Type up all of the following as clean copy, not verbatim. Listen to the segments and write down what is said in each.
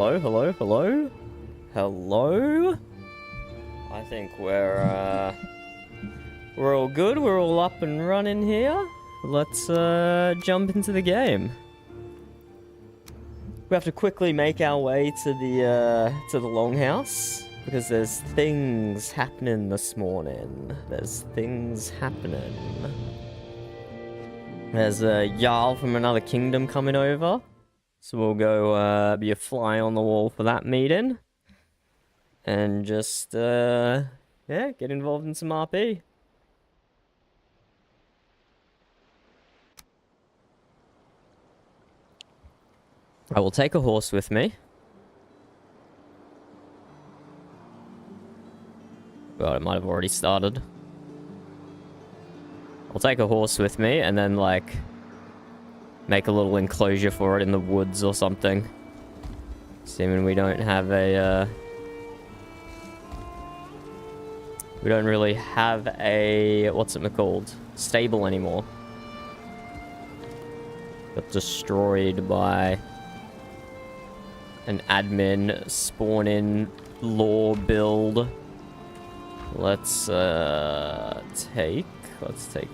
Hello, hello, hello? Hello? I think we're all good. We're all up and running here. Let's jump into the game. We have to quickly make our way to the longhouse because there's things happening this morning. There's things happening. There's a Jarl from another kingdom coming over. So we'll go be a fly on the wall for that meeting. And just, yeah, get involved in some RP. I will take a horse with me. God, it might have already started. I'll take a horse with me and then, like, make a little enclosure for it in the woods or something. Assuming we don't have a, we don't really have a, what's it called? Stable anymore. Got destroyed by an admin spawn-in lore build. Let's take. Let's take.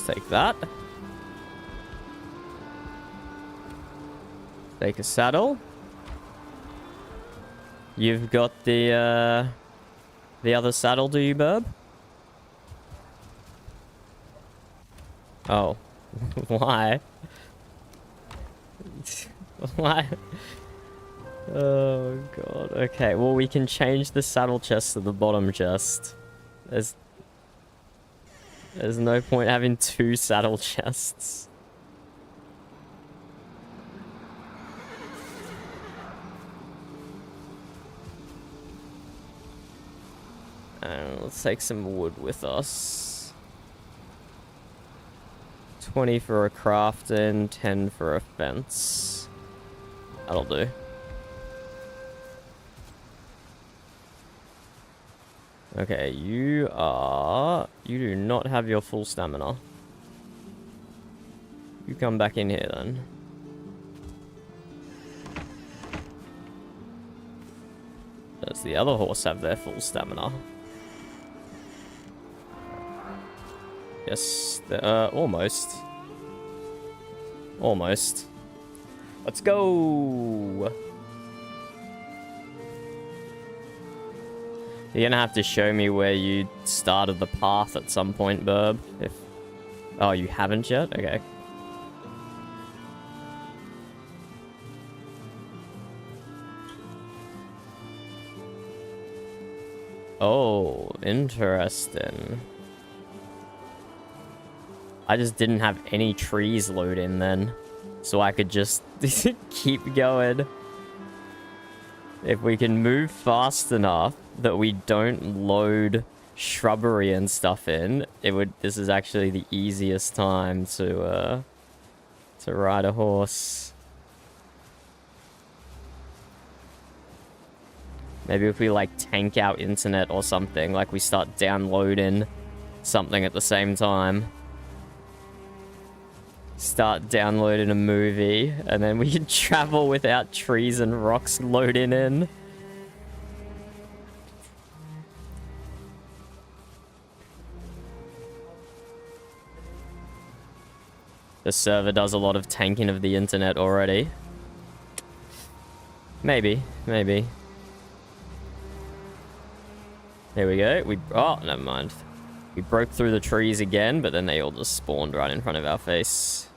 Take that. Take a saddle. You've got the other saddle, do you, Burb? Oh. Why? Why? Oh, God. Okay, well, we can change the saddle chest to the bottom chest. There's no point having two saddle chests. Let's take some wood with us. 20 for a crafting, 10 for a fence. That'll do. Okay, you do not have your full stamina. You come back in here then. Does the other horse have their full stamina? Yes, almost. Almost. Let's go! You're gonna have to show me where you started the path at some point, Burb. If... Oh, you haven't yet? Okay. Oh, interesting. I just didn't have any trees load in then. So I could just keep going. If we can move fast enough that we don't load shrubbery and stuff in, this is actually the easiest time to ride a horse. Maybe if we like tank out internet or something, like we start downloading something at the same time. Start downloading a movie, and then we can travel without trees and rocks loading in. The server does a lot of tanking of the internet already. Maybe. Here we go. Oh, never mind. We broke through the trees again, but then they all just spawned right in front of our face.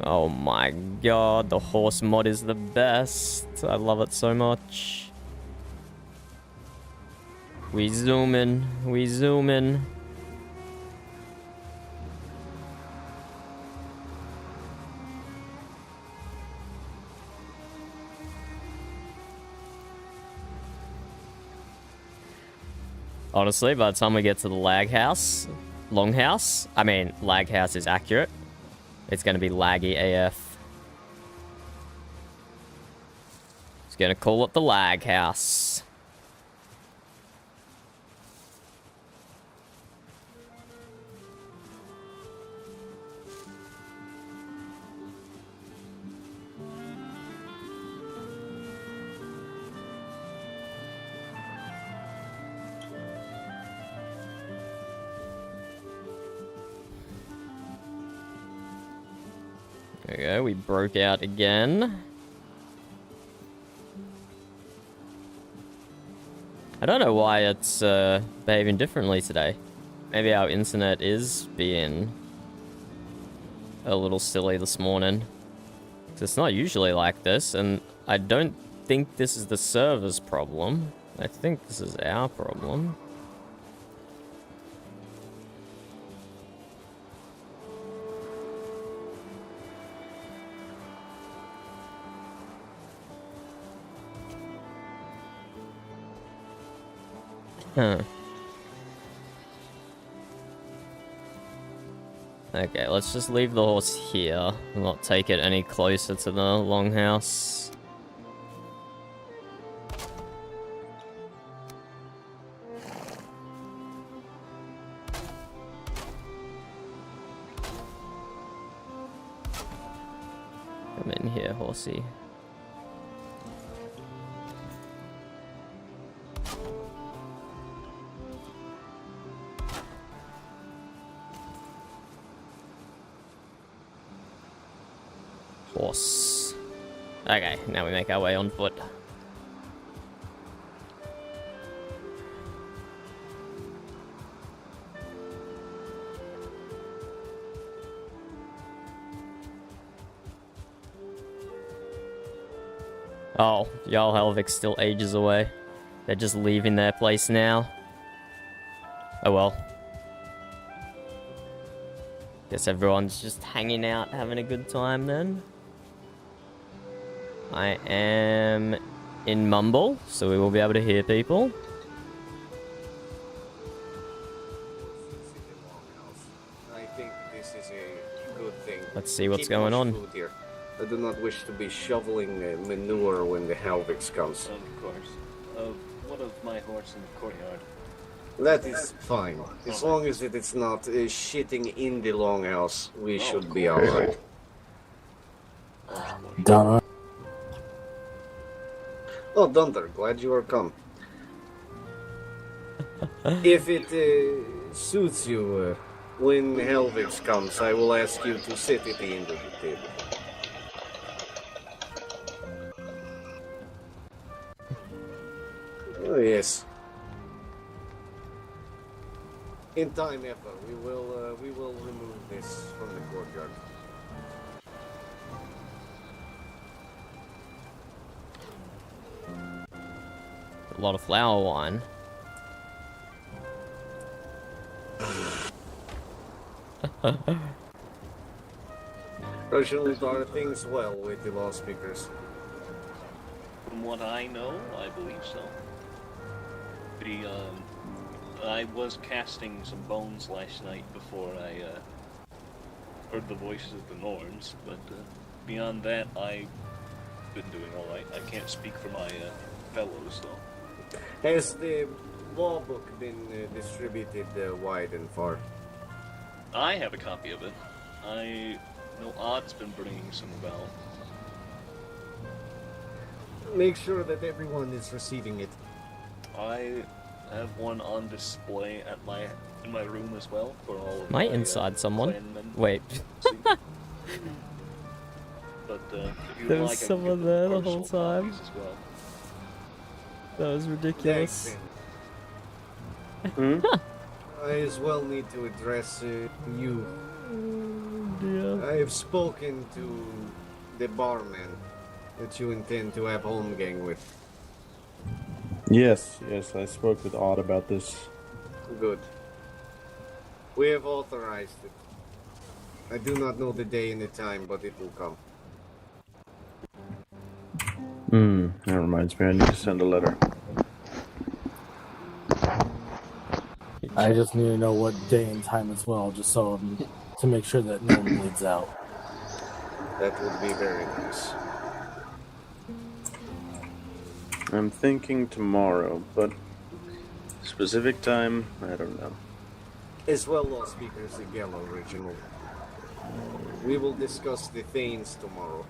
Oh my god, the horse mod is the best. I love it so much. We zoom in. Honestly, by the time we get to the longhouse, I mean, lag house is accurate. It's going to be laggy AF. It's going to call it the lag house. There we go, we broke out again. I don't know why it's behaving differently today. Maybe our internet is being a little silly this morning. 'Cause it's not usually like this, and I don't think this is the server's problem. I think this is our problem. Huh. Okay, let's just leave the horse here. Not take it any closer to the longhouse. Come in here, horsey. Horse. Okay, now we make our way on foot. Oh, Jarl Helvik's still ages away. They're just leaving their place now. Oh well. Guess everyone's just hanging out, having a good time then. I am in Mumble, so we will be able to hear people. I think this is a good thing. Let's see what's going on. Here. I do not wish to be shoveling manure when the Helvix comes. Of course. What of my horse in the courtyard? That is fine. As long as it is not shitting in the longhouse, we should be alright. Done. Oh, Dunter, glad you are come. If it suits you, when Helvix comes, I will ask you to sit at the end of the table. Oh, yes. In time, Effa, we will remove this from the courtyard. A lot of flower wine. Russians are things well with the law speakers. From what I know, I believe so. I was casting some bones last night before I heard the voices of the Norns, but beyond that, I've been doing alright. I can't speak for my fellows, though. Has the law book been distributed wide and far? I have a copy of it. I know Odd's been bringing some about. Make sure that everyone is receiving it. I have one on display at in my room as well for all of Am I my, inside someone? clanmen. Wait. But if you'd There was like, I can someone give there the personal whole time. copies as well. That was ridiculous. I as well need to address you. Yeah. I have spoken to the barman that you intend to have home gang with. Yes, I spoke with Odd about this. Good. We have authorized it. I do not know the day and the time, but it will come. That reminds me, I need to send a letter. I just need to know what day and time as well, just so to make sure that no one bleeds out. That would be very nice. I'm thinking tomorrow, but specific time, I don't know. As well, loudspeakers the Gallo original. We will discuss the Thanes tomorrow.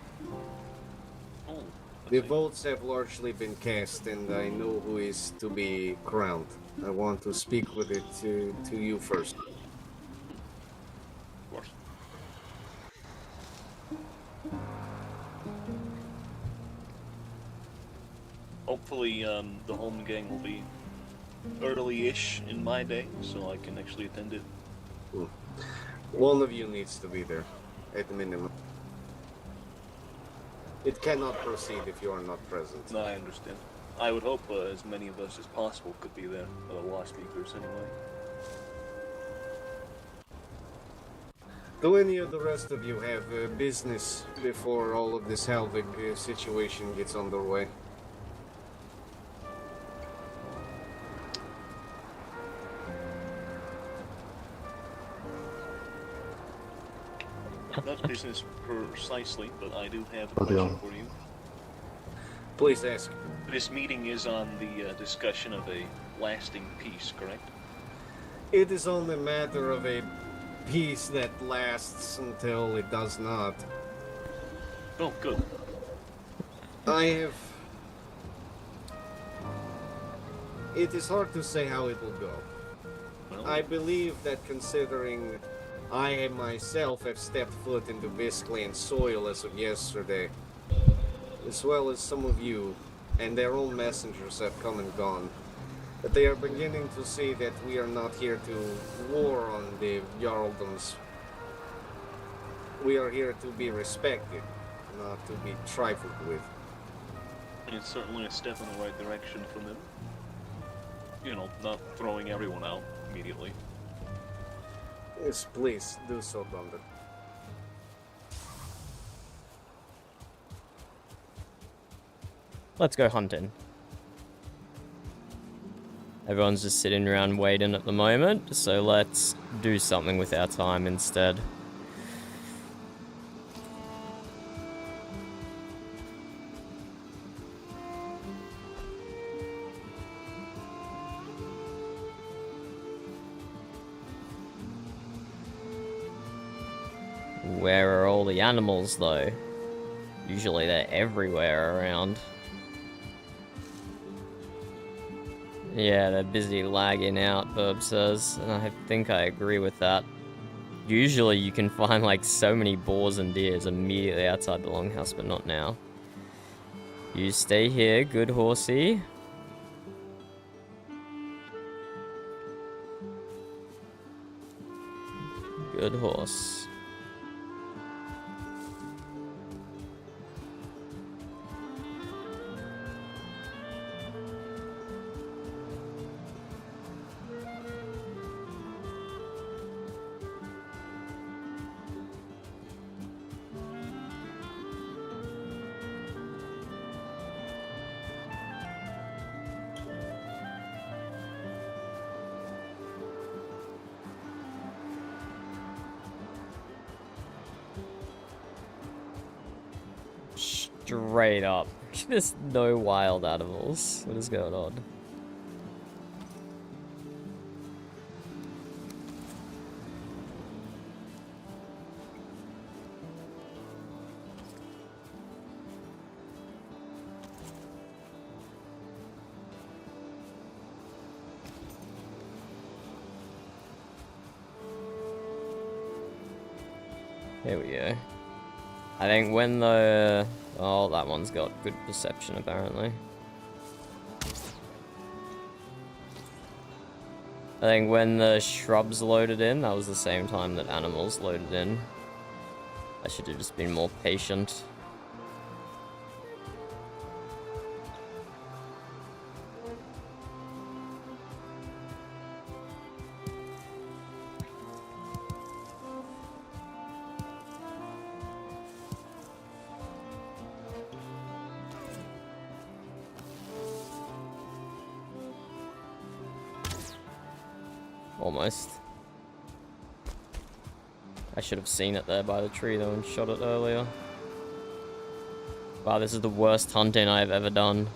Oh, The votes have largely been cast, and I know who is to be crowned. I want to speak with it to you first. of course. Hopefully, the home gang will be early-ish in my day, so I can actually attend it. One of you needs to be there, at the minimum. It cannot proceed if you are not present. No, I understand. I would hope as many of us as possible could be there, law speakers anyway. Do any of the rest of you have business before all of this Halvik situation gets underway? Not business precisely, but I do have a question for you. Please ask. This meeting is on the discussion of a lasting peace, correct? It is only a matter of a peace that lasts until it does not. Oh, good. It is hard to say how it will go. Well, I believe that considering I myself have stepped foot into Visclean soil as of yesterday, as well as some of you, and their own messengers have come and gone, that they are beginning to see that we are not here to war on the Jarldoms. We are here to be respected, not to be trifled with. it's certainly a step in the right direction from them. You know, not throwing everyone out immediately. Yes, please, do so, Thunder. Let's go hunting. Everyone's just sitting around waiting at the moment, so let's do something with our time instead. Where are all the animals, though? Usually they're everywhere around. Yeah, they're busy lagging out, Burb says, and I think I agree with that. Usually you can find like so many boars and deers immediately outside the longhouse, but not now. You stay here, good horsey. Good horse. Straight up. There's no wild animals. What is going on? Here we go. I think when the... Oh, that one's got good perception, apparently. I think when the shrubs loaded in, that was the same time that animals loaded in. I should have just been more patient. almost. I should have seen it there by the tree though and shot it earlier. Wow, this is the worst hunting I've ever done.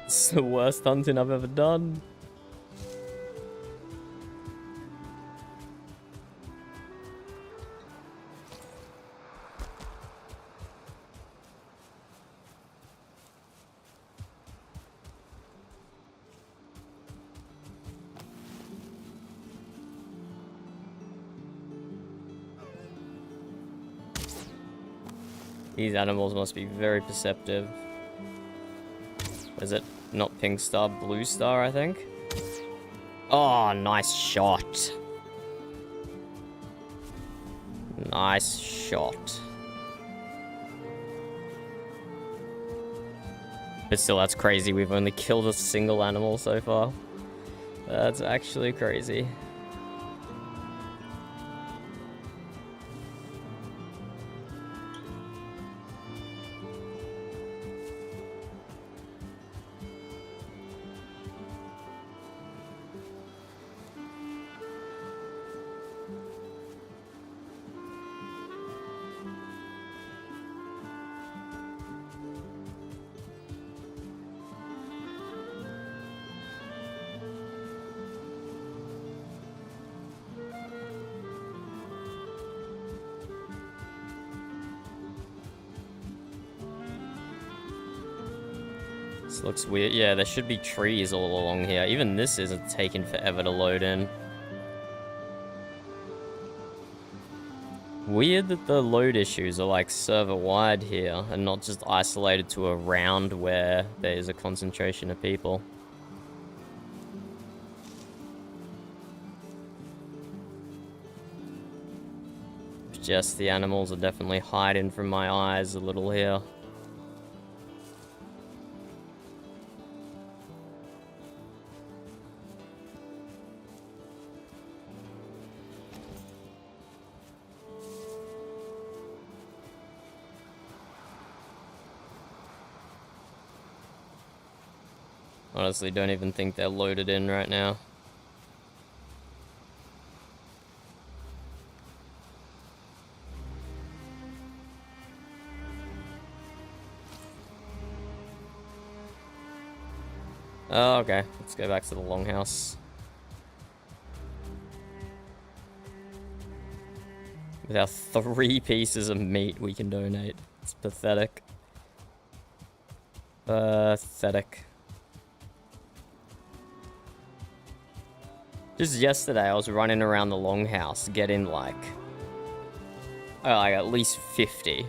It's the worst hunting I've ever done. These animals must be very perceptive. Is it not pink star, blue star, I think? Oh, nice shot. Nice shot. But still, that's crazy. We've only killed a single animal so far. That's actually crazy. This looks weird. Yeah, there should be trees all along here. Even this isn't taking forever to load in. Weird that the load issues are like server-wide here and not just isolated to a round where there's a concentration of people. Just the animals are definitely hiding from my eyes a little here. Honestly, don't even think they're loaded in right now. Oh, okay. Let's go back to the longhouse. With our 3 pieces of meat we can donate. It's pathetic. Pathetic. Just yesterday, I was running around the longhouse getting like at least 50.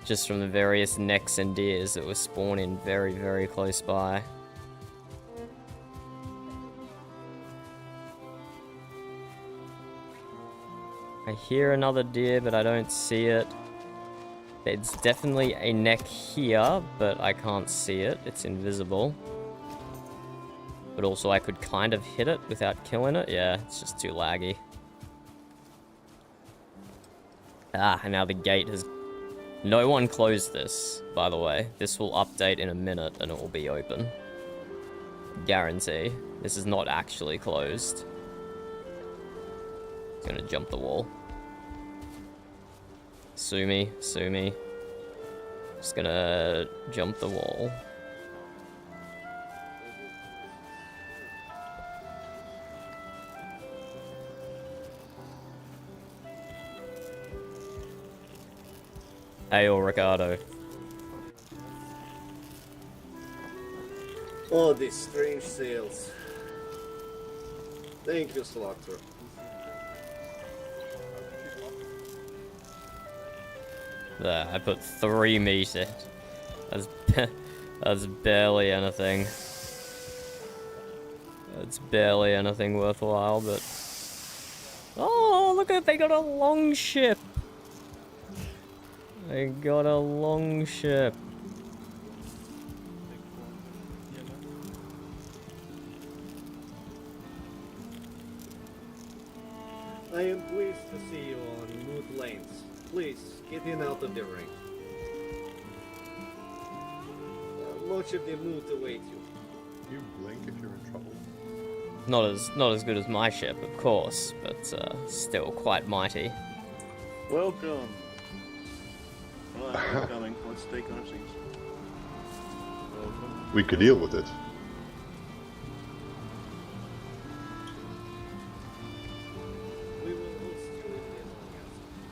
Just from the various necks and deers that were spawning very, very close by. I hear another deer, but I don't see it. There's definitely a neck here, but I can't see it. It's invisible. But also I could kind of hit it without killing it. Yeah, it's just too laggy. Ah, and now the gate has... No one closed this, by the way. This will update in a minute and it will be open. Guarantee. This is not actually closed. It's gonna jump the wall. Sue me, sue me. Just gonna jump the wall. Ayo, Ricardo. Oh, these strange sales. Thank you, Slaughter. There, I put 3 meat in. That's barely anything. That's barely anything worthwhile, but... Oh, look at, they got a long ship! They got a long ship. I am pleased to see you on Moot Lanes. Please, get in out of the rain. Much of the moot await you. You blink if you're in trouble. Not as good as my ship, of course, but still quite mighty. Welcome. Well, I'm coming. Let's take our seats. Welcome. We could deal with it. We will host you in the longhouse.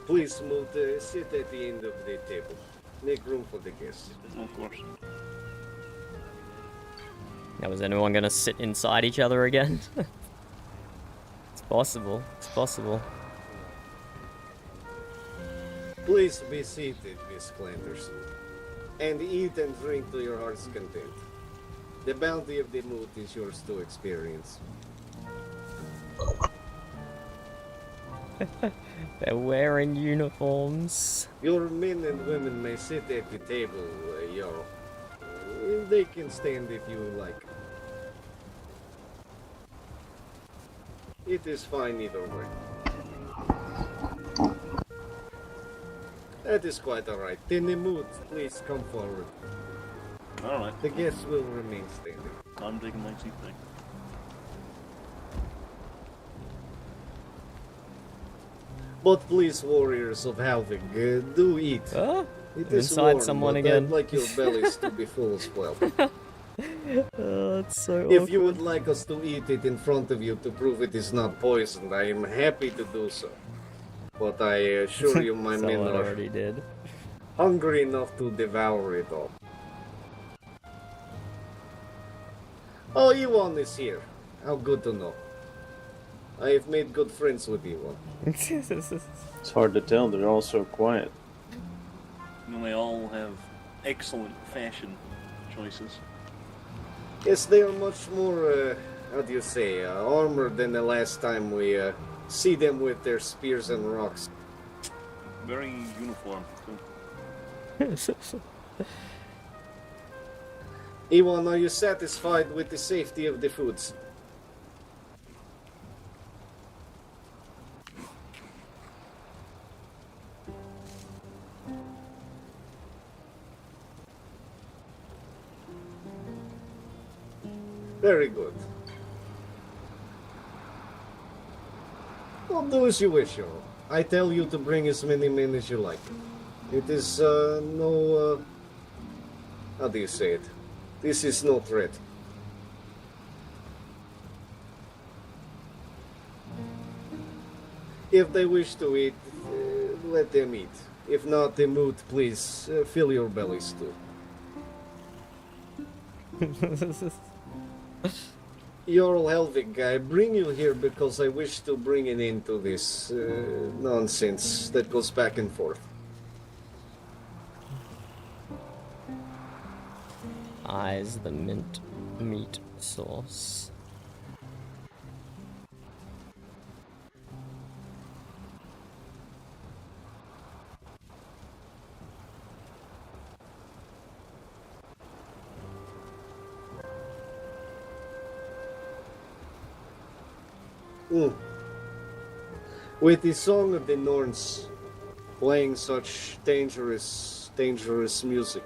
Please, Moot, sit at the end of the table. Make room for the guests. Of course. Now, is anyone gonna sit inside each other again? It's possible. It's possible. Please be seated, Miss Flanders, and eat and drink to your heart's content. The bounty of the moot is yours to experience. They're wearing uniforms. Your men and women may sit at the table, Jarl. They can stand if you like. It is fine either way. That is quite alright. In the mood, please come forward. Alright. The guests will remain standing. I'm taking my seat back. But please, warriors of Halvig, do eat. Oh, It is inside warm, someone but again. I'd like your bellies to be full as well. Oh, it's so If you would like us to eat it in front of you to prove it is not poisoned, I am happy to do so. But I assure you my men Someone are already did. hungry enough to devour it all. Oh, Iwan is here. How good to know. I have made good friends with Iwan. It's hard to tell, they're all so quiet. And they all have excellent fashion choices. Yes, they are much more, how do you say, armored than the last time we see them with their spears and rocks. Very uniform. too. Iwan, are you satisfied with the safety of the foods? Very good. Well, do as you wish, Jarl. I tell you to bring as many men as you like. It is, no, how do you say it? This is no threat. If they wish to eat, let them eat. If not, the mood, please, fill your bellies too. Jarl Helvig, I bring you here because I wish to bring an end to this nonsense that goes back and forth. Eyes the mint meat sauce. With the Song of the Norns playing such dangerous music,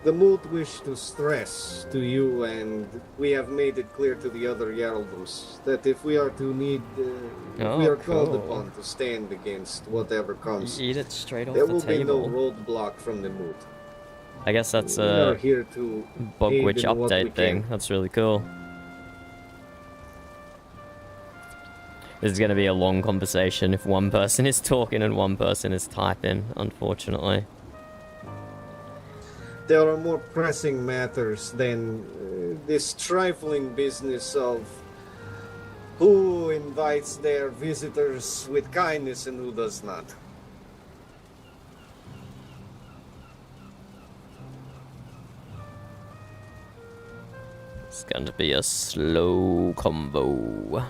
the mood wish to stress to you, and we have made it clear to the other Jarldoms, that if we are to need, if we are called cool. upon to stand against whatever comes, Eat it straight off there the will be no table. roadblock from the mood. I guess that's We are a here to Bug aid Witch in what we update thing. can. That's really cool. This is going to be a long conversation if one person is talking and one person is typing, unfortunately. There are more pressing matters than this trifling business of who invites their visitors with kindness and who does not. It's going to be a slow combo.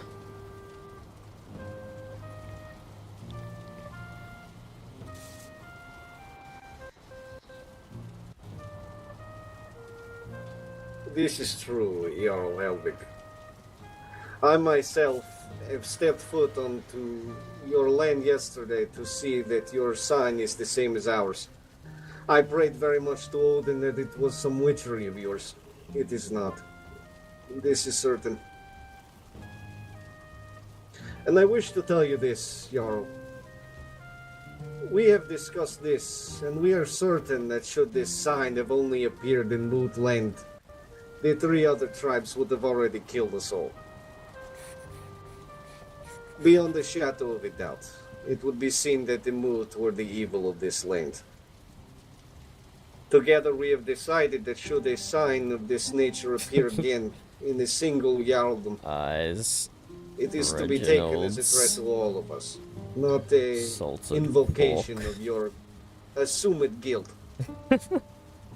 This is true, Jarl Helvig. I myself have stepped foot onto your land yesterday to see that your sign is the same as ours. I prayed very much to Odin that it was some witchery of yours. It is not. This is certain. And I wish to tell you this, Jarl. We have discussed this, and we are certain that should this sign have only appeared in Moot Land, the 3 other tribes would have already killed us all. Beyond a shadow of a doubt, it would be seen that the Moot were the evil of this land. Together we have decided that should a sign of this nature appear again in a single Jarldom, Eyes. it is to be taken as a threat to all of us, not a Salted invocation pork. of your assumed guilt.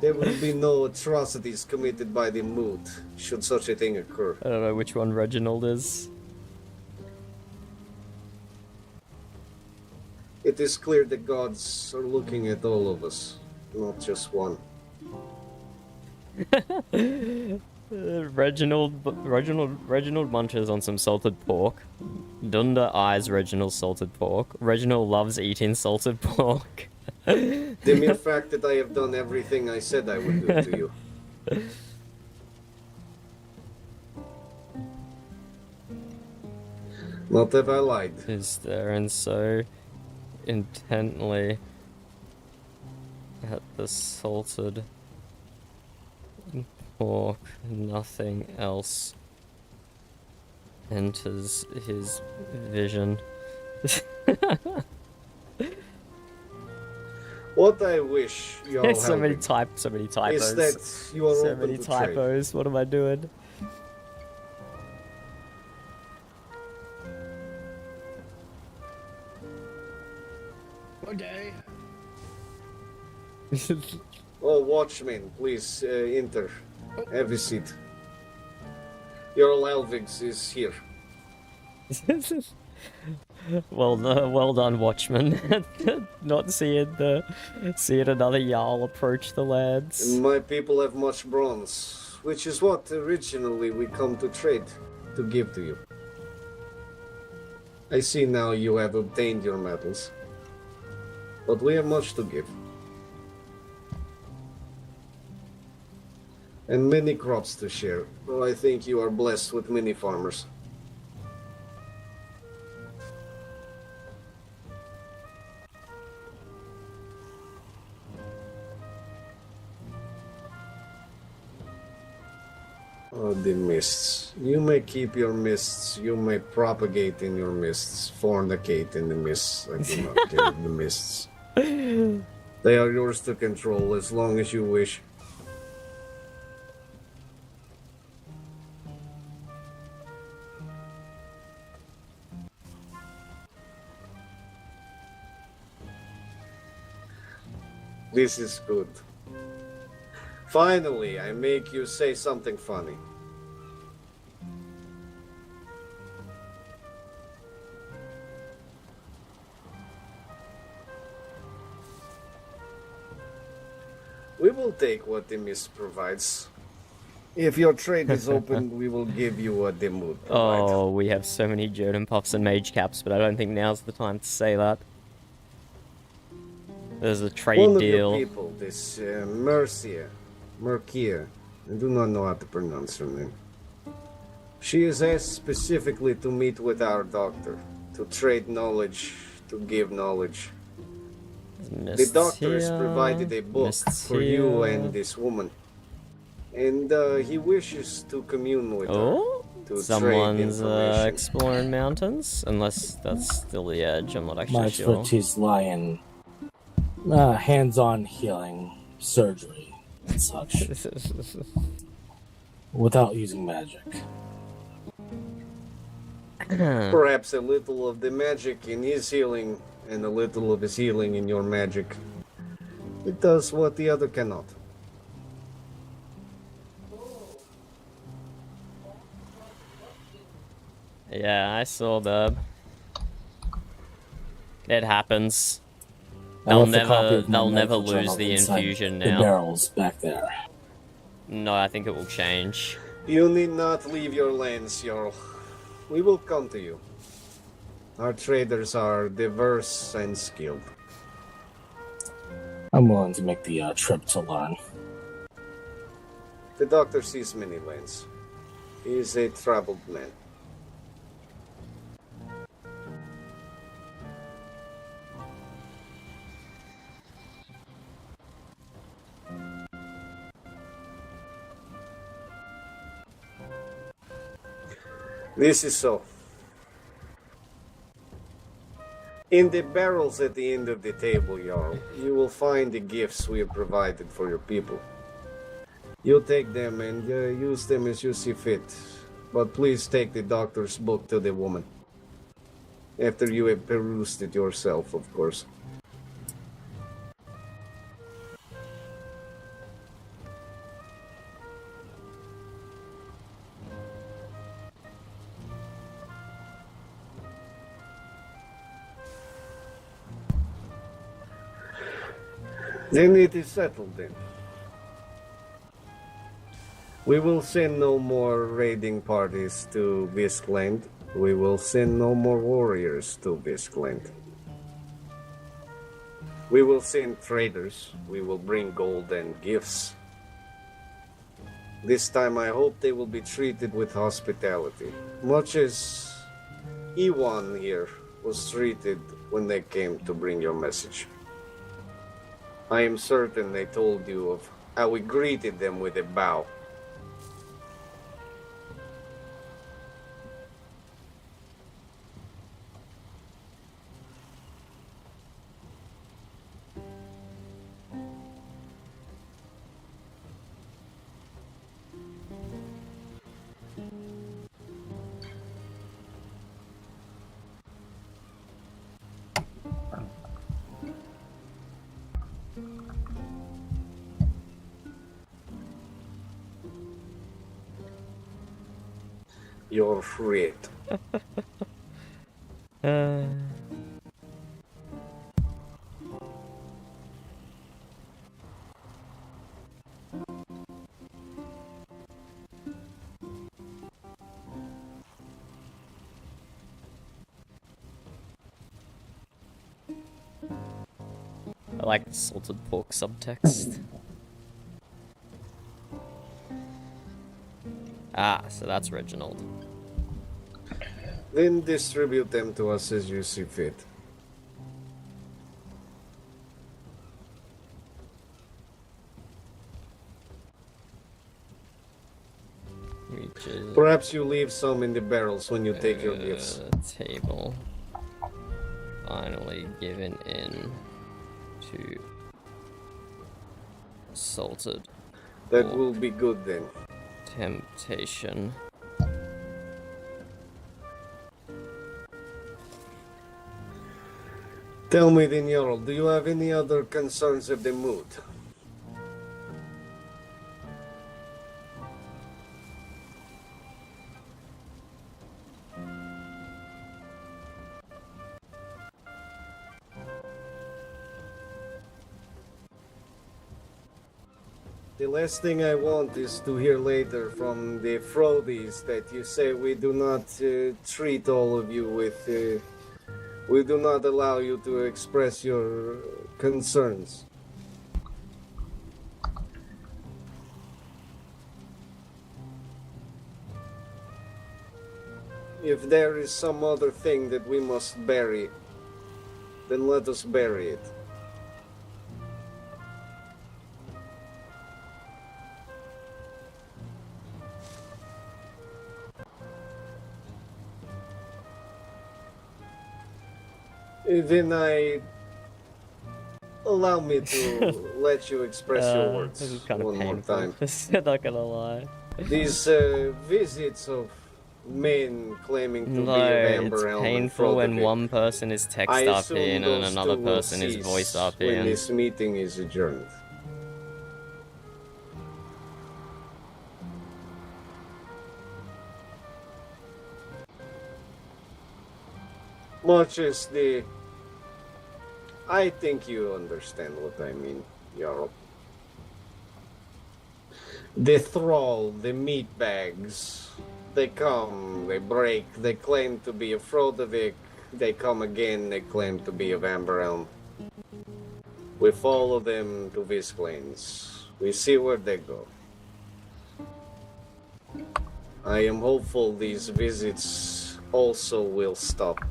There will be no atrocities committed by the Moot, should such a thing occur. I don't know which one Reginald is. It is clear the gods are looking at all of us, not just one. Reginald munches on some salted pork. Dunda eyes Reginald's salted pork. Reginald loves eating salted pork. The mere fact that I have done everything I said I would do to you. Not have I lied. Is there and so intently at the salted pork, nothing else enters his vision. What I wish, Jarl so many Helvig, so many is typos. that you are So open many to trade. typos. What am I doing? Okay. Oh, watchman, please enter. Have a seat. Jarl Helvig is here. well done, Watchman. Not seeing another Jarl approach the lands. And my people have much bronze, which is what originally we come to trade, to give to you. I see now you have obtained your metals, but we have much to give. And many crops to share, though I think you are blessed with many farmers. Oh, the mists. You may keep your mists, you may propagate in your mists, fornicate in the mists. I do not care the mists. They are yours to control as long as you wish. This is good. Finally, I make you say something funny. We will take what the mist provides. If your trade is open, we will give you what the mood provides. Oh, we have so many Jordan Puffs and Mage Caps, but I don't think now's the time to say that. There's a trade One of deal. your people, this Mercia, I do not know how to pronounce her name. She is asked specifically to meet with our doctor, to trade knowledge, to give knowledge. The doctor has provided a book for you and this woman. And he wishes to commune with Oh, her, to someone's trade information. exploring mountains. Unless that's still the edge, I'm not My actually sure. expertise lie in hands-on healing, surgery, and such, without using magic. Perhaps a little of the magic in his healing, and a little of his healing in your magic. It does what the other cannot. Yeah, I saw that. It happens. I left a copy of my They'll never medical lose journal the inside infusion the now. barrels back there. No, I think it will change. You need not leave your lands, Jarl. We will come to you. Our traders are diverse and skilled. I'm willing to make the trip to learn. The doctor sees many lands. He is a troubled man. This is so. In the barrels at the end of the table, Jarl, you will find the gifts we have provided for your people. You take them and use them as you see fit. But please take the doctor's book to the woman. After you have perused it yourself, of course. Then it is settled then. We will send no more raiding parties to Viskland. We will send no more warriors to Viskland. We will send traders. We will bring gold and gifts. This time I hope they will be treated with hospitality, much as Iwan here was treated when they came to bring your message. I am certain they told you of how we greeted them with a bow. You're freed. I like the salted pork subtext. Ah, so that's Reginald. Then distribute them to us as you see fit. Reaches Perhaps you leave some in the barrels when you take your gifts. table. Finally given in to salted That pork will be good then. temptation. Tell me then, Jarl, do you have any other concerns of the mood? The last thing I want is to hear later from the Frodies that you say we do not treat all of you with... we do not allow you to express your concerns. If there is some other thing that we must bury, then let us bury it. Then allow me to let you express your words This is kind of one more painful. time. Not gonna lie. These visits of men claiming to be No, of it's Amber Elm and painful when Frodovic. one person is text I RP assume and those another two will person is cease voice RP. when this meeting is adjourned. Much as the... I think you understand what I mean, Jarl. The thrall, the meatbags, they come, they break, they claim to be of Frodavik, they come again, they claim to be of Amber Elm. We follow them to Visclanes. We see where they go. I am hopeful these visits also will stop.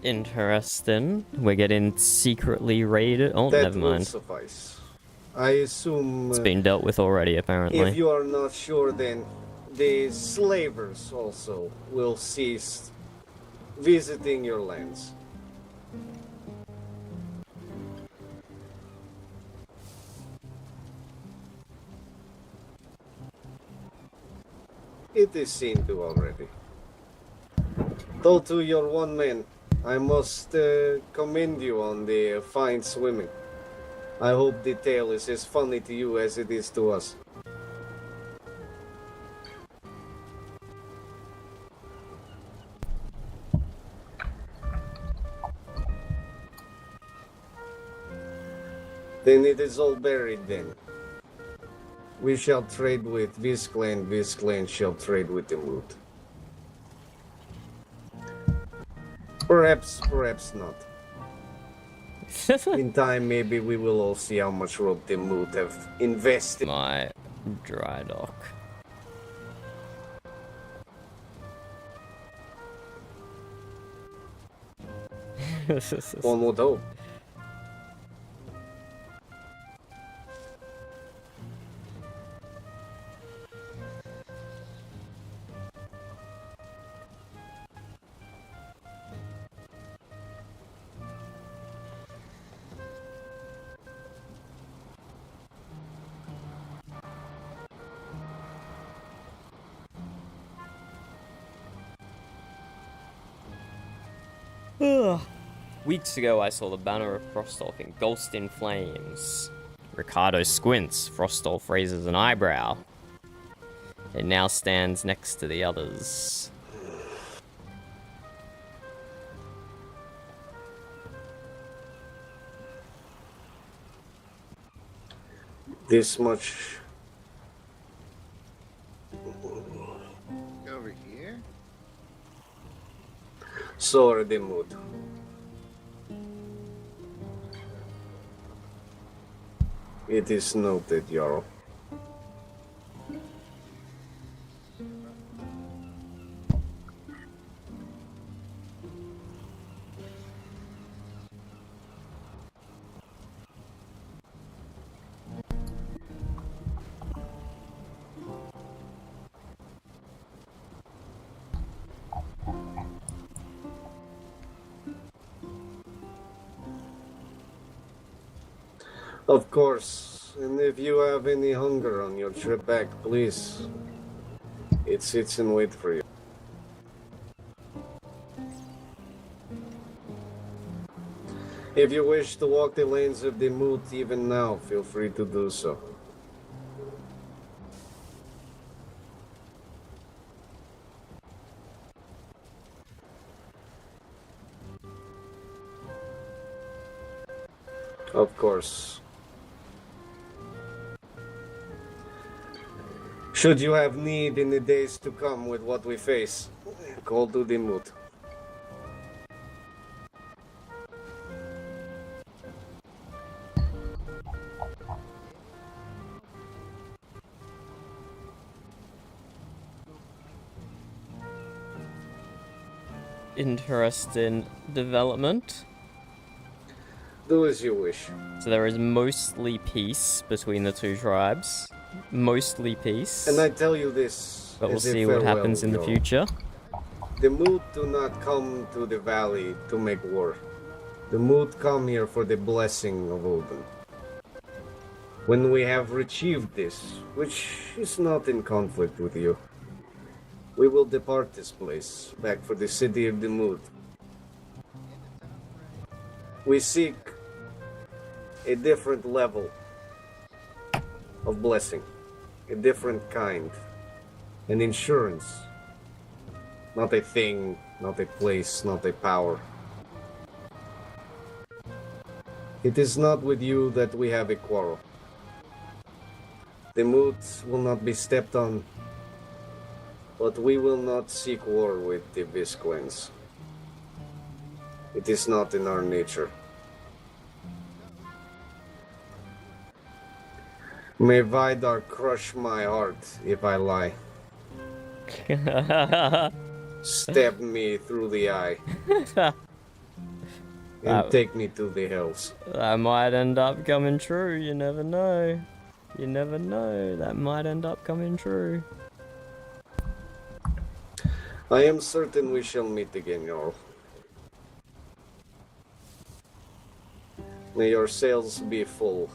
Interesting. We're getting secretly raided. Oh, That never will mind. suffice. I assume It's been dealt with already, if apparently. you are not sure, then the slavers also will cease visiting your lands. It is seen to already. Though to your one man, I must commend you on the fine swimming. I hope the tale is as funny to you as it is to us. Then it is all buried then. We shall trade with Visclan, Visclan shall trade with the mood. Perhaps, perhaps not. In time, maybe we will all see how much rope the mood have invested. My dry dock. One would hope. Weeks ago, I saw the banner of Frostolf engulfed in flames. Ricardo squints. Frostolf raises an eyebrow. It now stands next to the others. This much. Over here? Sore the mood. It is noted, Jarl. Of course, and if you have any hunger on your trip back, please. It sits and waits for you. If you wish to walk the lanes of the moot even now, feel free to do so. Of course. Should you have need in the days to come with what we face, call to the moot. Interesting development. Do as you wish. So there is mostly peace between the two tribes. Mostly peace. And I tell you this, But we'll as a see what farewell, happens in the Jarl. future. The moot do not come to the valley to make war. The moot come here for the blessing of Odin. When we have achieved this, which is not in conflict with you, we will depart this place, back for the city of the moot. We seek a different level of blessing, A different kind. An insurance. Not a thing, not a place, not a power. It is not with you that we have a quarrel. The mood will not be stepped on, but we will not seek war with the Visquens. It is not in our nature. May Vidar crush my heart if I lie. Stab me through the eye. And take me to the hills. That might end up coming true, you never know. You never know, that might end up coming true. I am certain we shall meet again, Jarl. May your sails be full.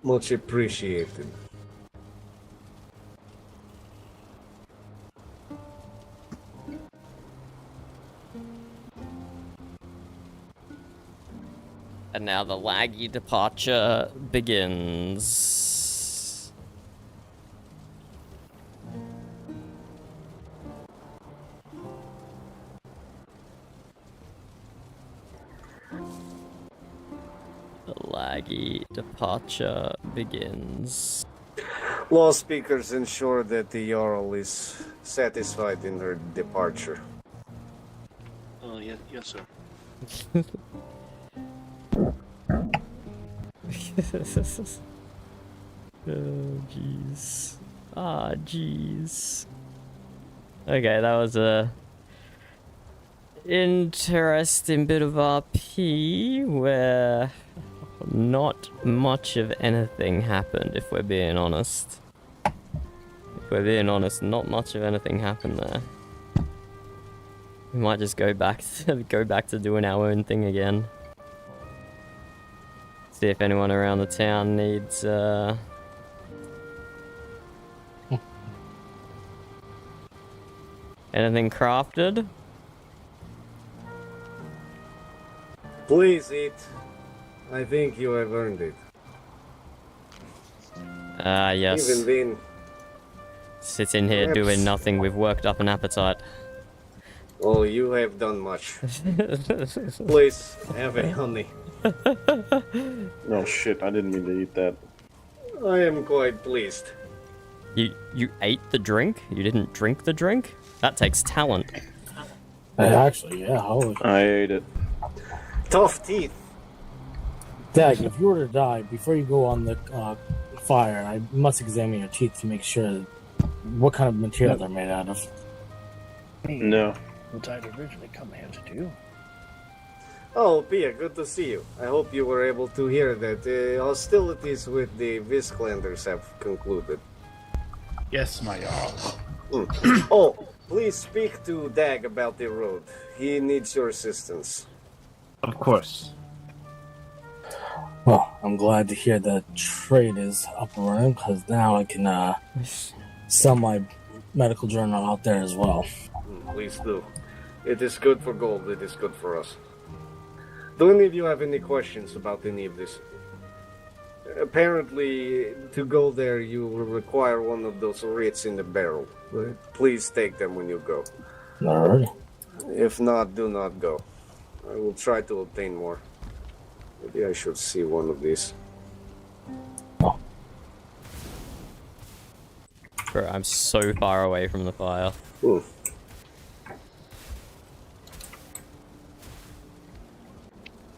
Much appreciated. And now the laggy departure begins. The laggy departure begins. Law speakers ensure that the Jarl is satisfied in her departure. Oh, yes, sir. Oh, jeez. Ah, jeez. Okay, that was a interesting bit of RP where not much of anything happened, if we're being honest. If we're being honest, not much of anything happened there. We might just go back to doing our own thing again. See if anyone around the town needs anything crafted. Please eat. I think you have earned it. Yes. Even then, Sitting here perhaps- doing nothing, we've worked up an appetite. oh, you have done much. Please, have a honey. Oh shit, I didn't mean to eat that. I am quite pleased. You ate the drink? You didn't drink the drink? That takes talent. Actually, yeah, holy. I ate it. Tough teeth. Dag, if you were to die, before you go on the fire, I must examine your teeth to make sure what kind of material they're made out of. No. What I'd originally come here to do. Oh, Pia, good to see you. I hope you were able to hear that hostilities with the Visclanders have concluded. Yes, my Jarl. Oh, please speak to Dag about the road. He needs your assistance. Of course. Well, I'm glad to hear that trade is up and running, because now I can sell my medical journal out there as well. Please do. It is good for gold, it is good for us. Do any of you have any questions about any of this? Apparently, to go there, you will require one of those writs in the barrel. Please take them when you go. Alright. If not, do not go. I will try to obtain more. Maybe I should see one of these. Bro, I'm so far away from the fire. Ooh.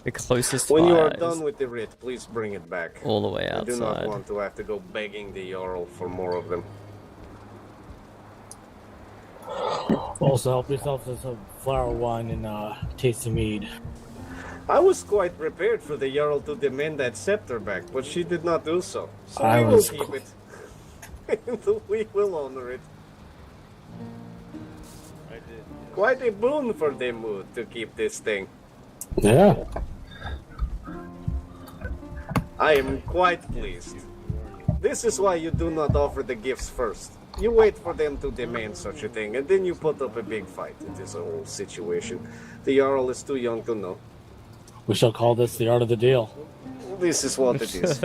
The closest When you fire are done is with the writ, please bring it back. all the way I do not outside. want to have to go begging the Jarl for more of them. Also, help yourself to some flower wine and tasty mead. I was quite prepared for the Jarl to demand that scepter back, but she did not do so. So I we will was keep it. We will honor it. I did. Quite a boon for the mood to keep this thing. Yeah. I am quite pleased. This is why you do not offer the gifts first. You wait for them to demand such a thing, and then you put up a big fight. It is a whole situation. The Jarl is too young to know. We shall call this the art of the deal. This is what it is.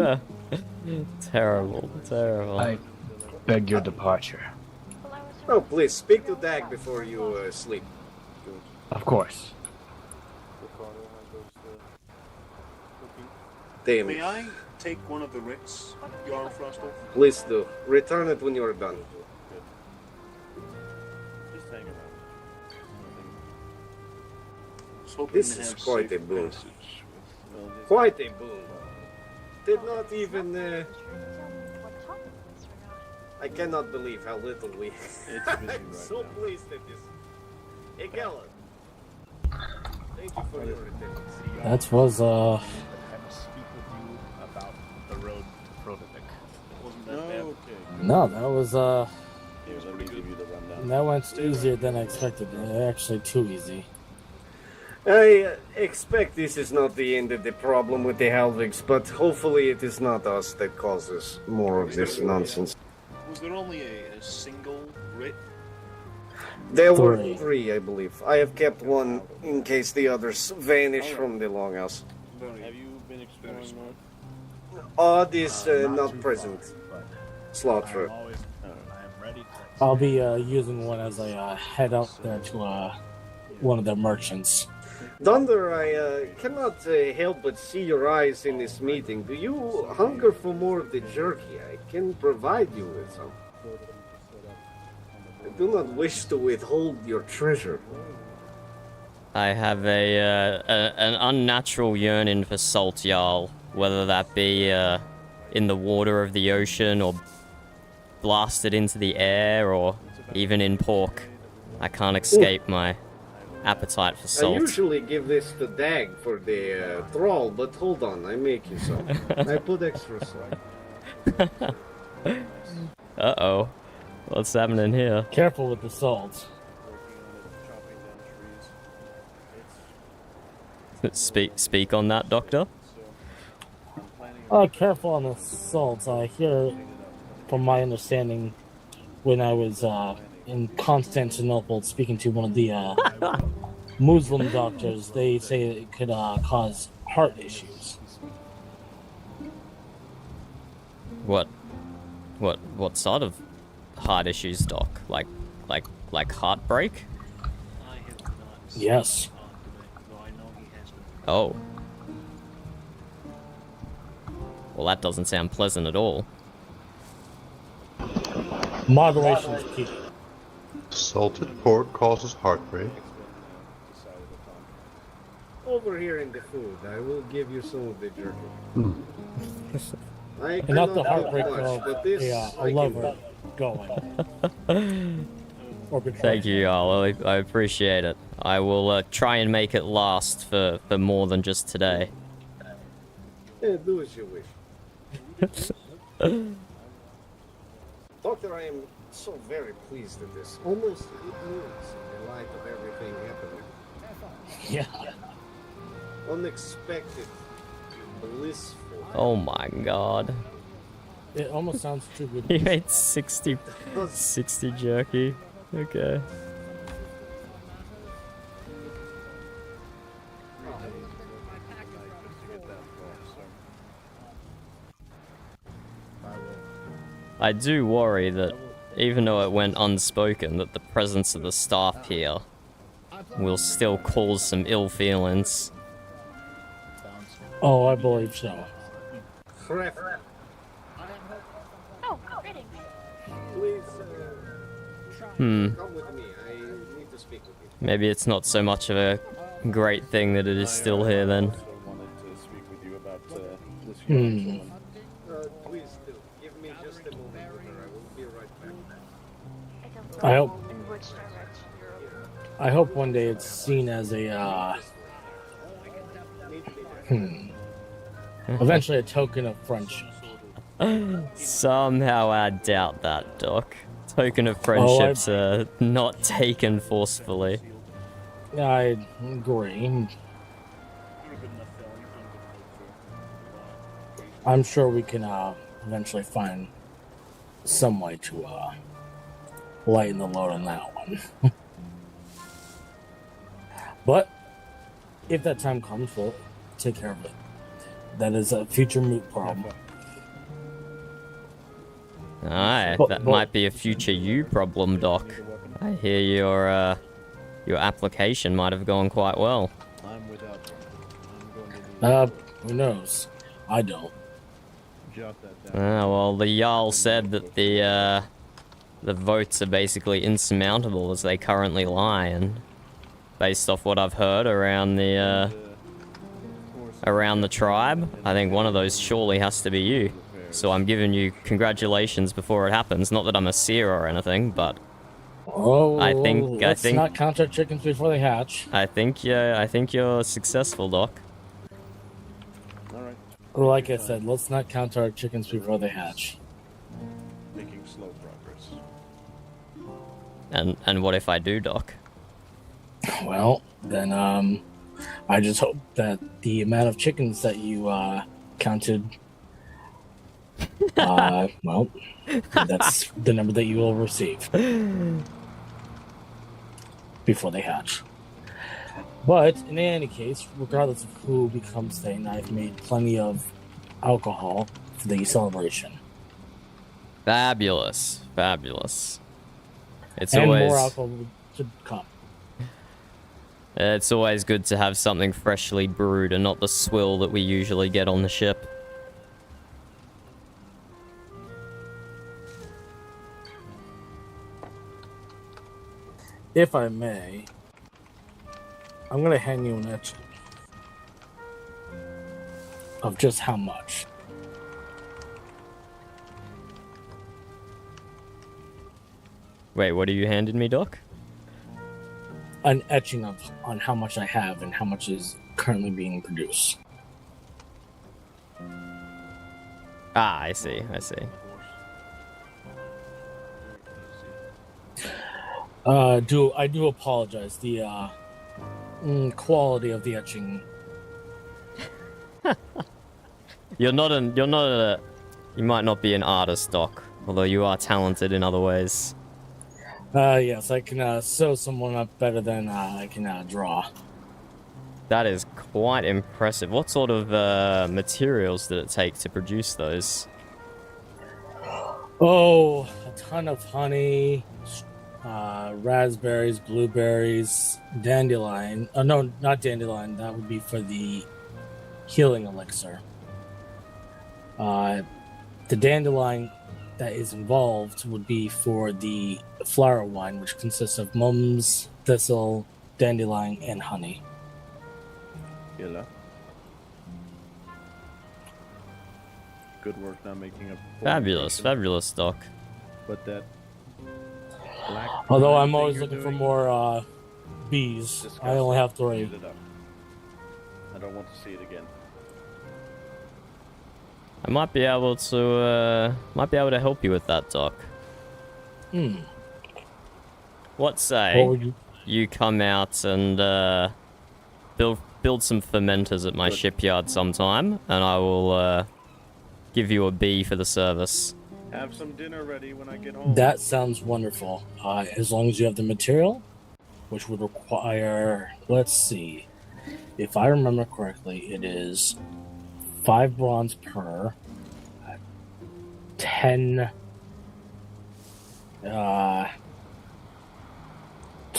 Terrible, terrible. I beg your departure. Oh, please, speak to Dag before you sleep. Of course. Damn May it. I take one of the writs, Jarl Frostal? Please do. Return it when you're done. Just hang around. Was hoping This to is have quite safe a boon. passage with- Well, just- Quite a boon. Did not even... I cannot believe how little we... It's busy I'm right so now. pleased at this. Hey, Gellert. Thank you for your attendance. That was, I must speak with you about the road to Prodivik. Wasn't that bad? Okay. good. no, that was, Here, let me give you the rundown. that went easier than I expected. Actually, too easy. I expect this is not the end of the problem with the Halvigs, but hopefully it is not us that causes more of this nonsense. Was there only a single writ? There were Three. 3, I believe. I have kept one in case the others vanish from the Longhouse. Have you been exploring north? Odd is not present. Slaughter. I am ready to. I'll be using one as I head out there to one of the merchants. Dunder, I cannot help but see your eyes in this meeting. Do you hunger for more of the jerky? I can provide you with some. I do not wish to withhold your treasure. I have an unnatural yearning for salt, Jarl. Whether that be in the water of the ocean or blasted into the air or even in pork. I can't escape my appetite for I salt. usually give this to Dag for the thrall, but hold on, I make you some. I put extra salt. Uh-oh. What's happening here? Careful with the salt. Speak on that, Doctor? Careful on the salt. I hear, from my understanding, when I was in Constantinople speaking to one of the Muslim doctors, they say it could cause heart issues. What sort of heart issues, Doc? Like heartbreak? I have not seen Yes. him talk to it, though I know he has been. Oh. Well, that doesn't sound pleasant at all. Moderation is key. Salted pork causes heartbreak. Over here in the food, I will give you some of the jerky. I And not the cannot heartbreak help much, of but this a I can lover do. going. Or betraying. Thank you, Jarl. I appreciate it. I will try and make it last for more than just today. Yeah, do as you wish. Doctor, I am so very pleased at this. Almost good news in the light of everything happening. Yeah. Unexpected, blissful. Oh my god. It almost sounds too good. He made 60 jerky. Okay. I do worry that, even though it went unspoken, that the presence of the staff here will still cause some ill feelings. Oh, I believe so. Crap. Oh, greetings. Please, Hmm. come with me. I need to speak with you. Maybe it's not so much of a great thing that it is still here then. I also wanted to speak with you about this Hmm. gentleman. Please do. Give me just a moment with her. I will be right back. I hope. In which direction? I hope one day it's seen as a eventually a token of friendship. Somehow I doubt that, Doc. Token of friendships are not taken forcefully. I agree. I'm sure we can eventually find some way to lighten the load on that one. But if that time comes, we'll take care of it. That is a future moot problem. Alright, that might be a future you problem, Doc. I hear your application might have gone quite well. Who knows? I don't. Well, the Jarl said that the votes are basically insurmountable as they currently lie, and based off what I've heard around the tribe, I think one of those surely has to be you. So I'm giving you congratulations before it happens. Not that I'm a seer or anything, but let's not count our chickens before they hatch. I think you're successful, Doc. Like I said, let's not count our chickens before they hatch. Making slow progress. And what if I do, Doc? Well, then I just hope that the amount of chickens that you counted, well, that's the number that you will receive before they hatch. But in any case, regardless of who becomes thing, I've made plenty of alcohol for the celebration. Fabulous. It's and always more alcohol to come. It's always good to have something freshly brewed and not the swill that we usually get on the ship. If I may, I'm going to hand you an etching of just how much. Wait, what are you handing me, Doc? An etching on how much I have and how much is currently being produced. Ah, I see. I do apologize. The quality of the etching. You might not be an artist, Doc, although you are talented in other ways. Yes, I can sew someone up better than I can draw. That is quite impressive. What sort of materials did it take to produce those? Oh, a ton of honey, raspberries, blueberries, dandelion. Oh, no, not dandelion. That would be for the healing elixir. The dandelion that is involved would be for the flower wine, which consists of mums, thistle, dandelion, and honey. Yella. Good work not making a Fabulous, Doc. But that black Although I'm thing always you're looking for doing, more bees. disgusting. I only have 3. Use it up. I don't want to see it again. I might be able to help you with that, Doc. What say What would you come out and build some fermenters at my shipyard sometime, and I will give you a bee for the service. Have some dinner ready when I get home. That sounds wonderful. As long as you have the material, which would require, let's see, if I remember correctly, it is 5 bronze per, 10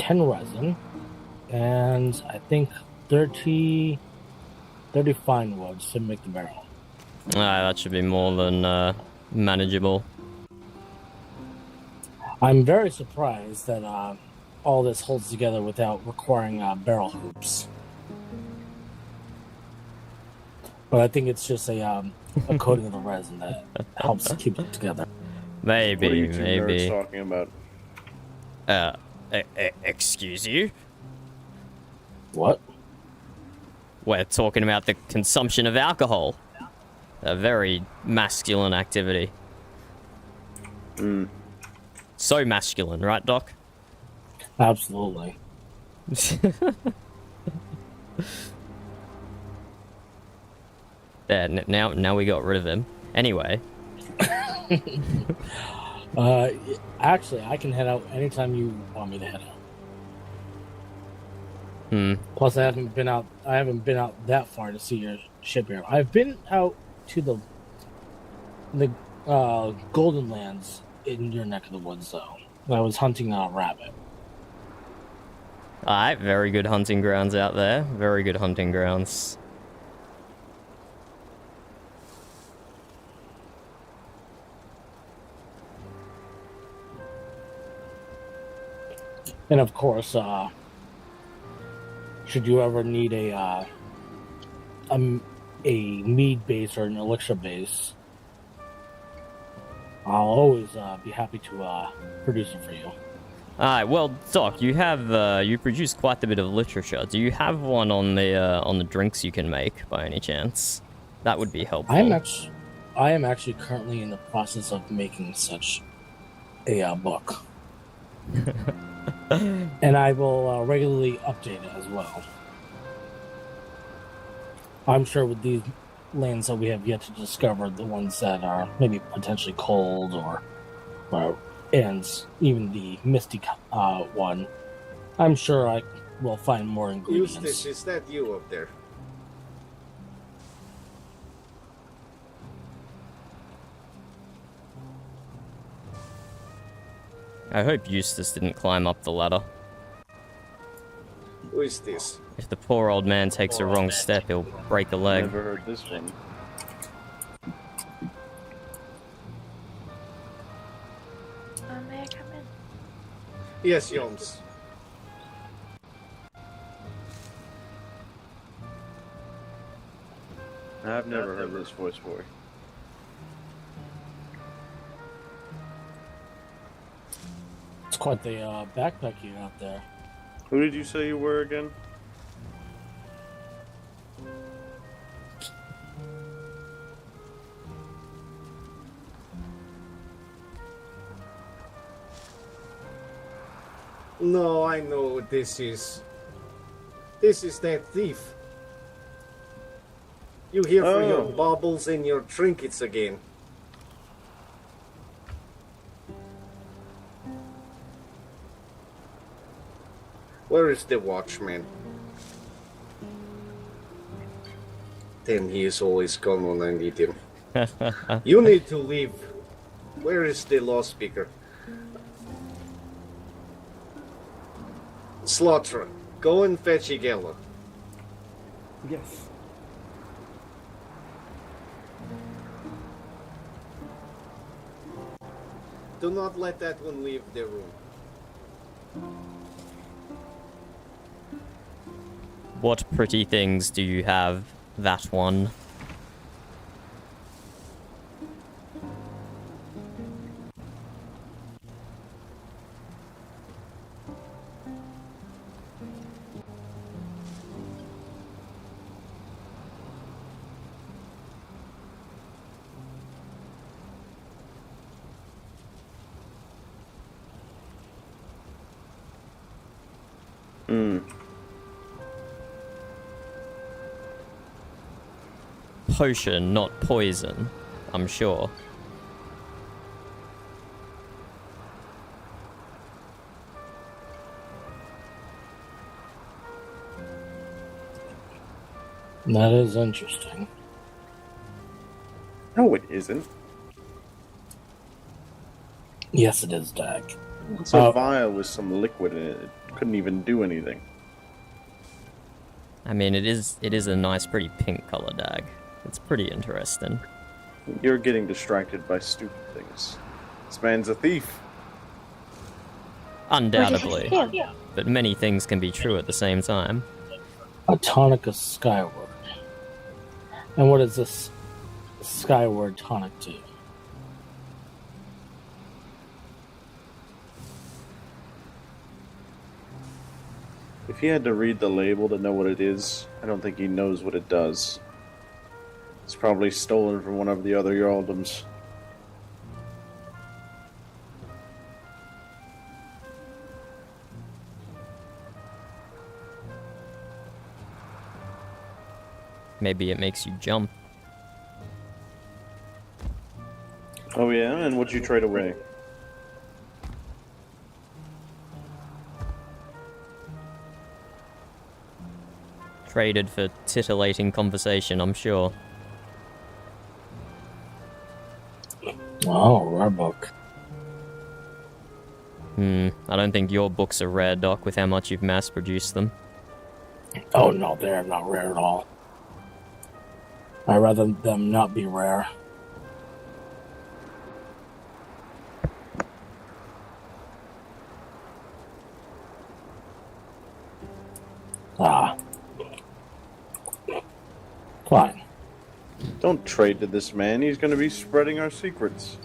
resin, and I think 30 fine woods to make the barrel. That should be more than manageable. I'm very surprised that all this holds together without requiring barrel hoops. But I think it's just a coating of the resin that helps keep it together. Maybe, What are you two maybe. nerds talking about? Excuse you? What? We're talking about the consumption of alcohol. A very masculine activity. So masculine, right, Doc? Absolutely. Yeah, now we got rid of him. Anyway. Actually, I can head out anytime you want me to head Plus, I haven't been out. I haven't been out that far to see your ship here. I've been out to the Golden Lands in your neck of the woods, though. I was hunting a rabbit. Alright, very good hunting grounds out there. Very good hunting grounds. And of course, should you ever need a mead base or an elixir base, I'll always be happy to produce it for you. Alright, well, Doc, you have you produce quite a bit of literature. Do you have one on the drinks you can make by any chance? That would be helpful. I am actually currently in the process of making such a book. And I will regularly update it as well. I'm sure with these lands that we have yet to discover, the ones that are maybe potentially cold and even the misty one, I'm sure I will find more ingredients. Eustace, is that you up there? I hope Eustace didn't climb up the ladder. Who is this? If the poor old man takes a wrong step, he'll break a leg. Never heard this one. May I come in? Yes, Joms. I've never heard this voice before. It's quite the backpack you got there. Who did you say you were again? No, I know what this is. This is that thief. You here for your baubles and your trinkets again. Where is the watchman? Then he is always gone when I need him. You need to leave. Where is the law speaker? Slaughterer, go and fetch Igella. Yes. Do not let that one leave the room. What pretty things do you have, that one? Potion, not poison, I'm sure. That is interesting. No, it isn't. Yes, it is, Dag. It's a vial with some liquid in it. It couldn't even do anything. I mean, it is a nice, pretty pink color, Dag. It's pretty interesting. You're getting distracted by stupid things. This man's a thief. Undoubtedly. But many things can be true at the same time. A tonic of Skyward. And what is this Skyward tonic to? If he had to read the label to know what it is, I don't think he knows what it does. It's probably stolen from one of the other Jarldoms. Maybe it makes you jump. Oh yeah, and what'd you trade away? Traded for titillating conversation, I'm sure. Oh, rare book. I don't think your books are rare, Doc, with how much you've mass-produced them. Oh no, they're not rare at all. I'd rather them not be rare. Ah. Fine. Don't trade to this man. He's going to be spreading our secrets.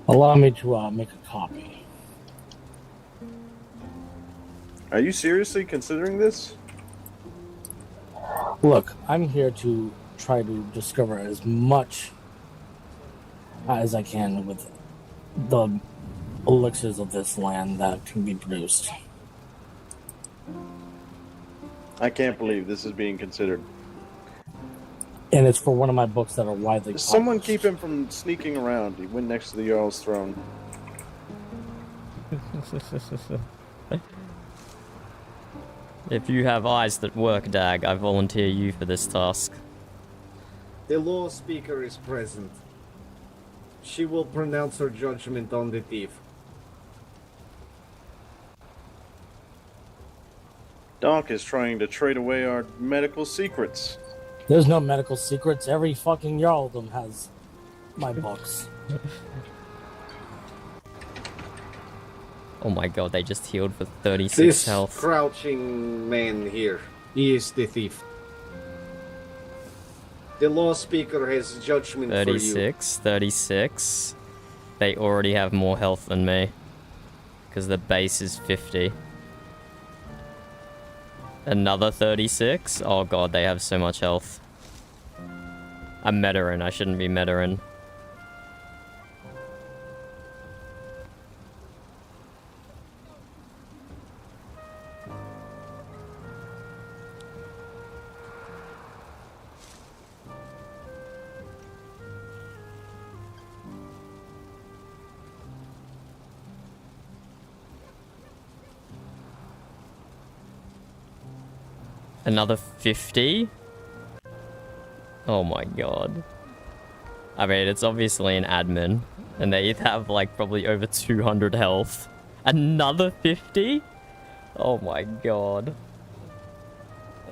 Allow me to make a copy. Are you seriously considering this? Look, I'm here to try to discover as much as I can with the elixirs of this land that can be produced. I can't believe this is being considered. And it's for one of my books that are widely published. Someone keep him from sneaking around. He went next to the Jarl's throne. If you have eyes that work, Dag, I volunteer you for this task. The law speaker is present. She will pronounce her judgment on the thief. Doc is trying to trade away our medical secrets. There's no medical secrets. Every fucking Jarldom has my books. Oh my god, they just healed for 36 This health. crouching man here, he is the thief. The law speaker has judgment for you. 36. They already have more health than me. Because the base is 50. Another 36? Oh god, they have so much health. I'm Meteran, I shouldn't be Meteran. Another 50? Oh my god. I mean, it's obviously an admin. And they have like probably over 200 health. Another 50? Oh my god.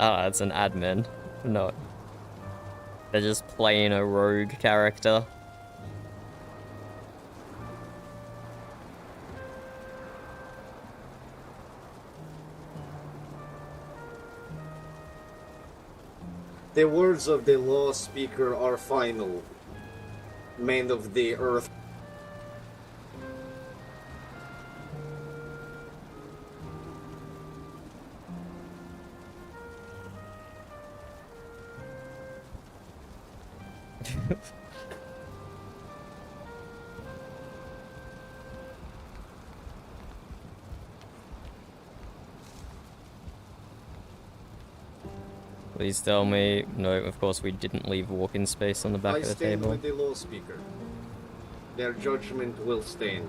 Ah, it's an admin. No. They're just playing a rogue character. The words of the law speaker are final. Man of the earth. Please tell me... No, of course we didn't leave walking space on the back I of the stand table. with the law speaker. Their judgment will stand.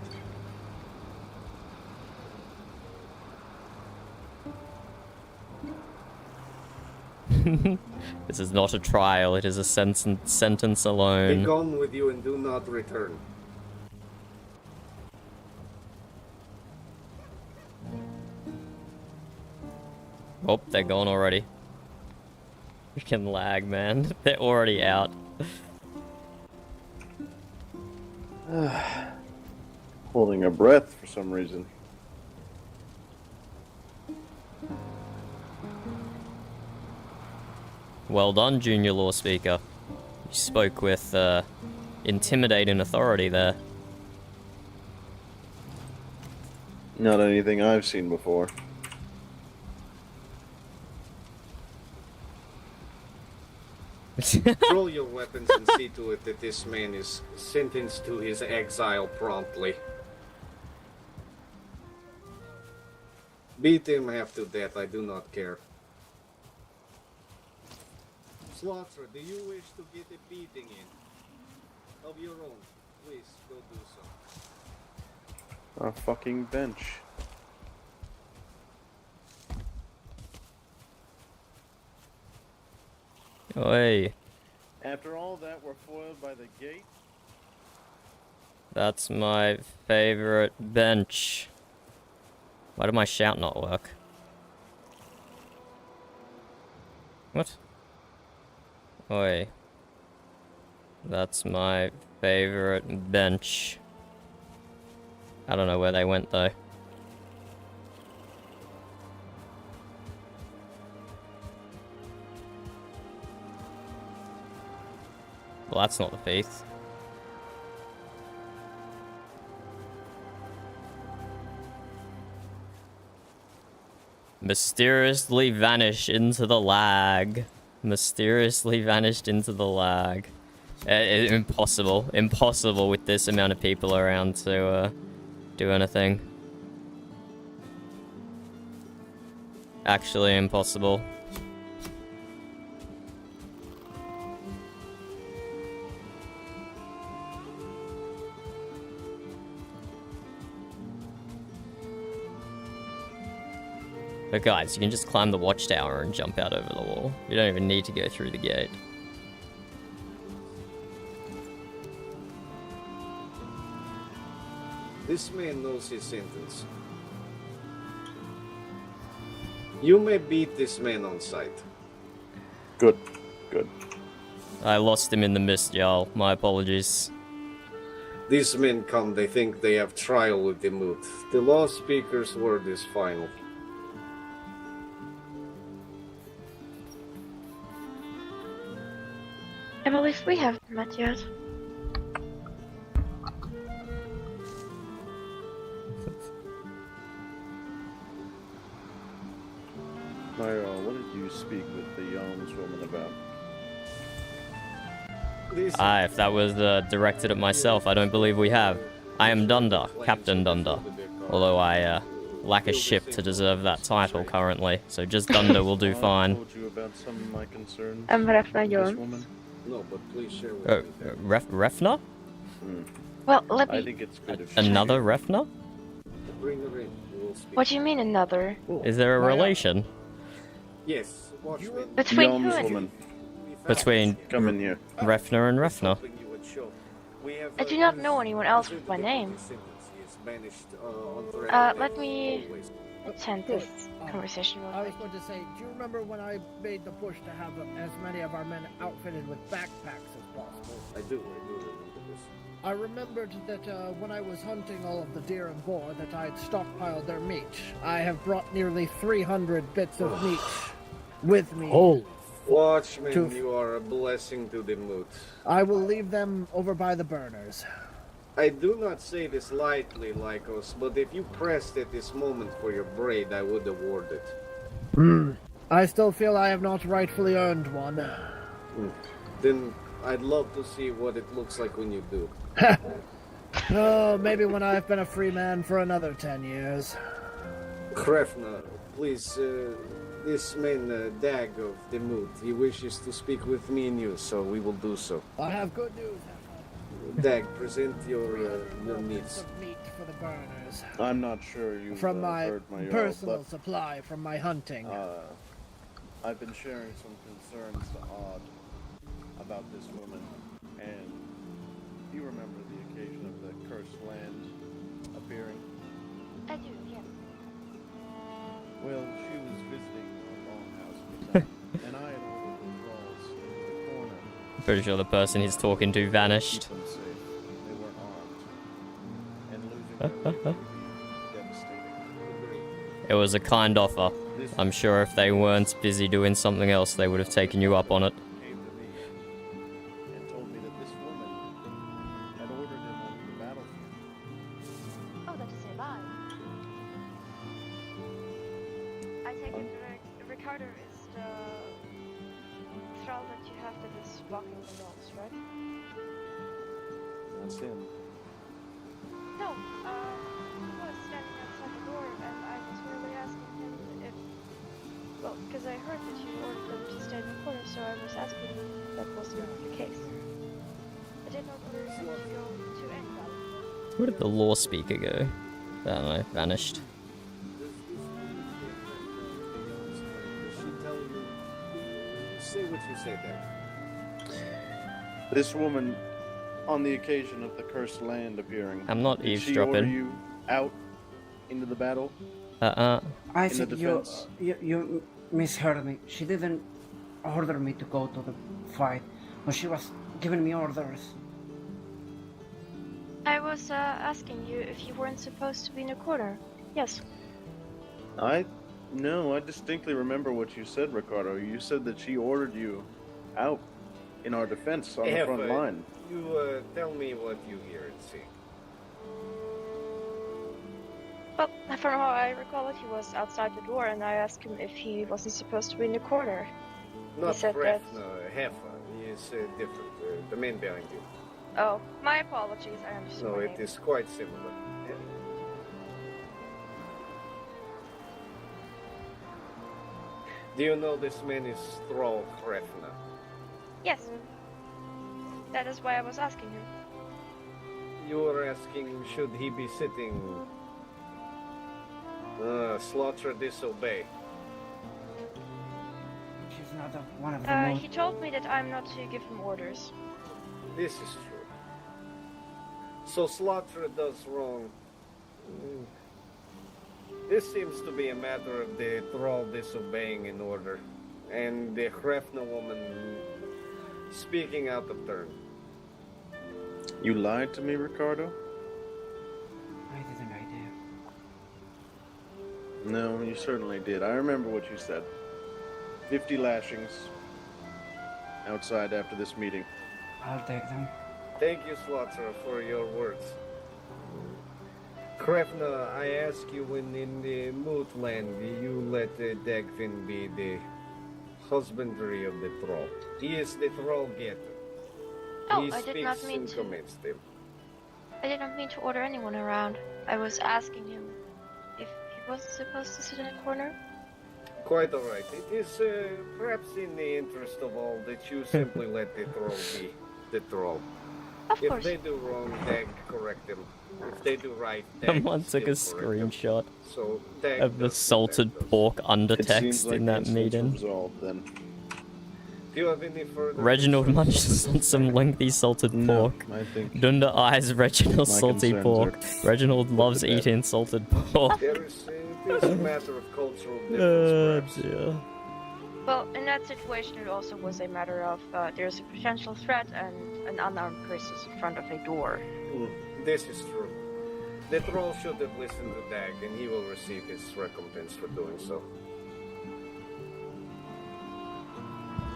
This is not a trial, it is a sentence Be alone. gone with you and do not return. Oh, they're gone already. Freaking lag, man. They're already out. Holding a breath for some reason. Well done, Junior Law Speaker. You spoke with intimidating authority there. Not anything I've seen before. Roll your weapons and see to it that this man is sentenced to his exile promptly. Beat him half to death, I do not care. Slaughter, do you wish to get a beating in? Of your own, please go do so. A fucking bench. Oi. After all that, we're foiled by the gate. That's my favorite bench. Why did my shout not work? What? Oi. That's my favorite bench. I don't know where they went though. Well, that's not the faith. Mysteriously vanished into the lag. Mysteriously vanished into the lag. Impossible. Impossible with this amount of people around to do anything. Actually impossible. But guys, you can just climb the watchtower and jump out over the wall. You don't even need to go through the gate. This man knows his sentence. You may beat this man on sight. Good. Good. I lost him in the mist, y'all. My apologies. These men come, they think they have trial with the moot. The law speaker's word is final. I believe we haven't met yet. Myra, what did you speak with the woman about? If that was directed at myself, I don't believe we have. I am Dunder, Captain Dunder. Although I lack a ship to deserve that title currently, so just Dunder will do fine. I told you about some of my concerns. I'm Refna This Jones. woman. No, but please share with me. Refna? Well, let I me. think it's good if she Another Refna? Bring her in, we will speak. What do you mean another? Is there a relation? Yes, watchman. Between Jones who and woman. Between Come in here. Refna and Refna? I do not know anyone else with my name. Let me attend this conversation real I was quick. going to say, do you remember when I made the push to have as many of our men outfitted with backpacks as possible? I do remember this. I remembered that when I was hunting all of the deer and boar, that I had stockpiled their meat. I have brought nearly 300 bits of meat with me. Oh, Watchman, To- you are a blessing to the moot. I will leave them over by the burners. I do not say this lightly, Lycos, but if you pressed at this moment for your braid, I would award it. I still feel I have not rightfully earned one. Then I'd love to see what it looks like when you do. Oh, maybe when I've been a free man for another 10 years. Krefna, please, this man, Dag of the Moot, he wishes to speak with me and you, so we will do so. I have good news. Dag, present your Bits needs. of meat for the burners. I'm not sure you From my heard my personal supply from my hunting. I've been sharing some concerns to Odd about this woman, and you remember the occasion of the cursed land appearing? I do, yes. Well, she was visiting our longhouse at the time, and I had ordered the thralls into the corner. Pretty sure the person he's talking to vanished. Keep them safe. They weren't armed. And losing them would be devastating. It was a kind offer. I'm sure if they weren't busy doing something else, they would have taken you up on it. Came to me and told me that this woman had ordered him onto the battlefield. Oh, that is a lie. I take it Ricardo is the thrall that you have that is blocking the walls, right? That's him. No, he was standing outside the door and I was really asking him if... Well, because I heard that you ordered them to stay in the corner, so I was asking if that was not the case. I didn't know whether you would go to anybody. Where did the law speaker go? I don't know, vanished. Does she tell you? Stay with what you say there. This woman, on the occasion of the cursed land appearing, I'm not did she order eavesdropping. you out into the battle? I In the think defense? you misheard me. She didn't order me to go to the fight, but she was giving me orders. I was asking you if you weren't supposed to be in a corner. Yes. No, I distinctly remember what you said, Ricardo. You said that she ordered you out in our defense on the front line. You tell me what you hear and see. Well, from how I recall it, he was outside the door, and I asked him if he wasn't supposed to be in the corner. Not said Ref, that- no, Heffa. He is different. The man behind you. Oh, my apologies. I understood. No, my it name. is quite similar. Do you know this man is Thrall Hrefna? Yes. That is why I was asking him. You were asking, should he be sitting? Slaughter disobey. She's not one of the most... He told me that I'm not to give him orders. This is true. So Slaughter does wrong. This seems to be a matter of the Thrall disobeying an order, and the Hrefna woman speaking out of turn. You lied to me, Ricardo? I didn't idea. No, you certainly did. I remember what you said. 50 lashings outside after this meeting. I'll take them. Thank you, Slaughter, for your words. Hrefna, I ask you when in the Moot Land you let Dagfin be the husbandry of the Thrall. He is the Thrall getter. Oh, He I did not speaks mean and to. commands them. I did not mean to order anyone around. I was asking him if he wasn't supposed to sit in a corner. Quite alright. It is perhaps in the interest of all that you simply let the Thrall be the Thrall. Of If course. they do wrong, Dag correct them. If they do right, Dag Someone took a still correct them. screenshot So Dag of the does what salted Dag does. pork It undertext seems like in that the incident's meeting. resolved, then. Do you have any further Reginald concerns? munches on some lengthy salted No, pork. I think Dunda eyes Reginald's My salty concerns pork. are Reginald loves to bed. eating salted pork. It is a matter of cultural Oh difference, perhaps. dear. Well, in that situation, it also was a matter of there's a potential threat and an unarmed person is in front of a door. This is true. The Thrall should have listened to Dag, and he will receive his recompense for doing so.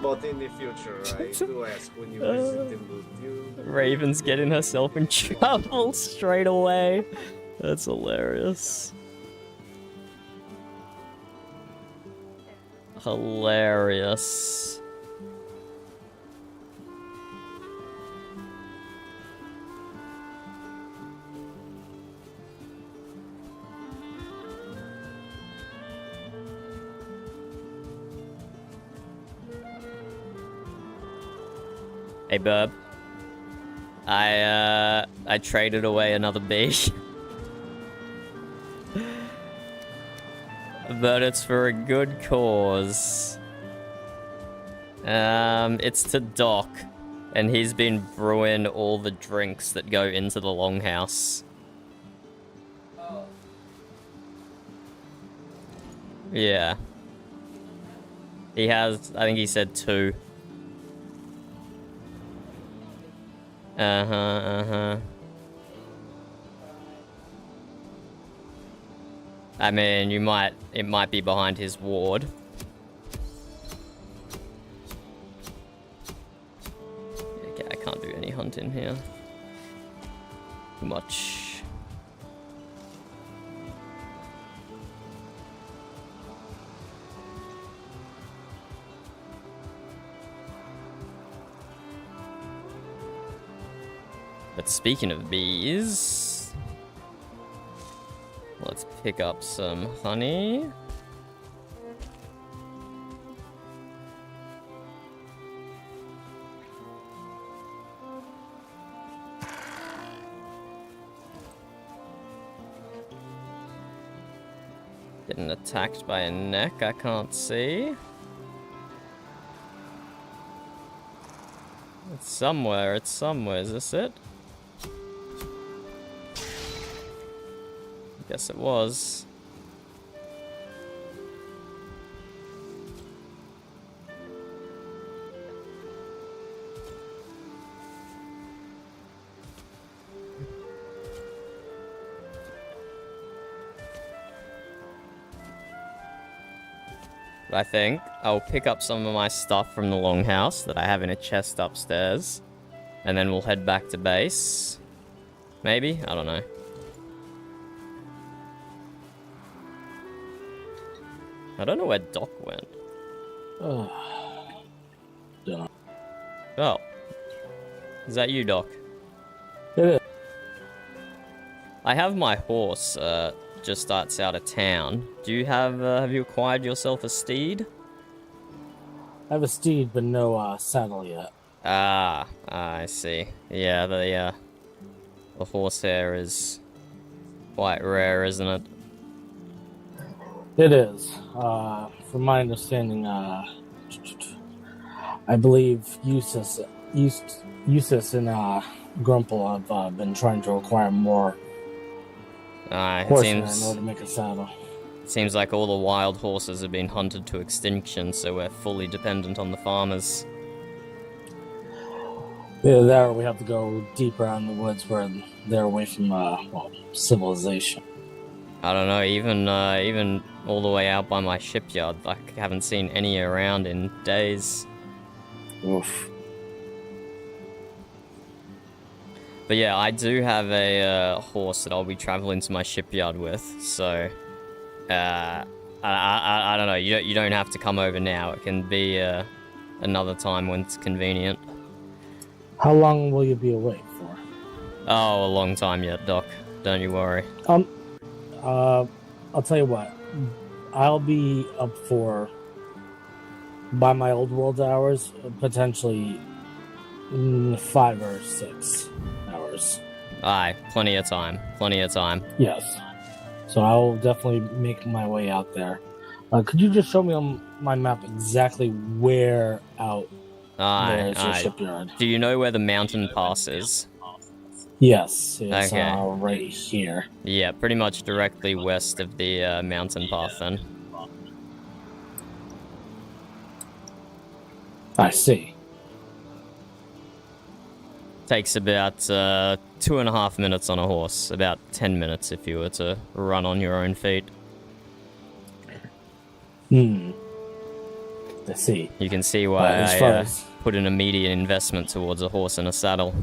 But in the future, I do ask when you visit the Moot, you... Raven's getting herself in trouble straight away. That's hilarious. Hilarious. Hey, Burb. I traded away another bee. But it's for a good cause. It's to Doc, and he's been brewing all the drinks that go into the longhouse. Yeah. He has, I think he said 2. I mean, it might be behind his ward. Okay, I can't do any hunting here. Too much. But speaking of bees, let's pick up some honey. Getting attacked by a neck I can't see. It's somewhere, it's somewhere. Is this it? Guess it was. I think I'll pick up some of my stuff from the longhouse that I have in a chest upstairs. And then we'll head back to base. Maybe? I don't know. I don't know where Doc went. Yeah. Oh. Is that you, Doc? It is. I have my horse, just outside of town. Do you have you acquired yourself a steed? I have a steed, but no saddle yet. I see. Yeah, the horsehair is quite rare, isn't it? It is. From my understanding, I believe Eustace and Grumple have been trying to acquire more horsehair in order to make a saddle. Seems like all the wild horses have been hunted to extinction, so we're fully dependent on the farmers. Either that or we have to go deeper out in the woods where they're away from civilization. I don't know, even all the way out by my shipyard, I haven't seen any around in days. Oof. But yeah, I do have a horse that I'll be traveling to my shipyard with, so I don't know. You don't have to come over now. It can be another time when it's convenient. How long will you be away for? Oh, a long time yet, Doc. Don't you worry. I'll tell you what. I'll be up for, by my old world hours, potentially 5 or 6 hours. Aye, plenty of time. Plenty of time. Yes. So I'll definitely make my way out there. Could you just show me on my map exactly where out there is your shipyard? Do you know where the mountain pass is? Yes, it's okay. Right here. Yeah, pretty much directly west of the mountain path then. I see. Takes about 2.5 minutes on a horse. About 10 minutes if you were to run on your own feet. I see. You can see why I put an immediate investment towards a horse and a saddle.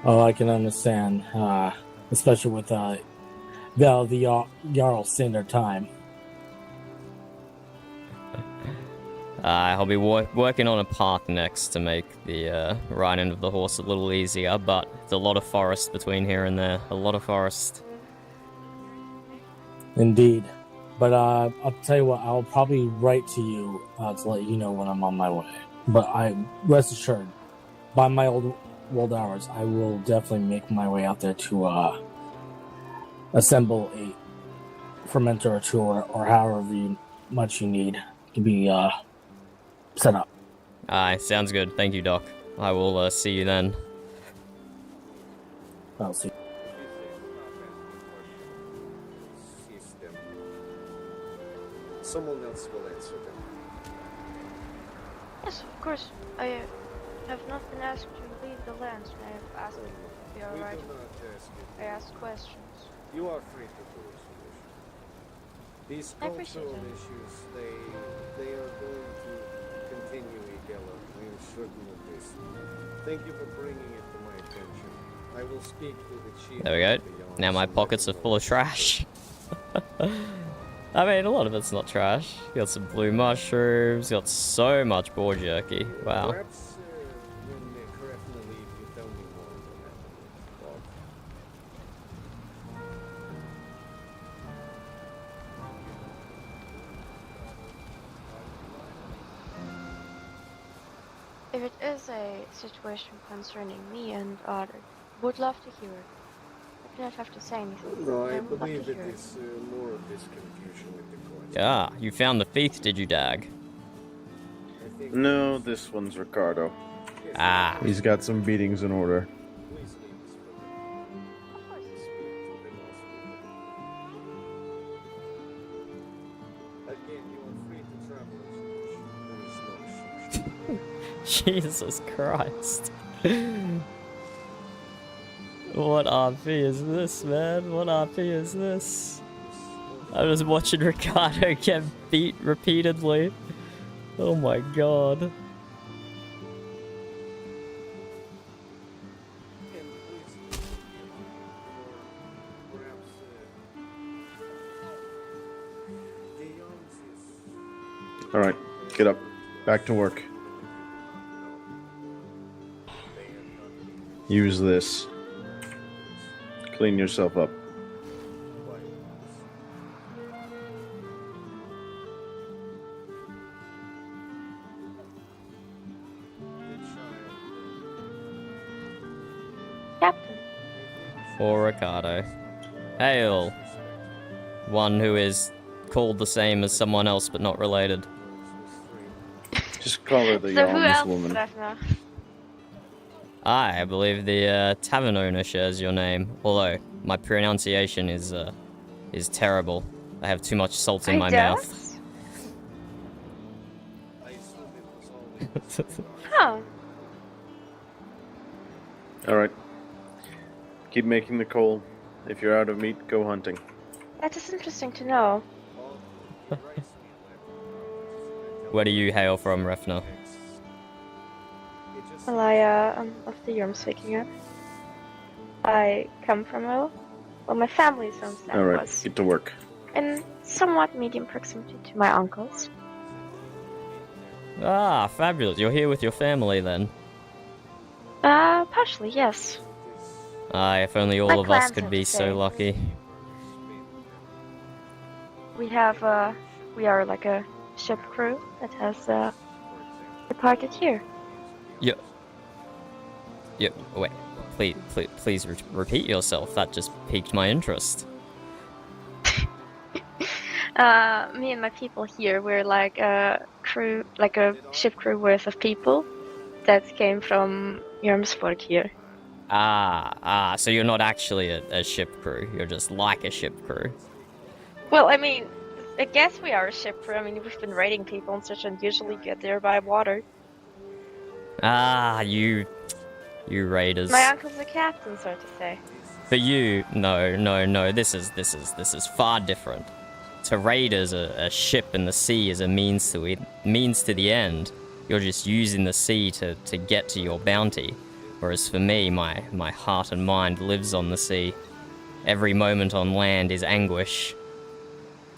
Oh, I can understand. Especially with the Jarl Standard Time. I'll be working on a path next to make the ride end of the horse a little easier, but there's a lot of forest between here and there. A lot of forest. Indeed. But I'll tell you what, I'll probably write to you to let you know when I'm on my way. But rest assured, by my old world hours, I will definitely make my way out there to assemble a fermenter or two, or however much you need to be set up. Aye, sounds good. Thank you, Doc. I will see you then. I'll see. Someone else will answer them. Yes, of course. I have not been asked to leave the lands. I have asked if they are right. I asked questions. You are free to do as you wish. These cultural issues, they are going to continue, Igella. I am certain of this. Thank you for bringing it to my attention. I will speak to the chief. There we go. Now my pockets are full of trash. I mean, a lot of it's not trash. Got some blue mushrooms, got so much boar jerky. Wow. Perhaps when Krefna leave, you tell me more on that. If it is a situation concerning me and Otter, would love to hear it. I cannot have to say anything. No, I would love believe to it hear is more of this confusion with the court. Yeah, you found the thief, did you, Dag? No, this one's Ricardo. Ah. He's got some beatings in order. Jesus Christ. What RP is this, man? What RP is this? I was watching Ricardo get beat repeatedly. Oh my god. Alright, get up. Back to work. Use this. Clean yourself up. Captain. For Ricardo. Hail. One who is called the same as someone else but not related. Just call her the So who Yarmouth else woman. left now? I believe the tavern owner shares your name, although my pronunciation is terrible. I have too much salt in my mouth. Huh. Alright. Keep making the coal. If you're out of meat, go hunting. That is interesting to know. Where do you hail from, Refner? Well, I'm of the Yorm speaking up. I come from my family's homestead Alright, was get to work. in somewhat medium proximity to my uncle's. Ah, fabulous. You're here with your family then. Partially, yes. If only all My of us clan, could so be to so say. lucky. We are like a ship crew that has departed here. Yep. Wait. Please repeat yourself. That just piqued my interest. Me and my people here, we're like a crew, like a ship crew worth of people that came from Yormsburg here. So you're not actually a ship crew. You're just like a ship crew. Well, I mean, I guess we are a ship crew. I mean, we've been raiding people and such, and usually get there by water. You raiders. My uncle's a captain, so to say. But you, no. This is far different. To raiders, a ship in the sea is a means to the end. You're just using the sea to get to your bounty. Whereas for me, my heart and mind lives on the sea. Every moment on land is anguish.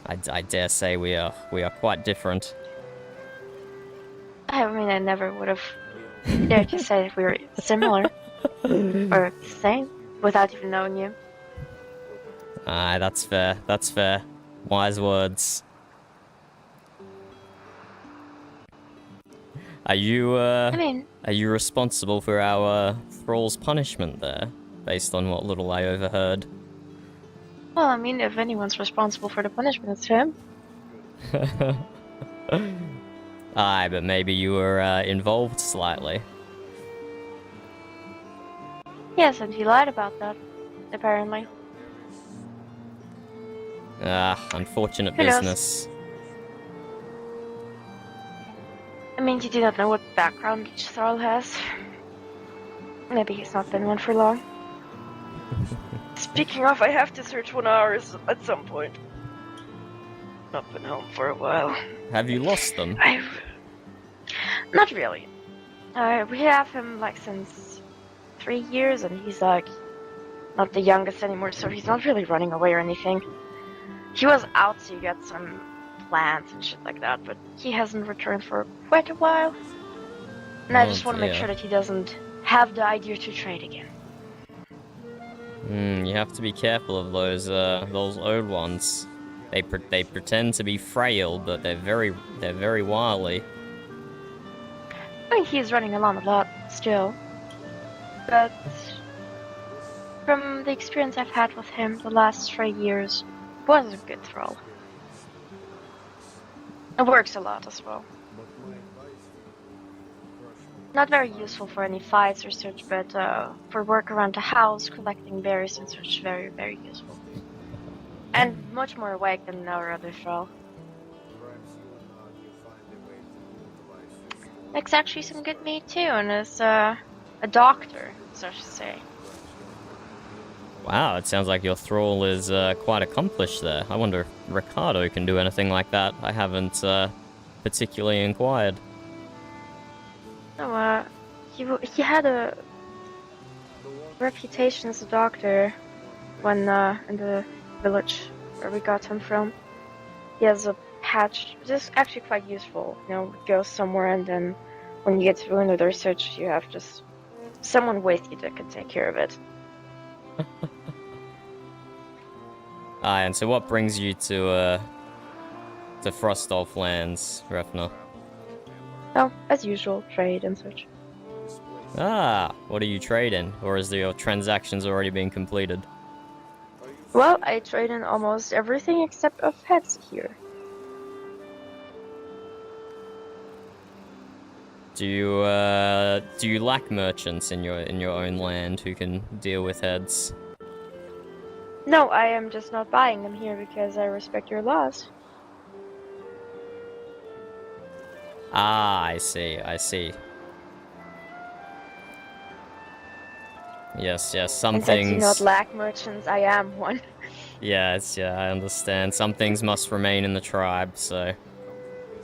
I dare say we are quite different. I mean, I never would have dared to say that we were similar or the same without even knowing you. That's fair. Wise words. Are you are you responsible for our thrall's punishment there, based on what little I overheard? Well, I mean, if anyone's responsible for the punishment, it's him. Aye, but maybe you were involved slightly. Yes, and he lied about that, apparently. Unfortunate Who knows? business. I mean, you do not know what background each thrall has. Maybe he's not been one for long. Speaking of, I have to search 1 hour at some point. Not been home for a while. Have you lost them? Not really. We have him like since 3 years, and he's like not the youngest anymore, so he's not really running away or anything. He was out to get some plants and shit like that, but he hasn't returned for quite a while. And I just want to make sure that he doesn't have the idea to trade again. You have to be careful of those old ones. They pretend to be frail, but they're very wily. I mean, he's running along a lot still, but from the experience I've had with him the last 3 years, was a good thrall. It works a lot as well. Not very useful for any fights or such, but for work around the house, collecting berries and such, very, very useful. And much more awake than our other thrall. Perhaps you and you find a way to utilize this. Makes actually some good meat too, and is a doctor, so I should say. Wow, it sounds like your thrall is quite accomplished there. I wonder if Ricardo can do anything like that. I haven't particularly inquired. No, he had a reputation as a doctor when in the village where we got him from. He has a patch, this is actually quite useful. You know, go somewhere and then when you get wounded or such, you have just someone with you that can take care of it. And so what brings you to Frostolf lands, Refner? Oh, as usual, trade and such. Ah, what are you trading? Or is your transactions already been completed? Well, I trade in almost everything except of heads here. Do you lack merchants in your own land who can deal with heads? No, I am just not buying them here because I respect your laws. Ah, I see, I see. Yes, some And since you things... not lack merchants, I am one. Yes, I understand. Some things must remain in the tribe, so...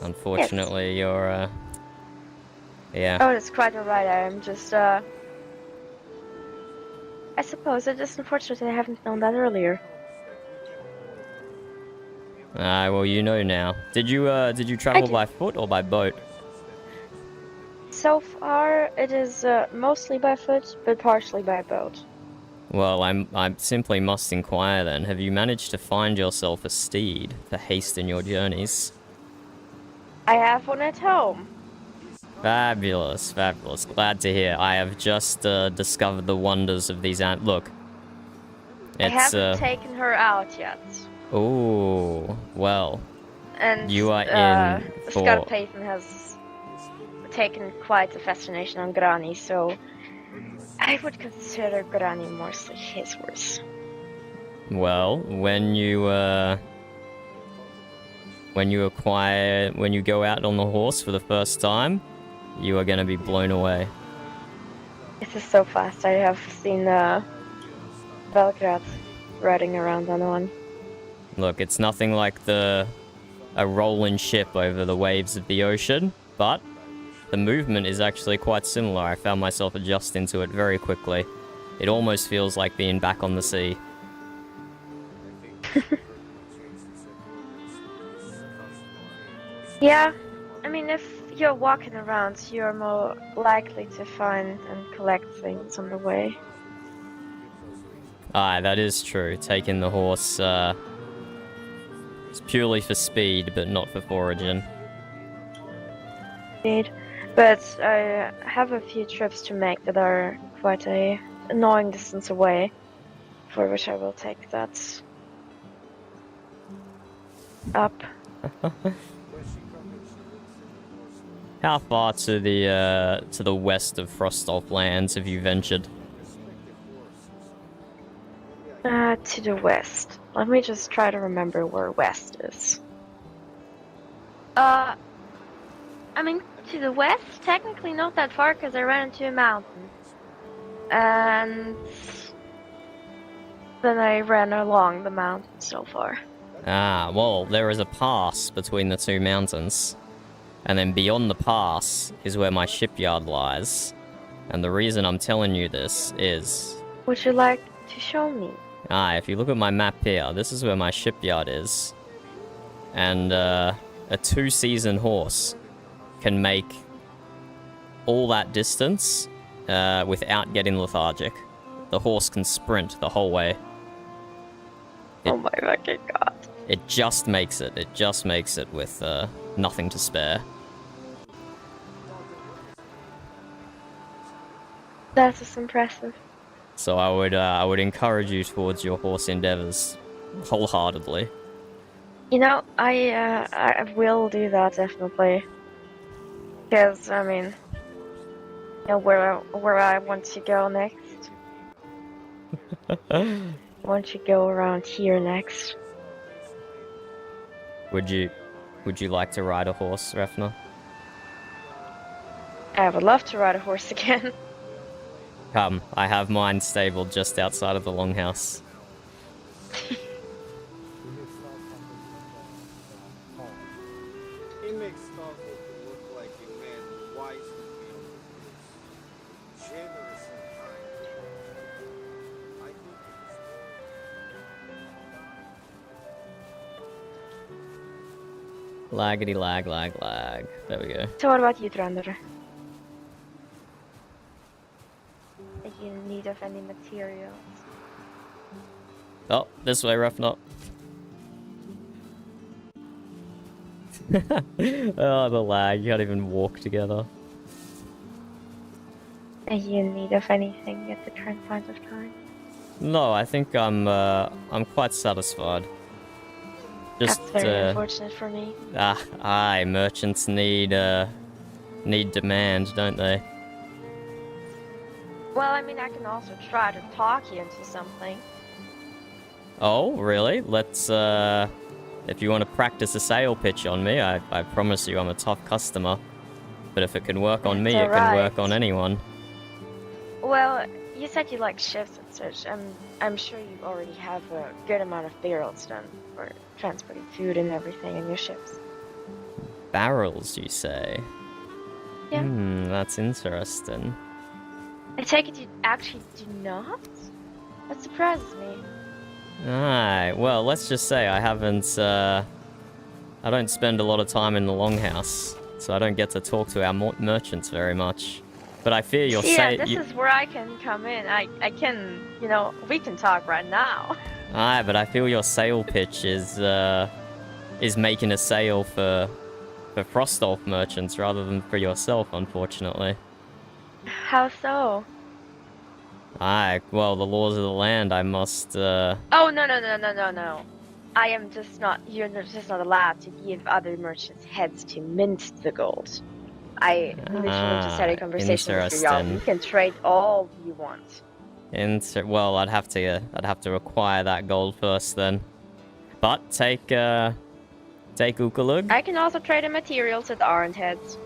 Unfortunately, you're, yeah. Oh, that's quite alright, I am just, I suppose it is unfortunate I haven't known that earlier. Well, you know now. Did you travel by foot or by boat? So far, it is mostly by foot, but partially by boat. Well, I simply must inquire then. Have you managed to find yourself a steed to hasten your journeys? I have one at home. Fabulous, fabulous. Glad to hear. I have just discovered the wonders of these Look. I haven't taken her out yet. Oh, well. And you are in for... Scott Payton has taken quite a fascination on Grani, so I would consider Grani mostly his horse. Well, when you go out on the horse for the first time, you are going to be blown away. This is so fast. I have seen Belgrade riding around on one. Look, it's nothing like a rolling ship over the waves of the ocean, but the movement is actually quite similar. I found myself adjusting to it very quickly. It almost feels like being back on the sea. Yeah, I mean, if you're walking around, you're more likely to find and collect things on the way. Aye, that is true. Taking the horse, it's purely for speed, but not for foraging. Indeed. But I have a few trips to make that are quite a annoying distance away, for which I will take that up. How far to the west of Frostolf lands have you ventured? To the west. Let me just try to remember where west is. I mean, to the west, technically not that far, because I ran into a mountain. And then I ran along the mountain so far. Ah, well, there is a pass between the two mountains. And then beyond the pass is where my shipyard lies. And the reason I'm telling you this is... Would you like to show me? If you look at my map here, this is where my shipyard is. And, a two-season horse can make all that distance, without getting lethargic. The horse can sprint the whole way. Oh my fucking god. It just makes it. It just makes it with, nothing to spare. That is impressive. So I would encourage you towards your horse endeavors wholeheartedly. You know, I will do that definitely. Because, I mean, know where I want to go next. I want to go around here next. Would you like to ride a horse, Refner? I would love to ride a horse again. Come, I have mine stabled just outside of the longhouse. He makes Starfall look like a man wise to be on the goods, generous and kind. I think Laggity lag, lag, lag. There we go. So what about you, Trander? Are you in need of any materials? Oh, this way, Refner. Oh, the lag. You can't even walk together. Are you in need of anything at the current point of time? No, I think I'm quite satisfied. Just, That's very unfortunate for me. Aye, merchants need demand, don't they? Well, I mean, I can also try to talk you into something. Oh, really? Let's, if you want to practice a sale pitch on me, I promise you I'm a tough customer. But if it can work on me, it can work on anyone. Well, you said you like ships and such. I'm sure you already have a good amount of barrels done for transporting food and everything in your ships. Barrels, you say? Yeah. That's interesting. I take it you actually do not? That surprises me. Aye, well, let's just say I haven't, I don't spend a lot of time in the longhouse, so I don't get to talk to our merchants very much. But I fear you'll say... Yeah, this is where I can come in. I can, you know, we can talk right now. Aye, but I feel your sale pitch is making a sale for Frostolf merchants rather than for yourself, unfortunately. How so? Aye, well, the laws of the land, I must, Oh, no. I am just not, you're just not allowed to give other merchants heads to mint the gold. I literally just had a conversation with y'all. You can trade all you want. Well, I'd have to acquire that gold first then. But take Ukalug. I can also trade the materials that aren't heads.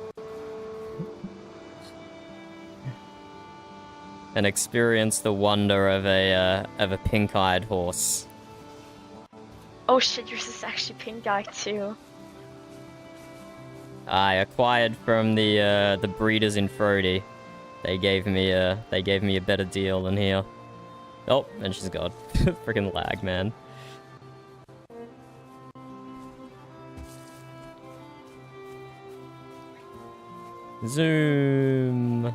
And experience the wonder of a pink-eyed horse. Oh shit, yours is actually pink-eyed too. I acquired from the breeders in Frody. They gave me a better deal than here. Oh, and she's gone. Freaking lag, man. Zoom.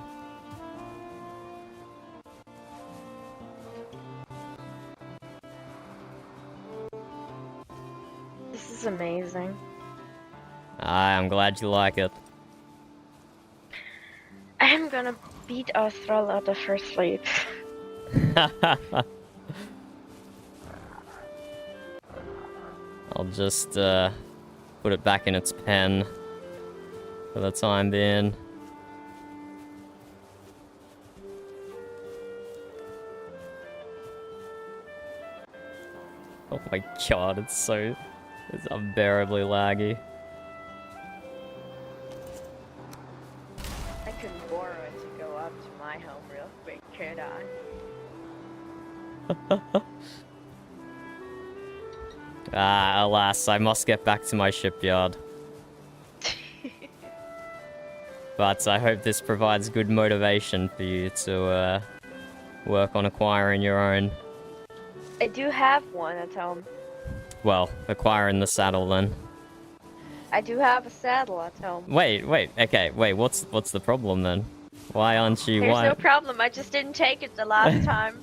This is amazing. I'm glad you like it. I am gonna beat our thrall out of her sleep. I'll just put it back in its pen for the time being. Oh my god, it's unbearably laggy. I could borrow it to go up to my home real quick, could I? Alas, I must get back to my shipyard. But I hope this provides good motivation for you to work on acquiring your own. I do have one at home. Well, acquiring the saddle then. I do have a saddle at home. Wait, okay, what's the problem then? Why aren't you... There's no problem, I just didn't take it the last time.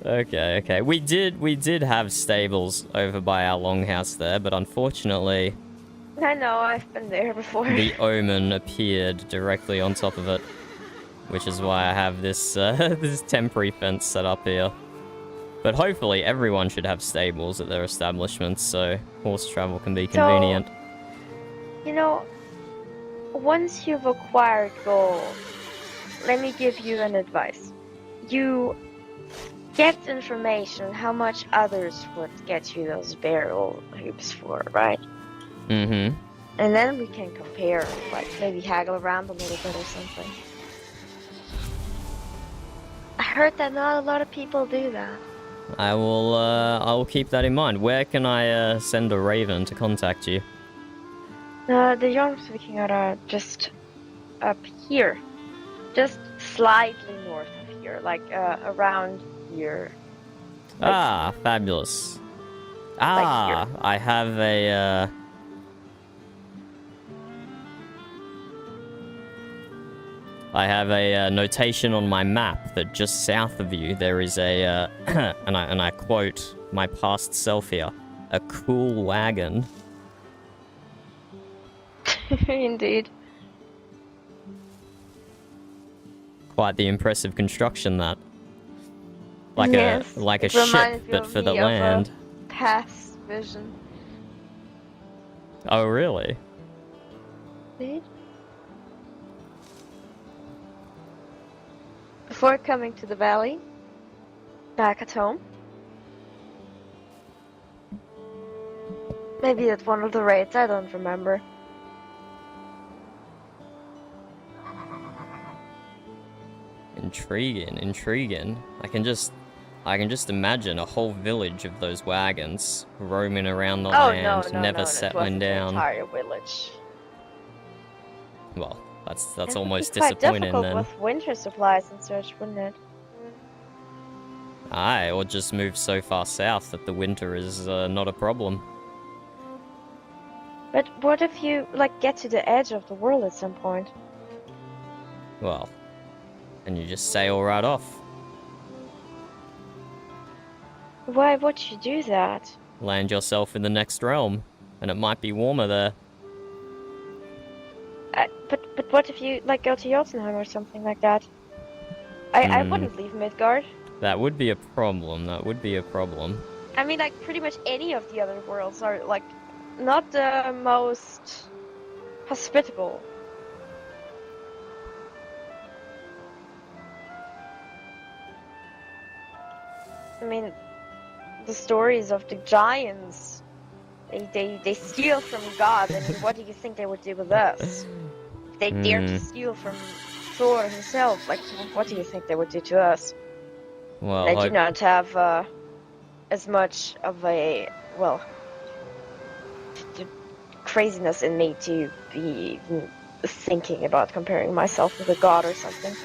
Okay. We did have stables over by our longhouse there, but unfortunately... I know, I've been there before. The omen appeared directly on top of it. Which is why I have this, this temporary fence set up here. But hopefully everyone should have stables at their establishments, so horse travel can be convenient. You know, once you've acquired gold, let me give you an advice. You get information on how much others would get you those barrel hoops for, right? Mm-hmm. And then we can compare, like maybe haggle around a little bit or something. I heard that not a lot of people do that. I will keep that in mind. Where can I send a raven to contact you? The yarn speaking are just up here. Just slightly north of here, like around here. Like, Ah, fabulous. like here. I have a notation on my map that just south of you there is a and I quote my past self here, a cool wagon. Indeed. Quite the impressive construction, that. Like yes, a it ship, reminds but of for the me of a land. past vision. Oh, really? Indeed. Before coming to the valley, back at home. Maybe at one of the raids, I don't remember. Intriguing. I can just imagine a whole village of those wagons roaming around the land, never settling down. It wasn't the entire village. Well, that's It almost would be quite disappointing difficult then. with winter supplies and such, wouldn't it? Aye, or just move so far south that the winter is not a problem. But what if you, like, get to the edge of the world at some point? Well, and you just sail right off. Why would you do that? Land yourself in the next realm, and it might be warmer there. But what if you, like, go to Jotunheim or something like that? I wouldn't leave Midgard. That would be a problem. I mean, like, pretty much any of the other worlds are, like, not the most hospitable. I mean, the stories of the giants, they steal from gods, and what do you think they would do with us? If they dare to steal from Thor himself, like, what do you think they would do to us? Well, I do not have as much of a, well, the craziness in me to be thinking about comparing myself with a god or something.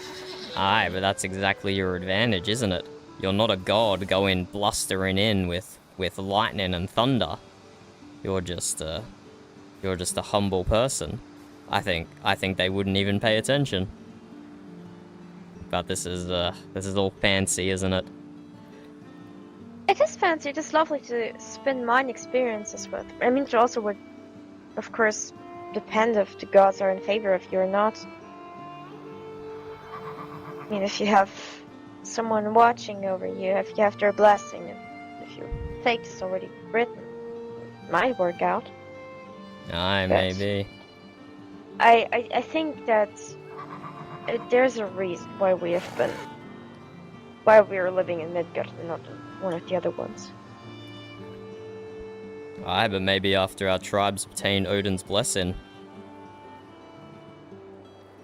Aye, but that's exactly your advantage, isn't it? You're not a god going blustering in with lightning and thunder. You're just a humble person. I think they wouldn't even pay attention. But this is all fancy, isn't it? It is fancy. It is lovely to spend mine experiences with. I mean, it also would, of course, depend if the gods are in favor of you or not. I mean, if you have someone watching over you, if you have their blessing, if your fate is already written, it might work out. Aye, But maybe. I think that there's a reason why we are living in Midgard and not in one of the other ones. Aye, but maybe after our tribes obtain Odin's blessing,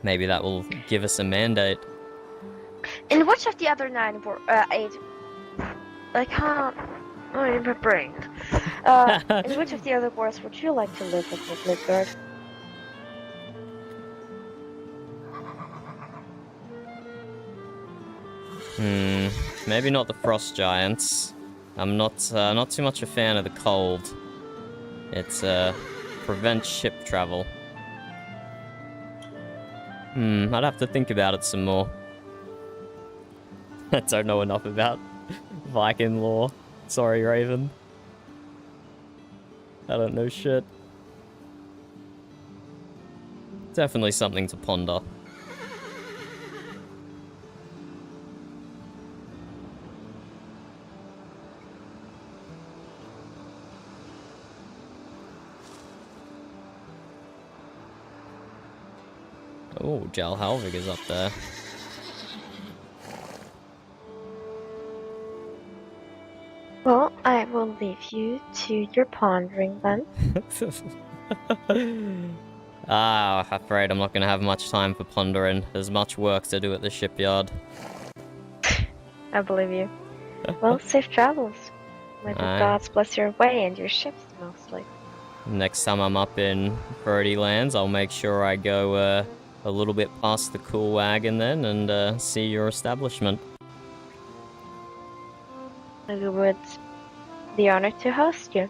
maybe that will give us a mandate. In which of the other 8... I can't... Oh, in my brain. In which of the other worlds would you like to live with Midgard? Maybe not the frost giants. I'm not too much a fan of the cold. It prevents ship travel. I'd have to think about it some more. I don't know enough about Viking lore. Sorry, Raven. I don't know shit. Definitely something to ponder. Oh, Jal Halvig is up there. Well, I will leave you to your pondering then. Ah, afraid I'm not gonna have much time for pondering. There's much work to do at the shipyard. I believe you. Well, safe travels. May the Aye. gods bless your way and your ships mostly. Next time I'm up in Birdie Lands, I'll make sure I go a little bit past the cool wagon then and see your establishment. I would be honored to host you.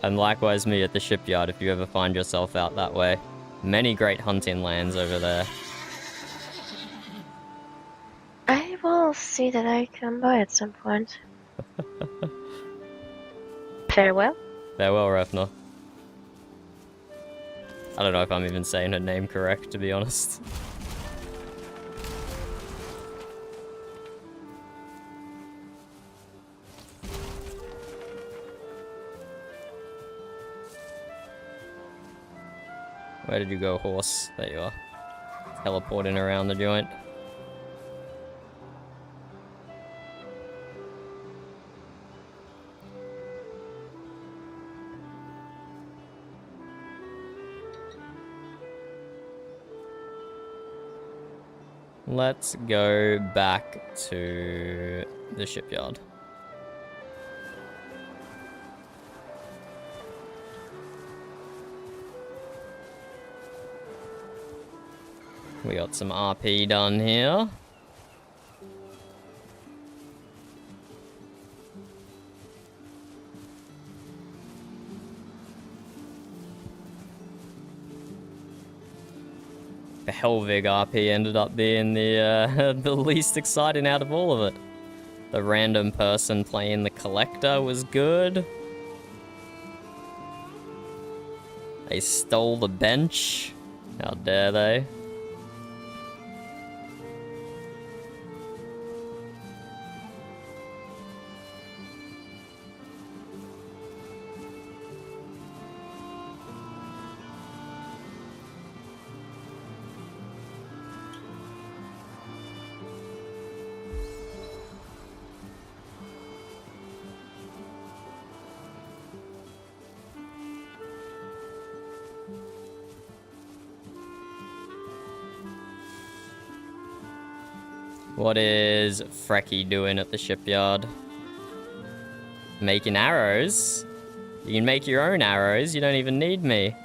And likewise me at the shipyard if you ever find yourself out that way. Many great hunting lands over there. I will see that I come by at some point. Farewell. Farewell, Refner. I don't know if I'm even saying her name correct, to be honest. Where did you go, horse? There you are. Teleporting around the joint. Let's go back to the shipyard. We got some RP done here. The Helvig RP ended up being the the least exciting out of all of it. The random person playing the collector was good. They stole the bench. How dare they? What is Frecky doing at the shipyard? Making arrows? You can make your own arrows, you don't even need me.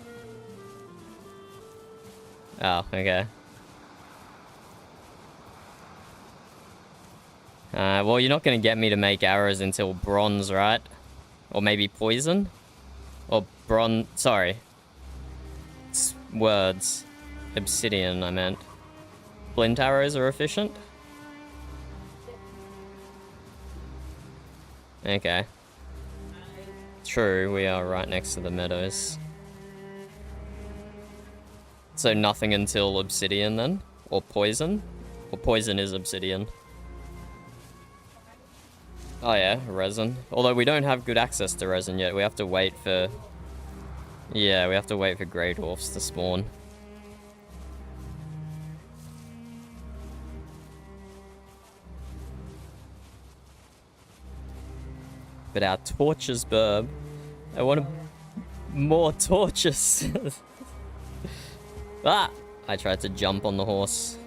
Oh, okay. Well, you're not gonna get me to make arrows until bronze, right? Or maybe poison? Or bronze, sorry. It's words. Obsidian, I meant. Flint arrows are efficient? Okay. True, we are right next to the meadows. So nothing until obsidian then? Or poison? Or poison is obsidian. Oh yeah, resin. Although we don't have good access to resin yet, we have to wait for... Yeah, we have to wait for grey dwarfs to spawn. But our torches, Burb. I want more torches. Ah! I tried to jump on the horse.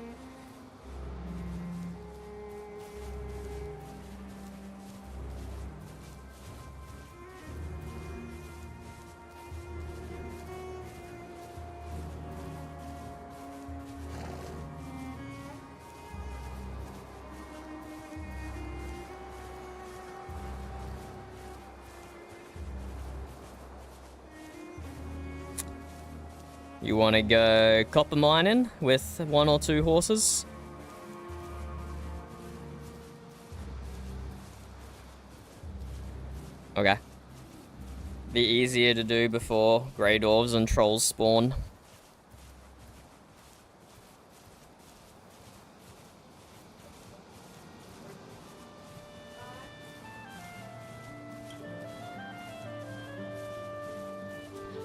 You want to go copper mining with 1 or 2 horses? Okay. Be easier to do before grey dwarves and trolls spawn.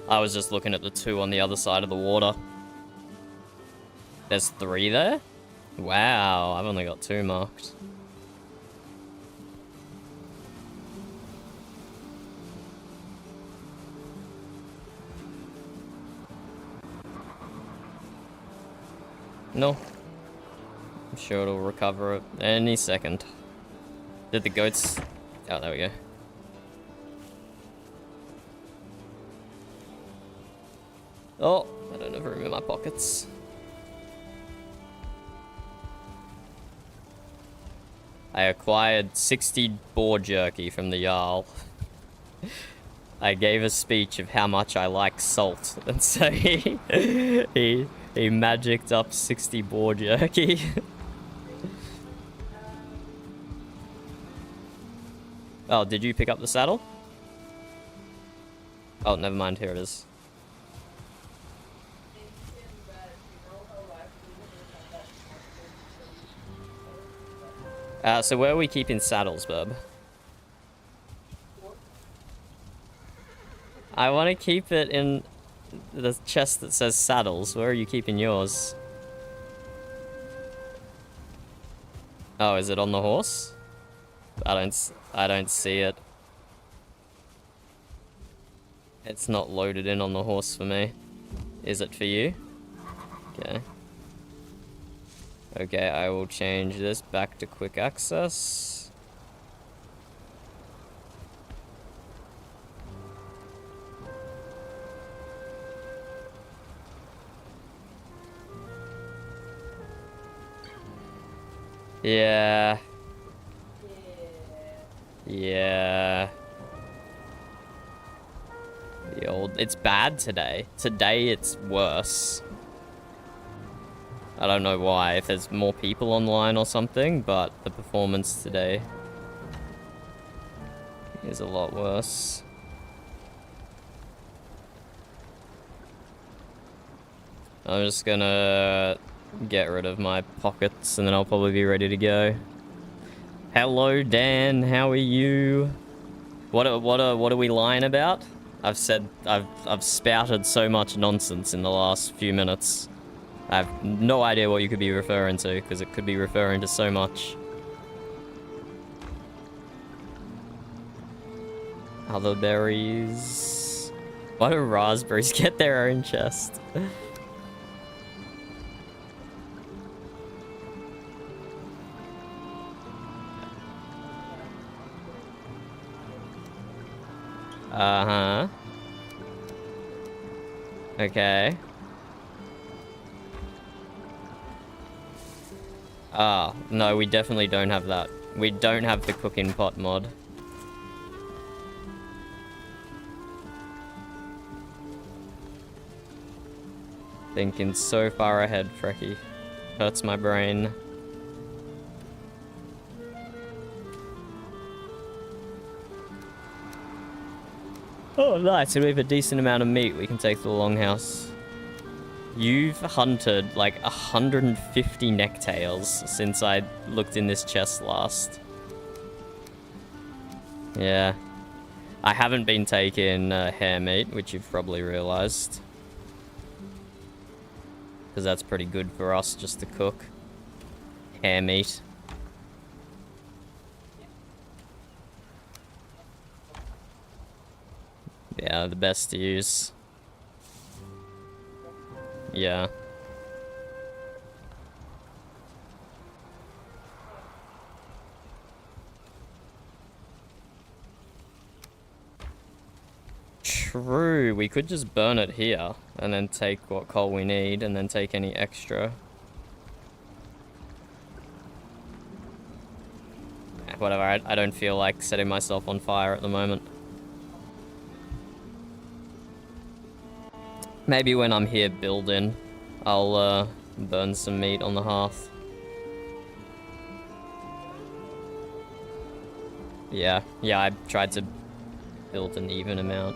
I was just looking at the 2 on the other side of the water. There's 3 there? Wow, I've only got 2 marked. No. I'm sure it'll recover it any second. Did the goats... Oh, there we go. Oh, I don't have room in my pockets. I acquired 60 boar jerky from the Jarl. I gave a speech of how much I like salt, and so he magicked up 60 boar jerky. Oh, did you pick up the saddle? Oh, never mind, here it is. So where are we keeping saddles, bub? I want to keep it in the chest that says saddles. Where are you keeping yours? Oh, is it on the horse? I don't see it. It's not loaded in on the horse for me. Is it for you? Okay. Okay, I will change this back to quick access. Yeah. Yeah. The old... It's bad today. Today it's worse. I don't know why, if there's more people online or something, but the performance today is a lot worse. I'm just gonna get rid of my pockets and then I'll probably be ready to go. Hello, Dan. How are you? What are we lying about? I've spouted so much nonsense in the last few minutes. I have no idea what you could be referring to, because it could be referring to so much. Other berries. Why do raspberries get their own chest? Uh-huh. Okay. Ah, no, we definitely don't have that. We don't have the cooking pot mod. Thinking so far ahead, Frecky. Hurts my brain. Oh, nice. So we have a decent amount of meat we can take to the longhouse. You've hunted like 150 necktails since I looked in this chest last. Yeah. I haven't been taking hare meat, which you've probably realized. Because that's pretty good for us just to cook. Hare meat. Yeah, the best to use. Yeah. True, we could just burn it here and then take what coal we need and then take any extra. Whatever, I don't feel like setting myself on fire at the moment. Maybe when I'm here building, I'll burn some meat on the hearth. Yeah, I tried to build an even amount.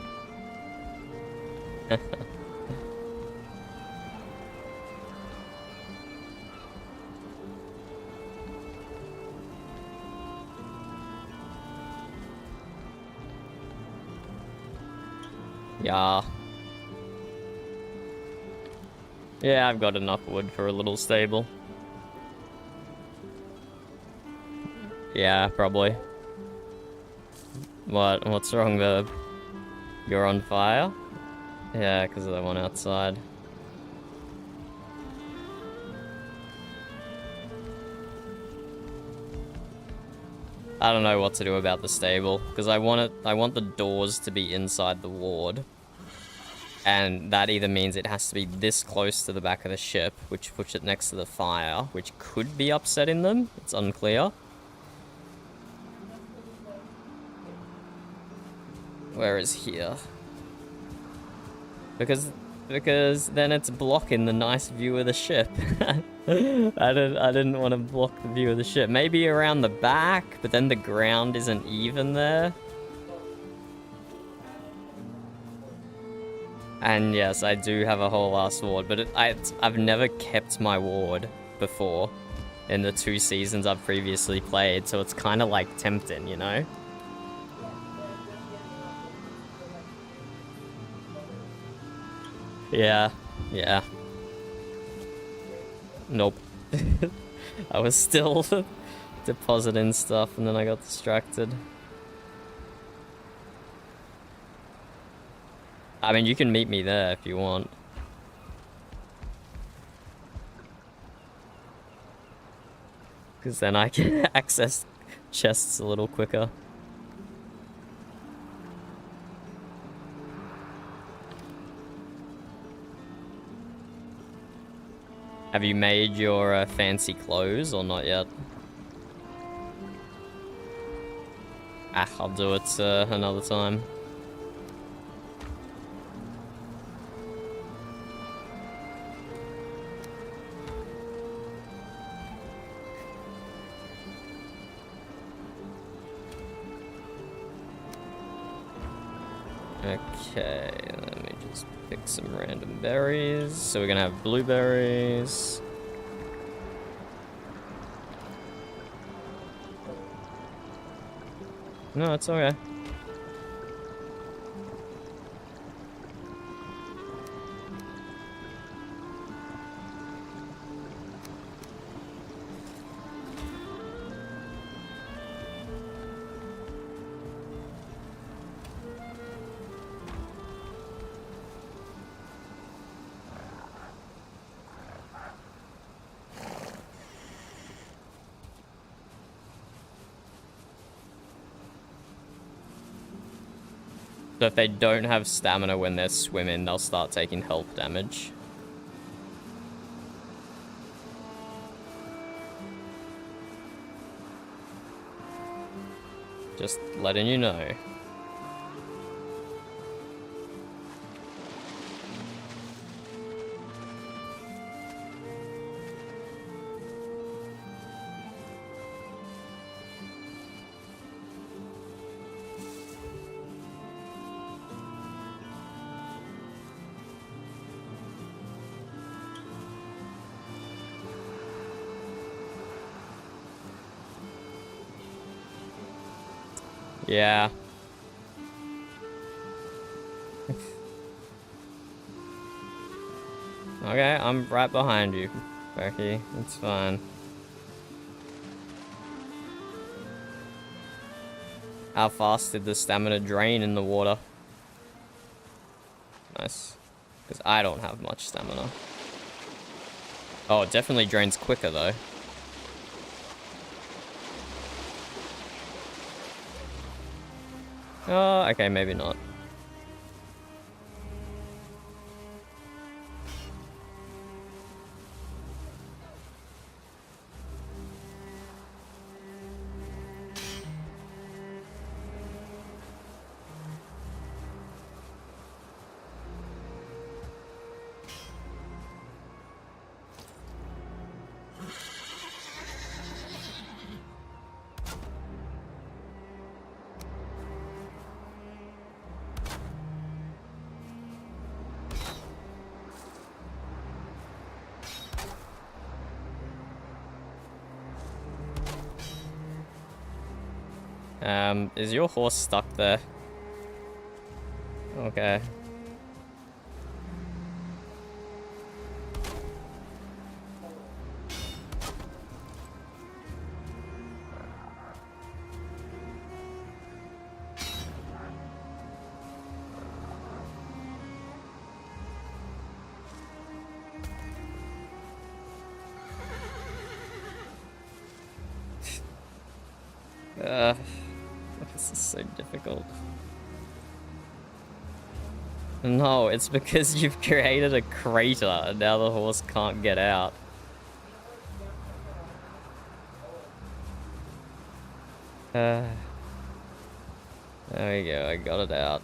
Yeah. Yeah, I've got enough wood for a little stable. Yeah, probably. What's wrong, Verb? You're on fire? Yeah, because of the one outside. I don't know what to do about the stable, because I want the doors to be inside the ward. And that either means it has to be this close to the back of the ship, which puts it next to the fire, which could be upsetting them. It's unclear. Where is here? Because then it's blocking the nice view of the ship. I didn't want to block the view of the ship. Maybe around the back, but then the ground isn't even there. And yes, I do have a whole ass ward, but I've never kept my ward before in the 2 seasons I've previously played, so it's kind of like tempting, you know? Yeah. Nope. I was still depositing stuff and then I got distracted. I mean, you can meet me there if you want. Because then I can access chests a little quicker. Have you made your fancy clothes or not yet? I'll do it another time. Okay, let me just pick some random berries. So we're gonna have blueberries. No, it's okay. So if they don't have stamina when they're swimming, they'll start taking health damage. Just letting you know. Yeah. Okay, I'm right behind you, Becky. It's fine. How fast did the stamina drain in the water? Nice. Because I don't have much stamina. Oh, it definitely drains quicker, though. Oh, okay, maybe not. Is your horse stuck there? Okay. This is so difficult. No, it's because you've created a crater and now the horse can't get out. There we go, I got it out.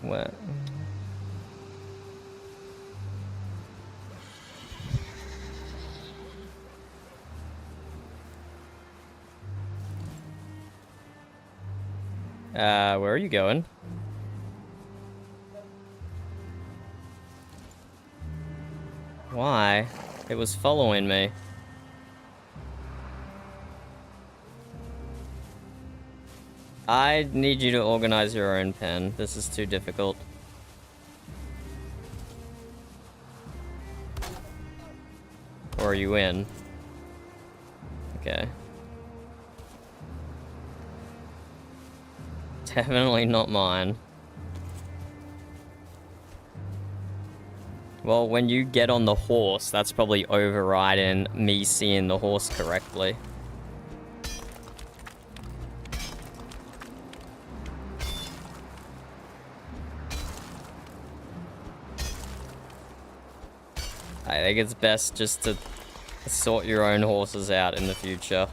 What? Where are you going? Why? It was following me. I need you to organize your own pen. This is too difficult. Or are you in? Okay. Definitely not mine. Well, when you get on the horse, that's probably overriding me seeing the horse correctly. I think it's best just to sort your own horses out in the future.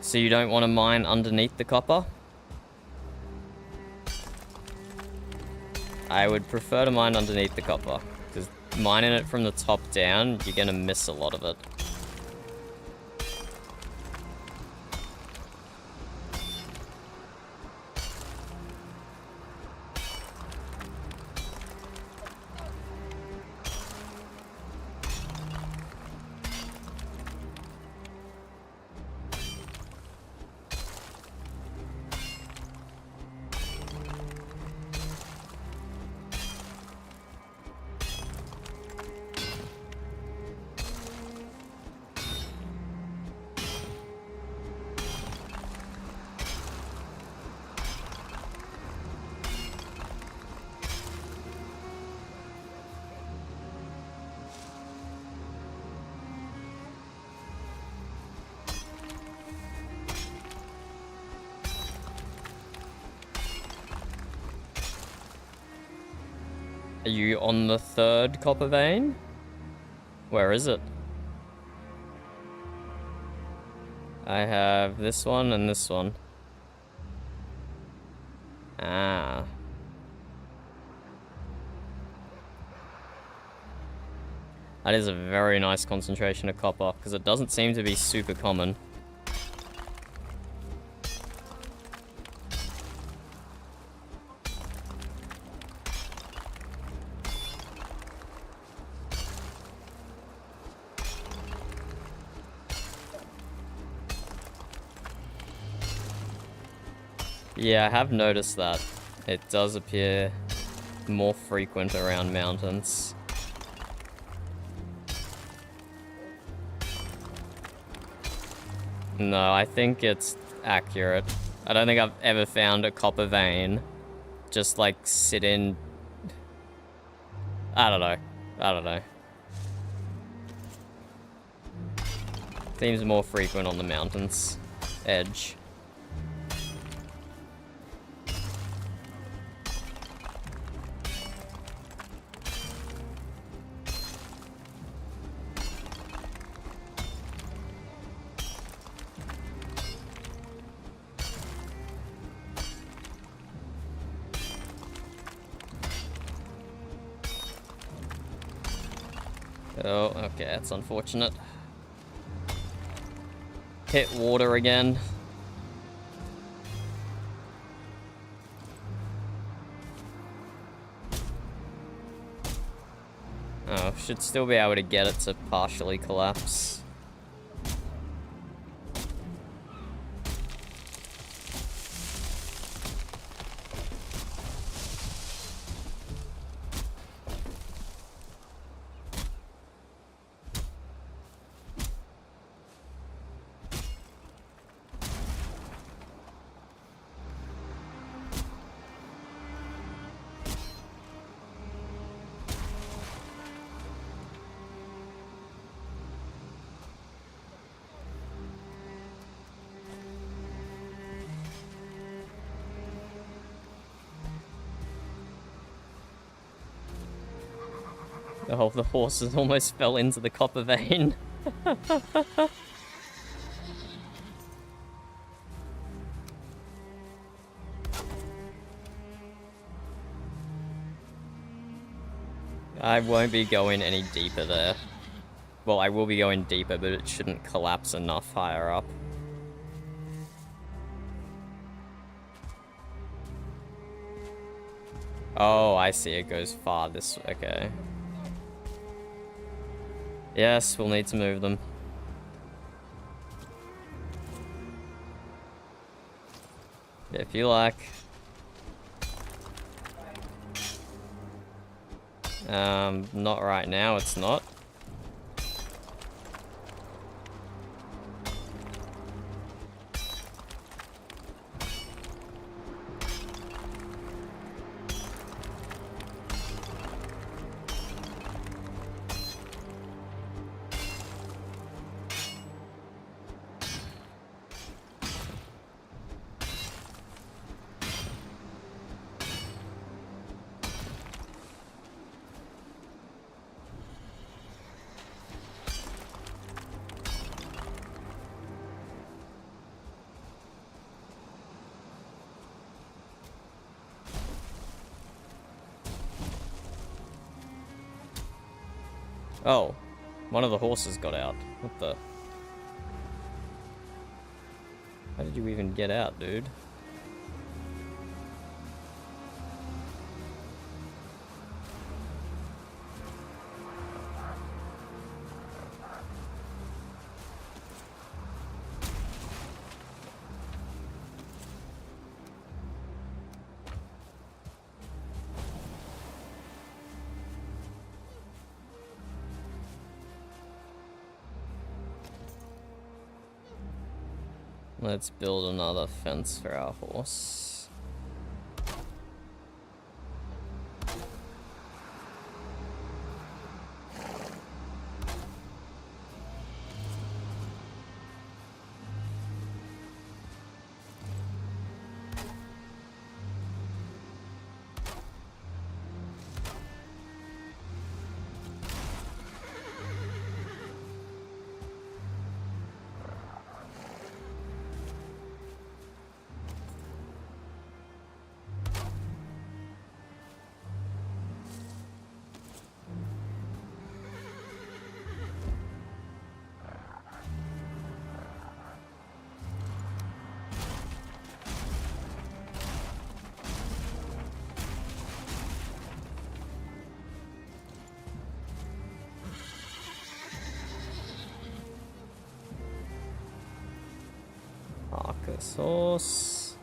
So you don't want to mine underneath the copper? I would prefer to mine underneath the copper, because mining it from the top down, you're gonna miss a lot of it. Are you on the third copper vein? Where is it? I have this one and this one. Ah. That is a very nice concentration of copper, because it doesn't seem to be super common. Yeah, I have noticed that. It does appear more frequent around mountains. No, I think it's accurate. I don't think I've ever found a copper vein just like sit in... I don't know. Seems more frequent on the mountains edge. Oh, okay, that's unfortunate. Hit water again. Oh, should still be able to get it to partially collapse. Oh, the horses almost fell into the copper vein. I won't be going any deeper there. Well, I will be going deeper, but it shouldn't collapse enough higher up. Oh, I see. It goes far this way. Okay. Yes, we'll need to move them. If you like. Not right now, it's not. Oh, one of the horses got out. What the? How did you even get out, dude? Let's build another fence for our horse. Sauce.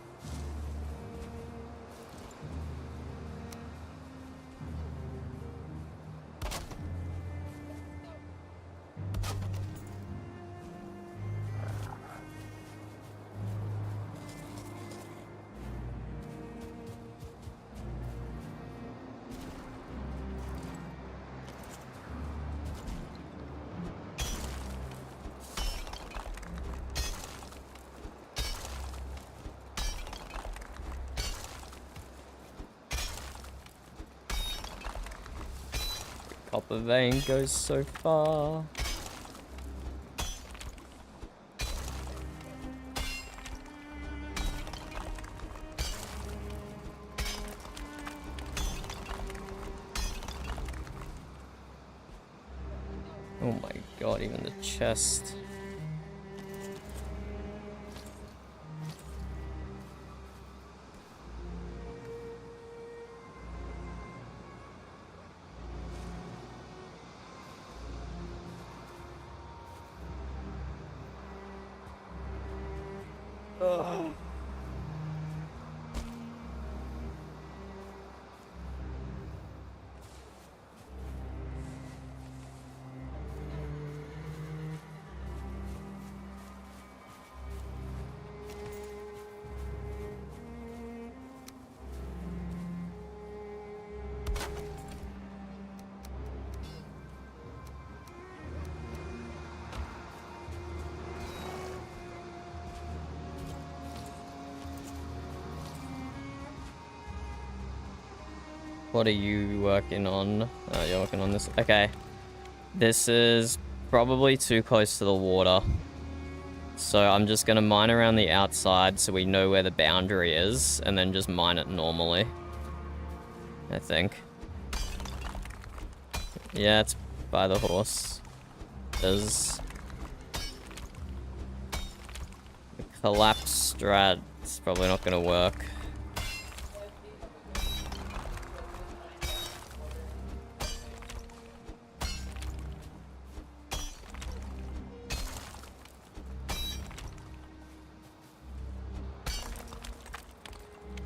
Copper vein goes so far. Oh my god, even the chest. Ugh. What are you working on? Oh, you're working on this. Okay. This is probably too close to the water. So I'm just going to mine around the outside so we know where the boundary is, and then just mine it normally. I think. Yeah, it's by the horse. There's the collapse strat. It's probably not going to work.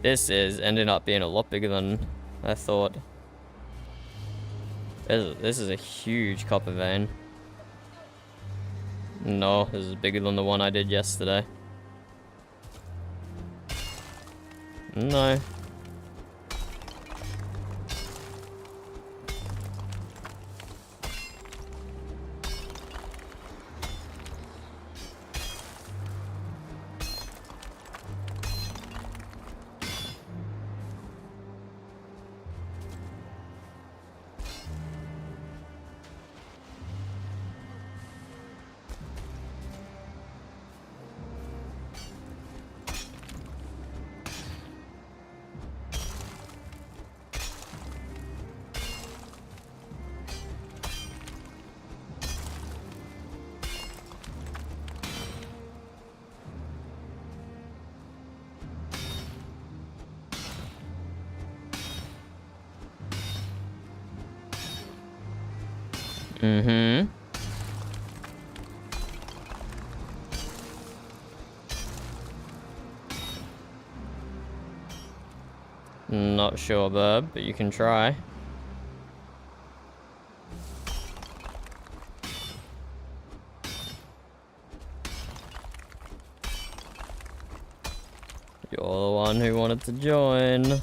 This ended up being a lot bigger than I thought. This is a huge copper vein. No, this is bigger than the one I did yesterday. No. Mm-hmm. Not sure, Burb, but you can try. You're the one who wanted to join.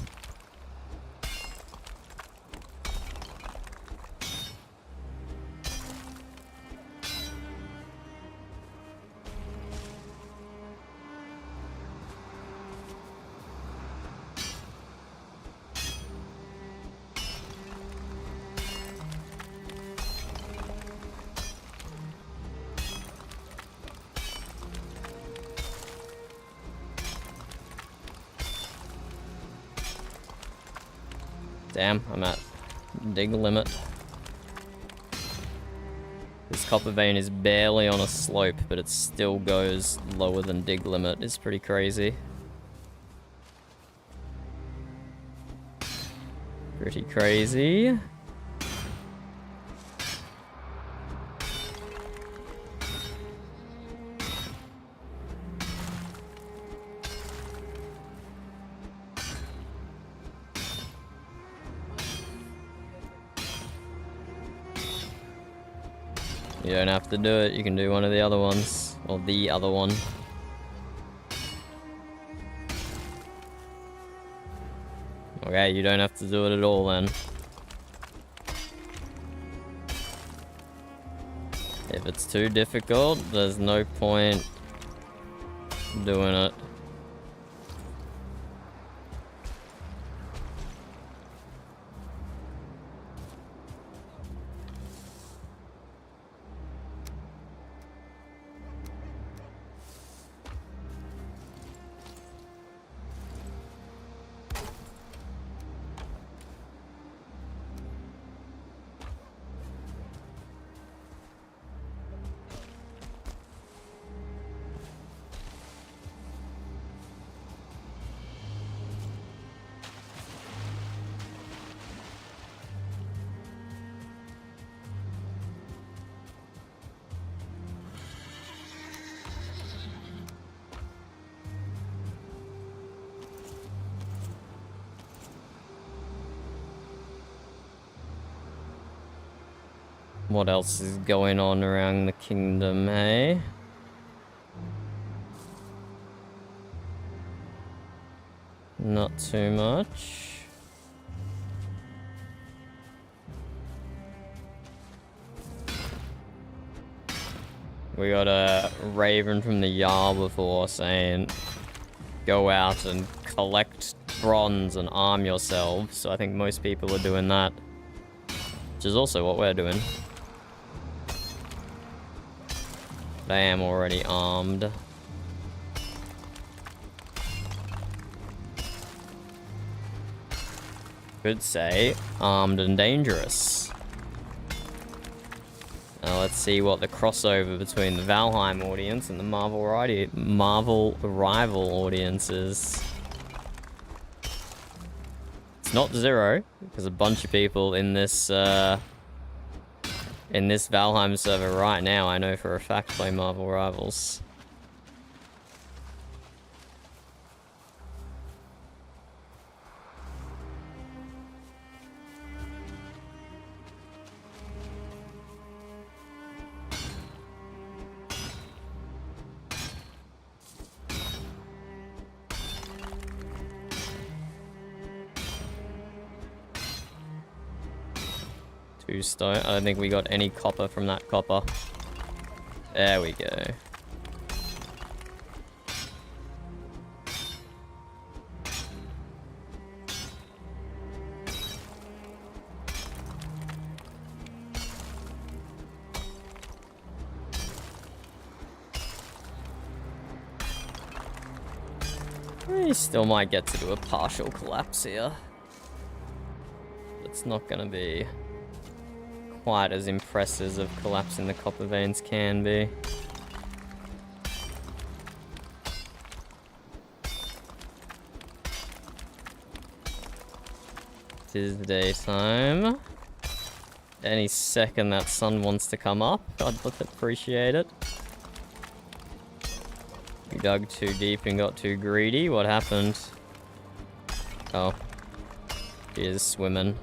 Damn, I'm at dig limit. This copper vein is barely on a slope, but it still goes lower than dig limit. It's pretty crazy. Pretty crazy. You don't have to do it, you can do one of the other ones. Or the other one. Okay, you don't have to do it at all then. If it's too difficult, there's no point doing it. What else is going on around the kingdom, hey? Not too much. We got a raven from the Jarl before saying, go out and collect bronze and arm yourselves. So I think most people are doing that. Which is also what we're doing. But I am already armed. Could say armed and dangerous. Now let's see what the crossover between the Valheim audience and the Marvel Rival audience is. It's not 0, because a bunch of people in this Valheim server right now, I know for a fact, play Marvel Rivals. Stone. I don't think we got any copper from that copper. There we go. We still might get to do a partial collapse here. It's not gonna be quite as impressive as collapsing the copper veins can be. It is daytime. Any second that sun wants to come up, I'd appreciate it. You dug too deep and got too greedy. What happened? Oh. He is swimming.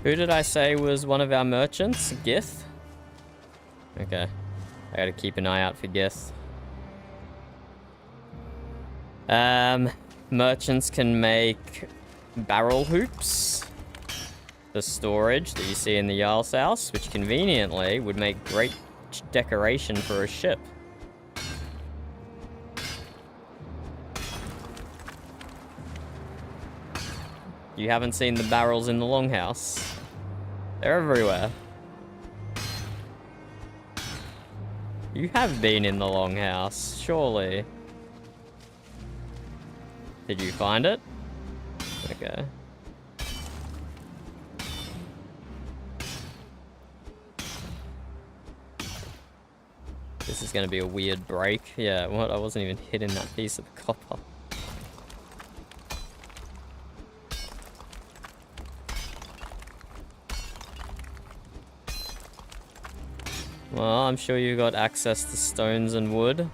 Who did I say was one of our merchants? Gith? Okay. I gotta keep an eye out for Gith. Merchants can make barrel hoops for storage that you see in the Jarl's house, which conveniently would make great decoration for a ship. You haven't seen the barrels in the longhouse? They're everywhere. You have been in the longhouse, surely. Did you find it? Okay. This is gonna be a weird break. Yeah, what? I wasn't even hitting that piece of copper. Well, I'm sure you got access to stones and wood.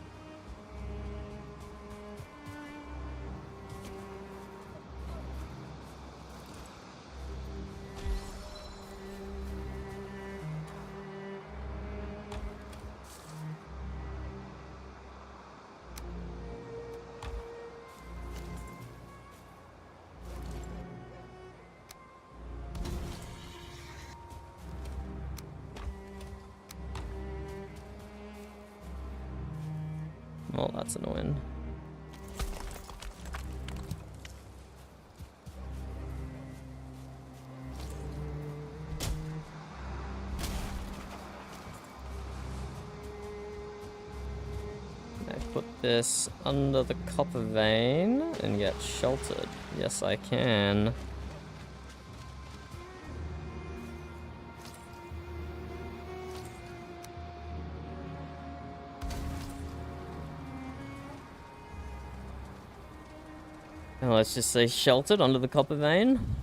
Well, that's annoying. I put this under the copper vein and get sheltered. Yes, I can. And let's just say sheltered under the copper vein.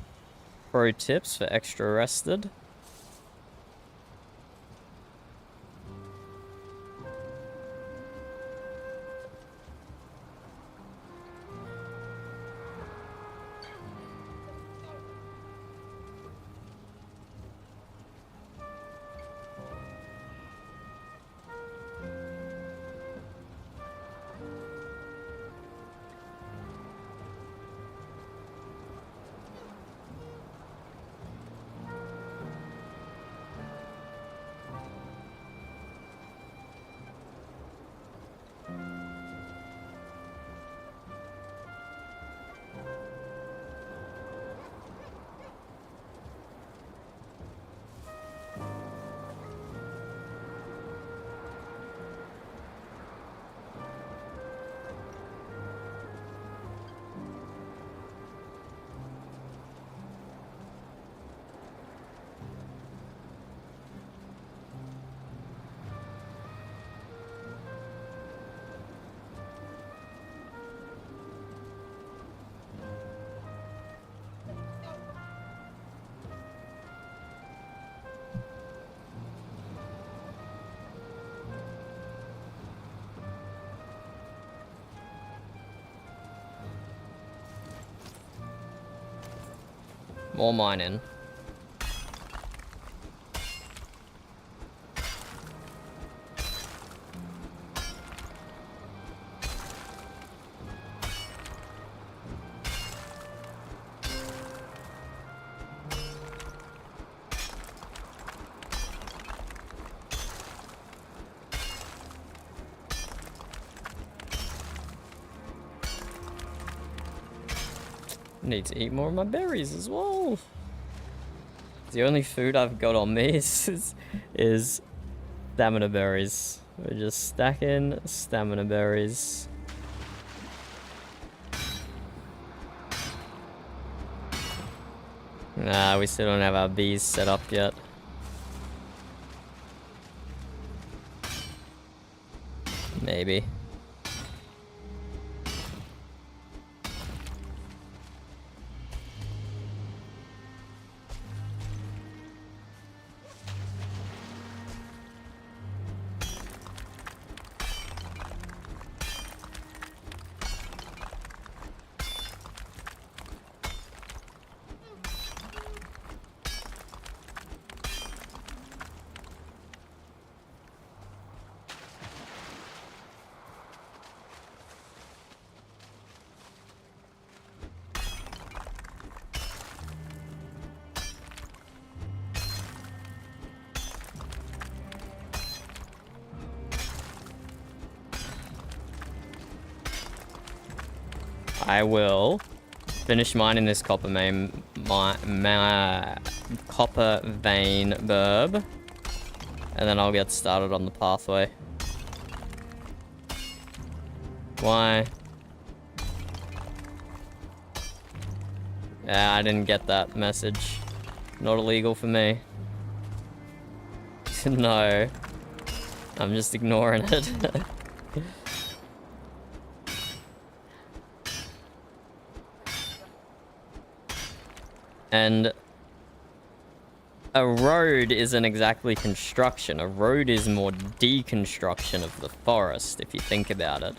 Pro tips for extra rested. More mining. Need to eat more of my berries as well. The only food I've got on me is stamina berries. We're just stacking stamina berries. Nah, we still don't have our bees set up yet. Maybe. I will finish mining this copper copper vein burb, and then I'll get started on the pathway. Why? Yeah, I didn't get that message. Not illegal for me. No. I'm just ignoring it. And a road isn't exactly construction. A road is more deconstruction of the forest, if you think about it.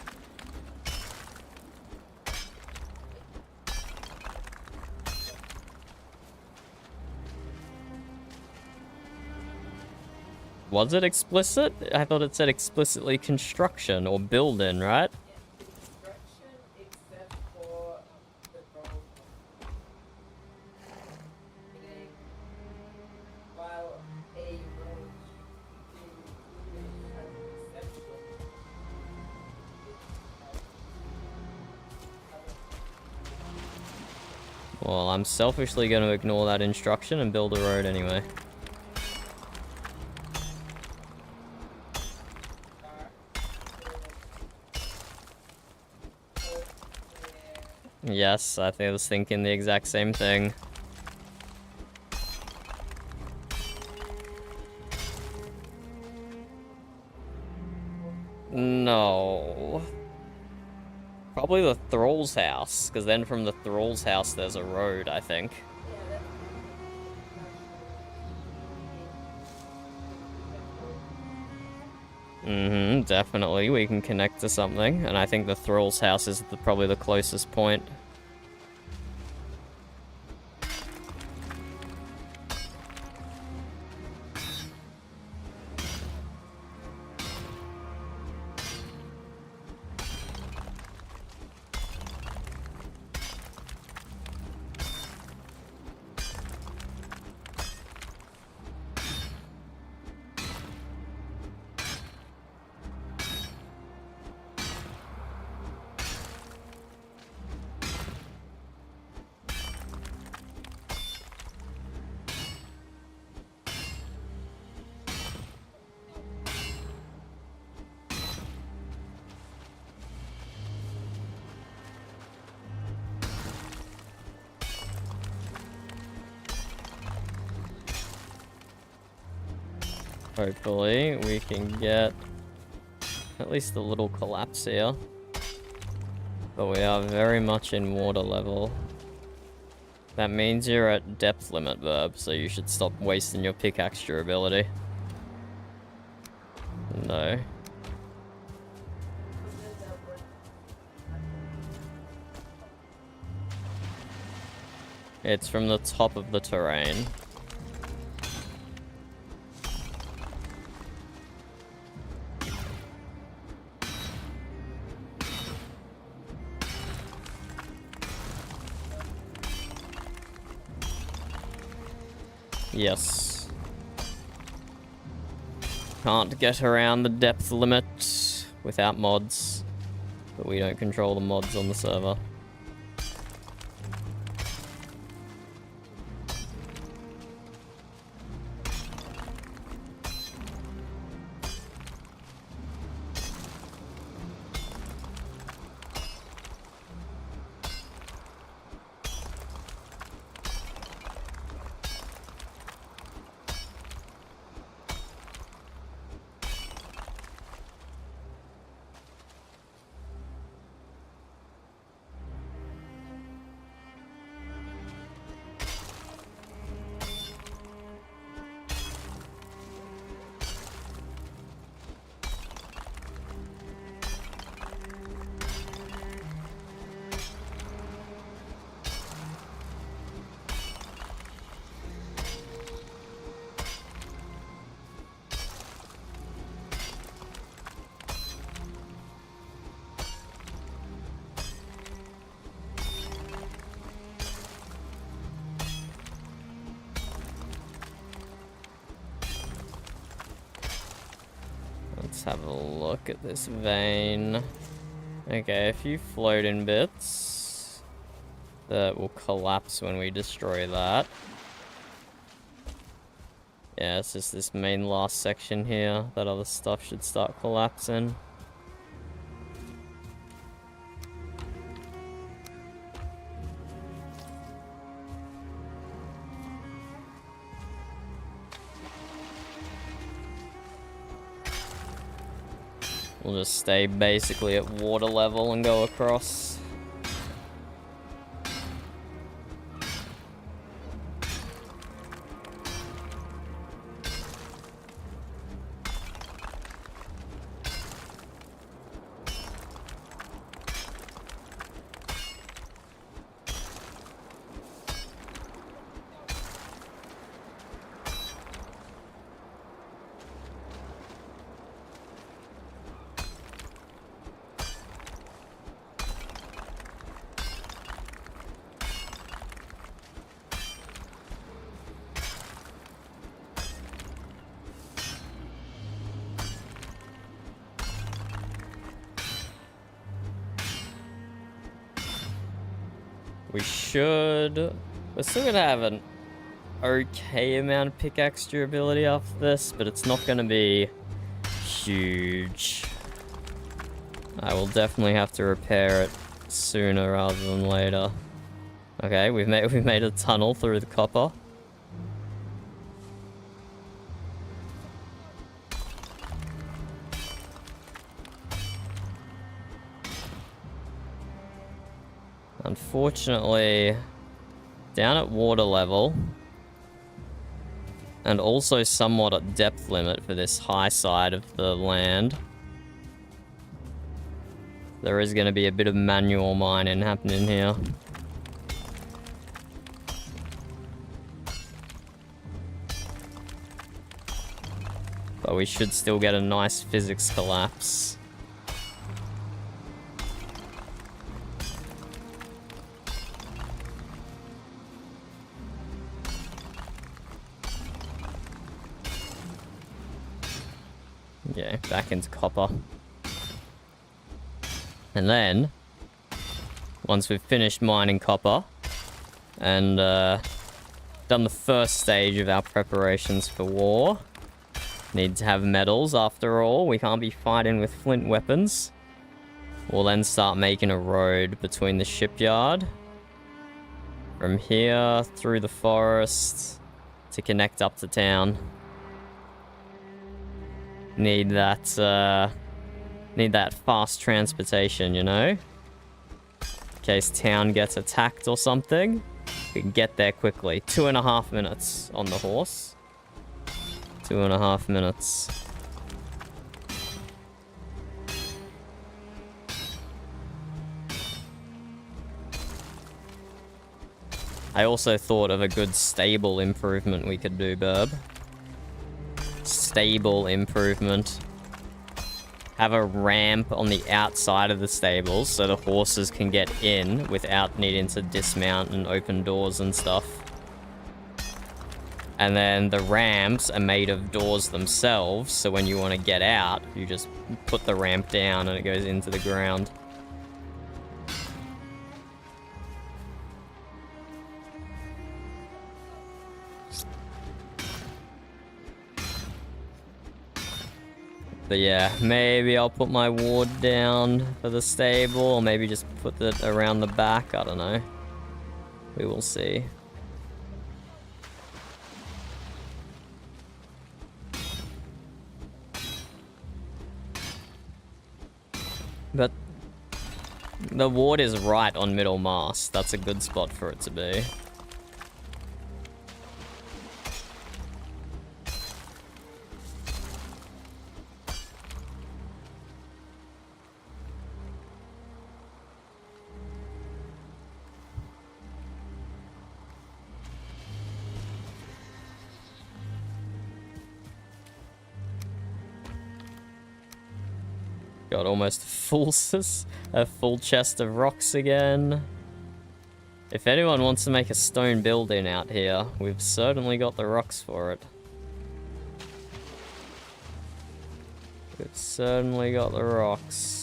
Was it explicit? I thought it said explicitly construction or building, right? Well, I'm selfishly going to ignore that instruction and build a road anyway. Yes, I think I was thinking the exact same thing. No. Probably the Thrall's house, because then from the Thrall's house there's a road, I think. Definitely. We can connect to something, and I think the Thrall's house is probably the closest point. Hopefully, we can get at least a little collapse here. But we are very much in water level. That means you're at depth limit, Verb, so you should stop wasting your pickaxe durability. No. It's from the top of the terrain. Yes. Can't get around the depth limit without mods, but we don't control the mods on the server. Let's have a look at this vein. Okay, a few floating bits that will collapse when we destroy that. Yeah, it's just this main last section here. That other stuff should start collapsing. We'll just stay basically at water level and go across. We're still gonna have an okay amount of pickaxe durability after this, but it's not gonna be huge. I will definitely have to repair it sooner rather than later. Okay, we've made a tunnel through the copper. Unfortunately, down at water level, and also somewhat at depth limit for this high side of the land, there is going to be a bit of manual mining happening here. But we should still get a nice physics collapse. Yeah, back into copper. And then, once we've finished mining copper, and done the first stage of our preparations for war, need to have metals after all, we can't be fighting with flint weapons. We'll then start making a road between the shipyard, from here through the forest, to connect up to town. Need that fast transportation, you know? In case town gets attacked or something, we can get there quickly. 2.5 minutes on the horse. 2.5 minutes. I also thought of a good stable improvement we could do, Burb. Stable improvement. Have a ramp on the outside of the stables so the horses can get in without needing to dismount and open doors and stuff. And then the ramps are made of doors themselves, so when you want to get out, you just put the ramp down and it goes into the ground. But yeah, maybe I'll put my ward down for the stable, or maybe just put it around the back, I don't know. We will see. But the ward is right on middle mast. That's a good spot for it to be. Got almost a full chest of rocks again. If anyone wants to make a stone building out here, we've certainly got the rocks for it. We've certainly got the rocks.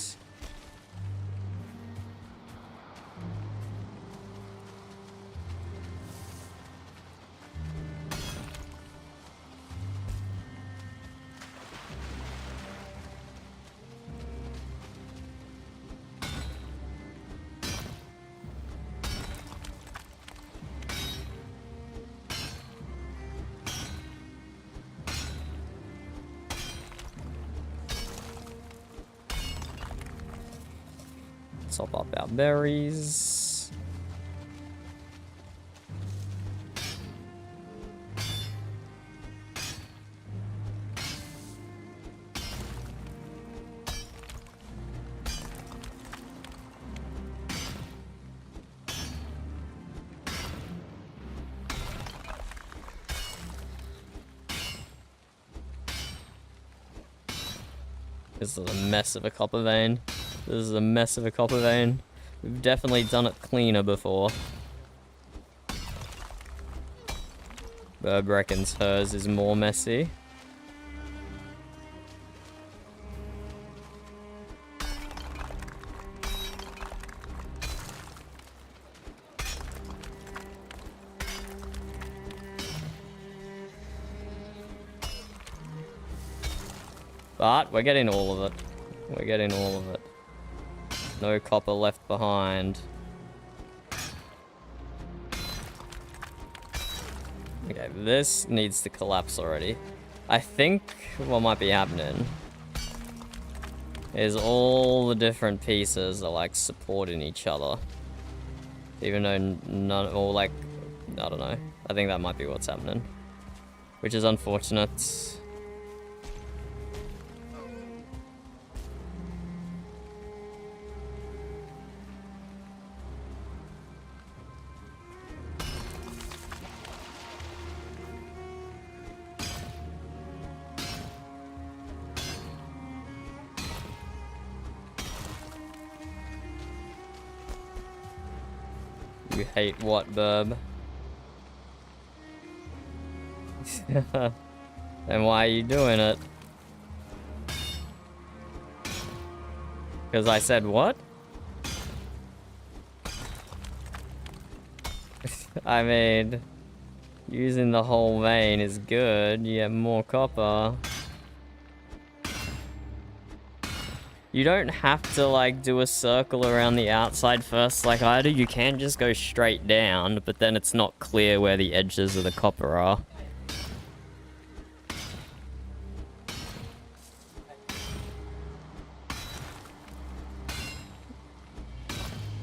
top up our berries. This is a mess of a copper vein. This is a mess of a copper vein. We've definitely done it cleaner before. Burb reckons hers is more messy. But we're getting all of it. We're getting all of it. No copper left behind. Okay, this needs to collapse already. I think what might be happening is all the different pieces are like supporting each other. Even though none, or like, I don't know. I think that might be what's happening. Which is unfortunate. You hate what, Burb? Then why are you doing it? Because I said what? I mean, using the whole vein is good. You get more copper. You don't have to, like, do a circle around the outside first like I do. You can just go straight down, but then it's not clear where the edges of the copper are.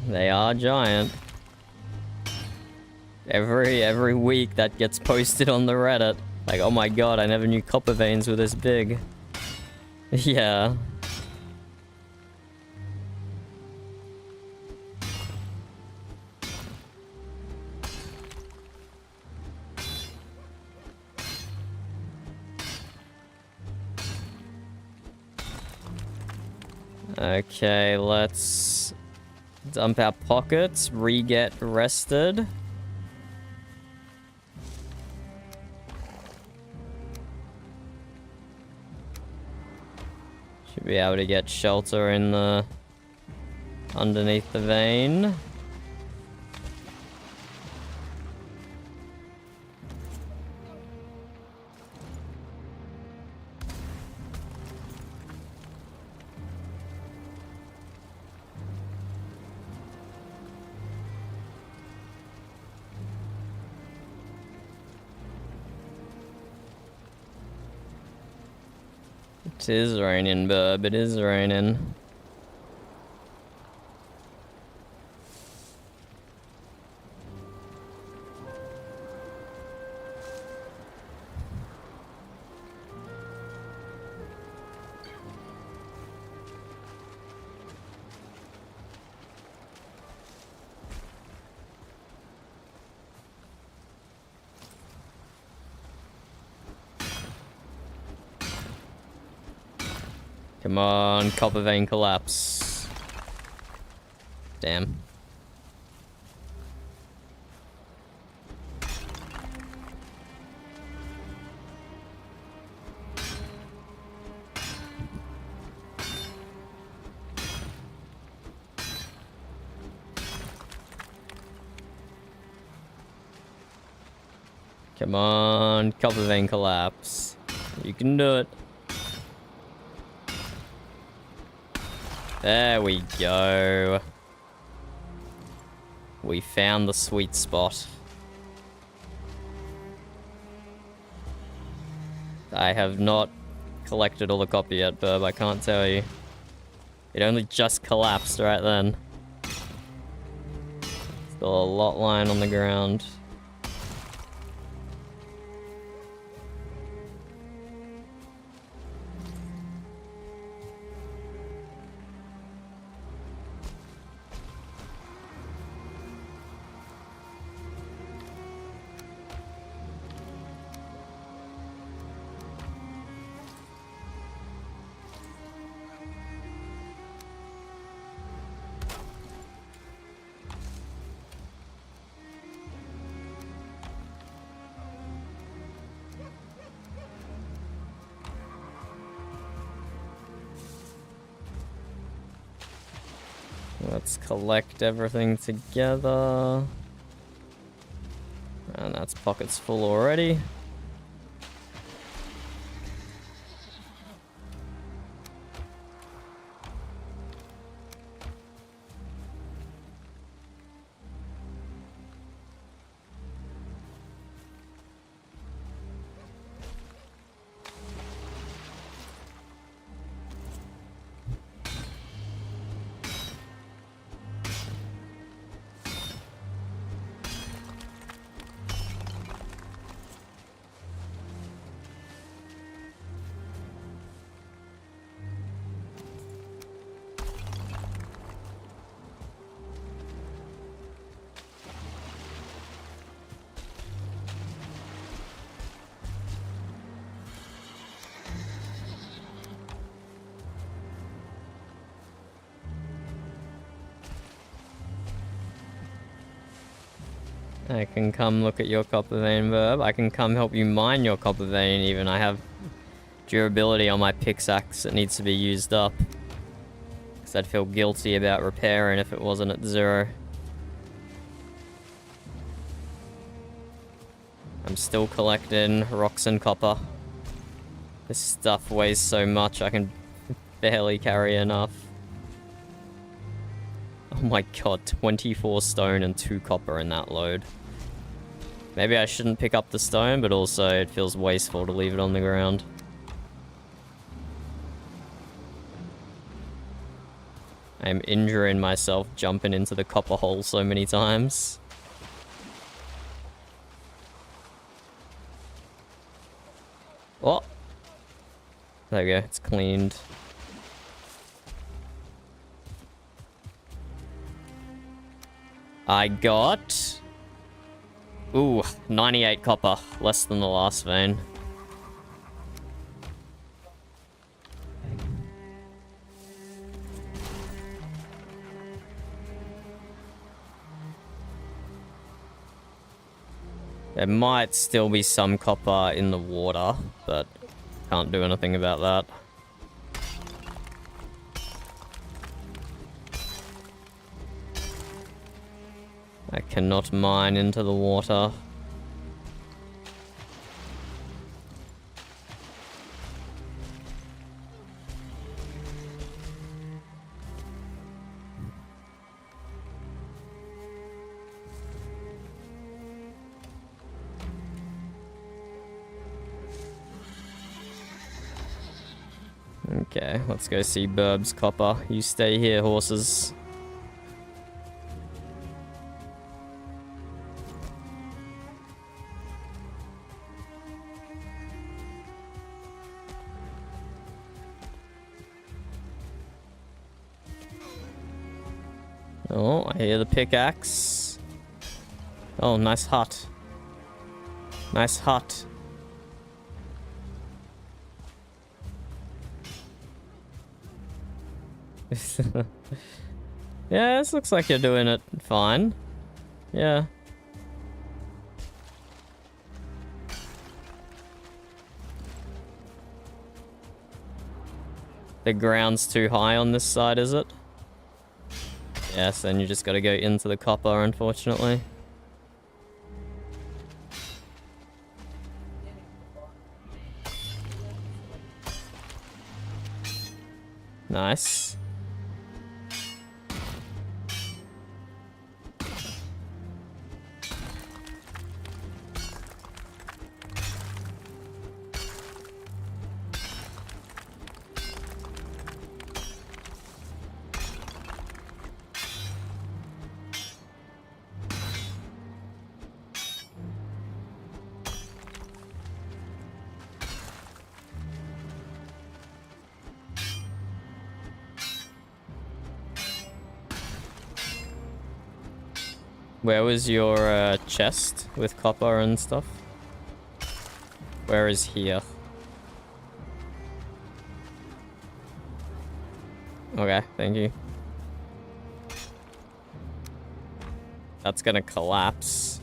They are giant. Every week that gets posted on the Reddit. Like, oh my god, I never knew copper veins were this big. Yeah. Okay, let's dump our pockets, re-get rested. Should be able to get shelter in the underneath the vein. It is raining, Burb. It is raining. Come on, copper vein collapse. Damn. Come on, copper vein collapse. You can do it. There we go. We found the sweet spot. I have not collected all the copper yet, Burb. I can't tell you. It only just collapsed right then. Still a lot lying on the ground. Let's collect everything together. And that's pockets full already. I can come look at your copper vein, Verb. I can come help you mine your copper vein even. I have durability on my pickaxe that needs to be used up. Because I'd feel guilty about repairing if it wasn't at 0. I'm still collecting rocks and copper. This stuff weighs so much I can barely carry enough. Oh my god, 24 stone and 2 copper in that load. Maybe I shouldn't pick up the stone, but also it feels wasteful to leave it on the ground. I am injuring myself jumping into the copper hole so many times. Oh! There we go, it's cleaned. I got... Ooh, 98 copper. Less than the last vein. There might still be some copper in the water, but can't do anything about that. I cannot mine into the water. Okay, let's go see Burb's copper. You stay here, horses. Oh, I hear the pickaxe. Oh, nice hut. Nice hut. Yeah, this looks like you're doing it fine. Yeah. The ground's too high on this side, is it? Yes, then you just gotta go into the copper, unfortunately. Nice. Where was your chest with copper and stuff? Where is here? Okay, thank you. That's gonna collapse.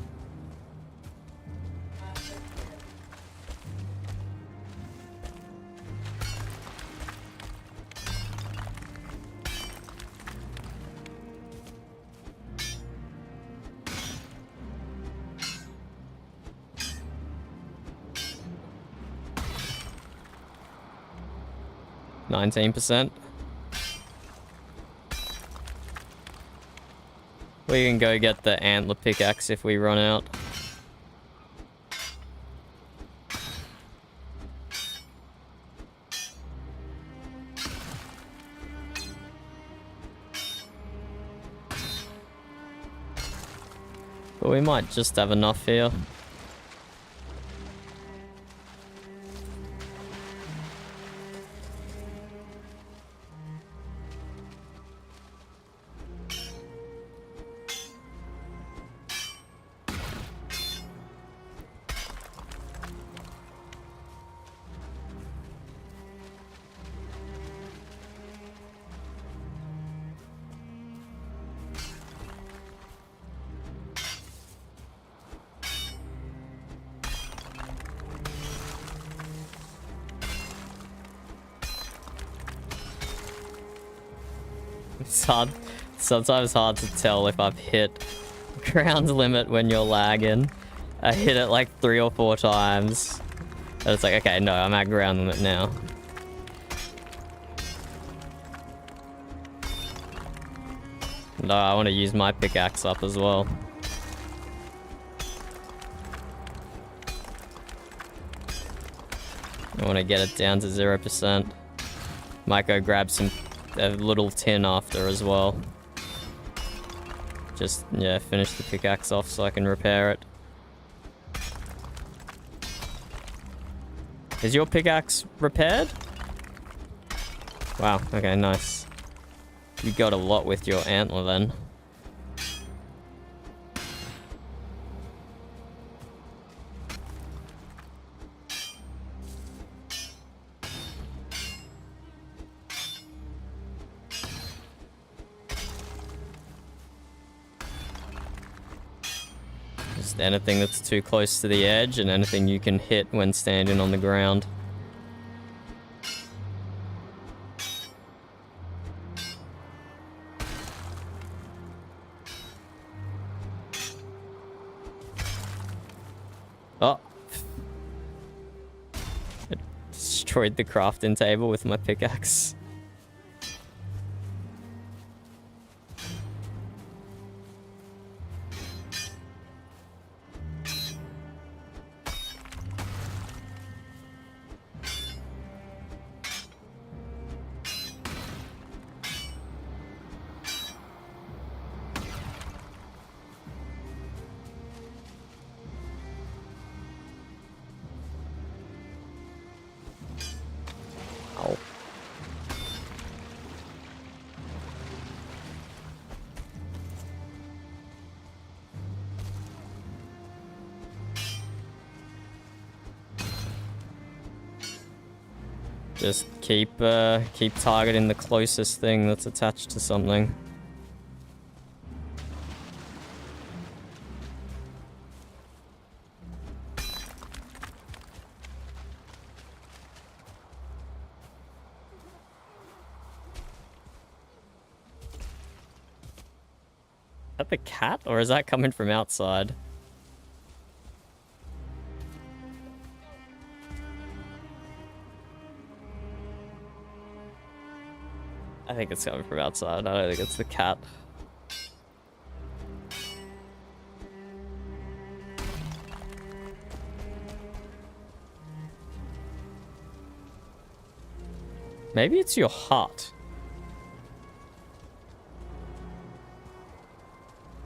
%. We can go get the antler pickaxe if we run out. But we might just have enough here. It's hard, sometimes hard to tell if I've hit ground limit when you're lagging. I hit it like 3 or 4 times. And it's like, okay, no, I'm at ground limit now. No, I want to use my pickaxe up as well. I want to get it down to 0%. Might go grab a little tin after as well. Just, yeah, finish the pickaxe off so I can repair it. Is your pickaxe repaired? Wow, okay, nice. You got a lot with your antler then. Just anything that's too close to the edge and anything you can hit when standing on the ground. Oh. I destroyed the crafting table with my pickaxe. Ow. Just keep targeting the closest thing that's attached to something. Is that the cat, or is that coming from outside? I think it's coming from outside. I don't think it's the cat. Maybe it's your hut.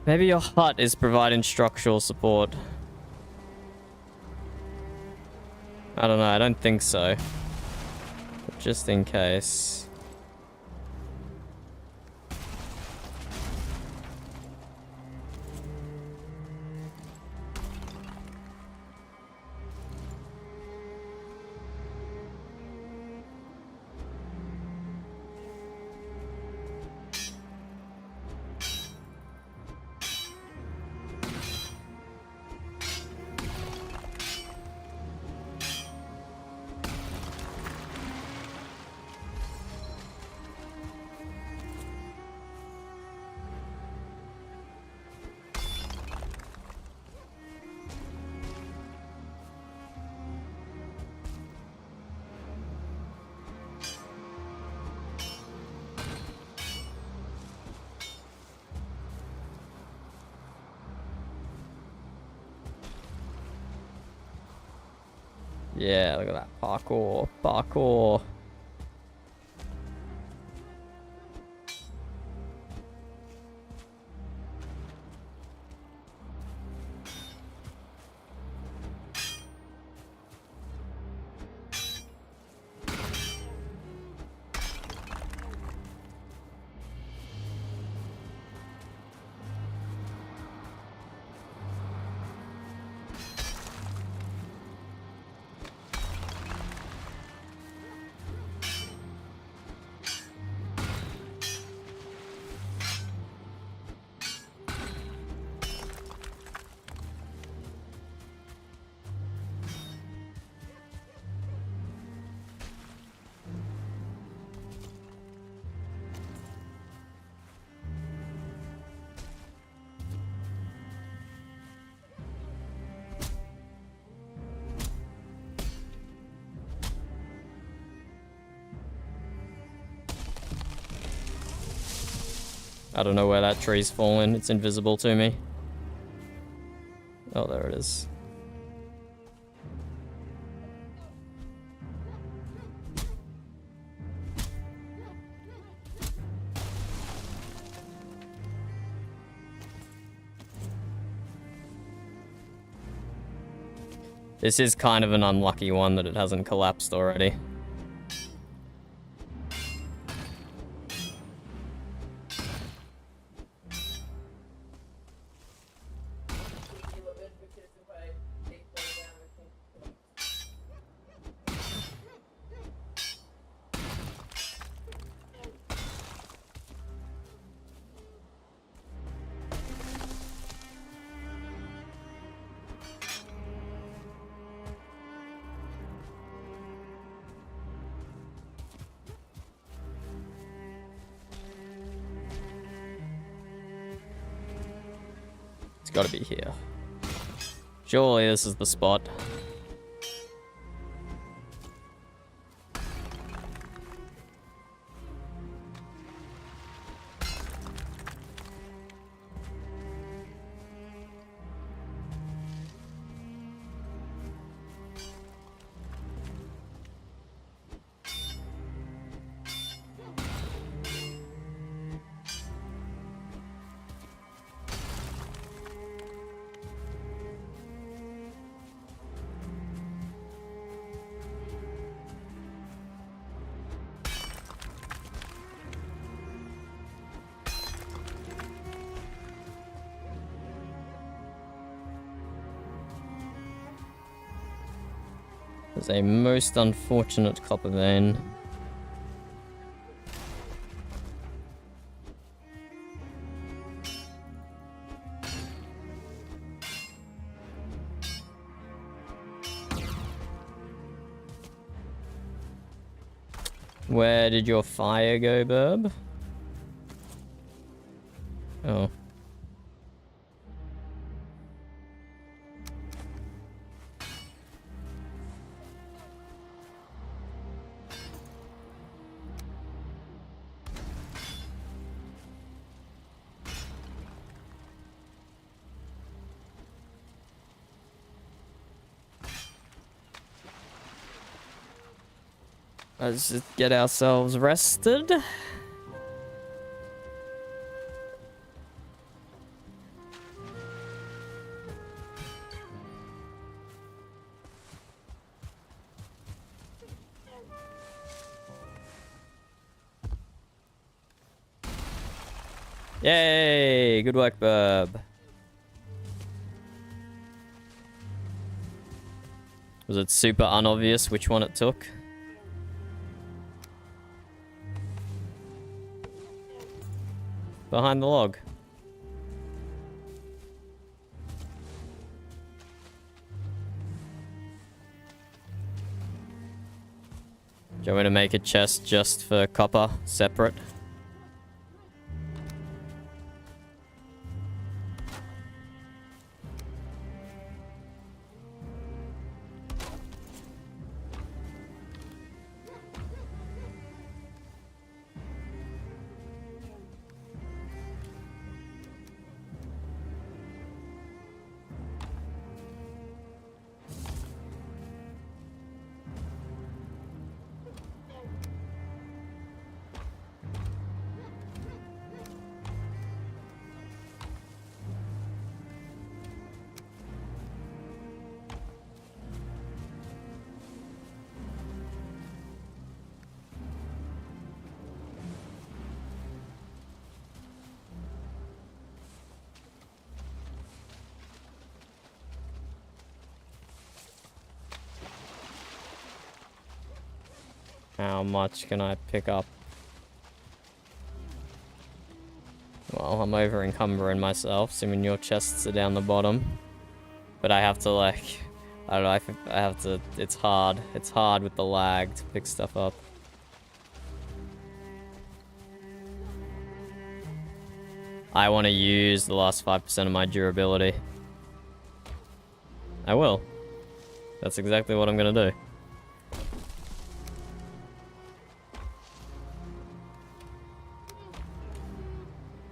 Maybe your hut is providing structural support. I don't know, I don't think so. But just in case. Yeah, look at that. Parkour. Parkour. I don't know where that tree's fallen. It's invisible to me. Oh, there it is. This is kind of an unlucky one that it hasn't collapsed already. It's gotta be here. Surely this is the spot. There's a most unfortunate copper vein. Where did your fire go, Burb? Oh. Let's just get ourselves rested. Yay! Good work, Burb. Was it super unobvious which one it took? Behind the log. Do you want me to make a chest just for copper, separate? How much can I pick up? Well, I'm over encumbering myself, assuming your chests are down the bottom. But I have to, like, I don't know, I have to, it's hard. It's hard with the lag to pick stuff up. I want to use the last 5% of my durability. I will. That's exactly what I'm gonna do.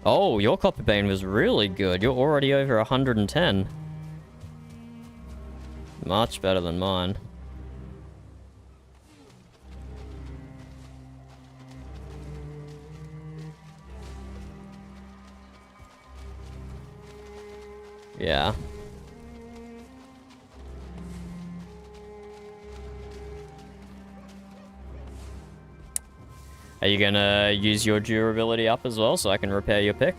Oh, your copper bane was really good. You're already over 110. Much better than mine. Yeah. Are you gonna use your durability up as well so I can repair your pick?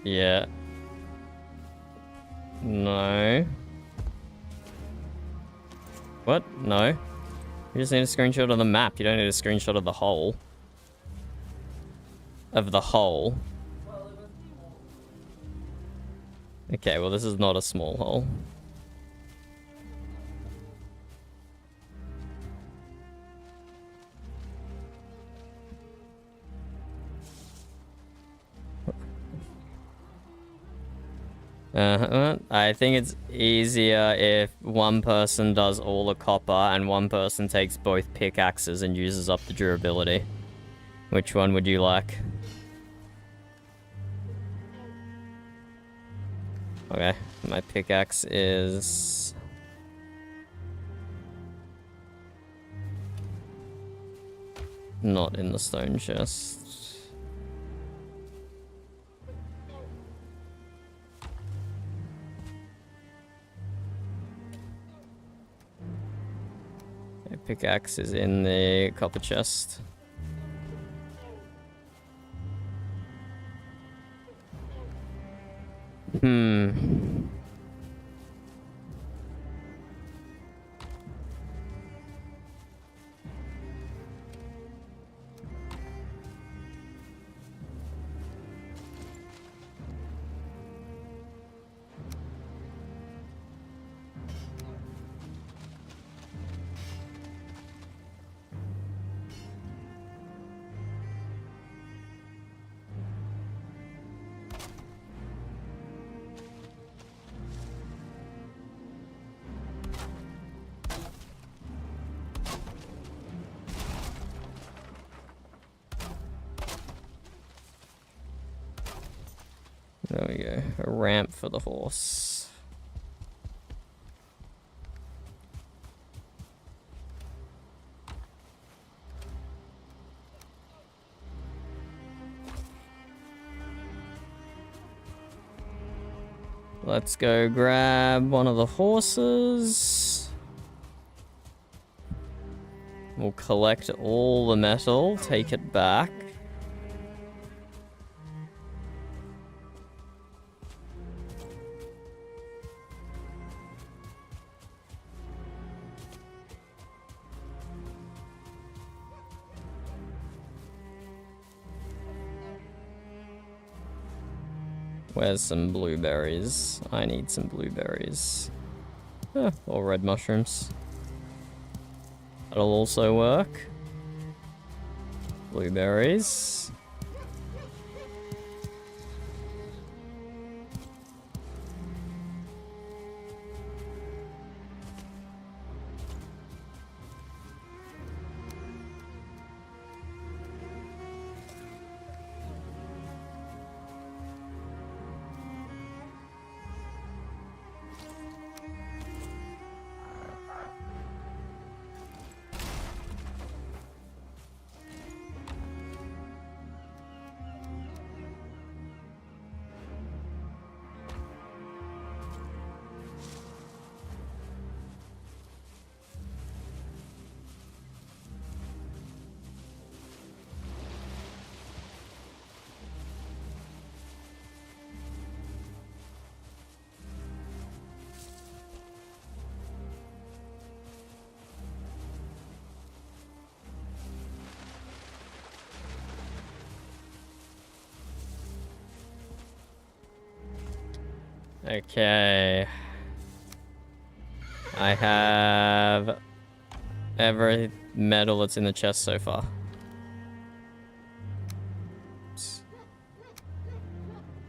Yeah. No. What? No. You just need a screenshot of the map. You don't need a screenshot of the hole. Of the hole. Okay, well this is not a small hole. I think it's easier if one person does all the copper and one person takes both pickaxes and uses up the durability. Which one would you like? Okay, my pickaxe is... not in the stone chest. My pickaxe is in the copper chest. There we go. A ramp for the horse. Let's go grab one of the horses. We'll collect all the metal, take it back. Where's some blueberries? I need some blueberries. Or red mushrooms. That'll also work. Blueberries. Okay. I have every metal that's in the chest so far.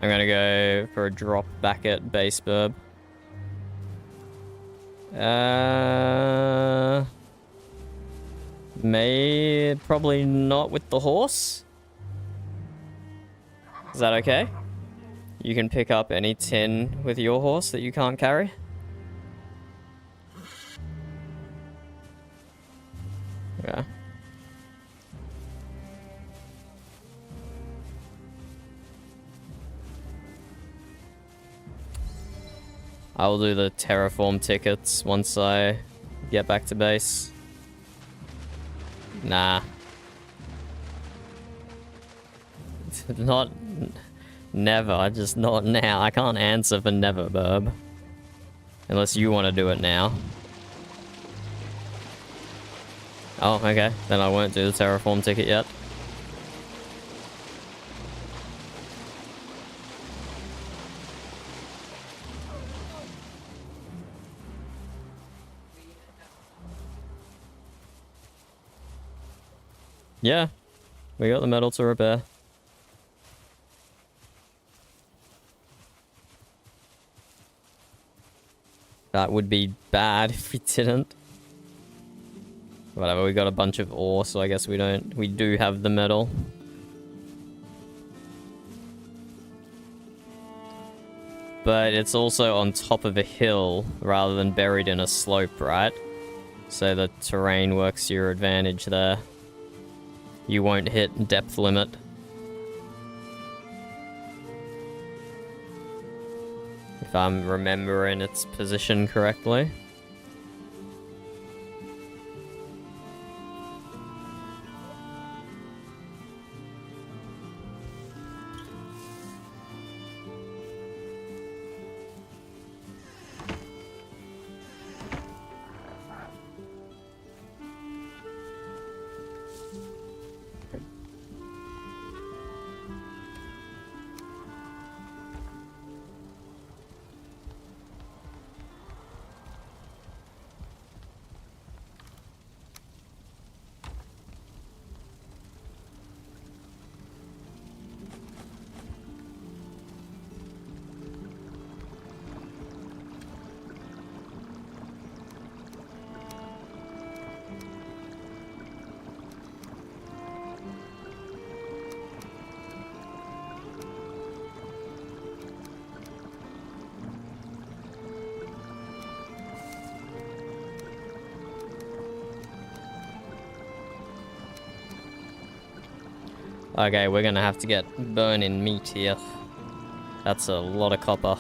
I'm gonna go for a drop back at base burb. Probably not with the horse. Is that okay? You can pick up any tin with your horse that you can't carry. Yeah. I will do the terraform tickets once I get back to base. Nah. Not... Never, just not now. I can't answer for never, Burb. Unless you want to do it now. Oh, okay. Then I won't do the terraform ticket yet. Yeah. We got the metal to repair. That would be bad if we didn't. Whatever, we got a bunch of ore, so I guess we don't... We do have the metal. But it's also on top of a hill, rather than buried in a slope, right? So the terrain works to your advantage there. You won't hit depth limit. If I'm remembering its position correctly. Okay, we're gonna have to get burning meat here. That's a lot of copper.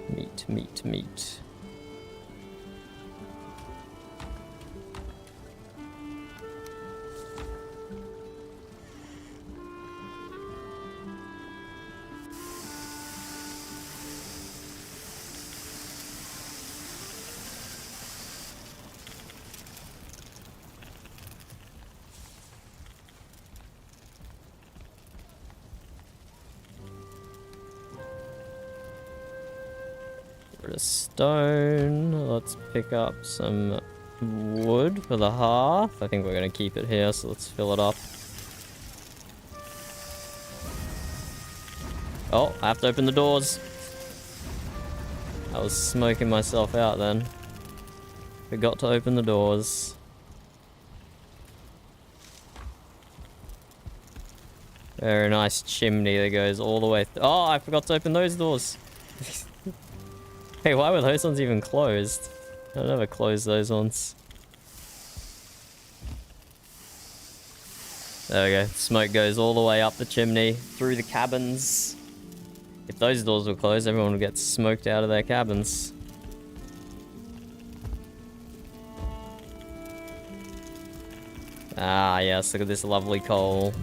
Meat, meat, meat. Stone. Let's pick up some wood for the hearth. I think we're going to keep it here, so let's fill it up. Oh, I have to open the doors. I was smoking myself out then. Forgot to open the doors. Very nice chimney that goes all the way. Oh, I forgot to open those doors. Hey, why were those ones even closed? I never closed those ones. There we go. Smoke goes all the way up the chimney, through the cabins. If those doors were closed, everyone would get smoked out of their cabins. Ah, yes, look at this lovely coal.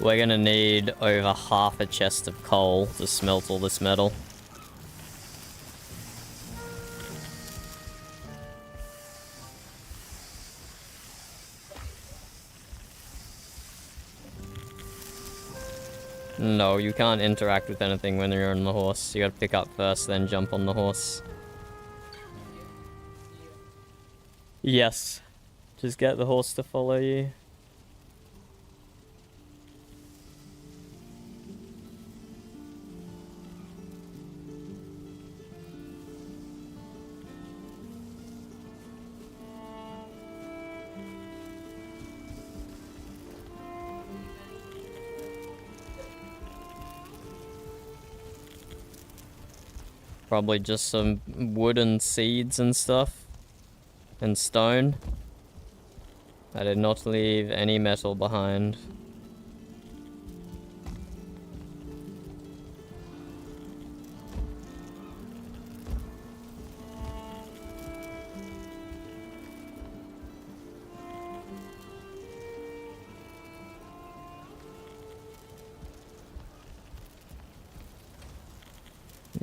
We're gonna need over half a chest of coal to smelt all this metal. No, you can't interact with anything when you're on the horse. You gotta pick up first, then jump on the horse. Yes. Just get the horse to follow you. Probably just some wood and seeds and stuff. And stone. I did not leave any metal behind.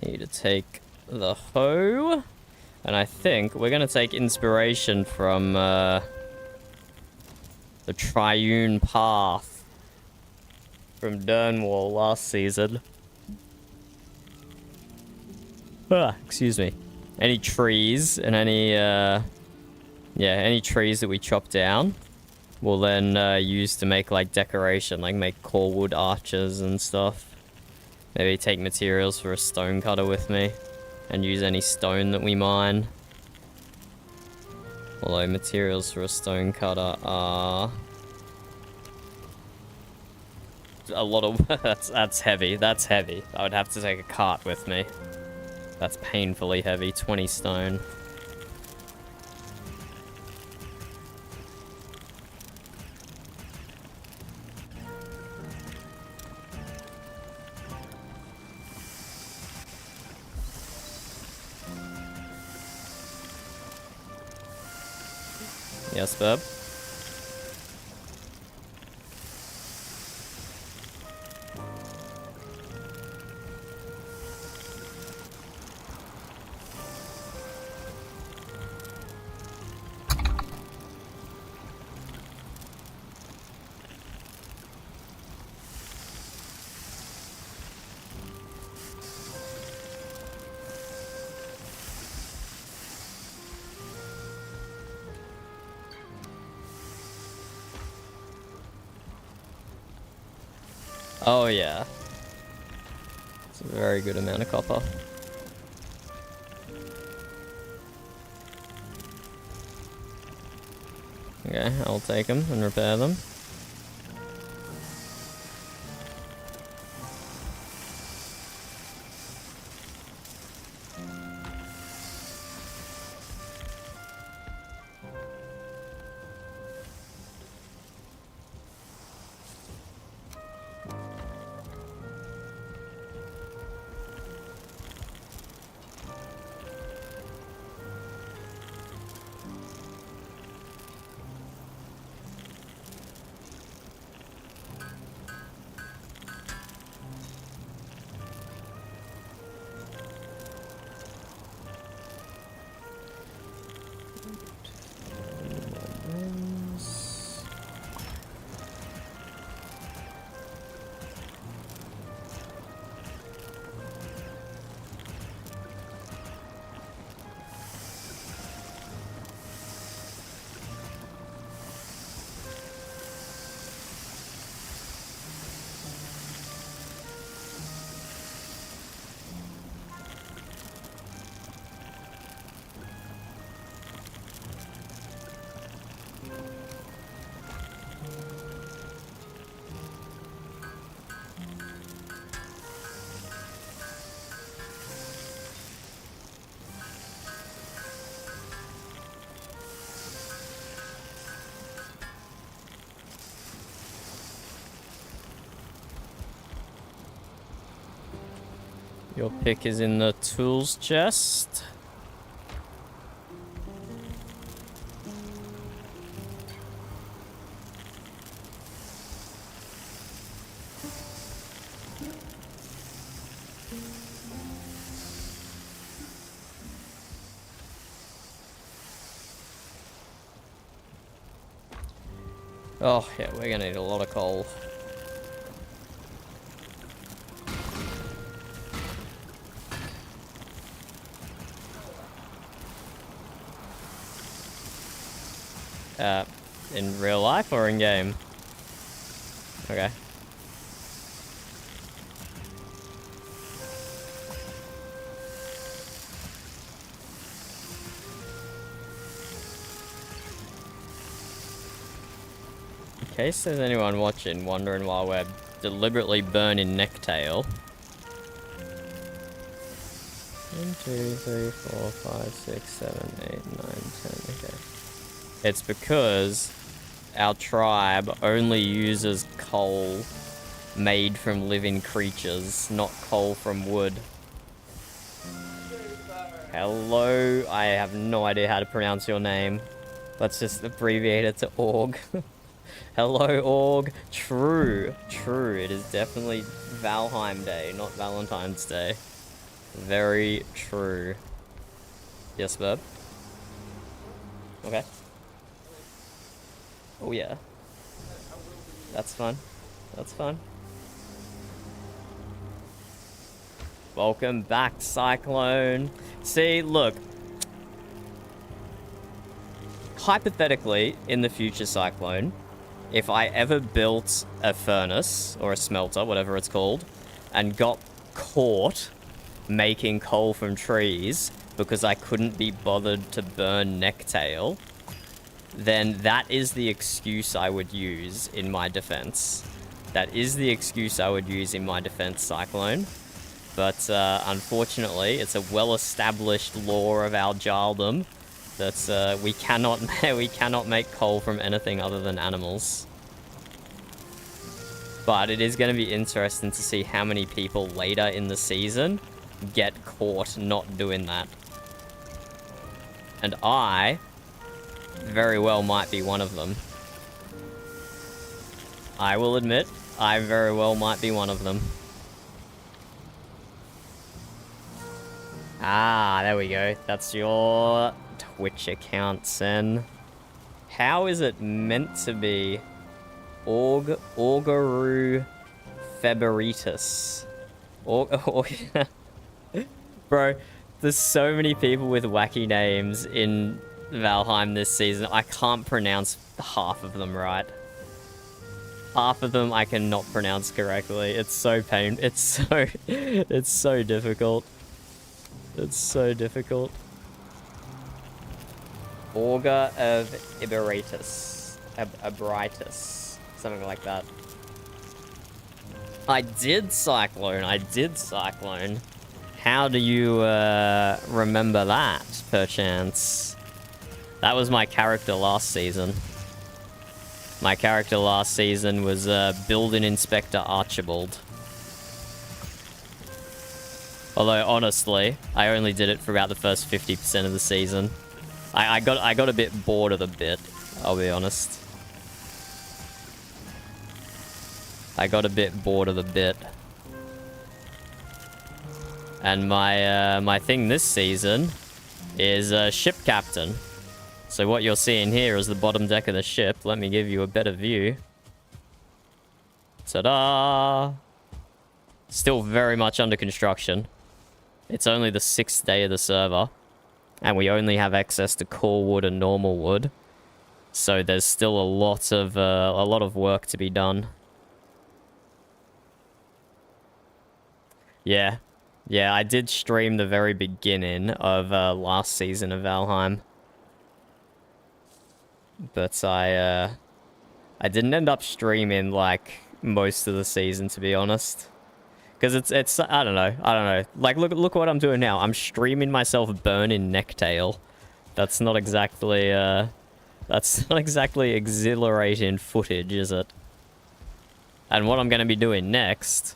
Need to take the hoe. And I think we're going to take inspiration from the Triune Path from Durnwall last season. Excuse me. Any trees and any, any trees that we chop down, we'll then use to make, like, decoration, like make core wood arches and stuff. Maybe take materials for a stone cutter with me. And use any stone that we mine. Although materials for a stone cutter are... a lot of... that's heavy. That's heavy. I would have to take a cart with me. That's painfully heavy. 20 stone. Yes, bub. Oh, yeah. It's a very good amount of copper. Okay, I'll take them and repair them. Your pick is in the tools chest. Oh, yeah, we're gonna need a lot of coal. In real life or in game? Okay. In case there's anyone watching, wondering why we're deliberately burning necktail. 1, 2, 3, 4, 5, 6, 7, 8, 9, 10, okay. It's because our tribe only uses coal made from living creatures, not coal from wood. Hello, I have no idea how to pronounce your name. Let's just abbreviate it to Org. Hello, Org. True, it is definitely Valheim Day, not Valentine's Day. Very true. Yes, Verb? Okay. Oh yeah. That's fun. That's fun. Welcome back, Cyclone. See, look. Hypothetically, in the future, Cyclone, if I ever built a furnace, or a smelter, whatever it's called, and got caught making coal from trees because I couldn't be bothered to burn necktail, then that is the excuse I would use in my defense. That is the excuse I would use in my defense, Cyclone. But unfortunately, it's a well-established law of our jarldom that we cannot make coal from anything other than animals. But it is going to be interesting to see how many people later in the season get caught not doing that. And I very well might be one of them. I will admit, I very well might be one of them. Ah, there we go. That's your Twitch account, Sen. How is it meant to be Orgaru Feberitus? Bro, there's so many people with wacky names in Valheim this season. I can't pronounce half of them right. Half of them I cannot pronounce correctly. It's so it's so difficult. It's so difficult. Augur of Iberitus. Abritus. Something like that. I did Cyclone. How do you remember that, perchance? That was my character last season. My character last season was Building Inspector Archibald. Although, honestly, I only did it for about the first 50% of the season. I got a bit bored of the bit, I'll be honest. I got a bit bored of the bit. And my thing this season is ship captain. So what you're seeing here is the bottom deck of the ship. Let me give you a better view. Ta-da! Still very much under construction. It's only the 6th day of the server. And we only have access to core wood and normal wood. So there's still a lot of work to be done. Yeah. Yeah, I did stream the very beginning of last season of Valheim. But I didn't end up streaming, like, most of the season, to be honest. Because it's I don't know. Like, look what I'm doing now. I'm streaming myself burning necktail. That's not exactly exhilarating footage, is it? And what I'm going to be doing next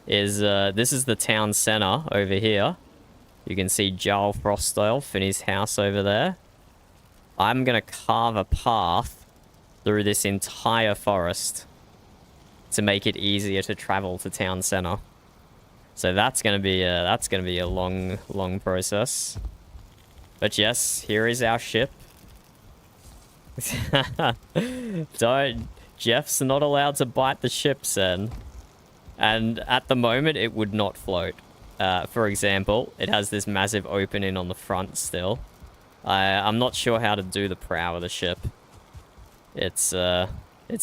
is, this is the town center over here. You can see Jarl Frostdale, Finney's house over there. I'm going to carve a path through this entire forest. to make it easier to travel to town center. So that's gonna be a long process. But yes, here is our ship. Jeff's not allowed to bite the ship, Sen. And at the moment, it would not float. For example, it has this massive opening on the front still. I'm not sure how to do the prow of the ship. It's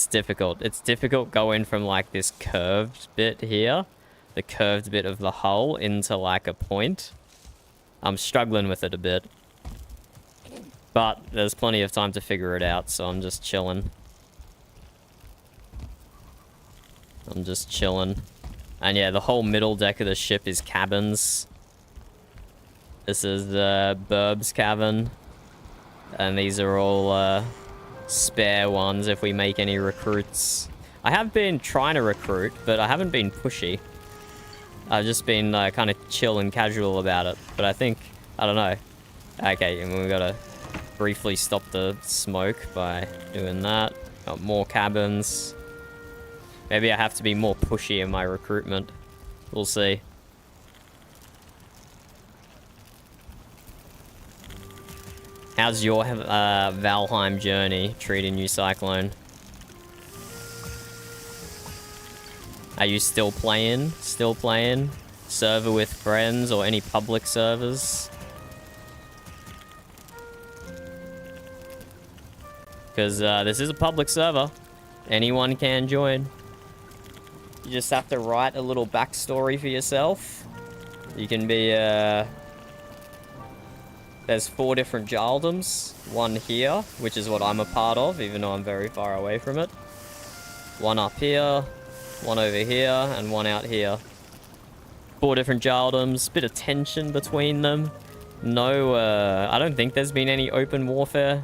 difficult. It's difficult going from like this curved bit here, the curved bit of the hull, into like a point. I'm struggling with it a bit. But there's plenty of time to figure it out, so I'm just chilling. And yeah, the whole middle deck of the ship is cabins. This is the Burb's cabin. And these are all spare ones if we make any recruits. I have been trying to recruit, but I haven't been pushy. I've just been kind of chill and casual about it. But I think, I don't know. Okay, and we gotta briefly stop the smoke by doing that. Got more cabins. Maybe I have to be more pushy in my recruitment. We'll see. How's your Valheim journey treating you, Cyclone? Are you still playing? Still playing? Server with friends or any public servers? Because this is a public server. Anyone can join. You just have to write a little backstory for yourself. You can be, there's 4 different Jarldoms. One here, which is what I'm a part of, even though I'm very far away from it. One up here, one over here, and one out here. 4 different Jarldoms, bit of tension between them. No, I don't think there's been any open warfare.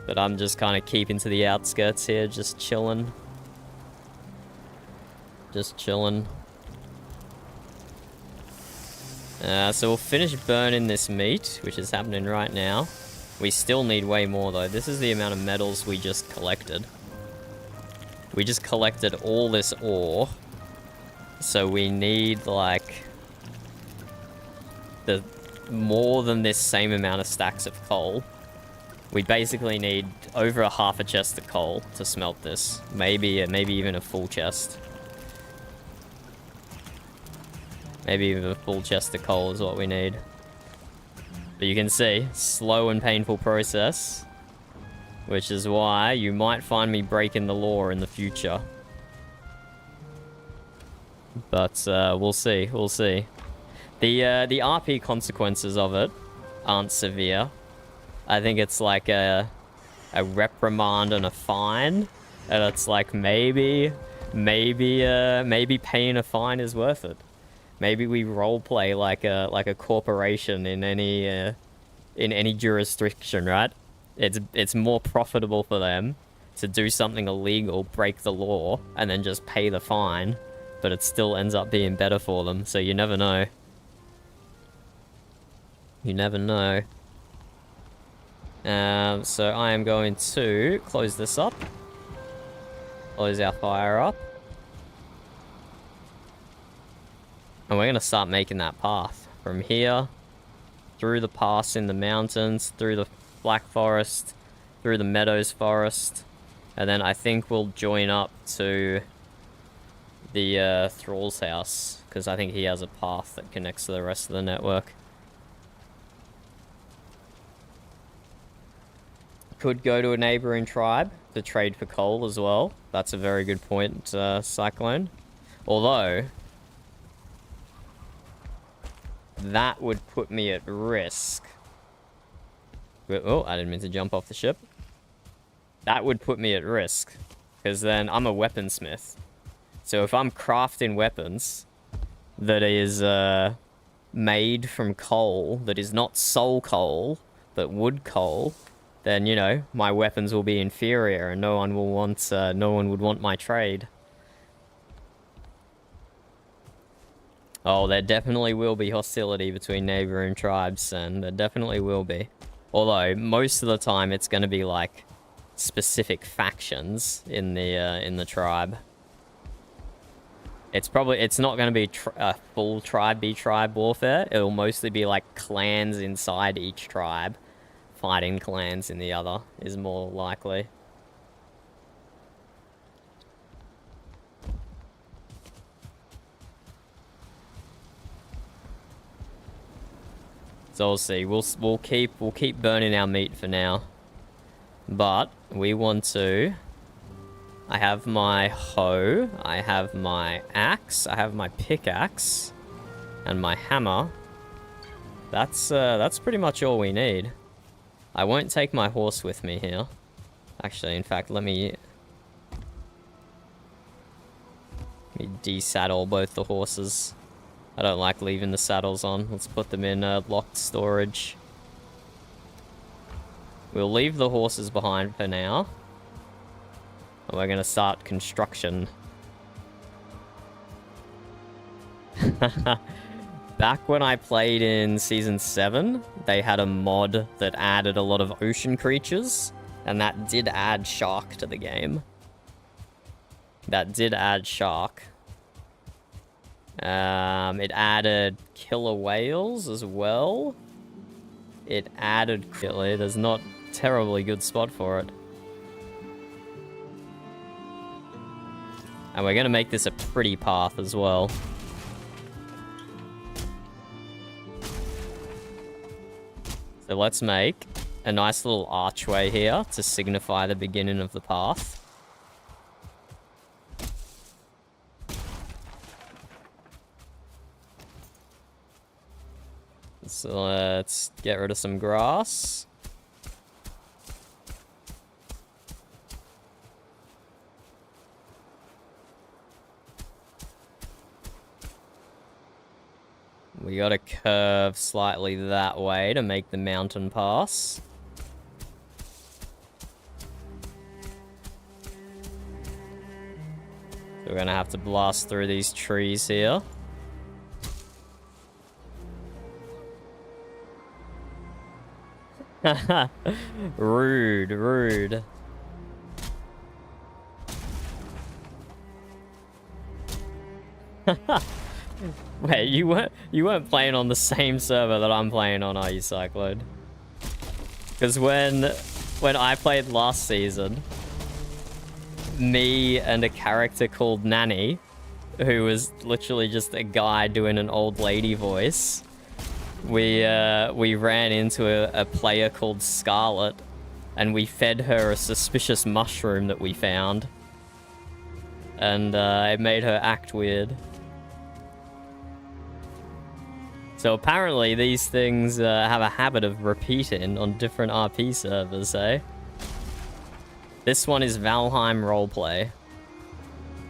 But I'm just kind of keeping to the outskirts here, just chilling. Just chilling. So we'll finish burning this meat, which is happening right now. We still need way more though. This is the amount of metals we just collected. We just collected all this ore. So we need like more than this same amount of stacks of coal. We basically need over a half a chest of coal to smelt this. Maybe even a full chest. Maybe even a full chest of coal is what we need. But you can see, slow and painful process. Which is why you might find me breaking the law in the future. But we'll see, we'll see. The RP consequences of it aren't severe. I think it's like a reprimand and a fine, and it's like maybe paying a fine is worth it. Maybe we roleplay like a corporation in any jurisdiction, right? It's more profitable for them to do something illegal, break the law, and then just pay the fine, but it still ends up being better for them. So you never know. You never know. So I am going to close this up. Close our fire up. And we're going to start making that path. From here, through the pass in the mountains, through the Black Forest, through the Meadows Forest. And then I think we'll join up to the Thrall's house. Because I think he has a path that connects to the rest of the network. Could go to a neighboring tribe to trade for coal as well. That's a very good point, Cyclone. Although, that would put me at risk. Oh, I didn't mean to jump off the ship. That would put me at risk. Because then I'm a weaponsmith. So if I'm crafting weapons that is made from coal, that is not soul coal, but wood coal, then, you know, my weapons will be inferior and no one would want my trade. Oh, there definitely will be hostility between neighboring tribes, and there definitely will be. Although, most of the time it's going to be like specific factions in the tribe. It's not going to be a full tribe v tribe warfare. It'll mostly be like clans inside each tribe fighting clans in the other is more likely. So we'll see. We'll keep burning our meat for now. But we want to. I have my hoe, I have my axe, I have my pickaxe, and my hammer. That's pretty much all we need. I won't take my horse with me here. Actually, in fact, let me desaddle both the horses. I don't like leaving the saddles on. Let's put them in locked storage. We'll leave the horses behind for now. And we're going to start construction. Back when I played in Season 7, they had a mod that added a lot of ocean creatures. And that did add shark to the game. That did add shark. It added killer whales as well. It added... There's not a terribly good spot for it. And we're going to make this a pretty path as well. So let's make a nice little archway here to signify the beginning of the path. So let's get rid of some grass. We gotta curve slightly that way to make the mountain pass. So we're gonna have to blast through these trees here. Rude, rude. Wait, you weren't playing on the same server that I'm playing on, are you, Cyclone? Because when I played last season, me and a character called Nanny, who was literally just a guy doing an old lady voice, we ran into a player called Scarlet, and we fed her a suspicious mushroom that we found, and it made her act weird. So apparently these things have a habit of repeating on different RP servers, eh? This one is Valheim Roleplay.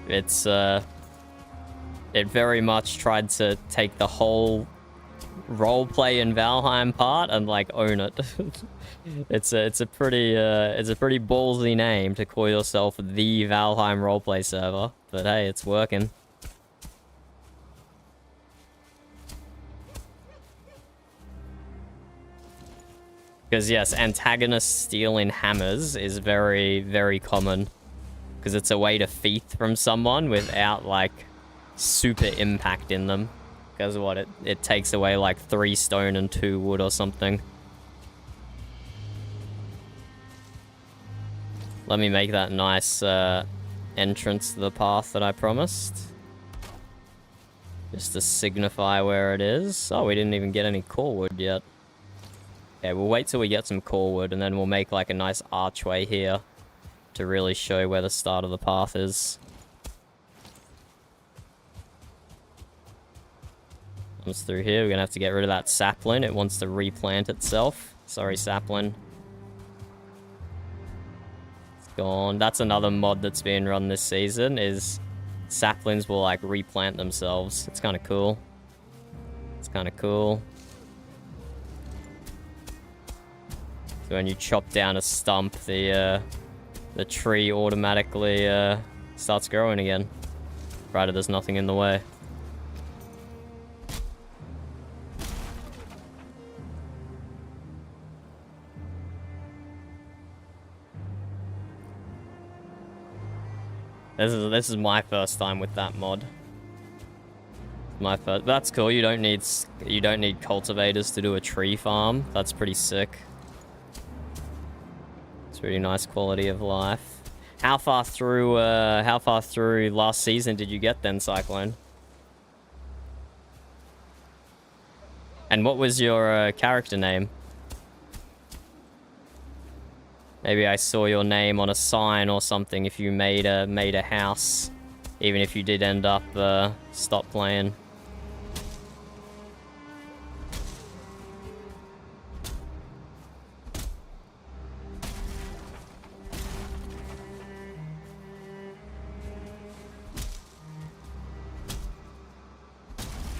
It's it very much tried to take the whole roleplay in Valheim part and like own it. it's a pretty ballsy name to call yourself the Valheim Roleplay server, but hey, it's working. Because yes, antagonists stealing hammers is very, very common. Because it's a way to feast from someone without, like, super impact in them. Because what, it takes away, like, 3 stone and 2 wood or something. Let me make that nice entrance to the path that I promised. Just to signify where it is. Oh, we didn't even get any core wood yet. Okay, we'll wait till we get some core wood, and then we'll make like a nice archway here to really show where the start of the path is. Comes through here, we're gonna have to get rid of that sapling. It wants to replant itself. Sorry, sapling. It's gone. That's another mod that's being run this season, is saplings will like replant themselves. It's kind of cool. It's kind of cool. So when you chop down a stump, the tree automatically starts growing again, provided there's nothing in the way. This is my first time with that mod. My first. That's cool. You don't need cultivators to do a tree farm. That's pretty sick. It's pretty nice quality of life. How far through last season did you get then, Cyclone? And what was your character name? Maybe I saw your name on a sign or something if you made a house, even if you did end up stop playing.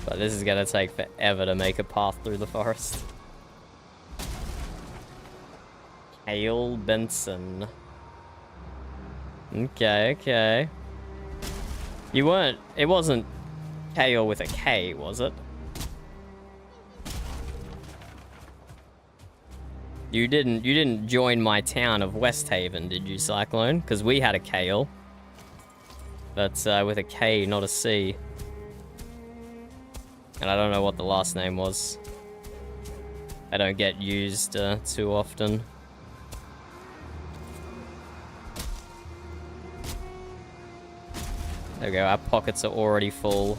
But this is gonna take forever to make a path through the forest. Hale Benson. Okay. It wasn't Kale with a K, was it? You didn't join my town of West Haven, did you, Cyclone? Because we had a Kale. But with a K, not a C. And I don't know what the last name was. I don't get used too often. There we go, our pockets are already full.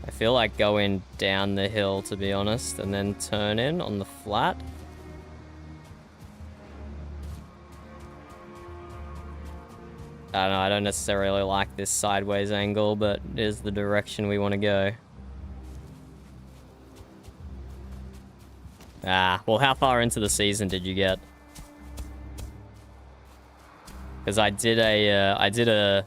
I feel like going down the hill, to be honest, and then turn in on the flat. I don't know, I don't necessarily like this sideways angle, but it is the direction we want to go. Ah, well, how far into the season did you get? Because I did a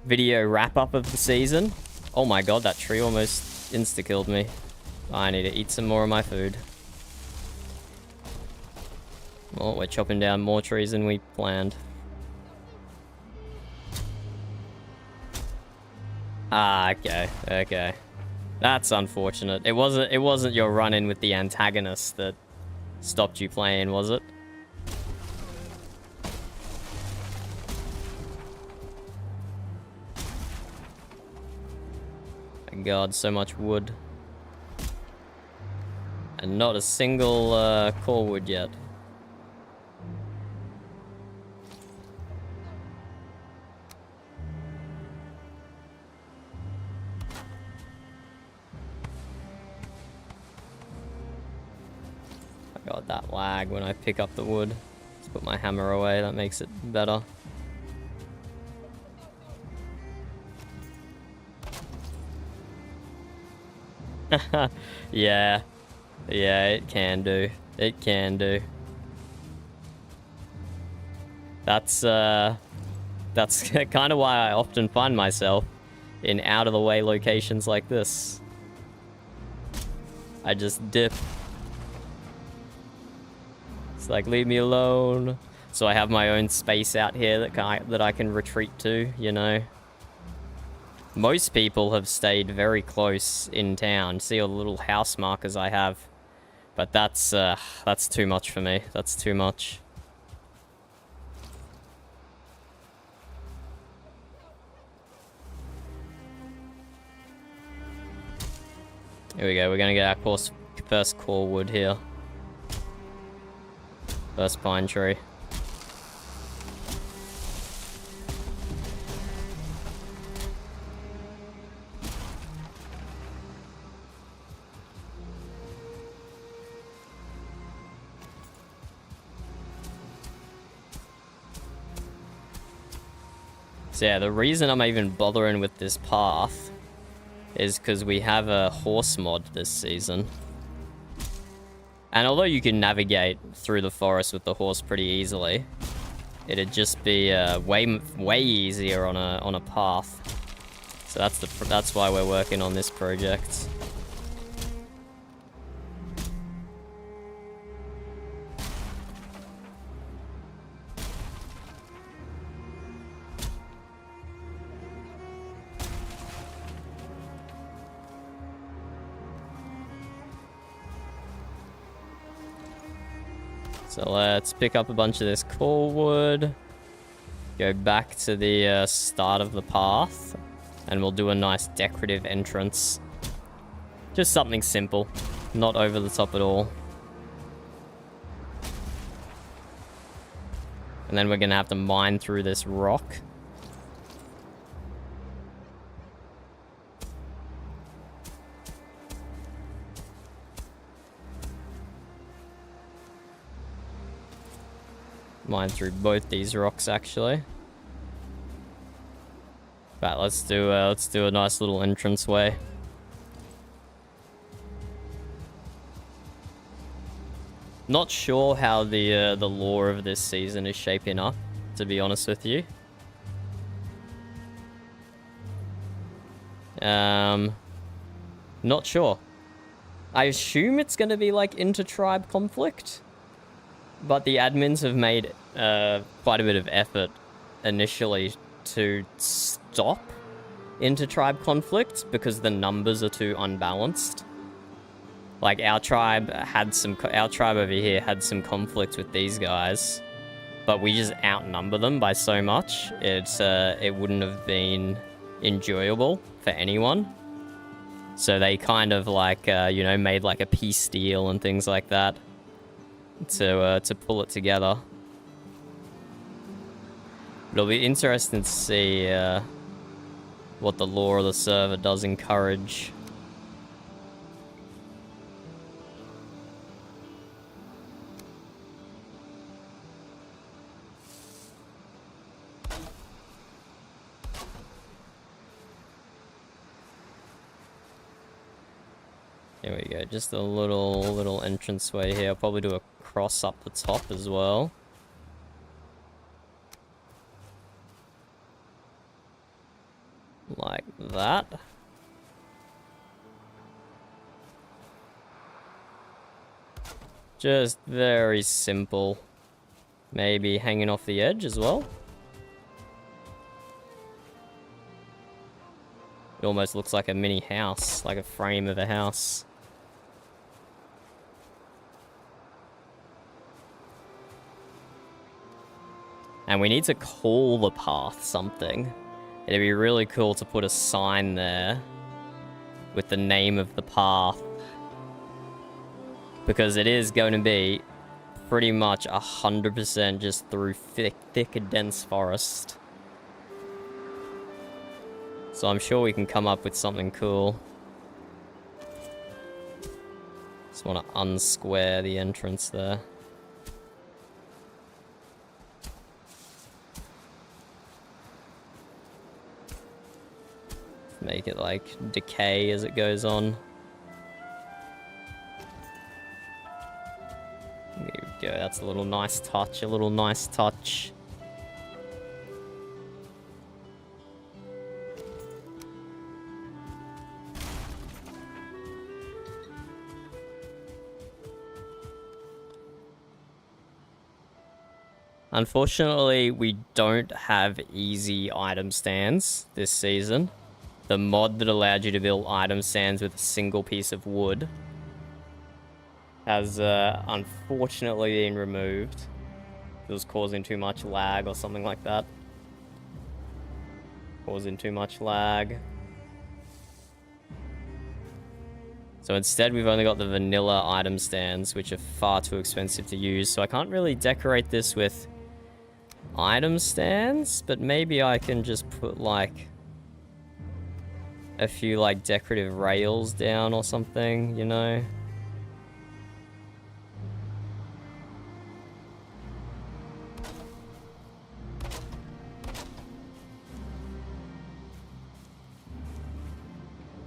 video wrap-up of the season. Oh my god, that tree almost insta-killed me. I need to eat some more of my food. Well, we're chopping down more trees than we planned. Ah, okay. That's unfortunate. It wasn't your run-in with the antagonist that stopped you playing, was it? Thank God, so much wood. And not a single core wood yet. God, that lag when I pick up the wood. Let's put my hammer away, that makes it better. Yeah, it can do. It can do. That's kind of why I often find myself in out-of-the-way locations like this. I just dip. It's like, leave me alone. So I have my own space out here that I can retreat to, you know. Most people have stayed very close in town. See all the little house markers I have. But that's too much for me. That's too much. Here we go. We're gonna get our first core wood here. First pine tree. So yeah, the reason I'm even bothering with this path is because we have a horse mod this season. And although you can navigate through the forest with the horse pretty easily, it'd just be way easier on a path. So that's why we're working on this project. So let's pick up a bunch of this core wood. Go back to the start of the path. And we'll do a nice decorative entrance. Just something simple. Not over the top at all. And then we're going to have to mine through this rock. Mine through both these rocks, actually. Right, let's do a nice little entranceway. Not sure how the lore of this season is shaping up, to be honest with you. Not sure. I assume it's going to be like inter-tribe conflict, but the admins have made quite a bit of effort initially to stop inter-tribe conflicts because the numbers are too unbalanced. Like our tribe over here had some conflict with these guys, but we just outnumber them by so much. It wouldn't have been enjoyable for anyone. So they kind of like you know, made like a peace deal and things like that to pull it together. It'll be interesting to see what the lore of the server does encourage. Here we go, just a little entranceway here. I'll probably do a cross up the top as well. Like that. Just very simple. Maybe hanging off the edge as well. It almost looks like a mini house, like a frame of a house. And we need to call the path something. It'd be really cool to put a sign there with the name of the path. Because it is going to be pretty much 100% just through thick and dense forest. So I'm sure we can come up with something cool. Just want to unsquare the entrance there. Make it like decay as it goes on. There we go, that's a little nice touch, Unfortunately, we don't have easy item stands this season. The mod that allowed you to build item stands with a single piece of wood has unfortunately been removed. It was causing too much lag or something like that. Causing too much lag. So instead we've only got the vanilla item stands, which are far too expensive to use. So I can't really decorate this with item stands, but maybe I can just put like a few like decorative rails down or something, you know?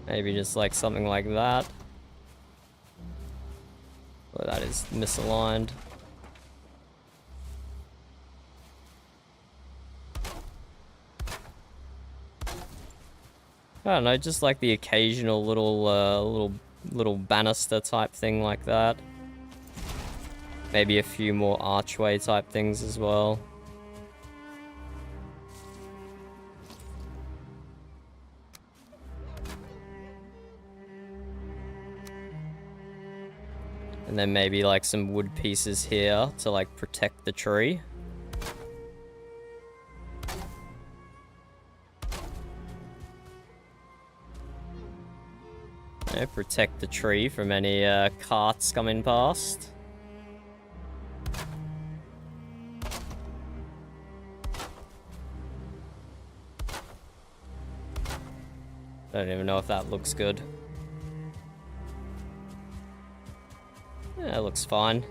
Maybe just like something like that. Oh, that is misaligned. I don't know, just like the occasional little banister type thing like that. Maybe a few more archway type things as well. And then maybe like some wood pieces here to like protect the tree. Yeah, protect the tree from any carts coming past. I don't even know if that looks good. Yeah, it looks fine.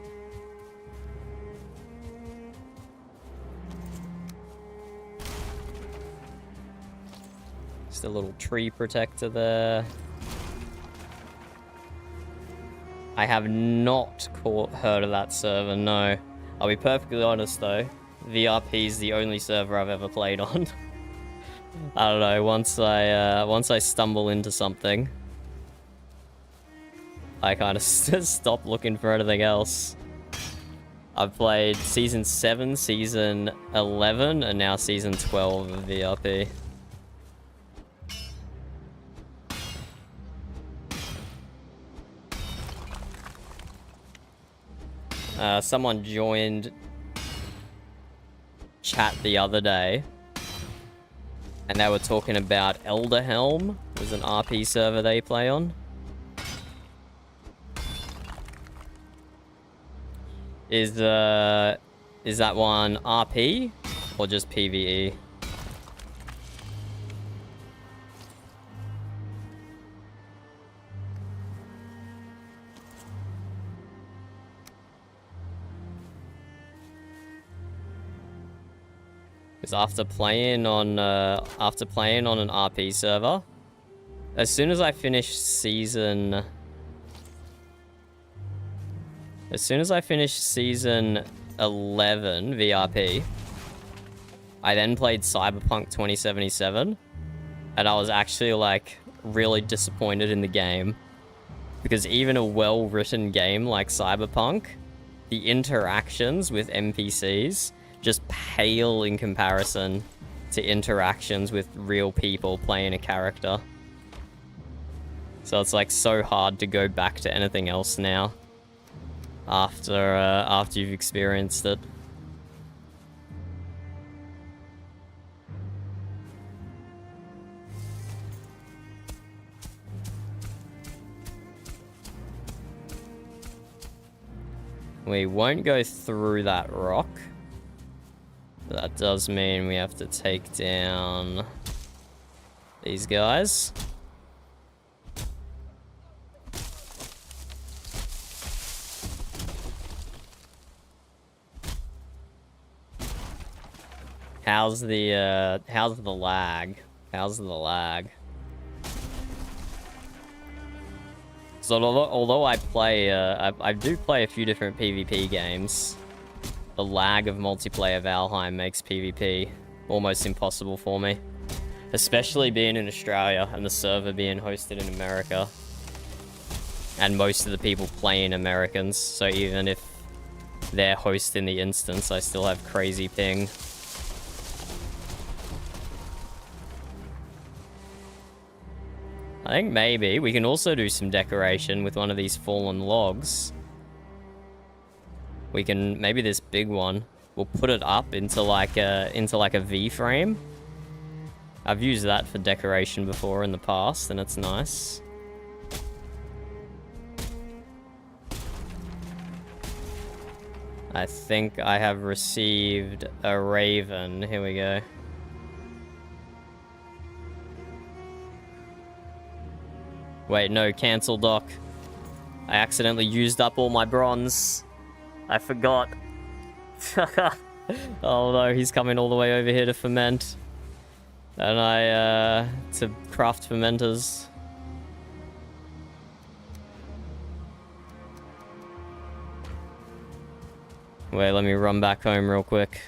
Just a little tree protector there. I have not heard of that server, no. I'll be perfectly honest though, VRP is the only server I've ever played on. I don't know, once I stumble into something, I kind of stop looking for anything else. I've played Season 7, Season 11, and now Season 12 of VRP. Someone joined chat the other day, and they were talking about Elderhelm, was an RP server they play on. Is that one RP or just PvE? Because after playing on an RP server, as soon as I finish season 11 VRP, I then played Cyberpunk 2077, and I was actually like really disappointed in the game, because even a well-written game like Cyberpunk, the interactions with NPCs just pale in comparison to interactions with real people playing a character. So it's like so hard to go back to anything else now after you've experienced it. We won't go through that rock. That does mean we have to take down these guys. How's the lag? How's the lag? So although I play, I do play a few different PvP games, the lag of multiplayer Valheim makes PvP almost impossible for me. Especially being in Australia and the server being hosted in America. And most of the people playing Americans, so even if they're hosting the instance, I still have crazy ping. I think maybe we can also do some decoration with one of these fallen logs. We can, maybe this big one, we'll put it up into like a V-frame. I've used that for decoration before in the past, and it's nice. I think I have received a raven. Here we go. Wait, no, cancel dock. I accidentally used up all my bronze. I forgot. Oh no, he's coming all the way over here to ferment. And to craft fermenters. Wait, let me run back home real quick.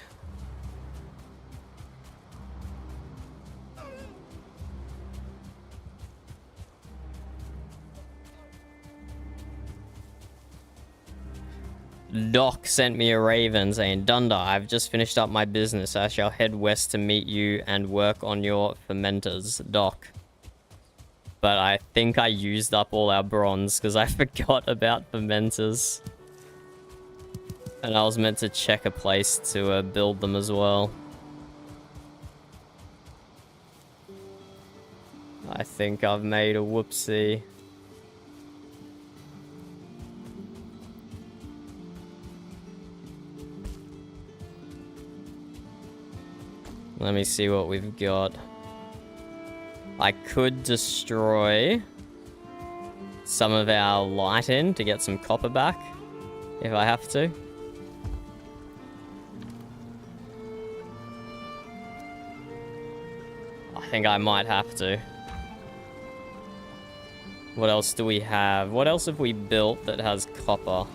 Doc sent me a raven saying, Dunda, I've just finished up my business. I shall head west to meet you and work on your fermenters. Doc. But I think I used up all our bronze because I forgot about fermenters. And I was meant to check a place to build them as well. I think I've made a whoopsie. Let me see what we've got. I could destroy some of our light-in to get some copper back, if I have to. I think I might have to. What else do we have? What else have we built that has copper?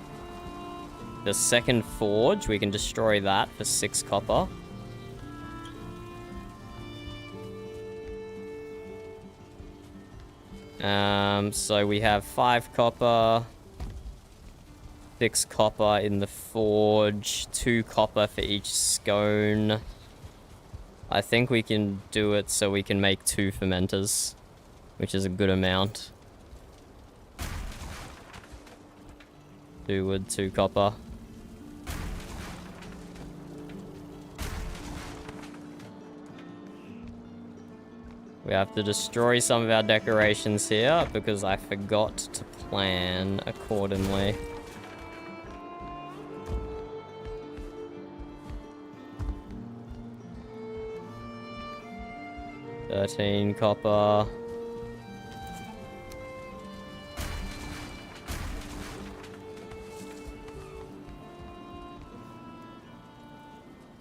The second forge, we can destroy that for 6 copper. So we have 5 copper, 6 copper in the forge, 2 copper for each scone. I think we can do it so we can make 2 fermenters, which is a good amount. 2 wood, 2 copper. We have to destroy some of our decorations here because I forgot to plan accordingly. $13 copper.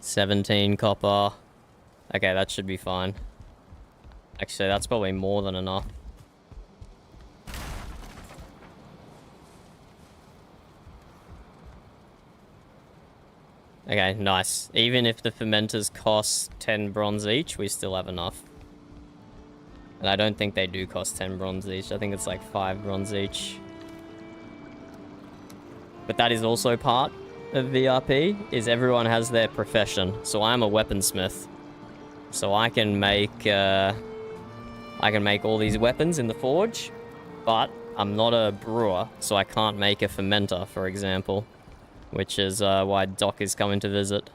$17 copper. Okay, that should be fine. Actually, that's probably more than enough. Okay, nice. Even if the fermenters cost 10 bronze each, we still have enough. And I don't think they do cost 10 bronze each. I think it's like 5 bronze each. But that is also part of VRP, is everyone has their profession. So I'm a weaponsmith. So I can make all these weapons in the forge, but I'm not a brewer, so I can't make a fermenter, for example, which is why Doc is coming to visit.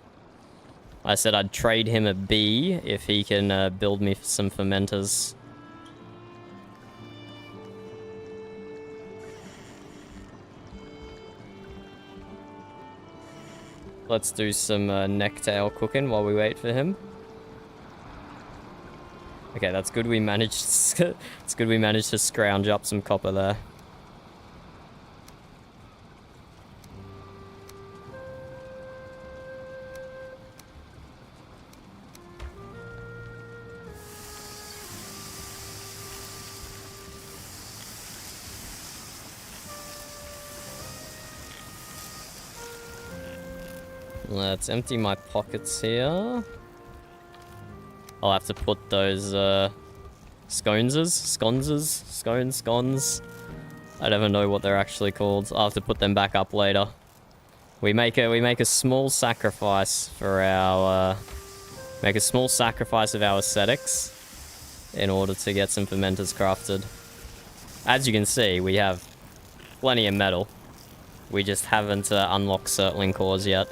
I said I'd trade him a bee if he can build me some fermenters. Let's do some necktail cooking while we wait for him. Okay, that's good. We managed. It's good we managed to scrounge up some copper there. Let's empty my pockets here. I'll have to put those scones. I don't even know what they're actually called. I'll have to put them back up later. We make a small sacrifice for our make a small sacrifice of our aesthetics in order to get some fermenters crafted. As you can see, we have plenty of metal. We just haven't unlocked Surtling cores yet.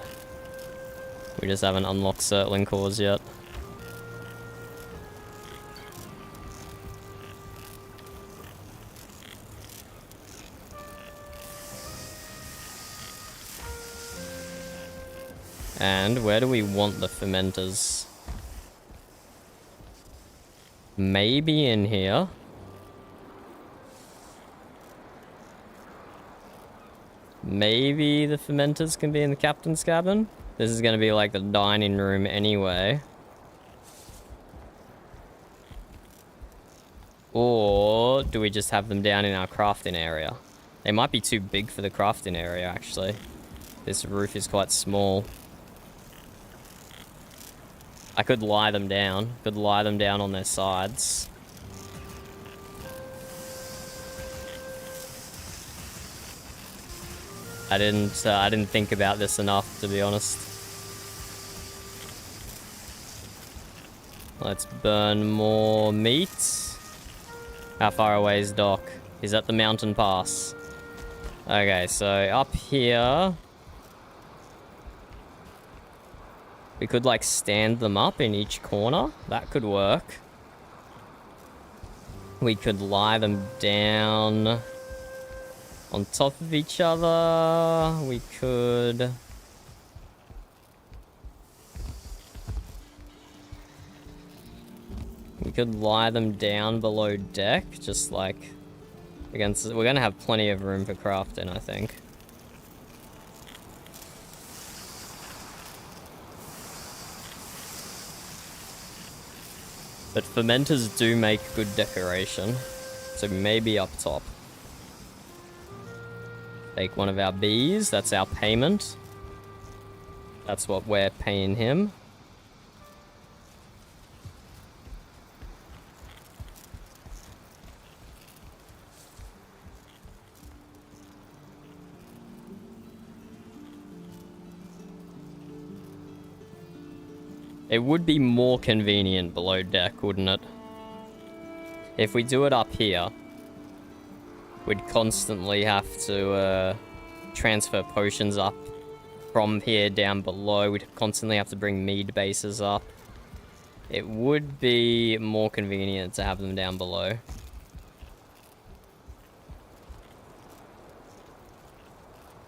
And where do we want the fermenters? Maybe in here. Maybe the fermenters can be in the captain's cabin. This is going to be like the dining room anyway. Or do we just have them down in our crafting area? They might be too big for the crafting area, actually. This roof is quite small. I could lie them down. Could lie them down on their sides. I didn't think about this enough, to be honest. Let's burn more meat. How far away is Doc? He's at the mountain pass. Okay, so up here... we could, like, stand them up in each corner. That could work. We could lie them down on top of each other. We could... we could lie them down below deck, just like... against... we're gonna have plenty of room for crafting, I think. But fermenters do make good decoration, so maybe up top. Take one of our bees, that's our payment. That's what we're paying him. It would be more convenient below deck, wouldn't it? If we do it up here, we'd constantly have to transfer potions up from here down below. We'd constantly have to bring mead bases up. It would be more convenient to have them down below.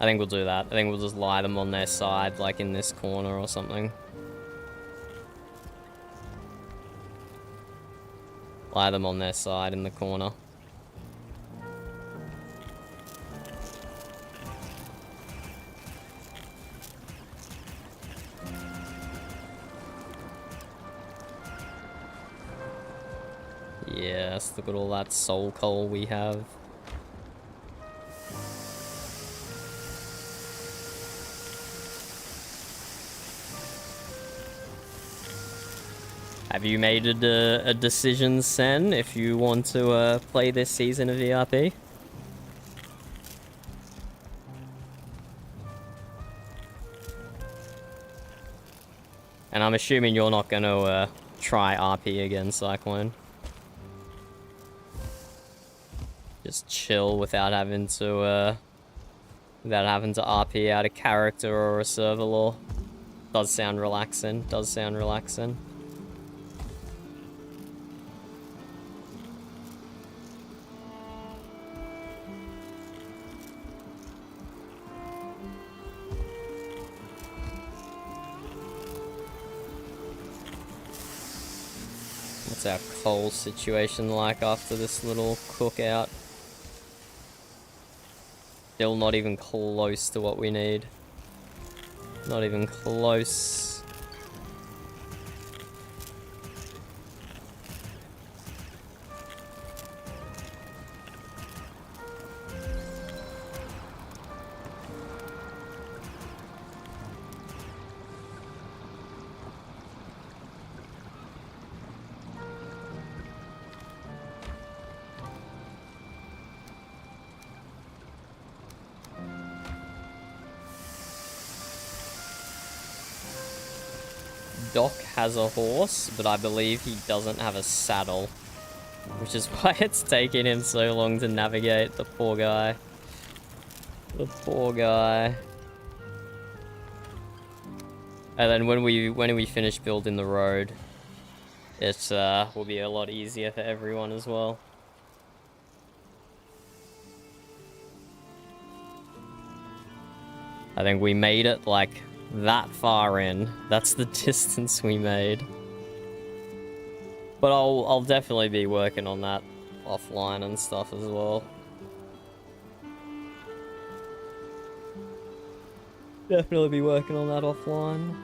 I think we'll do that. I think we'll just lie them on their side, like in this corner or something. Lie them on their side in the corner. Yes, look at all that soul coal we have. Have you made a decision, Sen, if you want to play this season of VRP? And I'm assuming you're not going to try RP again, Cyclone. Just chill without having to RP out of character or a server lore. Does sound relaxing. Does sound relaxing. What's our coal situation like after this little cookout? Still not even close to what we need. Not even close. Doc has a horse, but I believe he doesn't have a saddle, which is why it's taking him so long to navigate. The poor guy. The poor guy. And then when we finish building the road, it will be a lot easier for everyone as well. I think we made it like that far in. That's the distance we made. But I'll definitely be working on that offline and stuff as well. Definitely be working on that offline.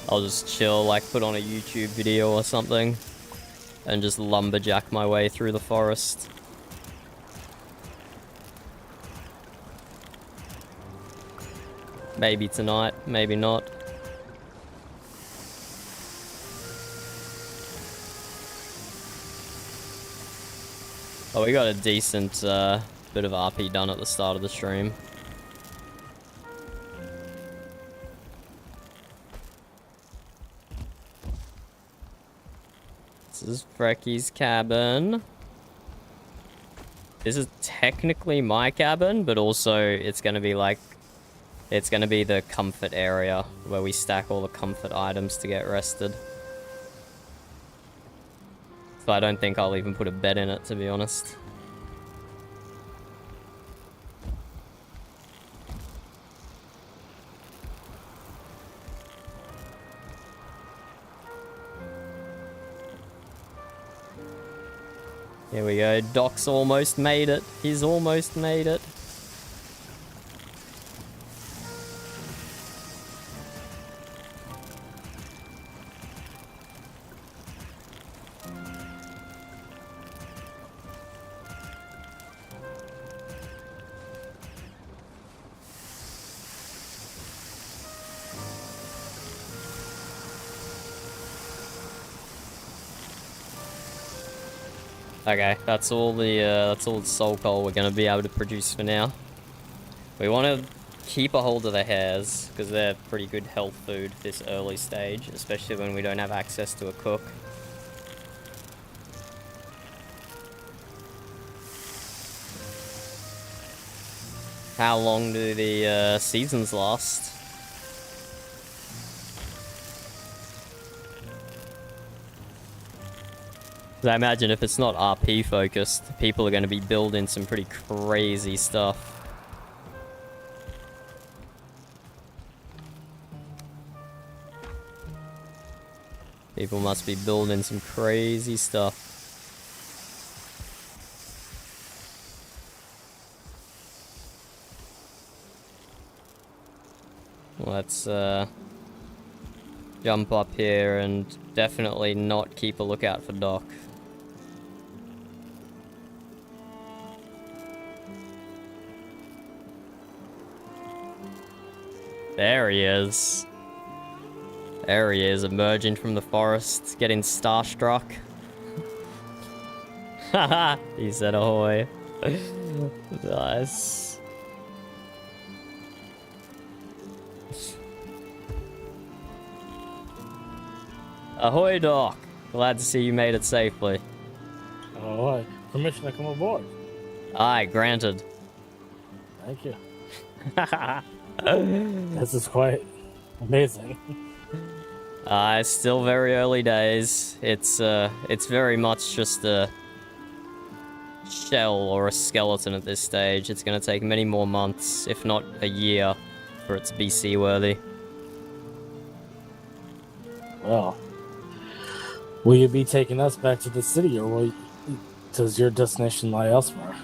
I'll just chill, like put on a YouTube video or something, and just lumberjack my way through the forest. Maybe tonight, maybe not. Oh, we got a decent bit of RP done at the start of the stream. This is Frecky's cabin. This is technically my cabin, but also it's gonna be like... It's gonna be the comfort area where we stack all the comfort items to get rested. So I don't think I'll even put a bed in it, to be honest. Here we go. Doc's almost made it. He's almost made it. Okay, that's all the soul coal we're gonna be able to produce for now. We want to keep a hold of the hares because they're pretty good health food this early stage, especially when we don't have access to a cook. How long do the seasons last? I imagine if it's not RP focused, people are going to be building some pretty crazy stuff. People must be building some crazy stuff. Let's jump up here and definitely not keep a lookout for Doc. There he is. There he is, emerging from the forest, getting starstruck. Haha, he said ahoy. Nice. Ahoy, Doc. Glad to see you made it safely. Alright, permission to come aboard. Aye, granted. Thank you. This is quite amazing. It's still very early days. It's very much just a shell or a skeleton at this stage. It's gonna take many more months, if not a year, for it to be seaworthy. Well, will you be taking us back to the city, or does your destination lie elsewhere?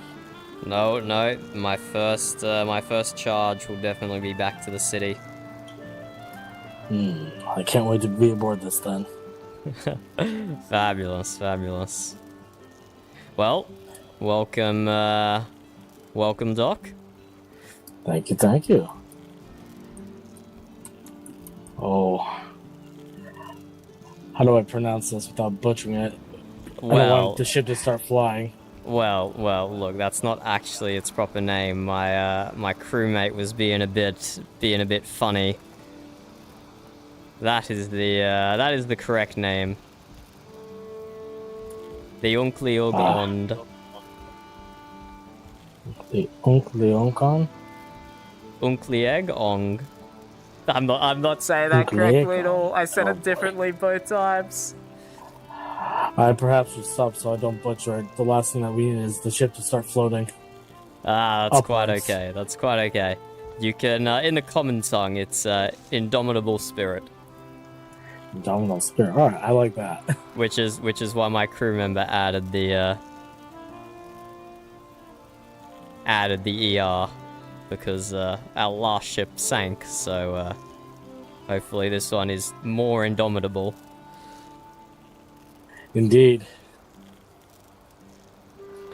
No, my first charge will definitely be back to the city. I can't wait to be aboard this then. Fabulous, fabulous. Well, welcome, welcome, Doc. Thank you, thank you. Oh, how do I pronounce this without butchering it? I don't want the ship to start flying. Well, look, that's not actually its proper name. My crewmate was being a bit funny. That is the correct name. The Unkleogond. The Unkleogond? Unkleegong. I'm not saying that correctly at all. I said it differently both times. I perhaps should stop so I don't butcher it. The last thing that we need is the ship to start floating. That's quite okay. That's quite okay. You can, in the common tongue, it's indomitable spirit. Indomitable spirit. All right, I like that. Which is why my crew member added the ER, because our last ship sank. So hopefully this one is more indomitable. Indeed.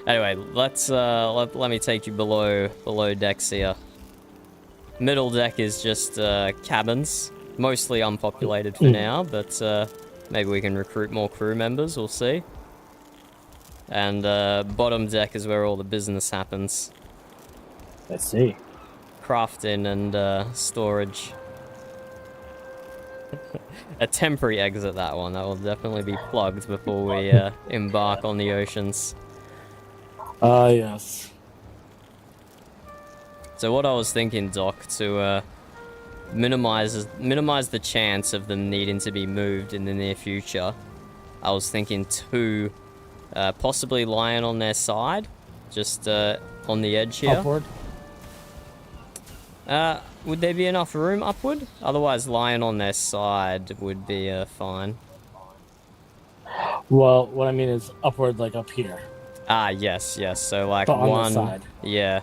Anyway, let's let me take you below decks here. Middle deck is just cabins, mostly unpopulated for now, but maybe we can recruit more crew members. We'll see. And bottom deck is where all the business happens. I see. Crafting and storage. A temporary exit, that one. That will definitely be plugged before we embark on the oceans. Yes. So what I was thinking, Doc, to minimize the chance of them needing to be moved in the near future, I was thinking two, possibly lying on their side, just on the edge here. Upward? Would there be enough room upward? Otherwise, lying on their side would be fine. Well, what I mean is upward, like up here. Ah, yes. So like But on the one, side. yeah.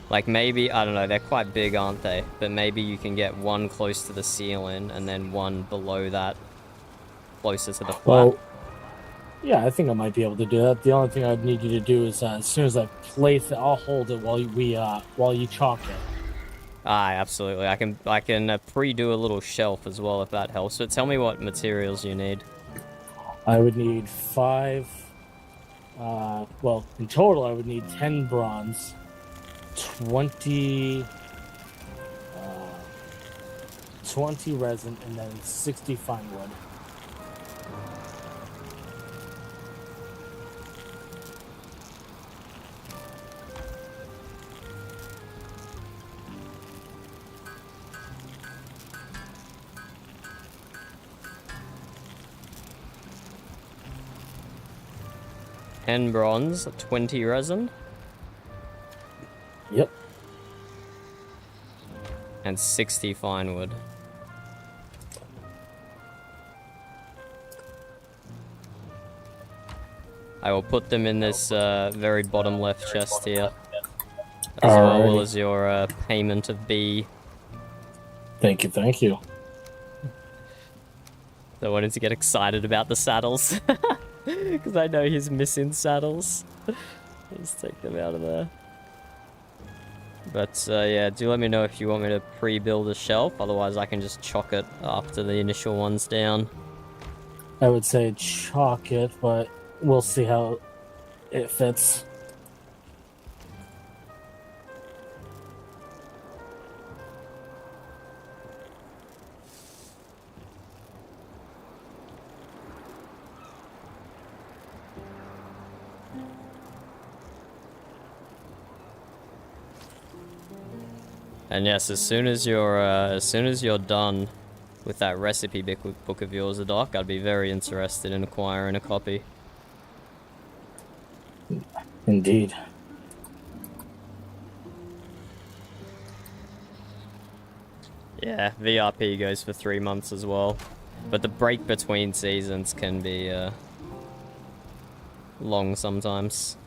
Like maybe, I don't know, they're quite big, aren't they? But maybe you can get one close to the ceiling and then one below that, closer to the flap. Well, yeah, I think I might be able to do that. The only thing I'd need you to do is, as soon as I place it, I'll hold it while you chalk it. Ah, absolutely. I can pre-do a little shelf as well if that helps. But tell me what materials you need. I would need 5. Well, in total, I would need 10 bronze, 20 resin, and then 60 fine wood. $10 bronze, 20 resin. Yep. And 60 fine wood. I will put them in this very bottom left chest here. As well as your payment of B. Thank you. I wanted to get excited about the saddles. Because I know he's missing saddles. Let's take them out of there. But yeah, do let me know if you want me to pre-build a shelf. Otherwise, I can just chock it after the initial one's down. I would say chalk it, but we'll see how it fits. And yes, as soon as you're done with that recipe book of yours, Doc, I'd be very interested in acquiring a copy. Indeed. Yeah, VRP goes for 3 months as well, but the break between seasons can be long sometimes.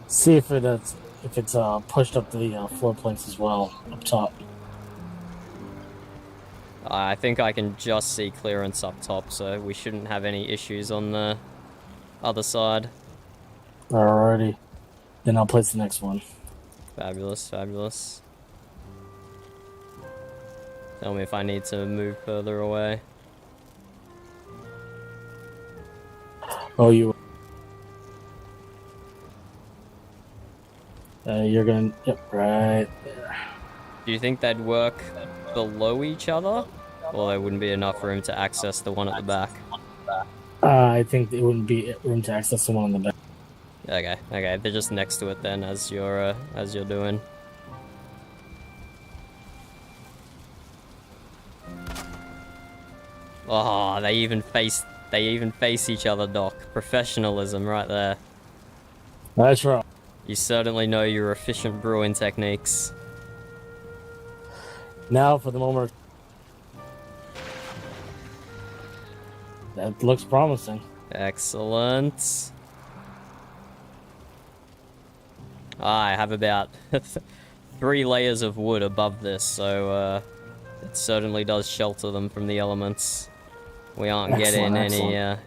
See if it's pushed up the floor plates as well up top. I think I can just see clearance up top, so we shouldn't have any issues on the other side. Alrighty, then I'll place the next one. Fabulous. Tell me if I need to move further away. Oh, you're gonna, yep, right there. Do you think they'd work below each other? Or there wouldn't be enough room to access the one at the back? I think it wouldn't be room to access the one on the back. Okay, they're just next to it then as you're doing. Oh, they even face each other, Doc. Professionalism right there. That's right. You certainly know your efficient brewing techniques. Now for the moment. That looks promising. Excellent. I have about 3 layers of wood above this, so it certainly does shelter them from the elements. We aren't getting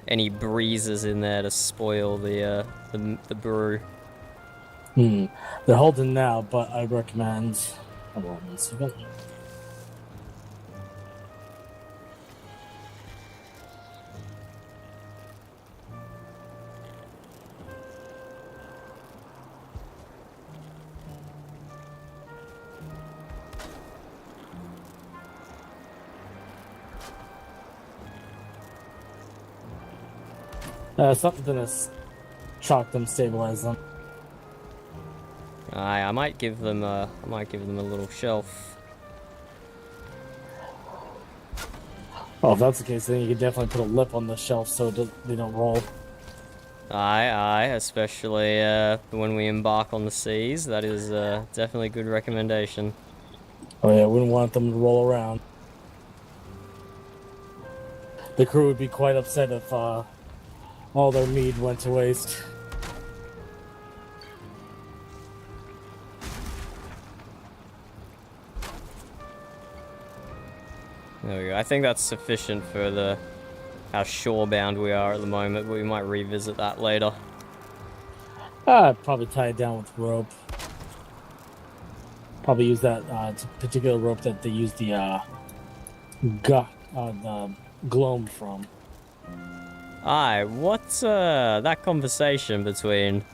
any breezes in there to spoil the brew. They're holding now, but I recommend. Hold on 1 second. Something to shock them, stabilize them. I might give them a little shelf. Oh, if that's the case, then you can definitely put a lip on the shelf so they don't roll. Aye, especially when we embark on the seas. That is definitely a good recommendation. Oh yeah, I wouldn't want them to roll around. The crew would be quite upset if all their mead went to waste. There we go. I think that's sufficient for how shore-bound we are at the moment, but we might revisit that later. I'd probably tie it down with rope. Probably use that particular rope that they use the gloam from. Aye, what's that conversation between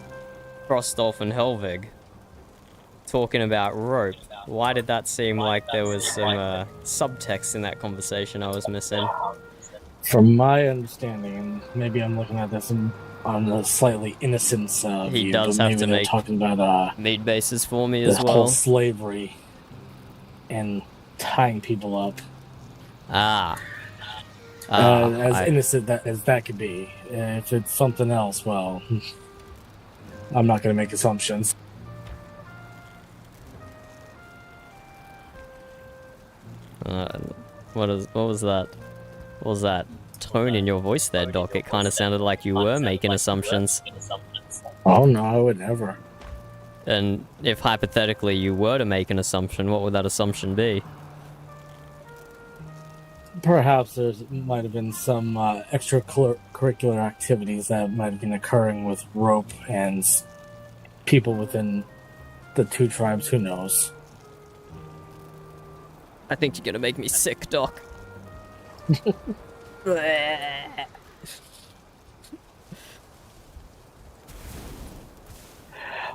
Frostolf and Helvig? Talking about rope. Why did that seem like there was some subtext in that conversation I was missing? From my understanding, and maybe I'm looking at this on a slightly innocent view, He does but have maybe to they're make talking about meat bases for me the as whole well. slavery and tying people up. As innocent as that could be. If it's something else, well, I'm not going to make assumptions. What was that? What was that tone in your voice there, Doc? It kind of sounded like you were making assumptions. Oh no, I would never. And if hypothetically you were to make an assumption, what would that assumption be? Perhaps there might have been some extracurricular activities that might have been occurring with rope and people within the two tribes. Who knows? I think you're gonna make me sick, Doc.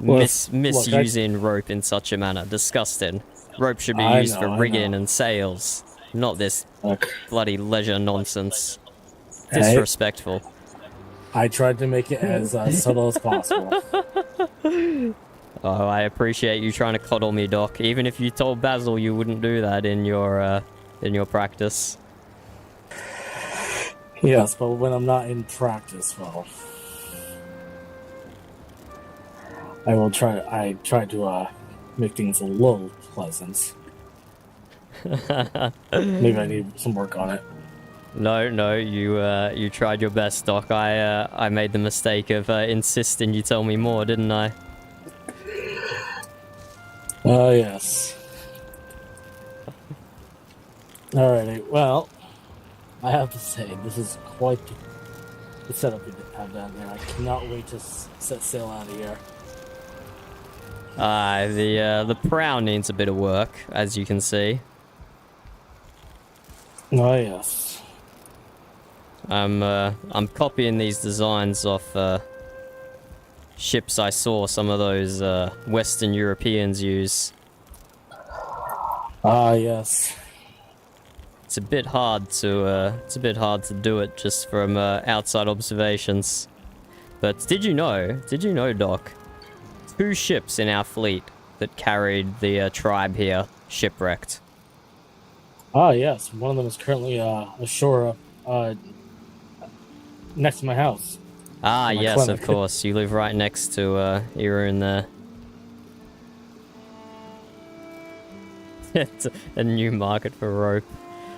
Misusing rope in such a manner. Disgusting. Rope should be used for rigging and sails, not this bloody leisure nonsense. Disrespectful. I tried to make it as subtle as possible. Oh, I appreciate you trying to coddle me, Doc. Even if you told Basil you wouldn't do that in your practice. Yes, but when I'm not in practice, well, I try to make things a little pleasant. Maybe I need some work on it. No, you tried your best, Doc. I made the mistake of insisting you tell me more, didn't I? Oh, yes. Alrighty, well, I have to say, this is quite the setup you have down there. I cannot wait to set sail out of here. The prow needs a bit of work, as you can see. Oh, yes. I'm copying these designs off ships I saw some of those Western Europeans use. Ah, yes. It's a bit hard to do it just from outside observations. But did you know, Doc? 2 ships in our fleet that carried the tribe here shipwrecked. Ah, yes. One of them is currently ashore next to my house. Ah, yes, clinic. of course. You live right next to Era in there. It's a new market for rope.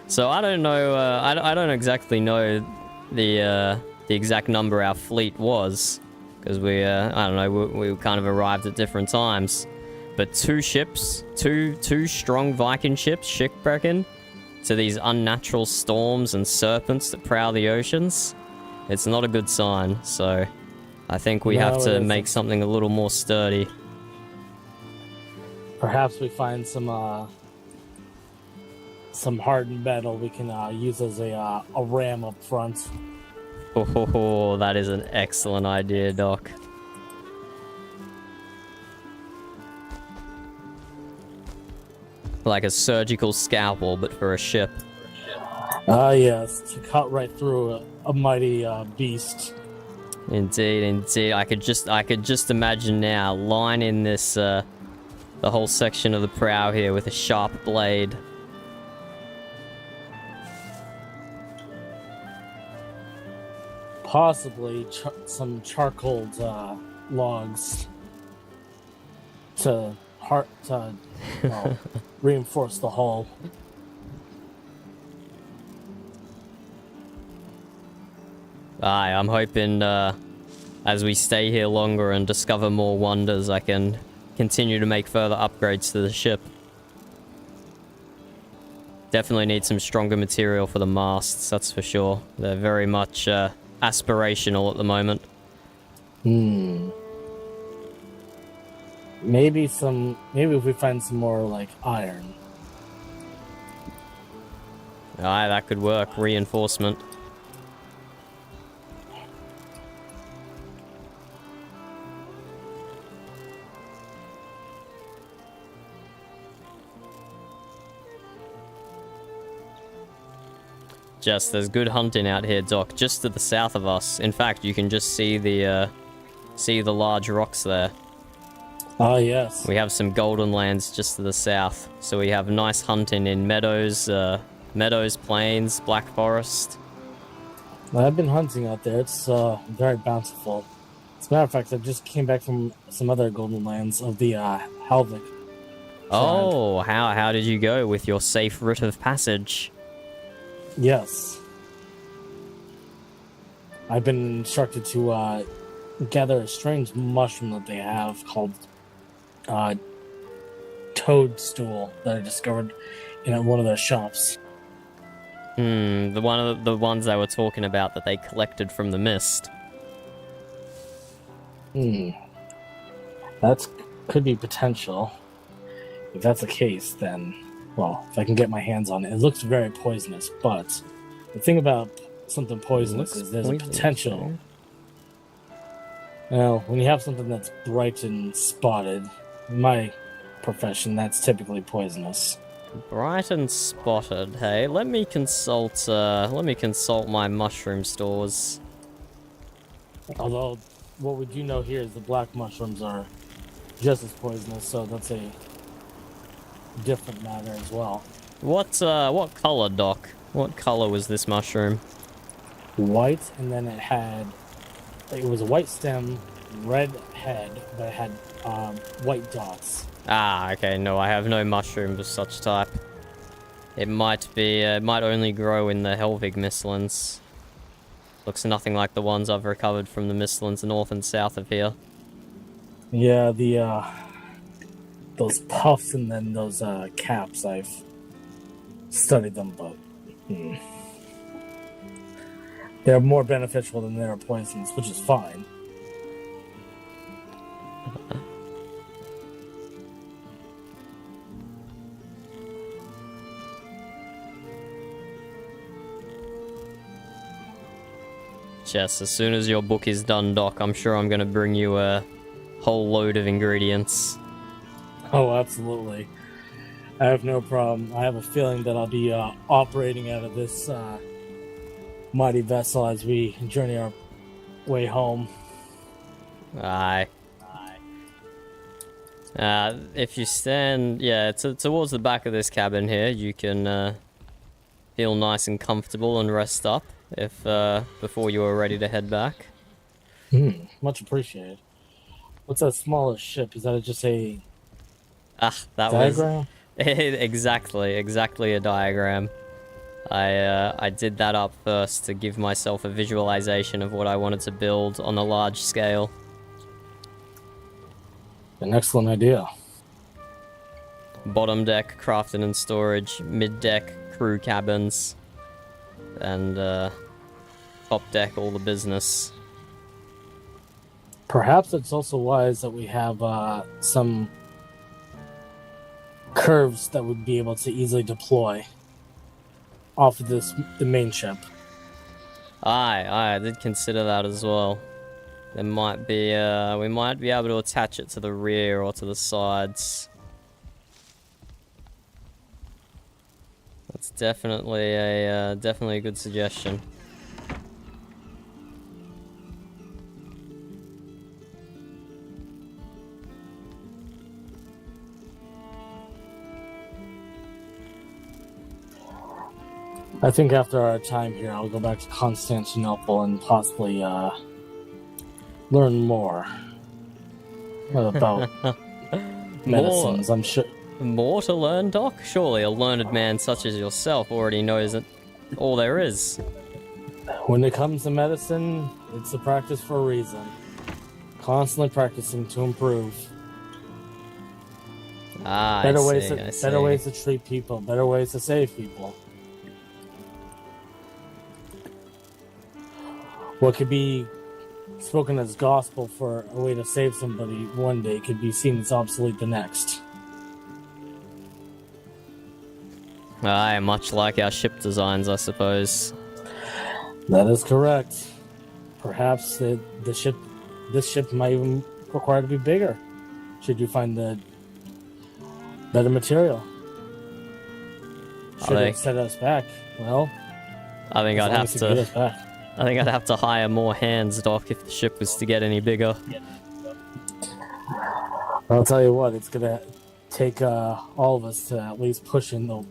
So I don't know. I don't exactly know the exact number our fleet was, because we I don't know. We kind of arrived at different times. But 2 ships, two strong Viking ships, shipwrecking to these unnatural storms and serpents that prowl the oceans. It's not a good sign. So I think we have to make something a little more sturdy. Perhaps we find some hardened metal we can use as a ram up front. Oh, that is an excellent idea, Doc. Like a surgical scalpel, but for a ship. Ah, yes, to cut right through a mighty beast. Indeed, indeed. I could just imagine now lining this the whole section of the prow here with a sharp blade. Possibly some charcoal logs to reinforce the hull. Aye, I'm hoping as we stay here longer and discover more wonders, I can continue to make further upgrades to the ship. Definitely need some stronger material for the masts, that's for sure. They're very much aspirational at the moment. Maybe if we find some more, like, iron. Aye, that could work. Reinforcement. There's good hunting out here, Doc, just to the south of us. In fact, you can just see the large rocks there. Ah, yes. We have some golden lands just to the south. So we have nice hunting in meadows, plains, black forest. I've been hunting out there. It's very bountiful. As a matter of fact, I just came back from some other golden lands of the Halvik. Oh, how did you go with your safe route of passage? Yes. I've been instructed to gather a strange mushroom that they have called toadstool that I discovered in one of their shops. The ones they were talking about that they collected from the mist. That could be potential. If that's the case, then, well, if I can get my hands on it. It looks very poisonous, but the thing about something poisonous is there's a potential. Now, when you have something that's bright and spotted, in my profession, that's typically poisonous. Bright and spotted. Hey, let me consult my mushroom stores. Although, what we do know here is the black mushrooms are just as poisonous, so that's a different matter as well. What color, Doc? What color was this mushroom? White, and then it was a white stem, red head, but it had white dots. Ah, okay. No, I have no mushroom of such type. It might only grow in the Helvig mistlands. Looks nothing like the ones I've recovered from the mistlands north and south of here. Yeah, those puffs and then those caps, I've studied them, but they're more beneficial than they are poisonous, which is fine. Yes, as soon as your book is done, Doc, I'm sure I'm going to bring you a whole load of ingredients. Oh, absolutely. I have no problem. I have a feeling that I'll be operating out of this mighty vessel as we journey our way home. Aye. If you stand, towards the back of this cabin here, you can feel nice and comfortable and rest up if before you are ready to head back. Much appreciated. What's that smallest ship? Is that just a diagram? Exactly a diagram. I did that up first to give myself a visualization of what I wanted to build on a large scale. An excellent idea. Bottom deck, crafting and storage. Mid deck, crew cabins. And top deck, all the business. Perhaps it's also wise that we have some curves that would be able to easily deploy off of the main ship. Aye, I did consider that as well. There might be, we might be able to attach it to the rear or to the sides. That's definitely a good suggestion. I think after our time here, I'll go back to Constantinople and possibly learn more about medicines. I'm sure. More to learn, Doc? Surely a learned man such as yourself already knows it all there is. When it comes to medicine, it's a practice for a reason. Constantly practicing to improve. I see. Better ways to treat people, better ways to save people. What could be spoken as gospel for a way to save somebody one day could be seen as obsolete the next. Aye, much like our ship designs, I suppose. That is correct. Perhaps this ship might even require to be bigger, should you find the better material. Should it set us back? Well, I think I'd have get us to. back. I think I'd have to hire more hands, Doc, if the ship was to get any bigger. I'll tell you what, it's gonna take all of us to at least push in the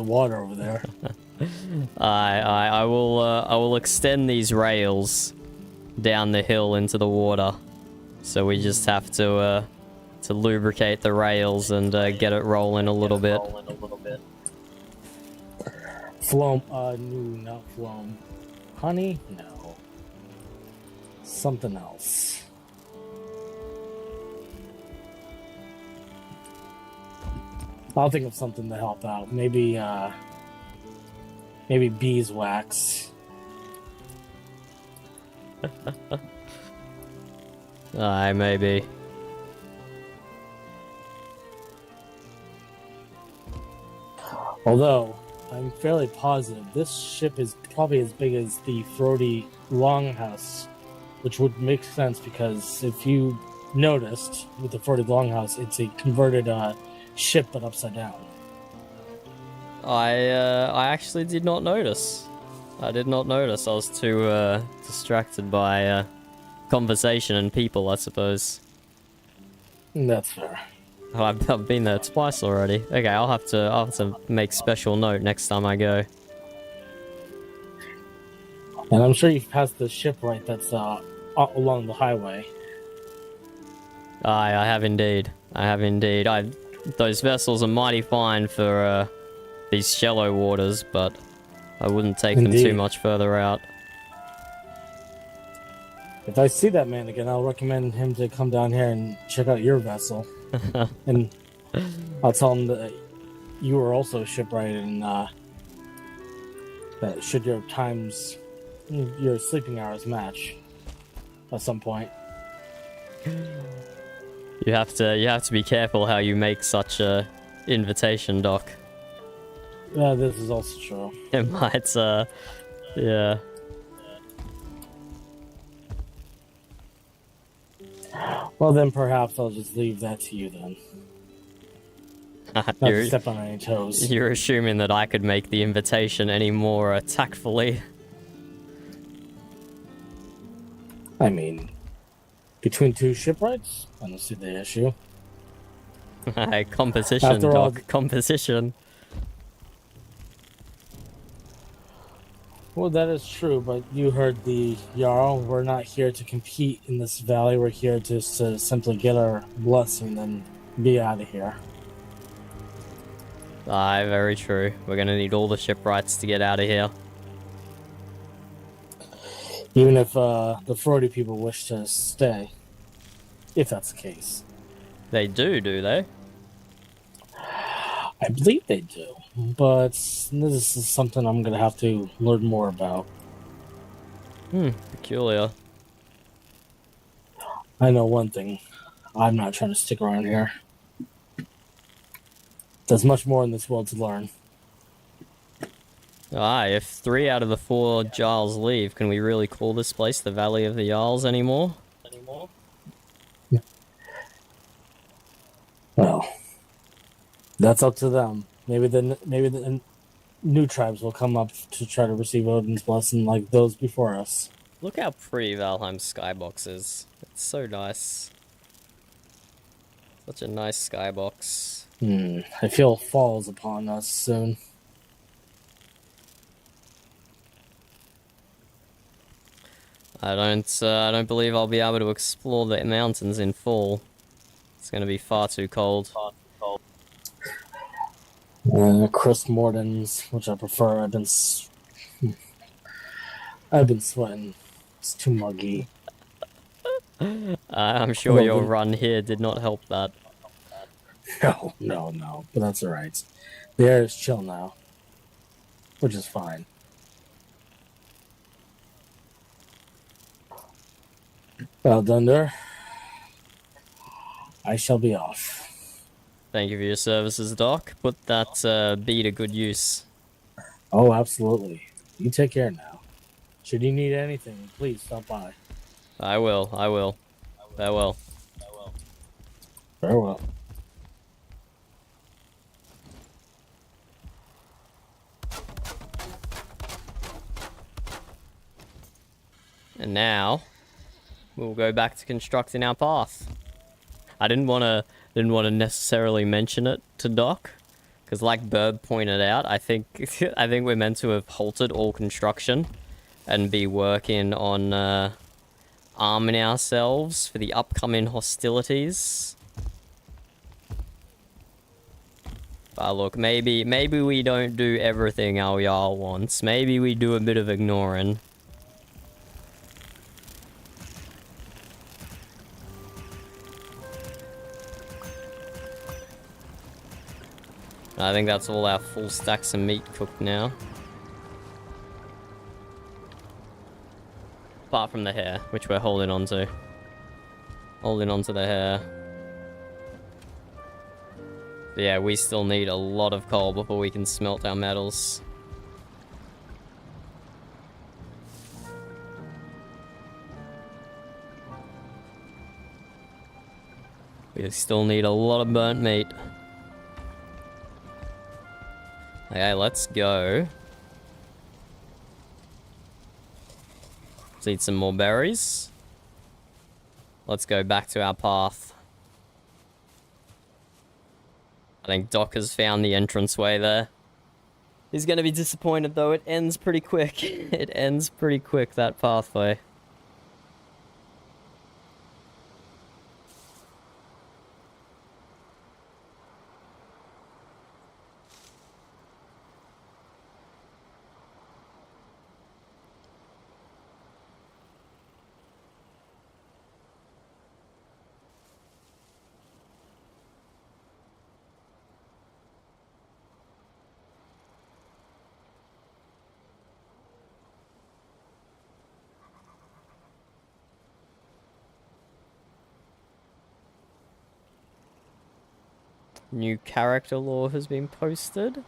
water over there. I will extend these rails down the hill into the water. So we just have to lubricate the rails and get it rolling a little bit. Floam, no, not floam. Honey? No. Something else. I'll think of something to help out. Maybe beeswax. Aye, maybe. Although, I'm fairly positive this ship is probably as big as the Frody Longhouse, which would make sense because if you noticed with the Frody Longhouse, it's a converted ship but upside down. I actually did not notice. I did not notice. I was too distracted by conversation and people, I suppose. That's fair. Oh, I've been there twice already. Okay, I'll have to make special note next time I go. And I'm sure you've passed the shipwright that's along the highway. Aye, I have indeed. Those vessels are mighty fine for these shallow waters, but I wouldn't take them too much further out. If I see that man again, I'll recommend him to come down here and check out your vessel. And I'll tell him that you were also shipwrighted and that should your sleeping hours match at some point. You have to be careful how you make such a invitation, Doc. Yeah, this is also true. It might, yeah. Well, then perhaps I'll just leave that to you then. Not to step on any toes. You're assuming that I could make the invitation any more tactfully. I mean, between two shipwrights, I don't see the issue. Competition, After all, Doc. Competition. Well, that is true, but you heard the Jarl. We're not here to compete in this valley. We're here just to simply get our blessing and be out of here. Aye, very true. We're gonna need all the shipwrights to get out of here. Even if the Frody people wish to stay. If that's the case. They do they? I believe they do. But this is something I'm going to have to learn more about. Peculiar. I know one thing. I'm not trying to stick around here. There's much more in this world to learn. Aye, if 3 out of the 4 Jarls leave, can we really call this place the Valley of the Jarls anymore? Well, that's up to them. Maybe the new tribes will come up to try to receive Odin's blessing like those before us. Look how pretty Valheim's skybox is. It's so nice. Such a nice skybox. I feel fall is upon us soon. I don't believe I'll be able to explore the mountains in fall. It's gonna be far too cold. Chris Morton's, which I prefer. I've been sweating. It's too muggy. I'm sure your run here did not help that. No. But that's alright. The air is chill now. Which is fine. Well, Dunder. I shall be off. Thank you for your services, Doc. Put that bee to good use. Oh, absolutely. You take care now. Should you need anything, please stop by. I will. Farewell. Farewell. And now, we'll go back to constructing our path. I didn't want to necessarily mention it to Doc, because like Burb pointed out, I think we're meant to have halted all construction and be working on arming ourselves for the upcoming hostilities. But look, maybe we don't do everything our Jarl wants. Maybe we do a bit of ignoring. I think that's all our full stacks of meat cooked now. Apart from the hair, which we're holding on to. Holding on to the hair. So yeah, we still need a lot of coal before we can smelt our metals. We still need a lot of burnt meat. Okay, let's go. Let's eat some more berries. Let's go back to our path. I think Doc has found the entranceway there. He's gonna be disappointed though, it ends pretty quick. It ends pretty quick, that pathway. New character lore has been posted.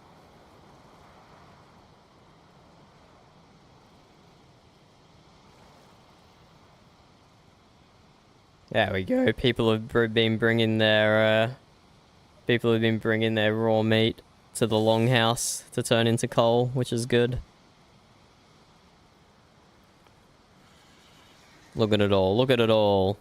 There we go. People have been bringing their raw meat to the longhouse to turn into coal, which is good. Look at it all. Look at it all.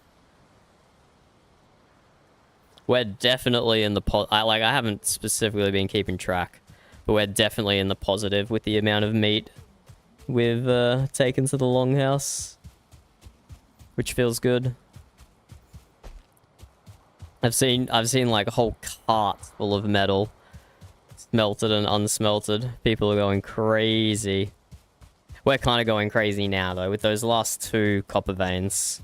We're definitely in the I haven't specifically been keeping track, but we're definitely in the positive with the amount of meat we've taken to the longhouse, which feels good. I've seen like a whole cart full of metal, smelted and unsmelted. People are going crazy. We're kind of going crazy now though with those last 2 copper veins.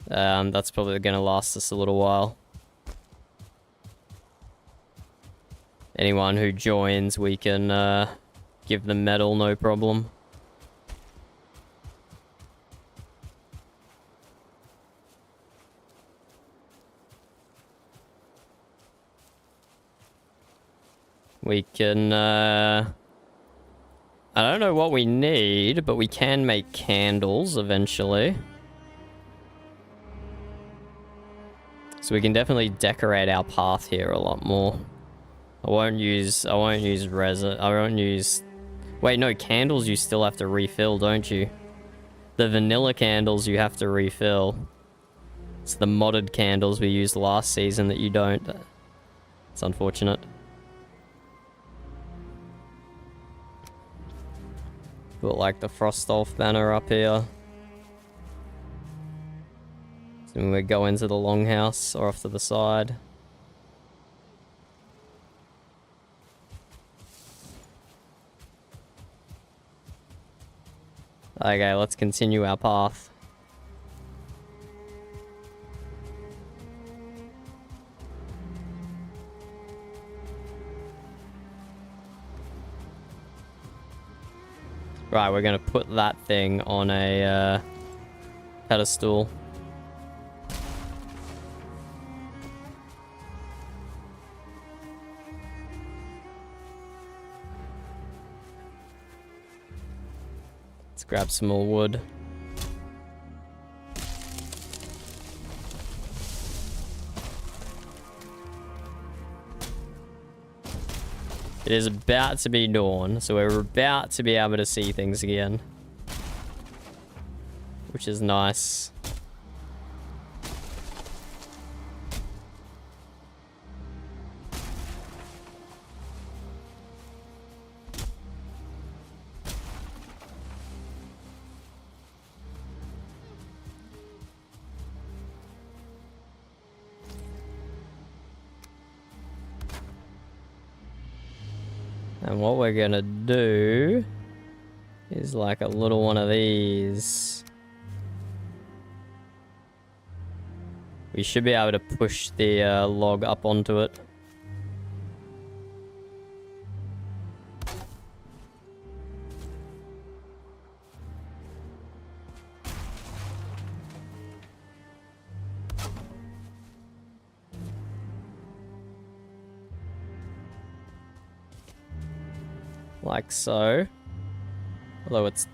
That's probably going to last us a little while. Anyone who joins, we can give them metal, no problem. We can, I don't know what we need, but we can make candles eventually. So we can definitely decorate our path here a lot more. I won't use resin. I won't use... Wait, no, candles you still have to refill, don't you? The vanilla candles you have to refill. It's the modded candles we used last season that you don't. It's unfortunate. Put like the Frostolf banner up here. And we go into the longhouse or off to the side. Okay, let's continue our path. Right, we're gonna put that thing on a pedestal. Let's grab some more wood. It is about to be dawn, so we're about to be able to see things again. Which is nice. And what we're gonna do is like a little one of these. We should be able to push the log up onto it. Like so. Although it's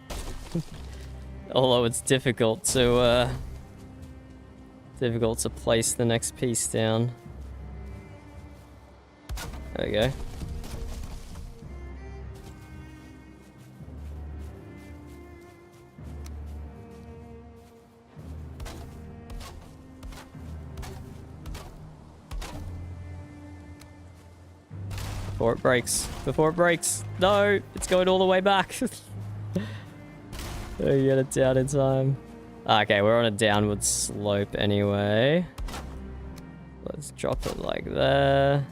difficult to place the next piece down. There we go. Before it breaks. Before it breaks. No! It's going all the way back. Oh, you get it down in time. Okay, we're on a downward slope anyway. Let's drop it like there.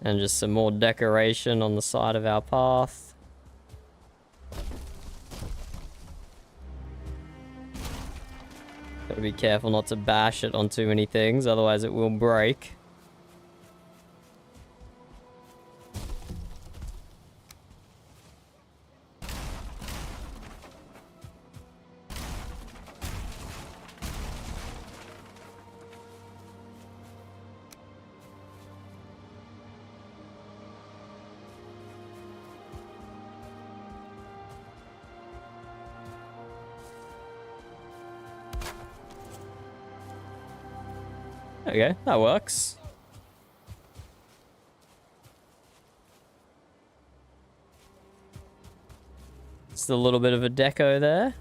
And just some more decoration on the side of our path. Gotta be careful not to bash it on too many things, otherwise it will break. Okay, that works. Just a little bit of a deco there.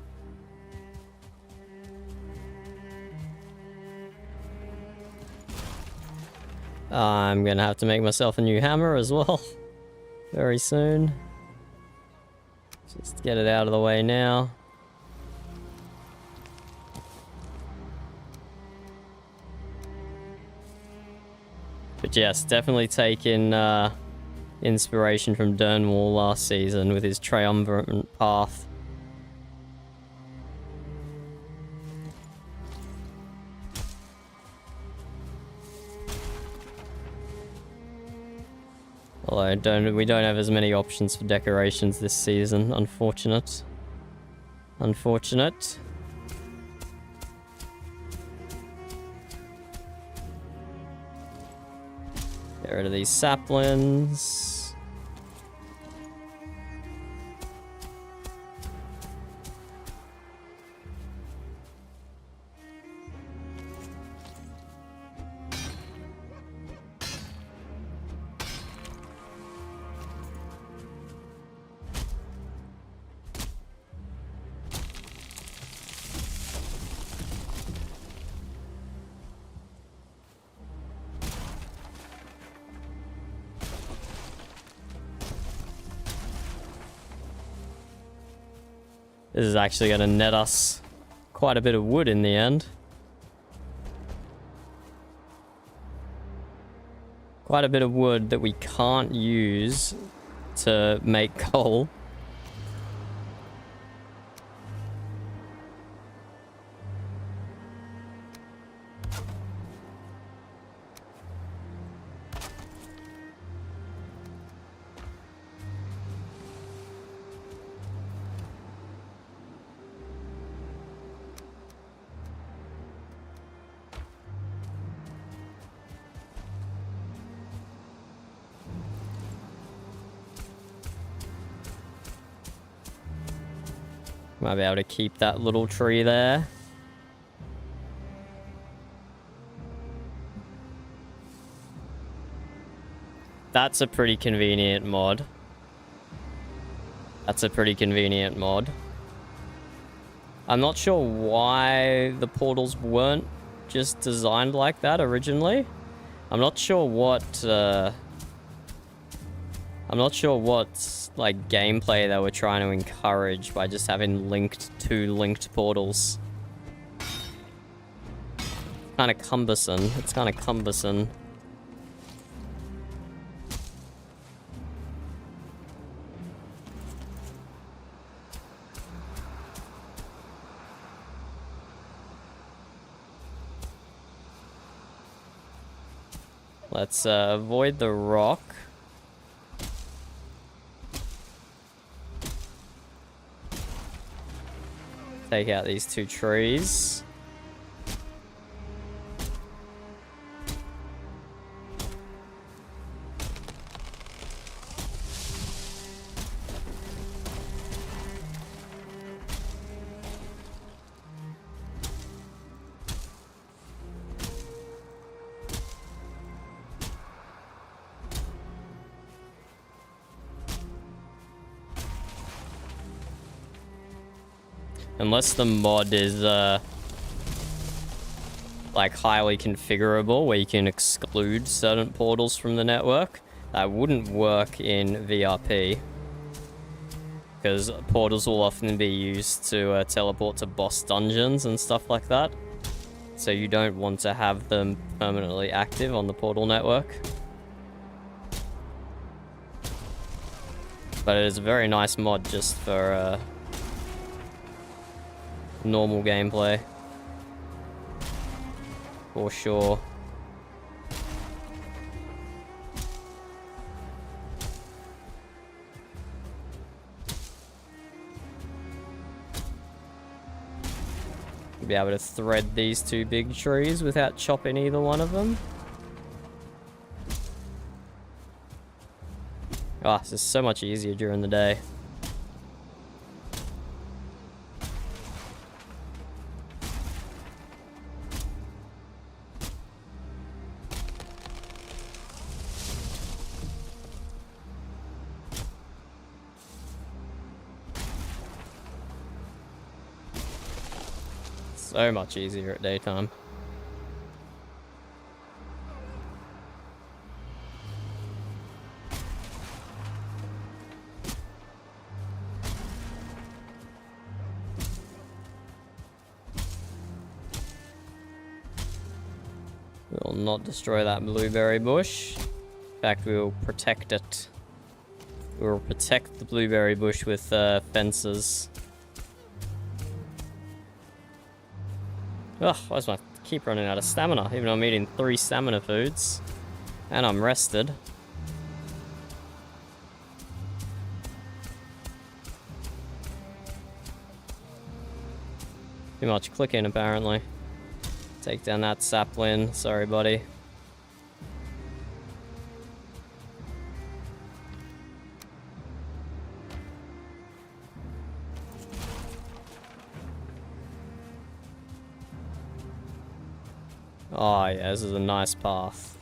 I'm gonna have to make myself a new hammer as well. Very soon. Just get it out of the way now. But yes, definitely taking inspiration from Durnwall last season with his triumvirate path. Although we don't have as many options for decorations this season, unfortunate. Unfortunate. Get rid of these saplings. This is actually going to net us quite a bit of wood in the end. Quite a bit of wood that we can't use to make coal. Might be able to keep that little tree there. That's a pretty convenient mod. That's a pretty convenient mod. I'm not sure why the portals weren't just designed like that originally. I'm not sure what like gameplay they were trying to encourage by just having two linked portals. Kind of cumbersome. It's kind of cumbersome. Let's avoid the rock. Take out these two trees. Unless the mod is like highly configurable where you can exclude certain portals from the network, that wouldn't work in VRP. Because portals will often be used to teleport to boss dungeons and stuff like that. So you don't want to have them permanently active on the portal network. But it is a very nice mod just for normal gameplay. For sure. Be able to thread these two big trees without chopping either one of them. Ah, this is so much easier during the day. So much easier at daytime. We will not destroy that blueberry bush. In fact, we will protect it. We will protect the blueberry bush with fences. Ugh, why does I keep running out of stamina? Even though I'm eating 3 stamina foods. And I'm rested. Too much clicking, apparently. Take down that sapling. Sorry, buddy. Oh yeah, this is a nice path.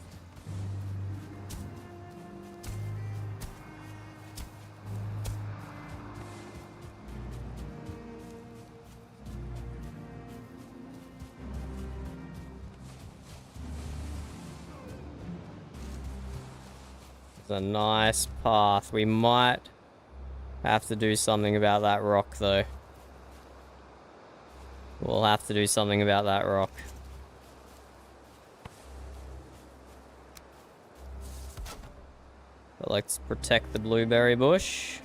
It's a nice path. We might have to do something about that rock though. We'll have to do something about that rock. But let's protect the blueberry bush.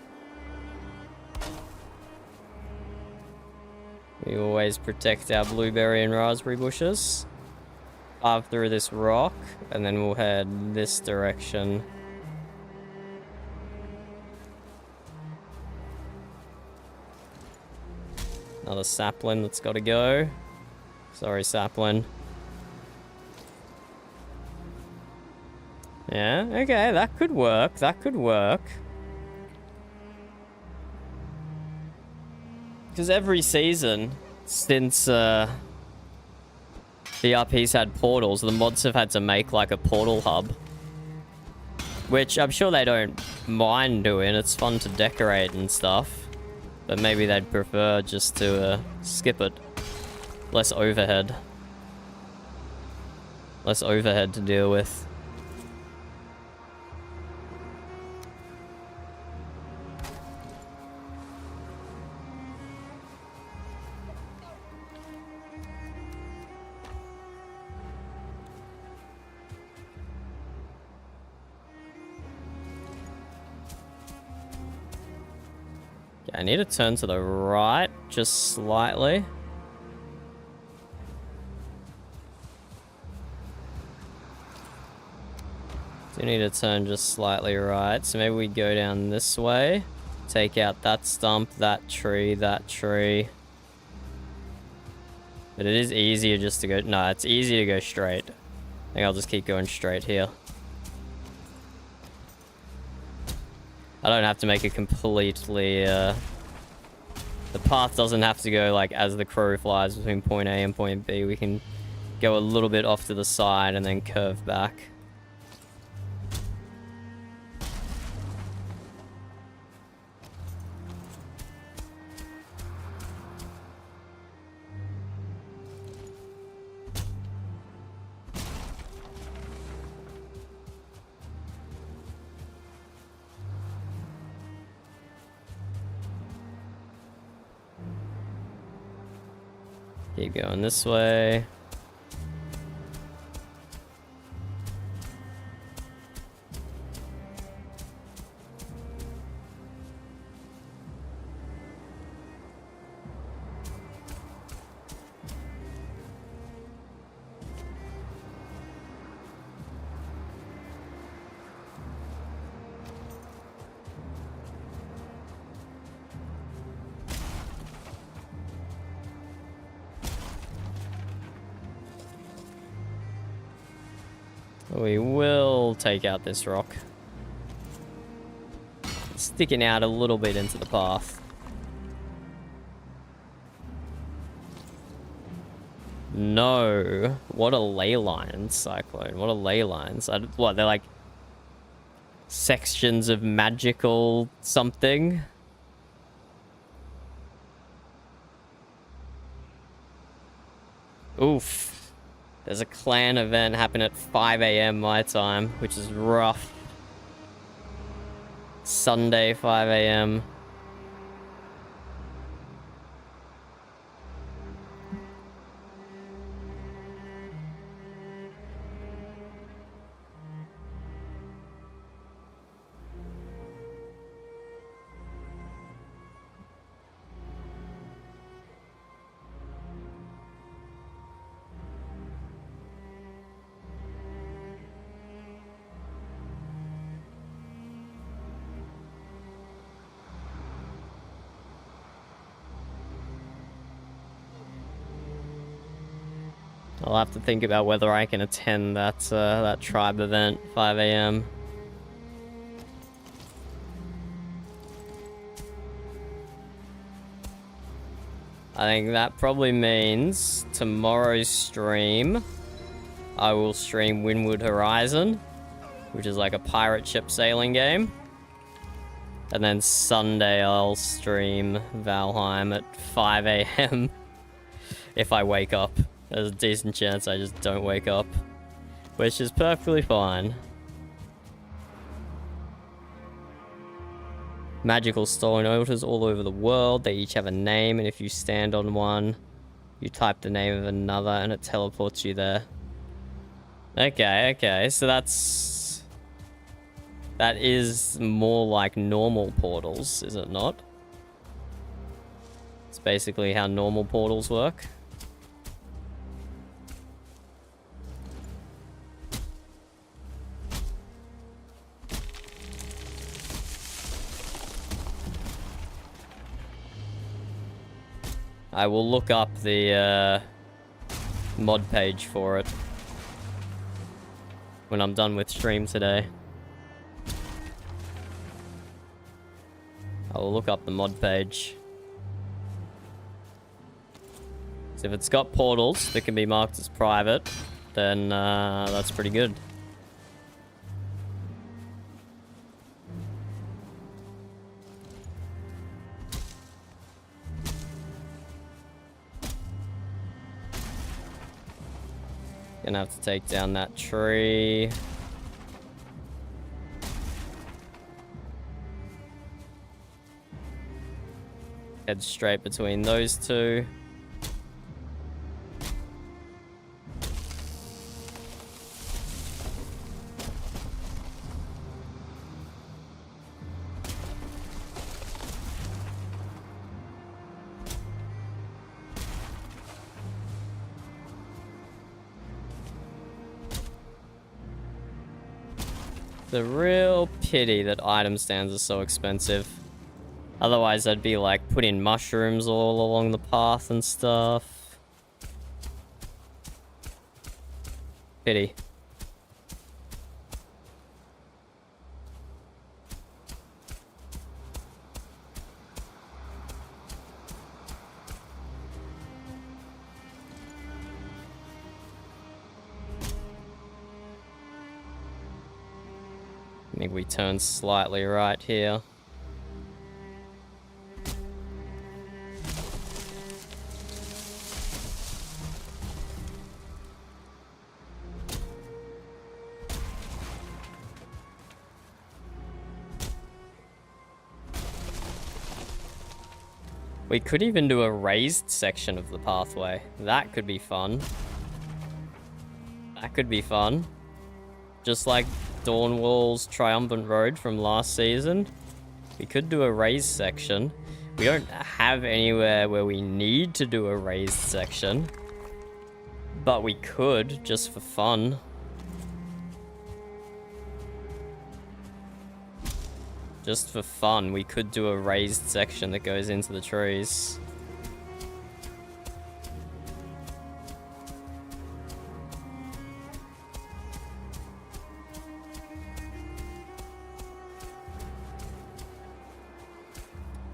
We always protect our blueberry and raspberry bushes. Carve through this rock, and then we'll head this direction. Another sapling that's got to go. Sorry, sapling. Yeah, okay, that could work. That could work. Because every season, since VRP's had portals, the mods have had to make like a portal hub. Which I'm sure they don't mind doing. It's fun to decorate and stuff. But maybe they'd prefer just to skip it. Less overhead. Less overhead to deal with. I need to turn to the right, just slightly. Do need to turn just slightly right, so maybe we go down this way. Take out that stump, that tree, that tree. But it is easier just to go... No, it's easier to go straight. I think I'll just keep going straight here. I don't have to make it completely, the path doesn't have to go, like, as the crow flies between point A and point B. We can go a little bit off to the side and then curve back. Keep going this way. We will take out this rock. It's sticking out a little bit into the path. No. What a ley line, Cyclone. What a ley lines. What, they're like sections of magical something? Oof. There's a clan event happening at 5 AM my time, which is rough. Sunday, 5 AM. I'll have to think about whether I can attend that that tribe event, 5 AM. I think that probably means tomorrow's stream, I will stream Windward Horizon, which is like a pirate ship sailing game. And then Sunday I'll stream Valheim at 5 AM if I wake up. There's a decent chance I just don't wake up, which is perfectly fine. Magical stone altars all over the world. They each have a name, and if you stand on one, You type the name of another and it teleports you there. Okay, okay, so that is more like normal portals, is it not? It's basically how normal portals work. I will look up the mod page for it when I'm done with stream today. I will look up the mod page. So if it's got portals that can be marked as private, then that's pretty good. Gonna have to take down that tree. Head straight between those two. The real pity that item stands are so expensive. Otherwise, I'd be like putting mushrooms all along the path and stuff. Pity. I think we turn slightly right here. We could even do a raised section of the pathway. That could be fun. That could be fun. Just like Dawnwall's Triumphant Road from last season. We could do a raised section. We don't have anywhere where we need to do a raised section. But we could, just for fun. Just for fun, we could do a raised section that goes into the trees.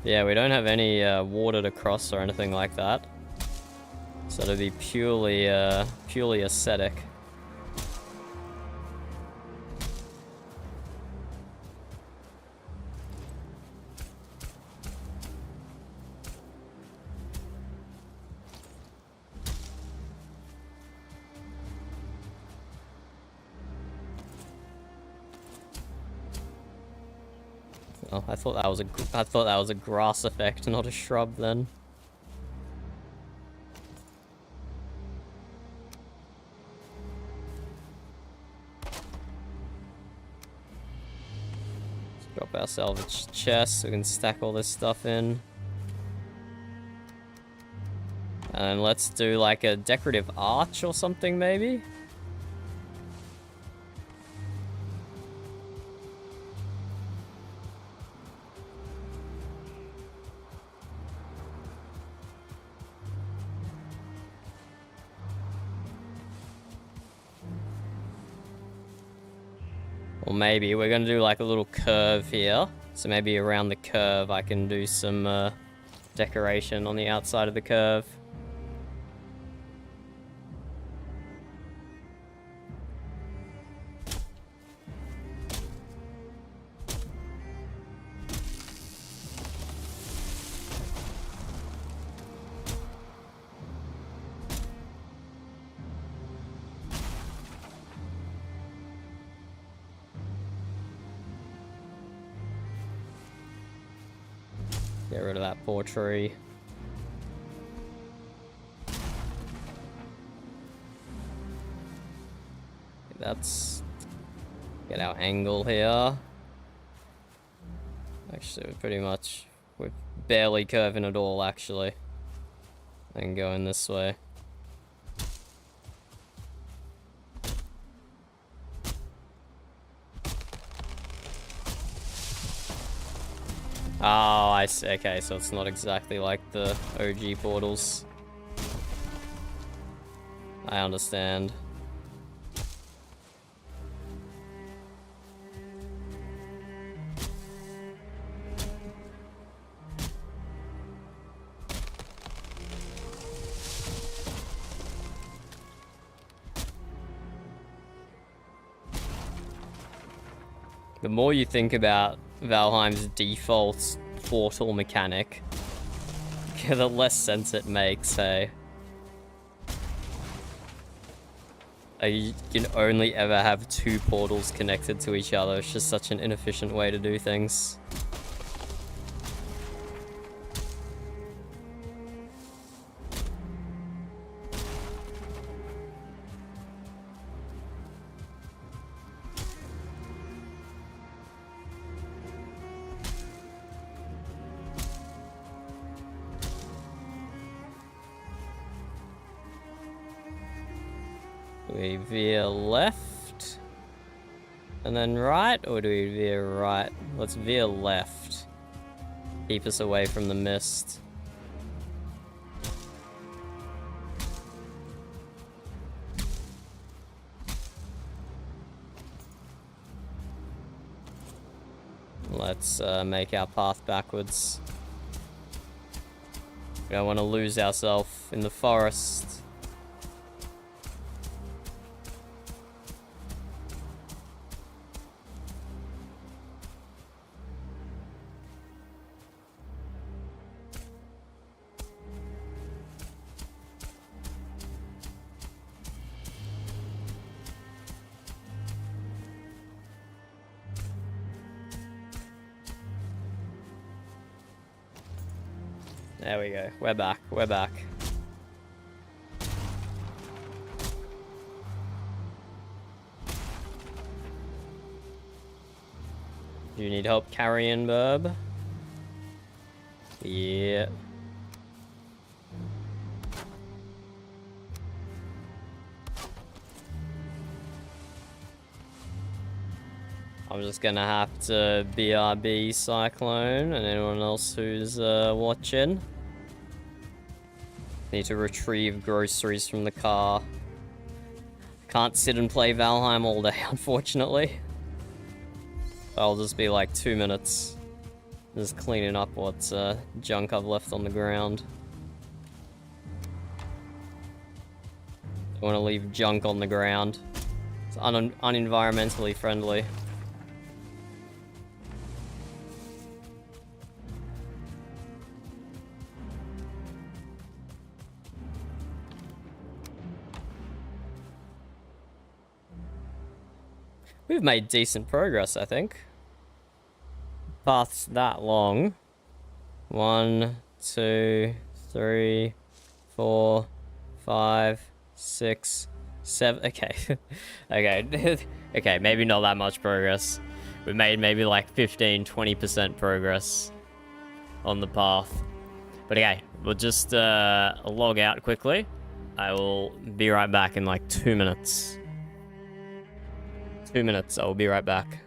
Yeah, we don't have any water to cross or anything like that. So it'll be purely aesthetic. Oh, I thought that was a grass effect, not a shrub then. Let's drop our salvage chest so we can stack all this stuff in. And let's do like a decorative arch or something maybe? Or maybe we're gonna do like a little curve here. So maybe around the curve I can do some decoration on the outside of the curve. Get rid of that poor tree. that's... Get our angle here. Actually, we're barely curving at all, actually. And going this way. Oh, I see. Okay, so it's not exactly like the OG portals. I understand. The more you think about Valheim's default portal mechanic, the less sense it makes, hey? You can only ever have 2 portals connected to each other. It's just such an inefficient way to do things. Do we veer left and then right, or do we veer right? Let's veer left. Keep us away from the mist. Let's make our path backwards. We don't want to lose ourselves in the forest. There we go. We're back. We're back. Do you need help carrying, Burb? Yeah. I'm just gonna have to BRB Cyclone and anyone else who's watching. Need to retrieve groceries from the car. Can't sit and play Valheim all day, unfortunately. I'll just be like 2 minutes. Just cleaning up what junk I've left on the ground. Don't want to leave junk on the ground. It's unenvironmentally friendly. We've made decent progress, I think. Path's that long. 1, 2, 3, 4, 5, 6, 7. Okay. Okay. Okay, maybe not that much progress. We made maybe like 15-20% progress on the path. But okay, we'll just log out quickly. I will be right back in like 2 minutes. 2 minutes, I'll be right back.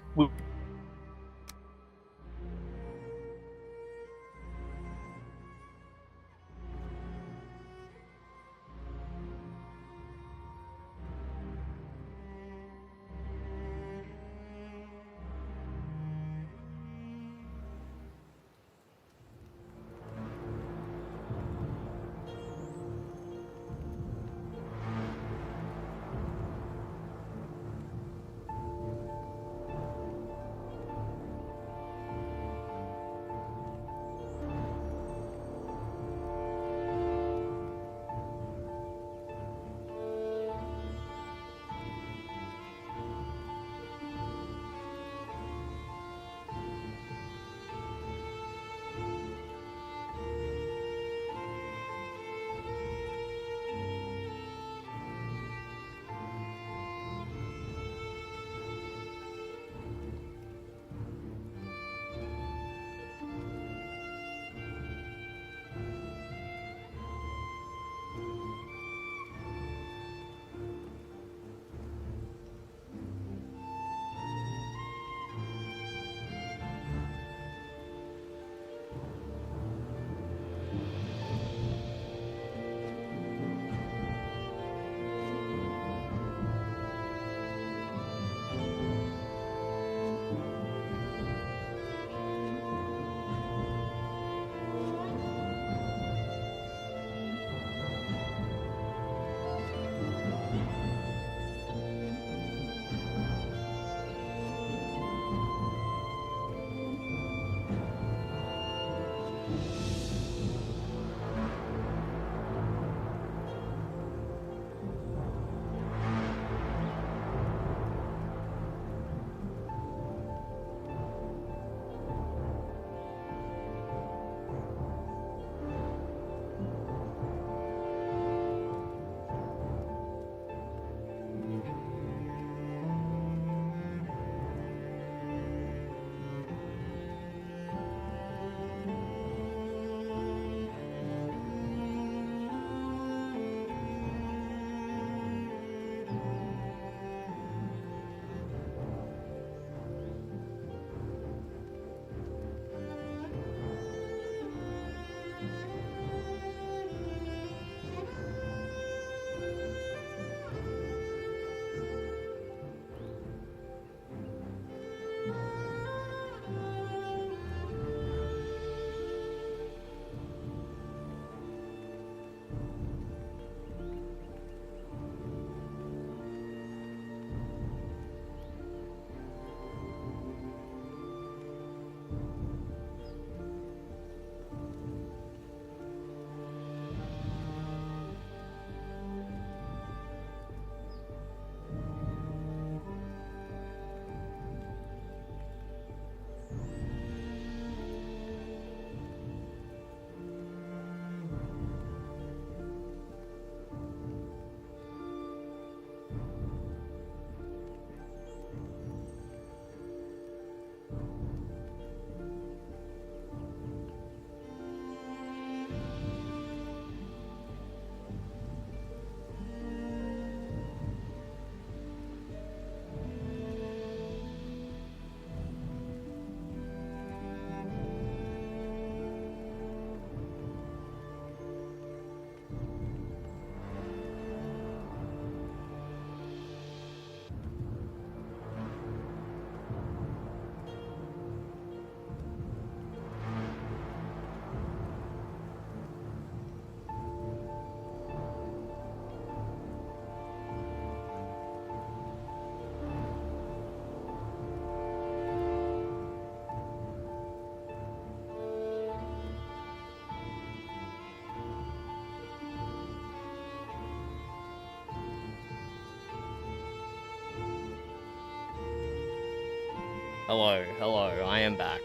Hello, I am back.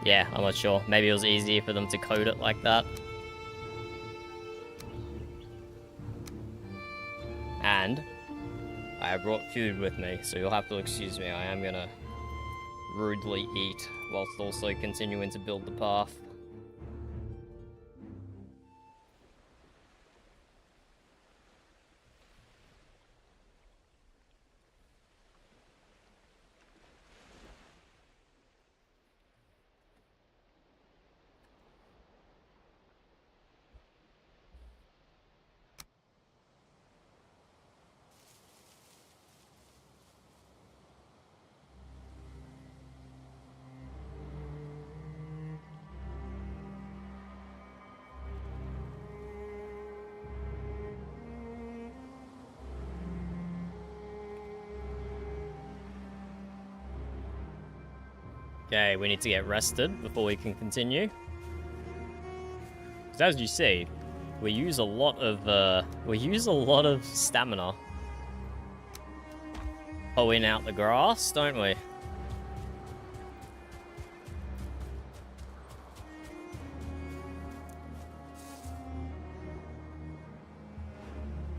Yeah, I'm not sure. Maybe it was easier for them to code it like that. And I have brought food with me, so you'll have to excuse me. I am gonna rudely eat whilst also continuing to build the path. Okay, we need to get rested before we can continue. Because as you see, we use a lot of stamina. Pulling out the grass, don't we?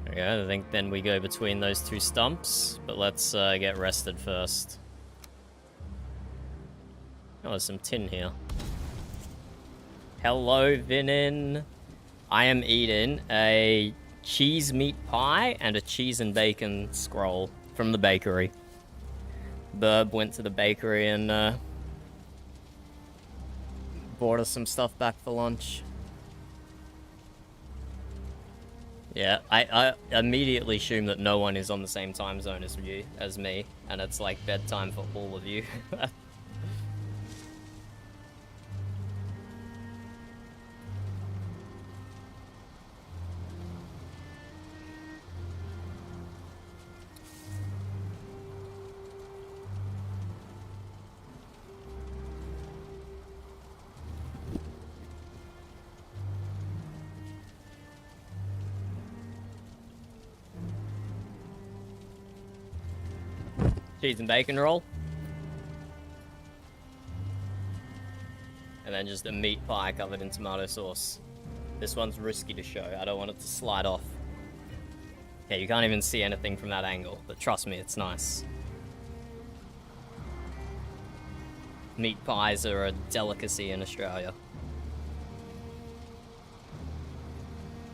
Okay, I think then we go between those two stumps, but let's get rested first. Oh, there's some tin here. Hello, Vinin. I am eating a cheese meat pie and a cheese and bacon scroll from the bakery. Burb went to the bakery and bought us some stuff back for lunch. Yeah, I immediately assume that no one is on the same time zone as me, and it's like bedtime for all of you. Cheese and bacon roll. And then just a meat pie covered in tomato sauce. This one's risky to show. I don't want it to slide off. Yeah, you can't even see anything from that angle, but trust me, it's nice. Meat pies are a delicacy in Australia.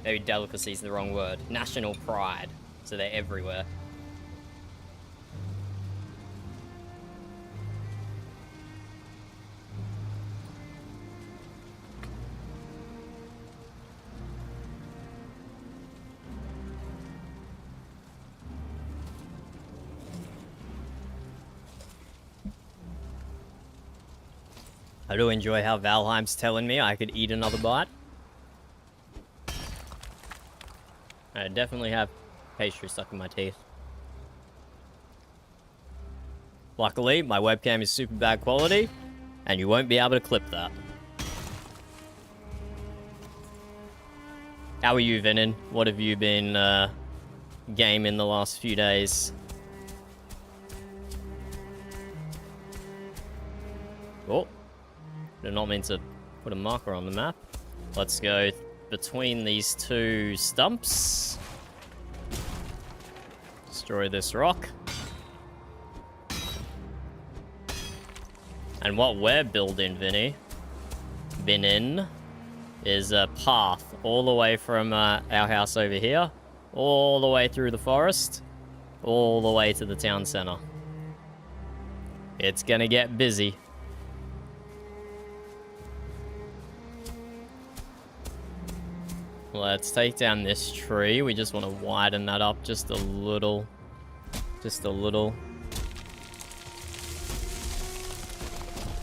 Maybe delicacy is the wrong word. National pride. So they're everywhere. I do enjoy how Valheim's telling me I could eat another bite. I definitely have pastry stuck in my teeth. Luckily, my webcam is super bad quality, and you won't be able to clip that. How are you, Vinin? What have you been gaming the last few days? Oh. Did not mean to put a marker on the map. Let's go between these two stumps. Destroy this rock. And what we're building, Vinin, is a path all the way from our house over here, all the way through the forest, all the way to the town center. It's gonna get busy. Let's take down this tree. We just want to widen that up just a little. Just a little.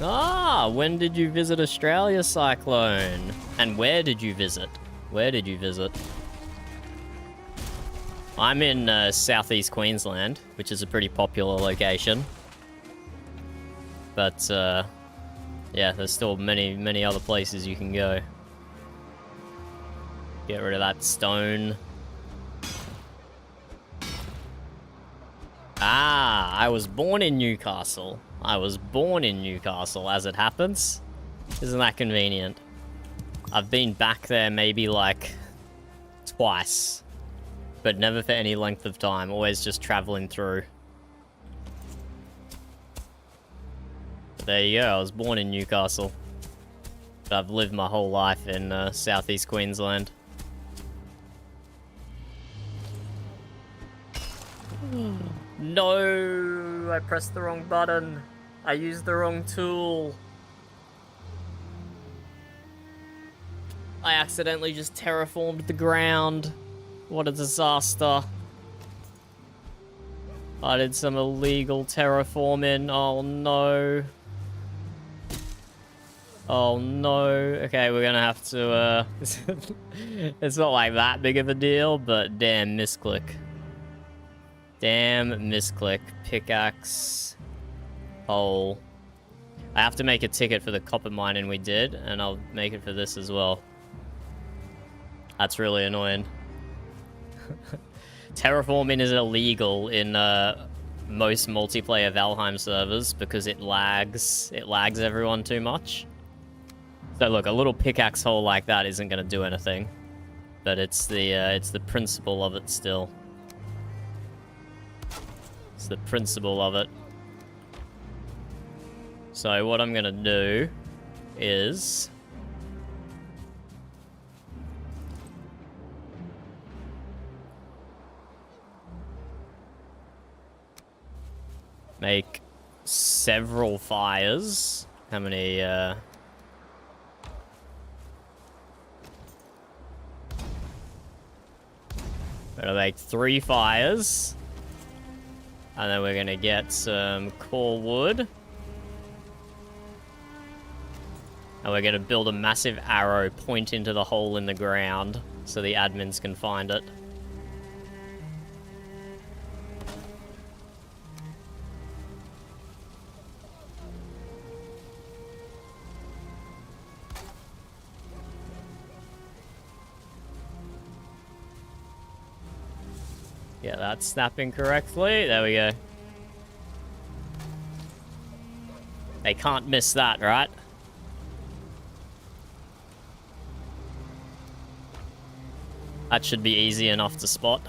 Ah, when did you visit Australia, Cyclone? And where did you visit? Where did you visit? I'm in southeast Queensland, which is a pretty popular location. But, yeah, there's still many other places you can go. Get rid of that stone. Ah, I was born in Newcastle. I was born in Newcastle, as it happens. Isn't that convenient? I've been back there maybe like twice, but never for any length of time, always just traveling through. But there you go, I was born in Newcastle. But I've lived my whole life in southeast Queensland. No, I pressed the wrong button. I used the wrong tool. I accidentally just terraformed the ground. What a disaster. I did some illegal terraforming. Oh no. Oh no. Okay, we're gonna have to, it's not like that big of a deal, but damn, misclick. Damn, misclick. Pickaxe. Hole. I have to make a ticket for the copper mining we did, and I'll make it for this as well. That's really annoying. Terraforming is illegal in most multiplayer Valheim servers because it lags. It lags everyone too much. So look, a little pickaxe hole like that isn't going to do anything, but it's the principle of it still. It's the principle of it. So what I'm going to do is make several fires. How many, we're gonna make 3 fires. And then we're gonna get some core wood. And we're gonna build a massive arrow point into the hole in the ground so the admins can find it. Yeah, that's snapping correctly. There we go. They can't miss that, right? That should be easy enough to spot.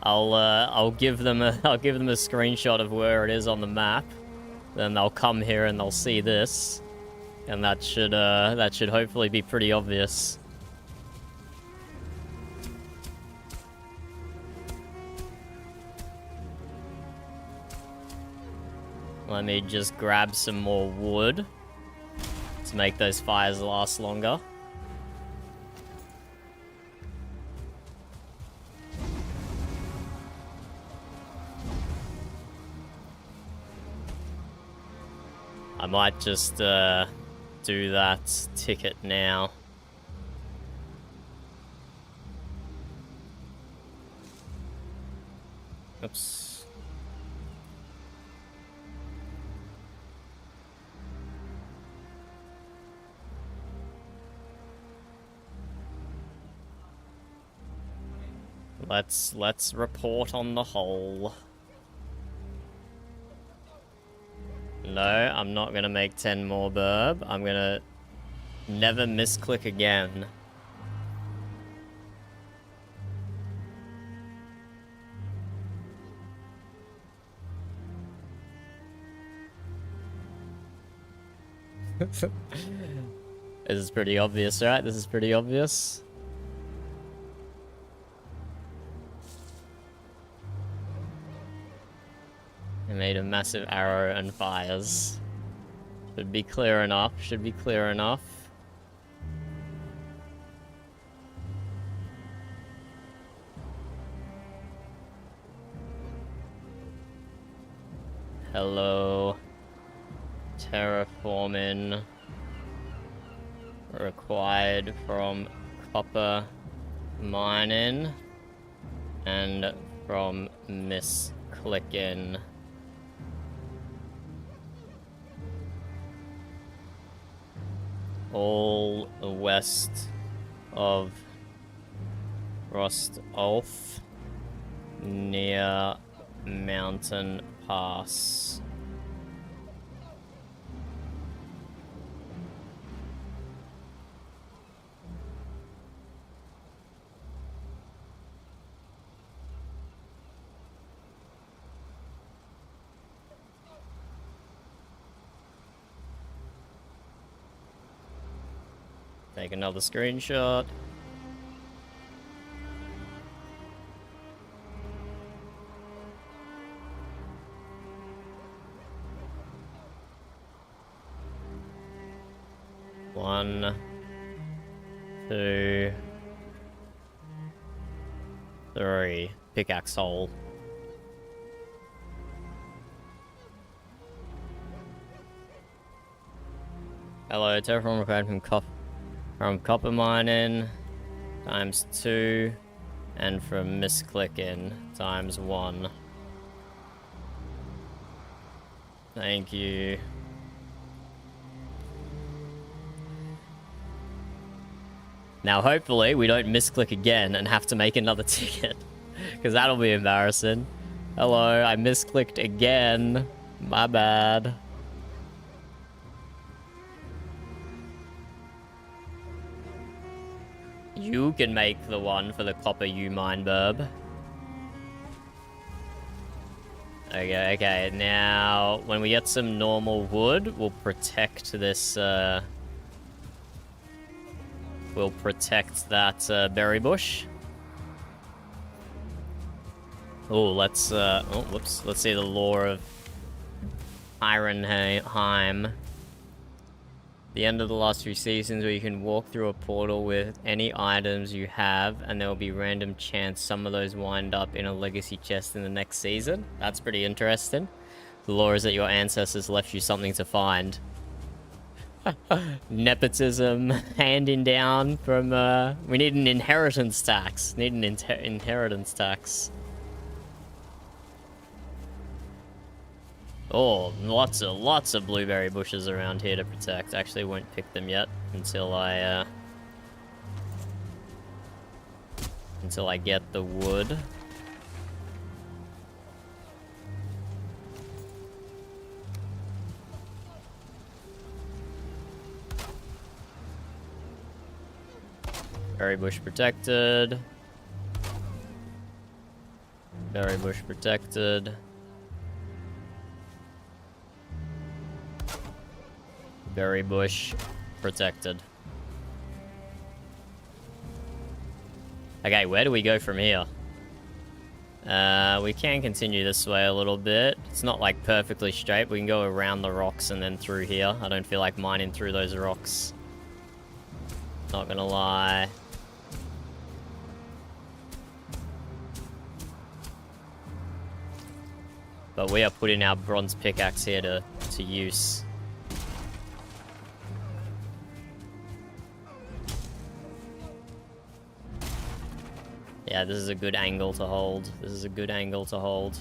I'll give them a screenshot of where it is on the map. Then they'll come here and they'll see this, and that should hopefully be pretty obvious. Let me just grab some more wood to make those fires last longer. I might just do that ticket now. Oops. Let's report on the hole. No, I'm not gonna make 10 more burb. I'm gonna never misclick again. This is pretty obvious, right? This is pretty obvious. I made a massive arrow and fires. Should be clear enough. Should be clear enough. Hello. Terraforming. Required from copper mining. And from misclicking. All west of Rostolf, near Mountain Pass. Take another screenshot. One, two, three. Pickaxe hole. Hello, terraform required from copper mining ×2 and from misclicking ×1. Thank you. Now hopefully we don't misclick again and have to make another ticket, because that'll be embarrassing. Hello, I misclicked again. My bad. You can make the one for the copper you mine, Burb. Okay, now when we get some normal wood, we'll protect this, we'll protect that berry bush. Oh, let's, oh, whoops. Let's see the lore of Ironheim. The end of the last 3 seasons where you can walk through a portal with any items you have, and there will be random chance some of those wind up in a legacy chest in the next season. That's pretty interesting. The lore is that your ancestors left you something to find. Nepotism, handing down from, we need an inheritance tax. Need an inheritance tax. Oh, lots of blueberry bushes around here to protect. Actually, won't pick them yet until I get the wood. Berry bush protected. Berry bush protected. Berry bush protected. Okay, where do we go from here? We can continue this way a little bit. It's not like perfectly straight. We can go around the rocks and then through here. I don't feel like mining through those rocks. Not gonna lie. But we are putting our bronze pickaxe here to use. Yeah, this is a good angle to hold. This is a good angle to hold.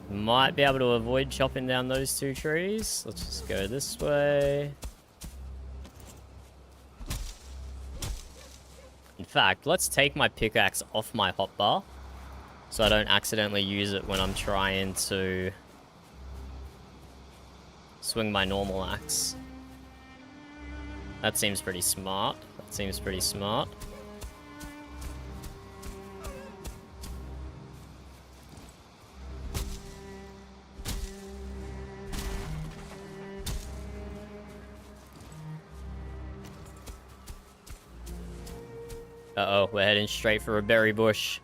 Might be able to avoid chopping down those 2 trees. Let's just go this way. In fact, let's take my pickaxe off my hotbar, so I don't accidentally use it when I'm trying to swing my normal axe. That seems pretty smart. That seems pretty smart. Uh-oh, we're heading straight for a berry bush.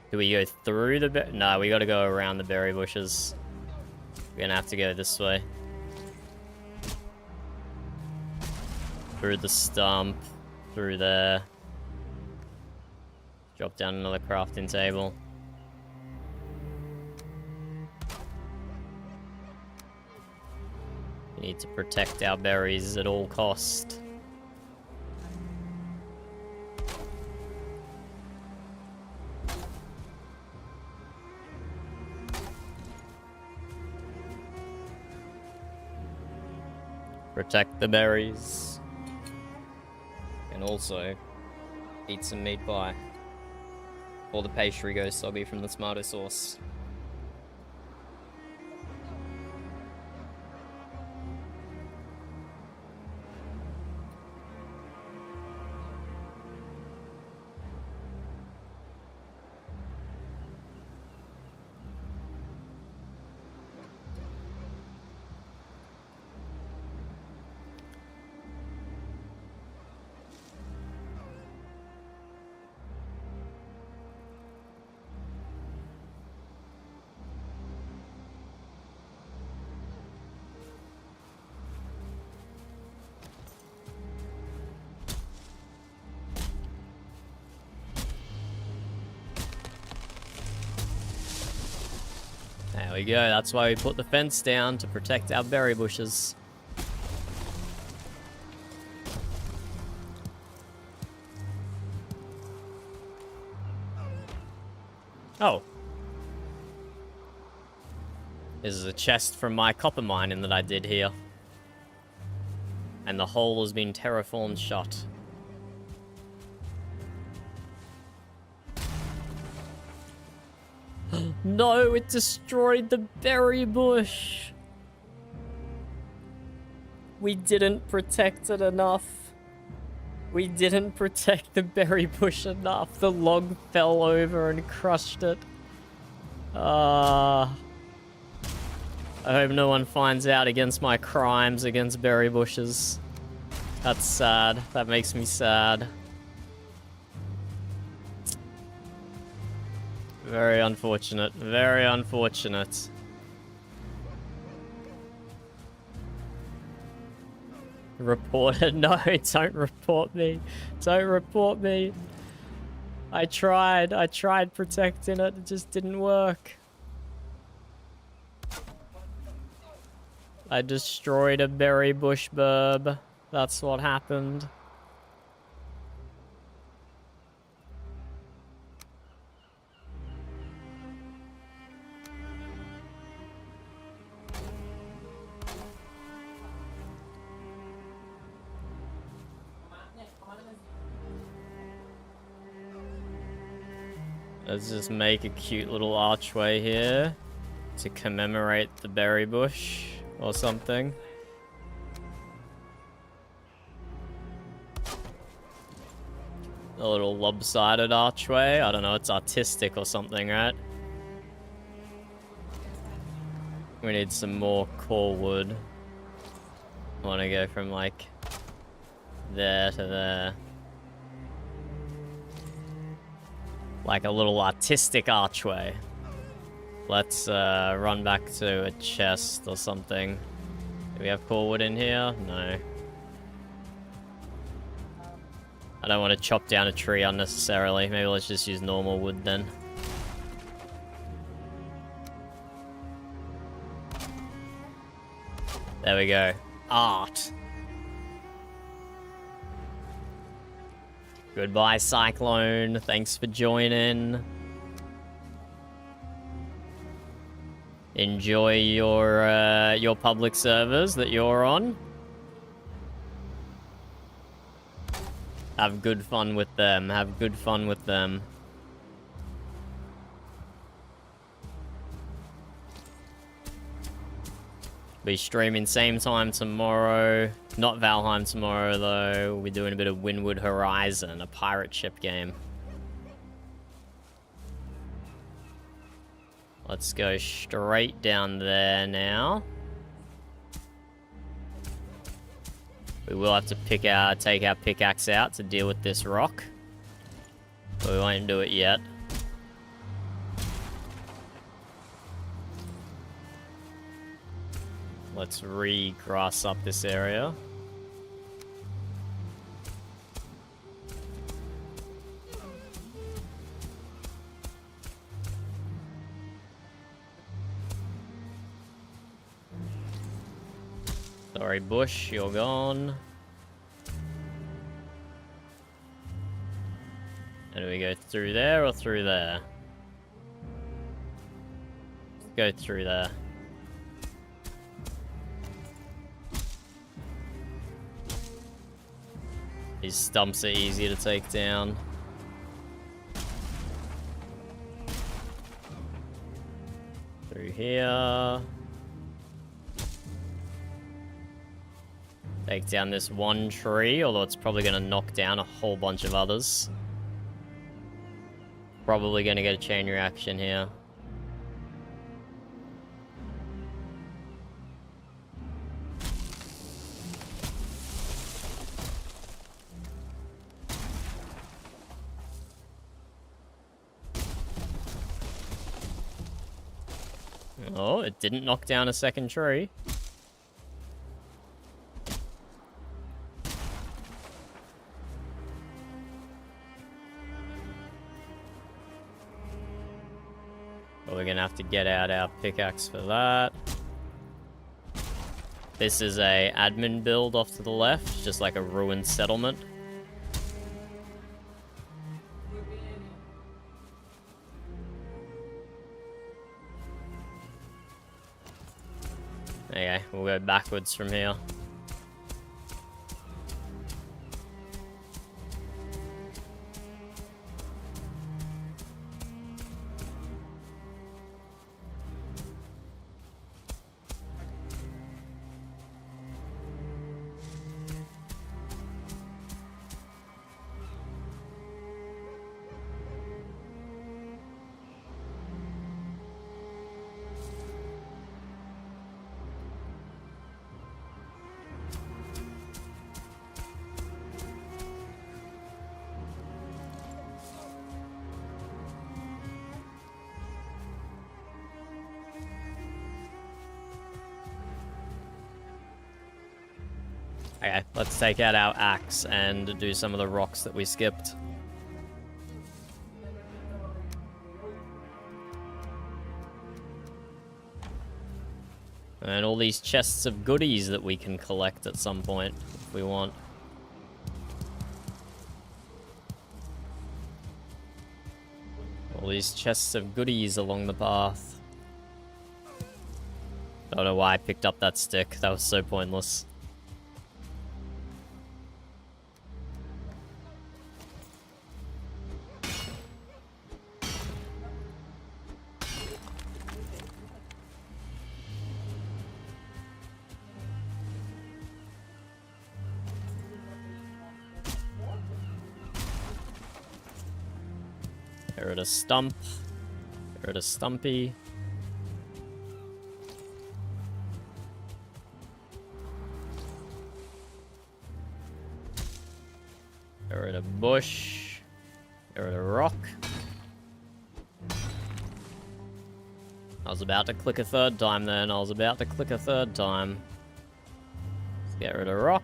Do we go through the No, we gotta go around the berry bushes. We're gonna have to go this way. Through the stump. Through there. Drop down another crafting table. We need to protect our berries at all cost. Protect the berries. And also eat some meat pie. Or the pastry goes soggy from the tomato sauce. we go. That's why we put the fence down, to protect our berry bushes. Oh. This is a chest from my copper mining that I did here. And the hole has been terraformed shut. No, it destroyed the berry bush. We didn't protect it enough. We didn't protect the berry bush enough. The log fell over and crushed it. I hope no one finds out against my crimes against berry bushes. That's sad. That makes me sad. Very unfortunate. Very unfortunate. Reported? No, don't report me. Don't report me. I tried protecting it. It just didn't work. I destroyed a berry bush burb. That's what happened. Let's just make a cute little archway here to commemorate the berry bush or something. A little lopsided archway. I don't know, it's artistic or something, right? We need some more core wood. I want to go from like there to there. Like a little artistic archway. Let's run back to a chest or something. Do we have core wood in here? No. I don't want to chop down a tree unnecessarily. Maybe let's just use normal wood then. There we go. Art. Goodbye, Cyclone. Thanks for joining. Enjoy your public servers that you're on. Have good fun with them. Have good fun with them. Be streaming same time tomorrow. Not Valheim tomorrow though. We're doing a bit of Windward Horizon, a pirate ship game. Let's go straight down there now. We will have to take our pickaxe out to deal with this rock. But we won't do it yet. Let's re-grass up this area. Sorry, bush, you're gone. And do we go through there or through there? Go through there. These stumps are easy to take down. Through here. Take down this one tree, although it's probably going to knock down a whole bunch of others. Probably going to get a chain reaction here. Oh, it didn't knock down a second tree. But we're gonna have to get out our pickaxe for that. This is a admin build off to the left, just like a ruined settlement. Okay, we'll go backwards from here. Okay, let's take out our axe and do some of the rocks that we skipped. And all these chests of goodies that we can collect at some point, if we want. All these chests of goodies along the path. Don't know why I picked up that stick, that was so pointless. Get rid of Stump. Get rid of Stumpy. Get rid of Bush. Get rid of Rock. I was about to click a third time then. I was about to click a third time. Let's get rid of Rock.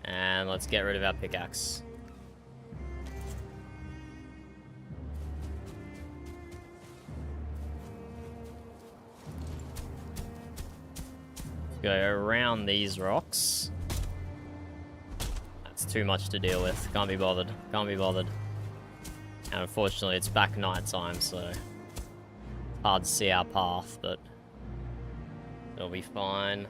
And let's get rid of our pickaxe. Go around these rocks. That's too much to deal with. Can't be bothered. Can't be bothered. And unfortunately, it's back night time, so hard to see our path, but it'll be fine.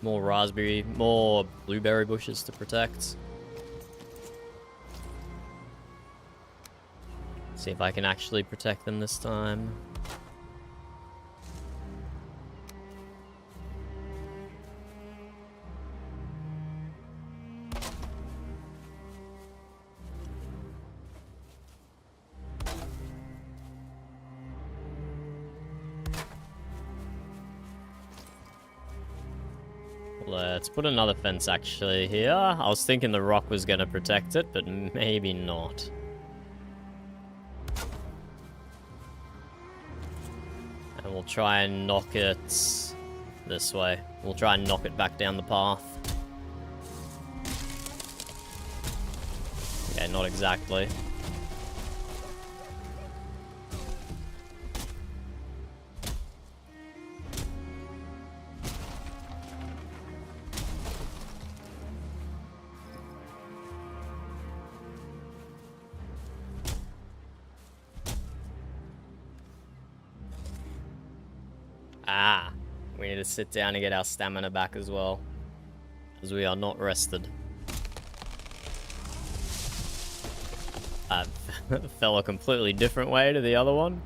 More raspberry, more blueberry bushes to protect. See if I can actually protect them this time. Let's put another fence actually here. I was thinking the rock was going to protect it, but maybe not. And we'll try and knock it this way. We'll try and knock it back down the path. Okay, not exactly. Ah, we need to sit down and get our stamina back as well, as we are not rested. That fell a completely different way to the other one.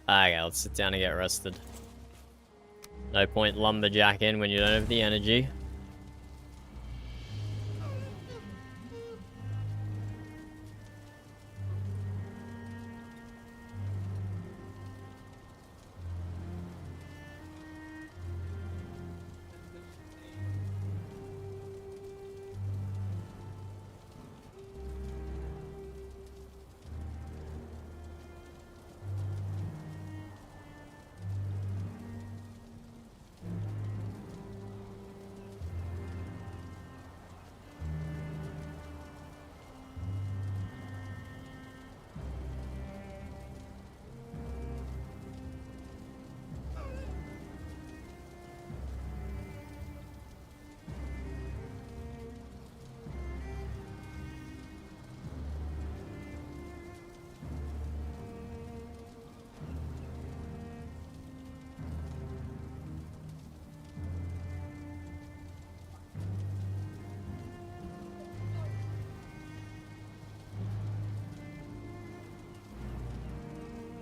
Okay, let's sit down and get rested. No point lumberjacking when you don't have the energy.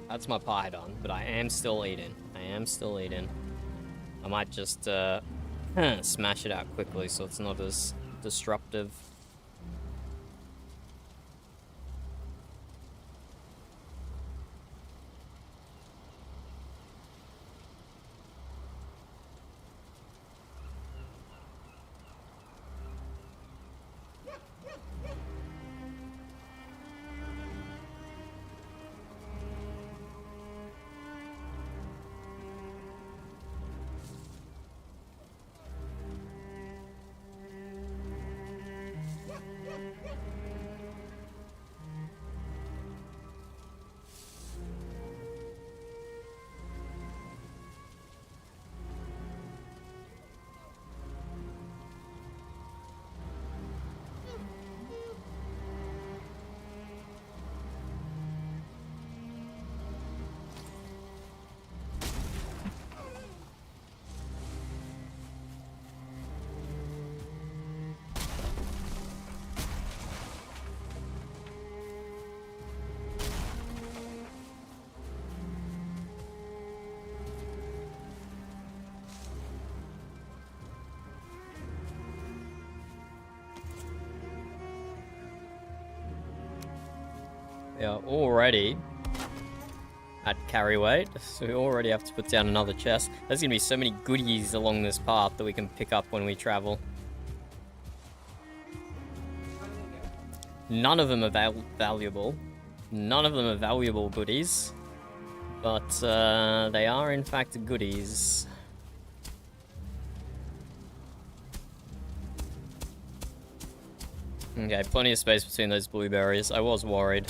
That's my pie done, but I am still eating. I might just smash it out quickly so it's not as disruptive. We are already at carry weight, so we already have to put down another chest. There's gonna be so many goodies along this path that we can pick up when we travel. None of them are valuable. None of them are valuable goodies. But they are in fact goodies. Okay, plenty of space between those blueberries. I was worried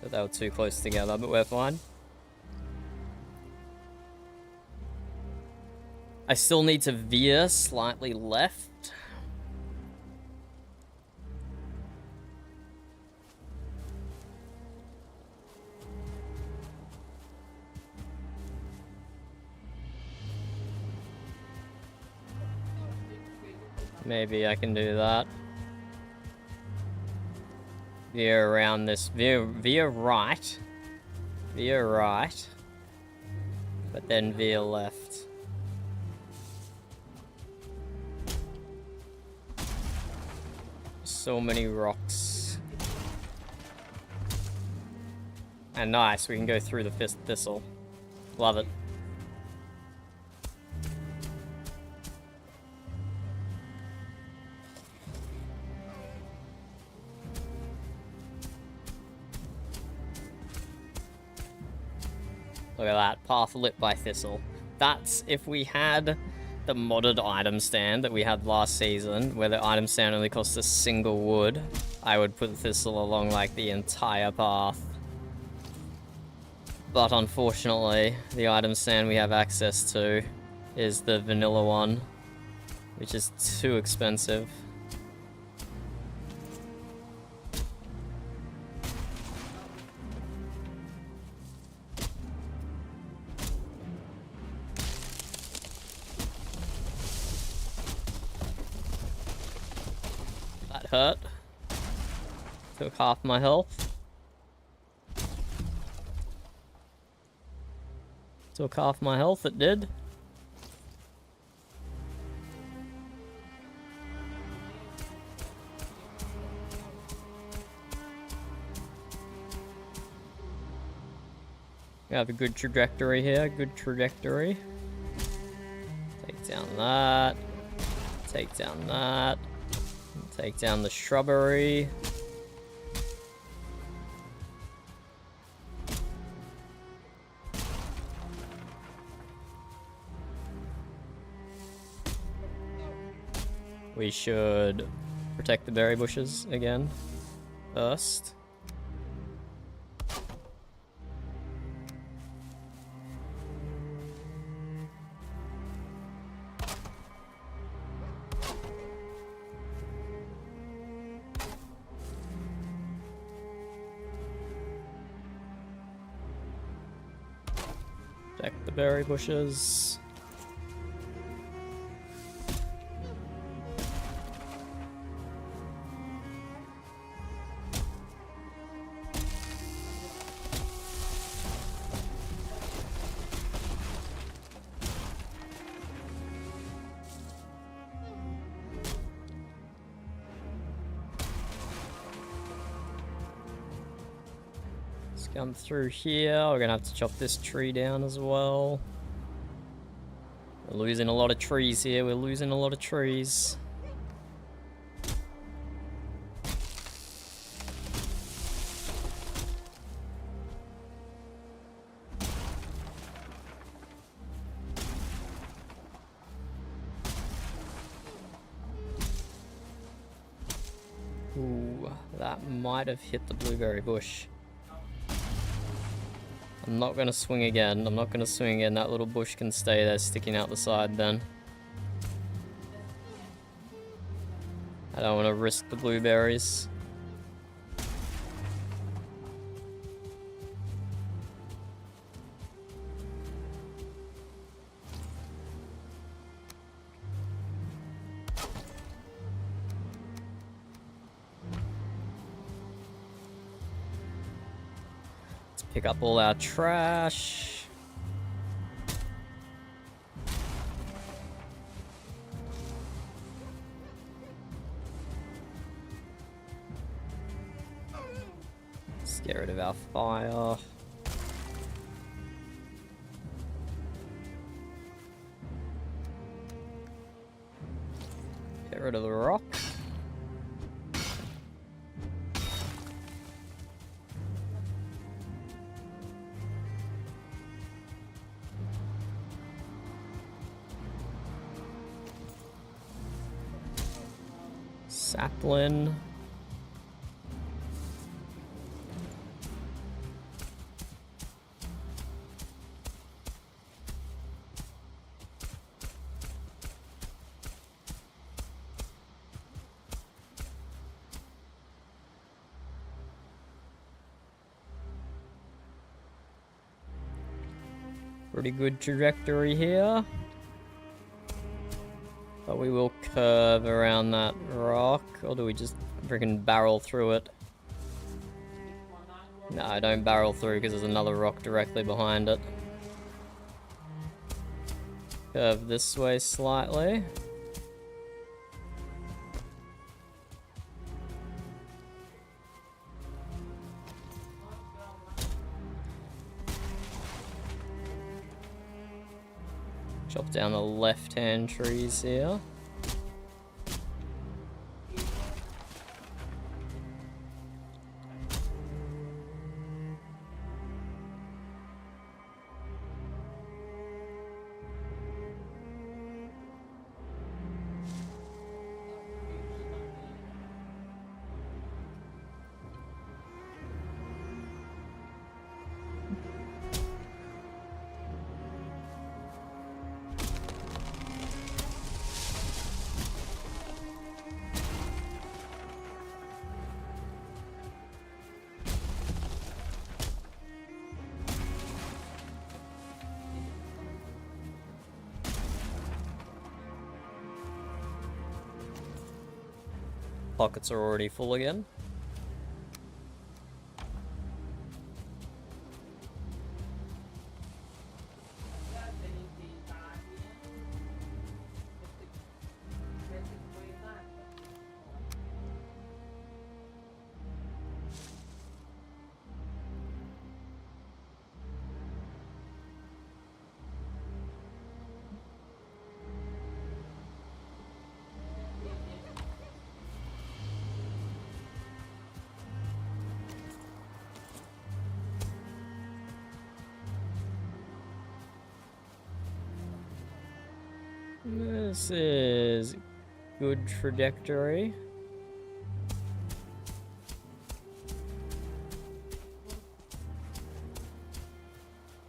that they were too close together, but we're fine. I still need to veer slightly left. Maybe I can do that. Veer around this, veer right, but then veer left. So many rocks. And nice, we can go through the thistle. Love it. Look at that, path lit by thistle. That's if we had the modded item stand that we had last season, where the item stand only cost a single wood, I would put thistle along like the entire path. But unfortunately, the item stand we have access to is the vanilla one, which is too expensive. hurt. Took half my health. Took half my health, it did. We have a good trajectory here, good trajectory. Take down that. Take down that. Take down the shrubbery. We should protect the berry bushes again first. Protect the berry bushes. Come through here. We're gonna have to chop this tree down as well. We're losing a lot of trees here. We're losing a lot of trees. Ooh, that might have hit the blueberry bush. I'm not gonna swing again. I'm not gonna swing again. That little bush can stay there sticking out the side then. I don't want to risk the blueberries. Pick up all our trash. Let's get rid of our fire. Get rid of the rock. Sapling. Pretty good trajectory here. But we will curve around that rock, or do we just freaking barrel through it? No, I don't barrel through because there's another rock directly behind it. Curve this way slightly. Chop down the left-hand trees here. pockets are already full again. This is good trajectory.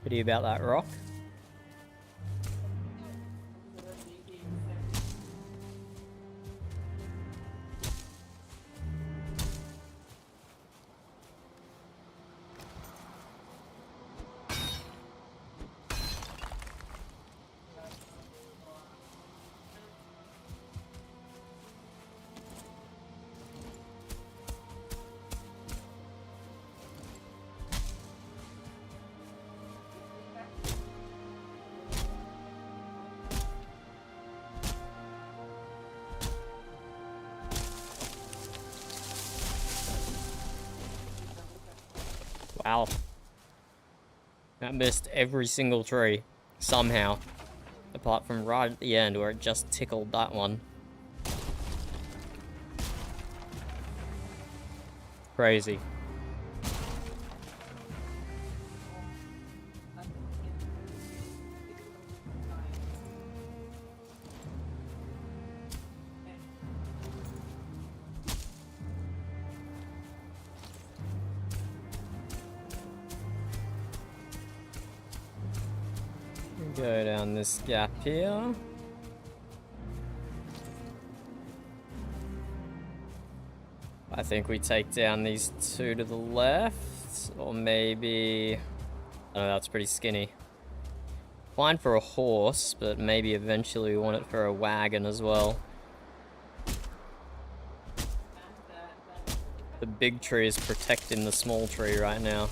Pity about that rock. Wow. That missed every single tree, somehow. Apart from right at the end where it just tickled that one. Crazy. Go down this gap here. I think we take down these two to the left, or maybe... I don't know, that's pretty skinny. Fine for a horse, but maybe eventually we want it for a wagon as well. The big tree is protecting the small tree right now.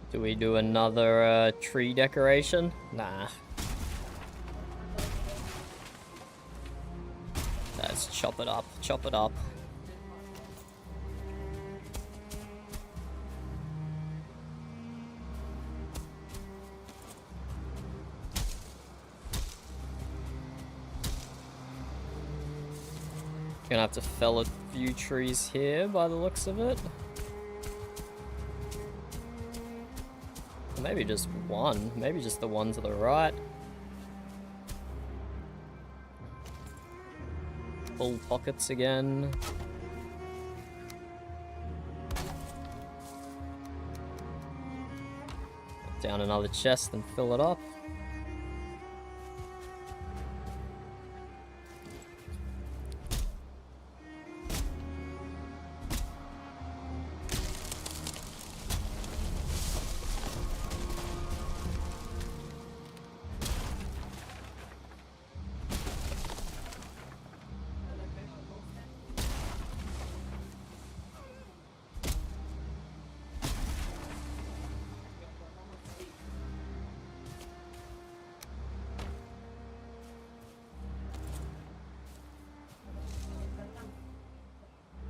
Do we do another tree decoration? Nah. Let's chop it up, chop it up. Gonna have to fell a few trees here by the looks of it. Maybe just one. Maybe just the one to the right. Full pockets again. Down another chest and fill it up.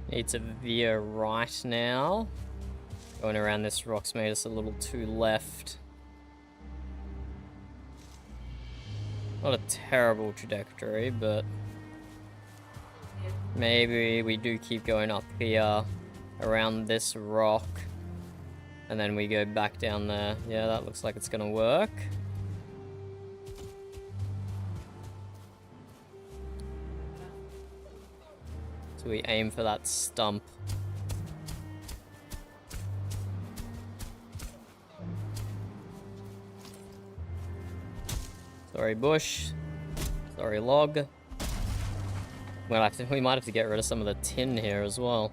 Need to veer right now. Going around this rock's made us a little too left. Not a terrible trajectory, but maybe we do keep going up here around this rock and then we go back down there. Yeah, that looks like it's gonna work. So we aim for that stump. Sorry, bush. Sorry, log. We might have to get rid of some of the tin here as well.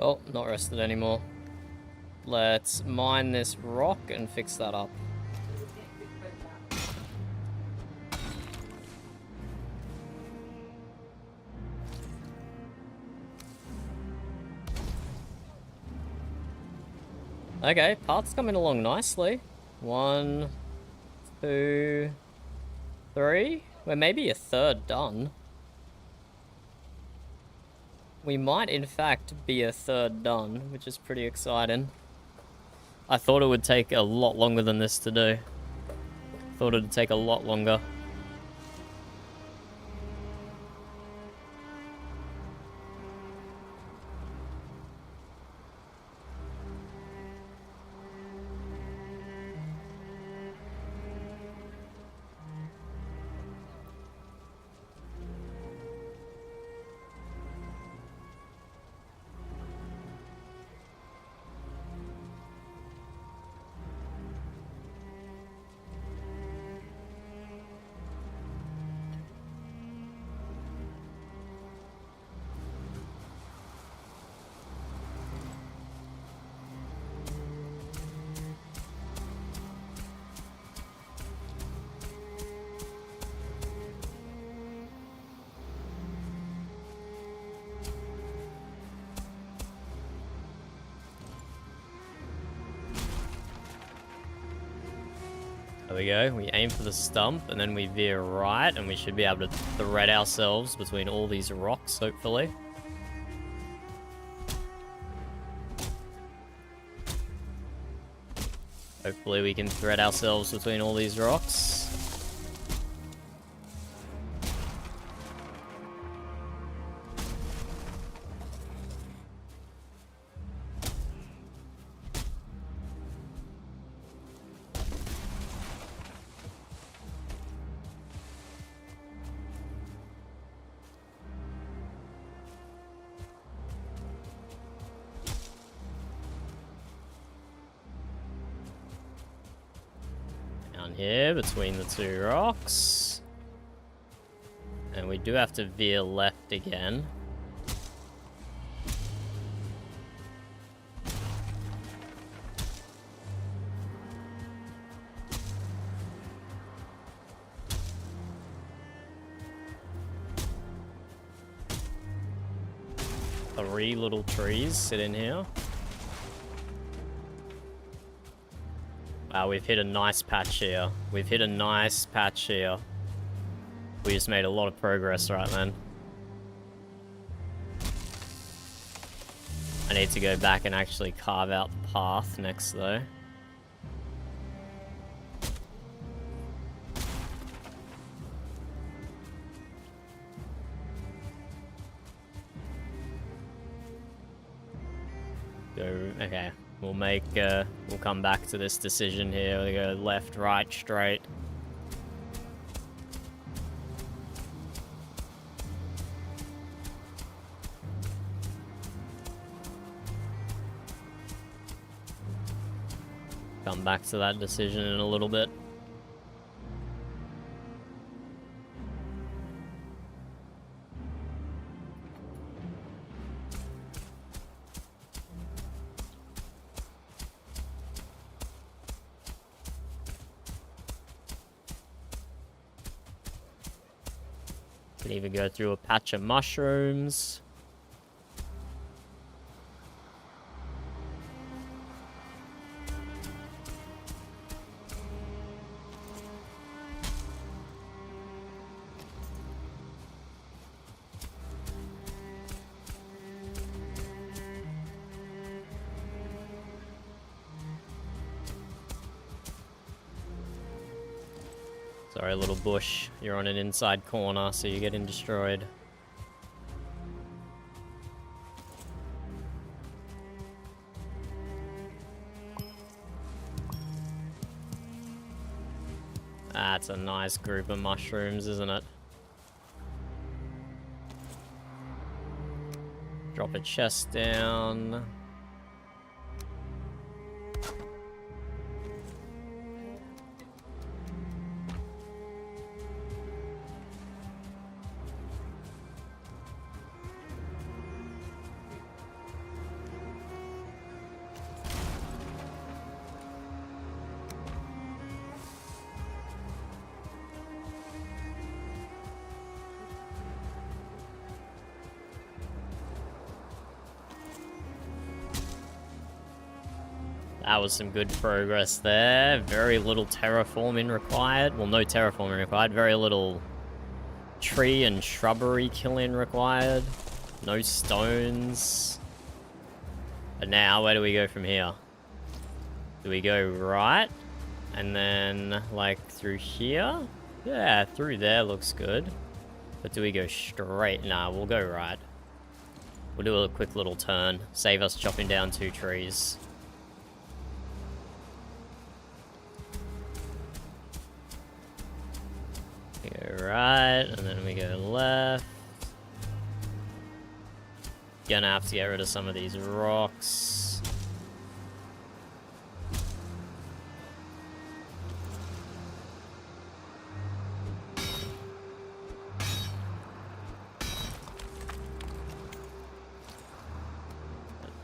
Oh, not rested anymore. Let's mine this rock and fix that up. Okay, parts coming along nicely. 1, 2, 3. We're maybe a third done. We might, in fact, be a third done, which is pretty exciting. I thought it would take a lot longer than this to do. Thought it would take a lot longer. There we go. We aim for the stump, and then we veer right, and we should be able to thread ourselves between all these rocks, hopefully. Hopefully we can thread ourselves between all these rocks. Down here between the two rocks. And we do have to veer left again. Three little trees sit in here. Wow, we've hit a nice patch here. We've hit a nice patch here. We just made a lot of progress right then. I need to go back and actually carve out the path next though. Okay, we'll come back to this decision here. We go left, right, straight. Come back to that decision in a little bit. Can even go through a patch of mushrooms. Sorry, little bush. You're on an inside corner, so you're getting destroyed. That's a nice group of mushrooms, isn't it? Drop a chest down. That was some good progress there. Very little terraforming required. Well, no terraforming required. Very little tree and shrubbery killing required. No stones. But now, where do we go from here? Do we go right? And then, like, through here? Yeah, through there looks good. But do we go straight? Nah, we'll go right. We'll do a quick little turn. Save us chopping down 2 trees. We go right, and then we go left. Gonna have to get rid of some of these rocks.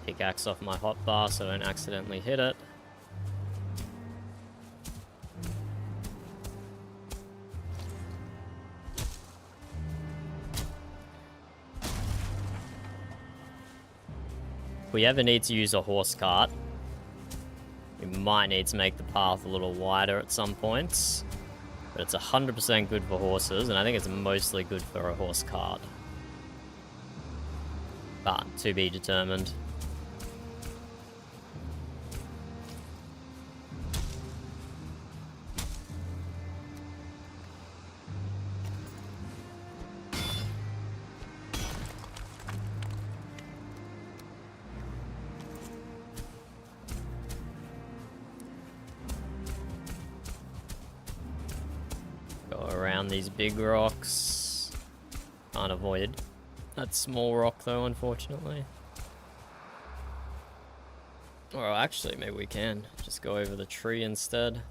Pickaxe off my hotbar so I don't accidentally hit it. If we ever need to use a horse cart, we might need to make the path a little wider at some points. But it's 100% good for horses, and I think it's mostly good for a horse cart. But to be determined. These big rocks. Can't avoid that small rock though, unfortunately. Or actually, maybe we can. Just go over the tree instead.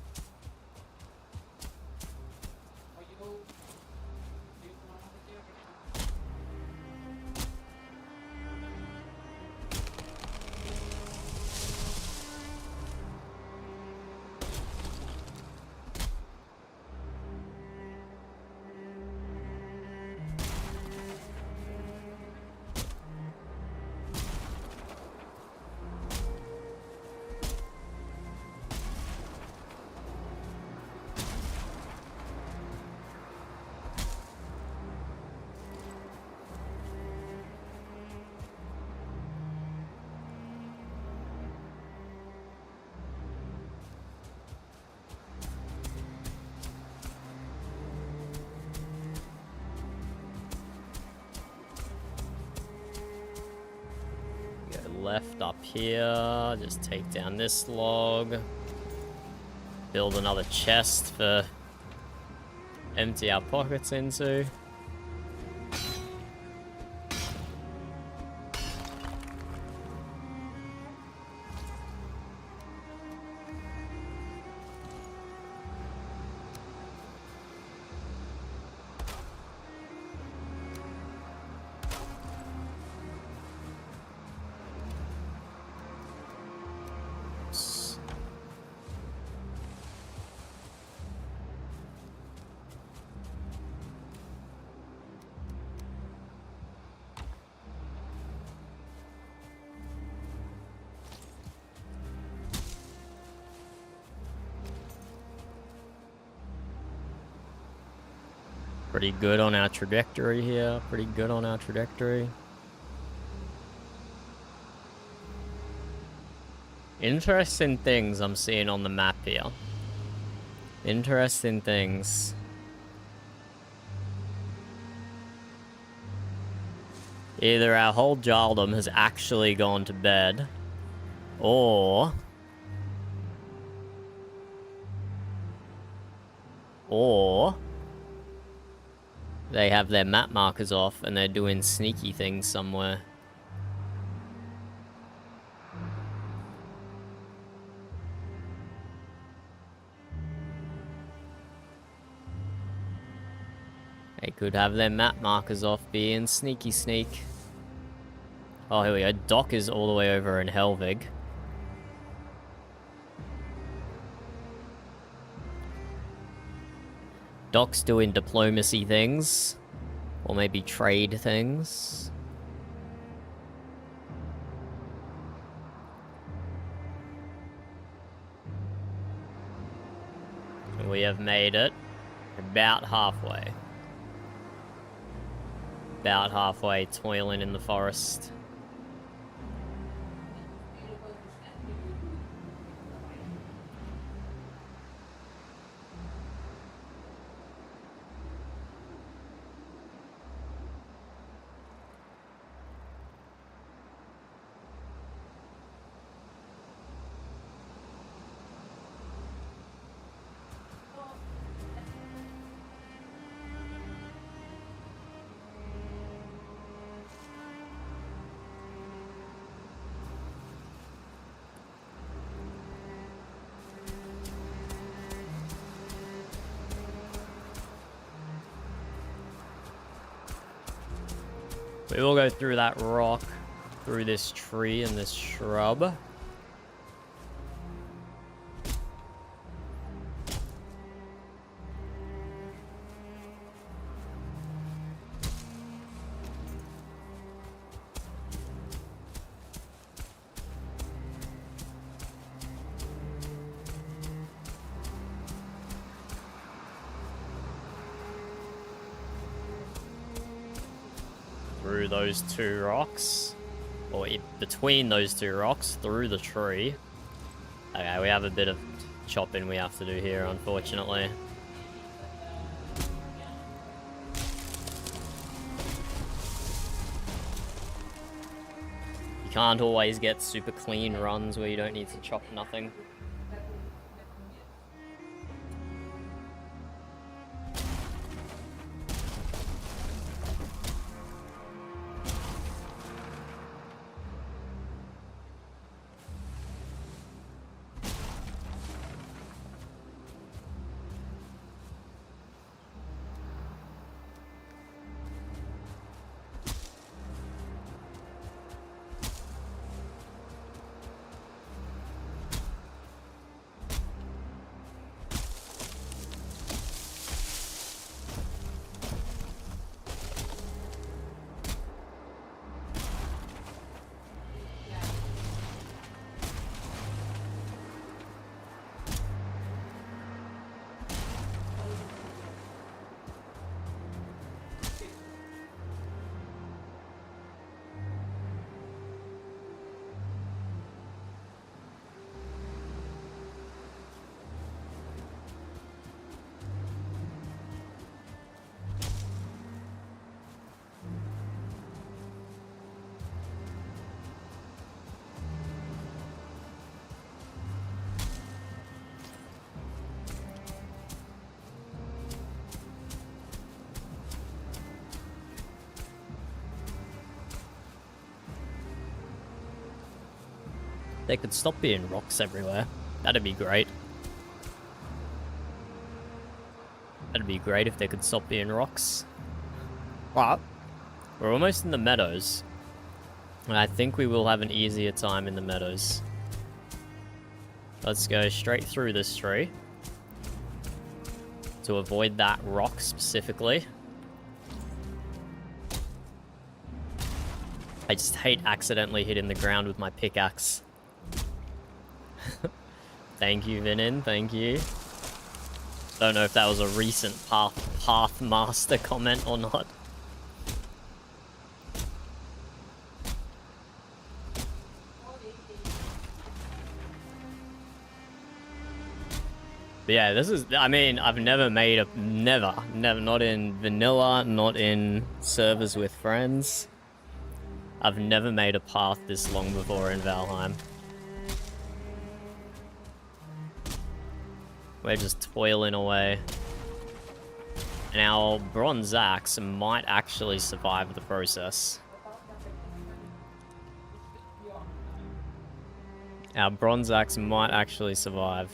Left up here, just take down this log, build another chest for empty our pockets into. Pretty good on our trajectory here. Pretty good on our trajectory. Interesting things I'm seeing on the map here. Interesting things. Either our whole jarldom has actually gone to bed, or Or they have their map markers off and they're doing sneaky things somewhere. They could have their map markers off, being sneaky sneak. Oh, here we go. Doc is all the way over in Helvig. Doc's doing diplomacy things. Or maybe trade things. We have made it about halfway. About halfway, toiling in the forest. We will go through that rock, through this tree and this shrub. Through those two rocks, or between those two rocks, through the tree. Okay, we have a bit of chopping we have to do here, unfortunately. You can't always get super clean runs where you don't need to chop nothing. They could stop being rocks everywhere. That'd be great. That'd be great if they could stop being rocks. But we're almost in the meadows. And I think we will have an easier time in the meadows. Let's go straight through this tree. To avoid that rock specifically. I just hate accidentally hitting the ground with my pickaxe. Thank you, Vinin, thank you. Don't know if that was a recent Path Master comment or not. But yeah, this is, I mean, I've never made a, never, not in vanilla, not in servers with friends. I've never made a path this long before in Valheim. We're just toiling away. And our bronze axe might actually survive the process. Our bronze axe might actually survive.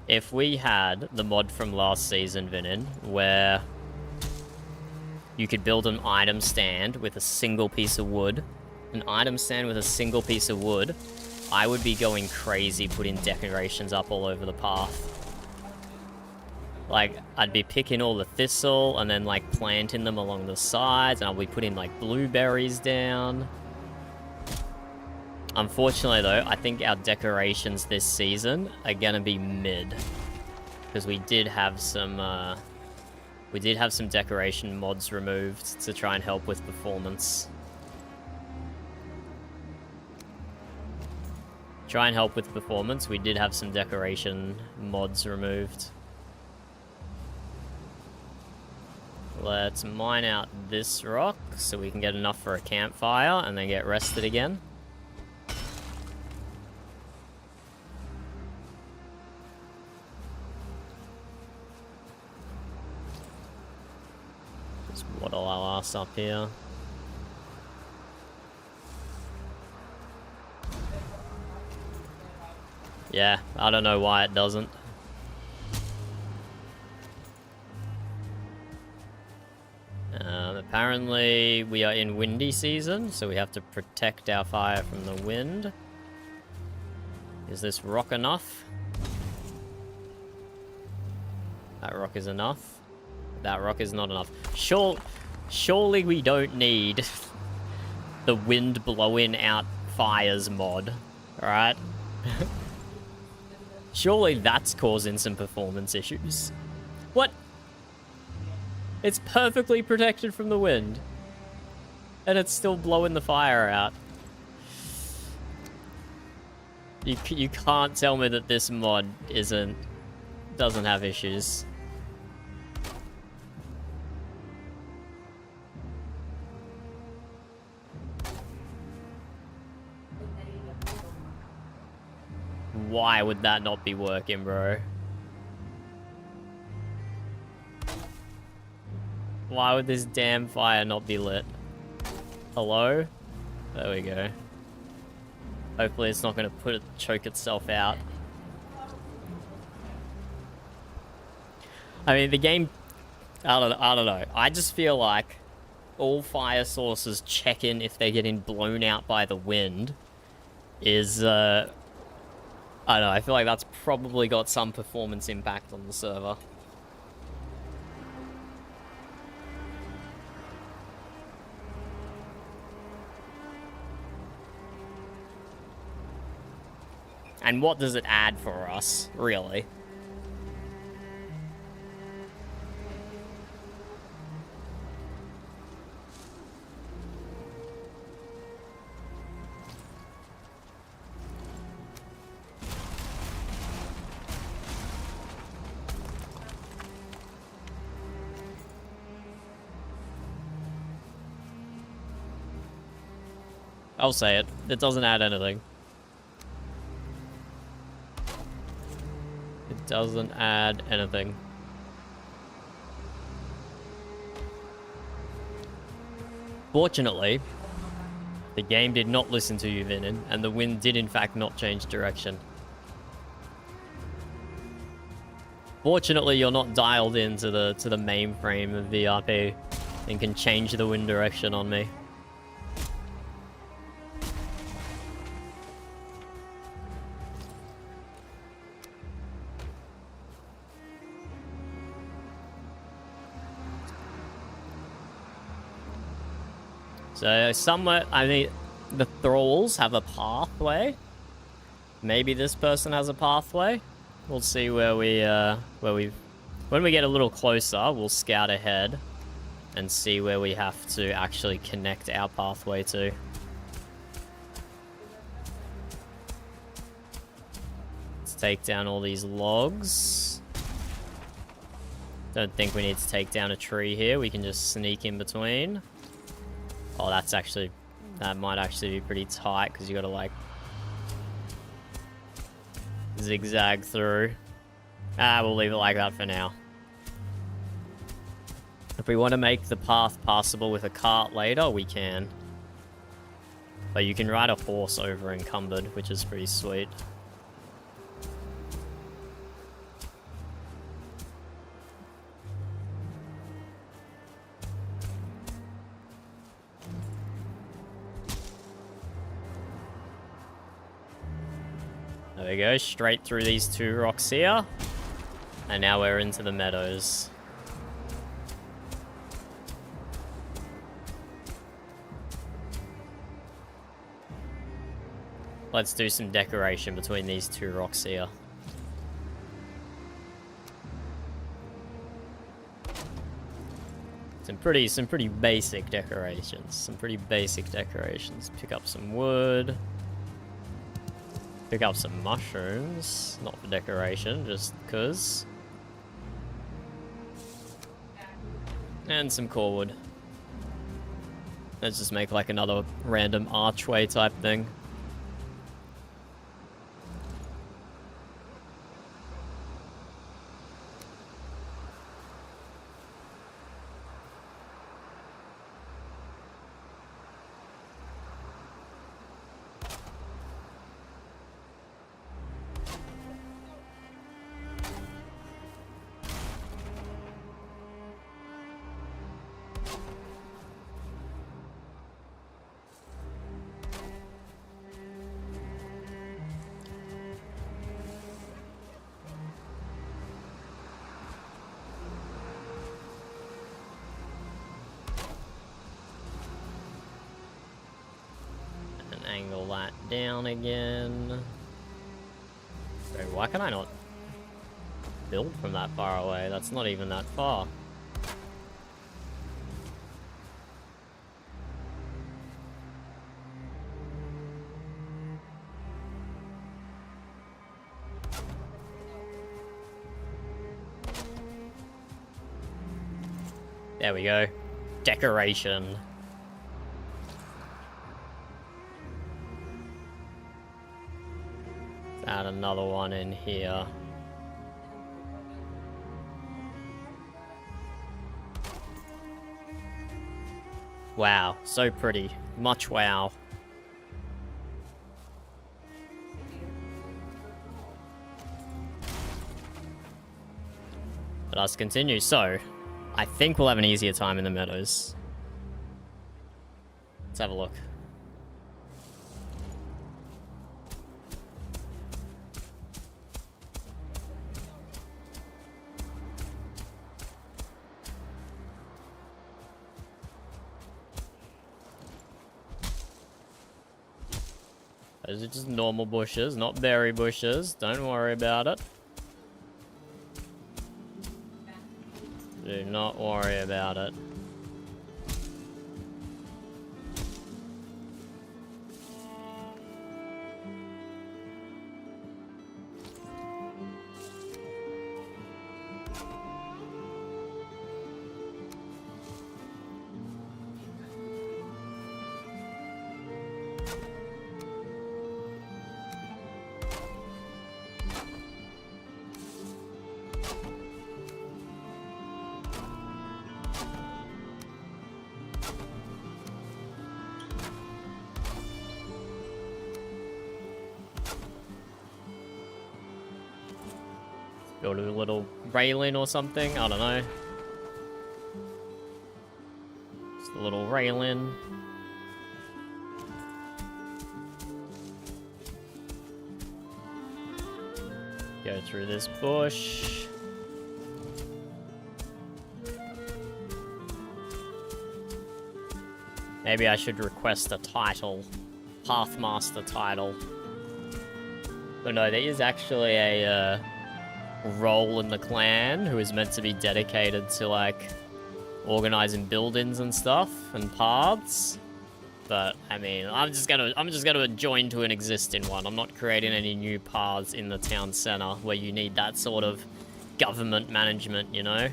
If we had the mod from last season, Vinin, where you could build an item stand with a single piece of wood, I would be going crazy putting decorations up all over the path. Like, I'd be picking all the thistle and then, like, planting them along the sides, and I'll be putting, like, blueberries down. Unfortunately, though, I think our decorations this season are gonna be mid. Because we did have some decoration mods removed to try and help with performance. We did have some decoration mods removed. Let's mine out this rock so we can get enough for a campfire and then get rested again. Just waddle our ass up here. Yeah, I don't know why it doesn't. Apparently we are in windy season, so we have to protect our fire from the wind. Is this rock enough? That rock is enough. That rock is not enough. Surely we don't need the wind blowing out fires mod, alright? Surely that's causing some performance issues. What? It's perfectly protected from the wind. And it's still blowing the fire out. You can't tell me that this mod doesn't have issues. Why would that not be working, bro? Why would this damn fire not be lit? Hello? There we go. Hopefully it's not going to choke itself out. I mean, the game... I don't know. I just feel like all fire sources checking if they're getting blown out by the wind is... I don't know. I feel like that's probably got some performance impact on the server. And what does it add for us, really? I'll say it. It doesn't add anything. It doesn't add anything. Fortunately, the game did not listen to you, Vinin, and the wind did in fact not change direction. Fortunately, you're not dialed into the mainframe of VRP and can change the wind direction on me. So somewhere, I mean, the thralls have a pathway. Maybe this person has a pathway. We'll see when we get a little closer, we'll scout ahead and see where we have to actually connect our pathway to. Let's take down all these logs. Don't think we need to take down a tree here. We can just sneak in between. Oh, that might actually be pretty tight because you gotta like... zigzag through. We'll leave it like that for now. If we want to make the path passable with a cart later, we can. But you can ride a horse over encumbered, which is pretty sweet. There we go, straight through these two rocks here. And now we're into the meadows. Let's do some decoration between these two rocks here. Some pretty basic decorations. Pick up some wood. Pick up some mushrooms. Not for decoration, just cause. And some core wood. Let's just make like another random archway type thing. Angle that down again. So why can I not build from that far away? That's not even that far. There we go. Decoration. Add another one in here. Wow, so pretty. Much wow. Let us continue. So, I think we'll have an easier time in the meadows. Let's have a look. Those are just normal bushes, not berry bushes. Don't worry about it. Do not worry about it. Build a little railing or something, I don't know. Just a little railing. Go through this bush. Maybe I should request a title. Pathmaster title. But no, there is actually a role in the clan who is meant to be dedicated to like organizing buildings and stuff and paths. But I mean, I'm just gonna join to an existing one. I'm not creating any new paths in the town center where you need that sort of government management, you know?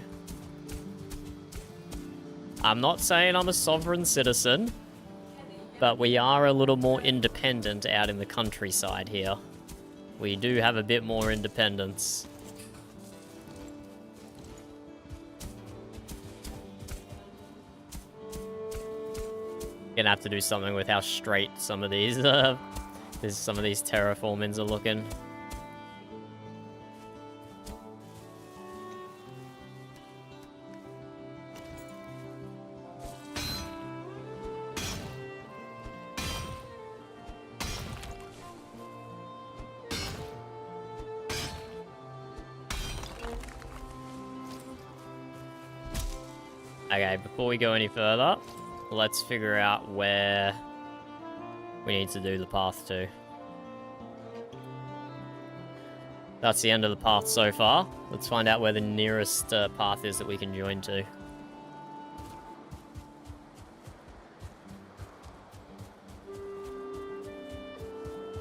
I'm not saying I'm a sovereign citizen, but we are a little more independent out in the countryside here. We do have a bit more independence. Gonna have to do something with how straight some of these terraformings are looking. Okay, before we go any further, let's figure out where we need to do the path to. That's the end of the path so far. Let's find out where the nearest path is that we can join to.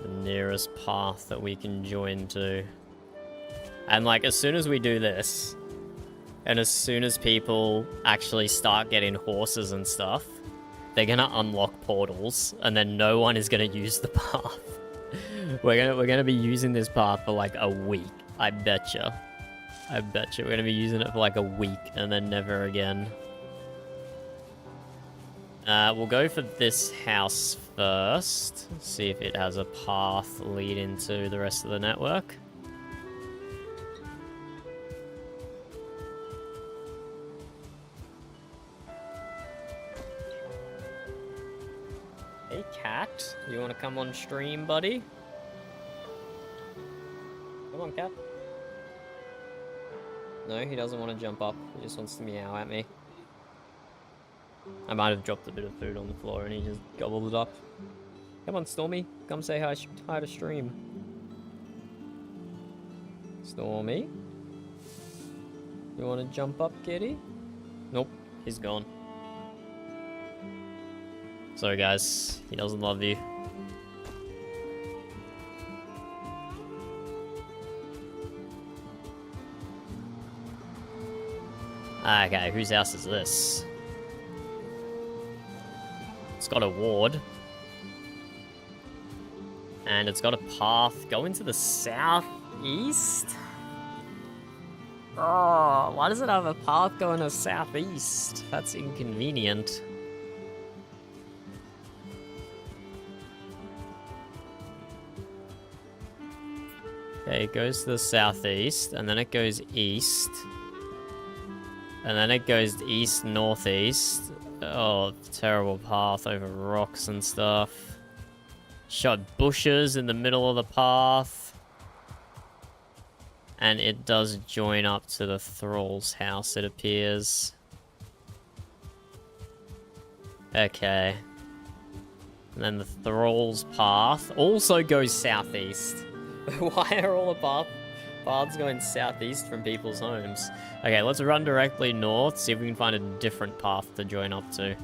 The nearest path that we can join to. And like, as soon as we do this, and as soon as people actually start getting horses and stuff, they're gonna unlock portals, and then no one is gonna use the path. We're gonna be using this path for like a week. I betcha. I betcha. We're gonna be using it for like a week, and then never again. We'll go for this house first. See if it has a path leading to the rest of the network. Hey, cat. You want to come on stream, buddy? Come on, cat. No, he doesn't want to jump up. He just wants to meow at me. I might have dropped a bit of food on the floor and he just gobbled it up. Come on, Stormy. Come say hi to stream. Stormy? You want to jump up, kitty? Nope, he's gone. Sorry guys, he doesn't love you. Okay, whose house is this? It's got a ward. And it's got a path going to the southeast? Oh, why does it have a path going to southeast? That's inconvenient. Okay, it goes to the southeast, and then it goes east. And then it goes east, northeast. Oh, terrible path over rocks and stuff. Shot bushes in the middle of the path. And it does join up to the Thrall's house, it appears. Okay. And then the Thrall's path also goes southeast. Why are all the paths going southeast from people's homes? Okay, let's run directly north, see if we can find a different path to join up to.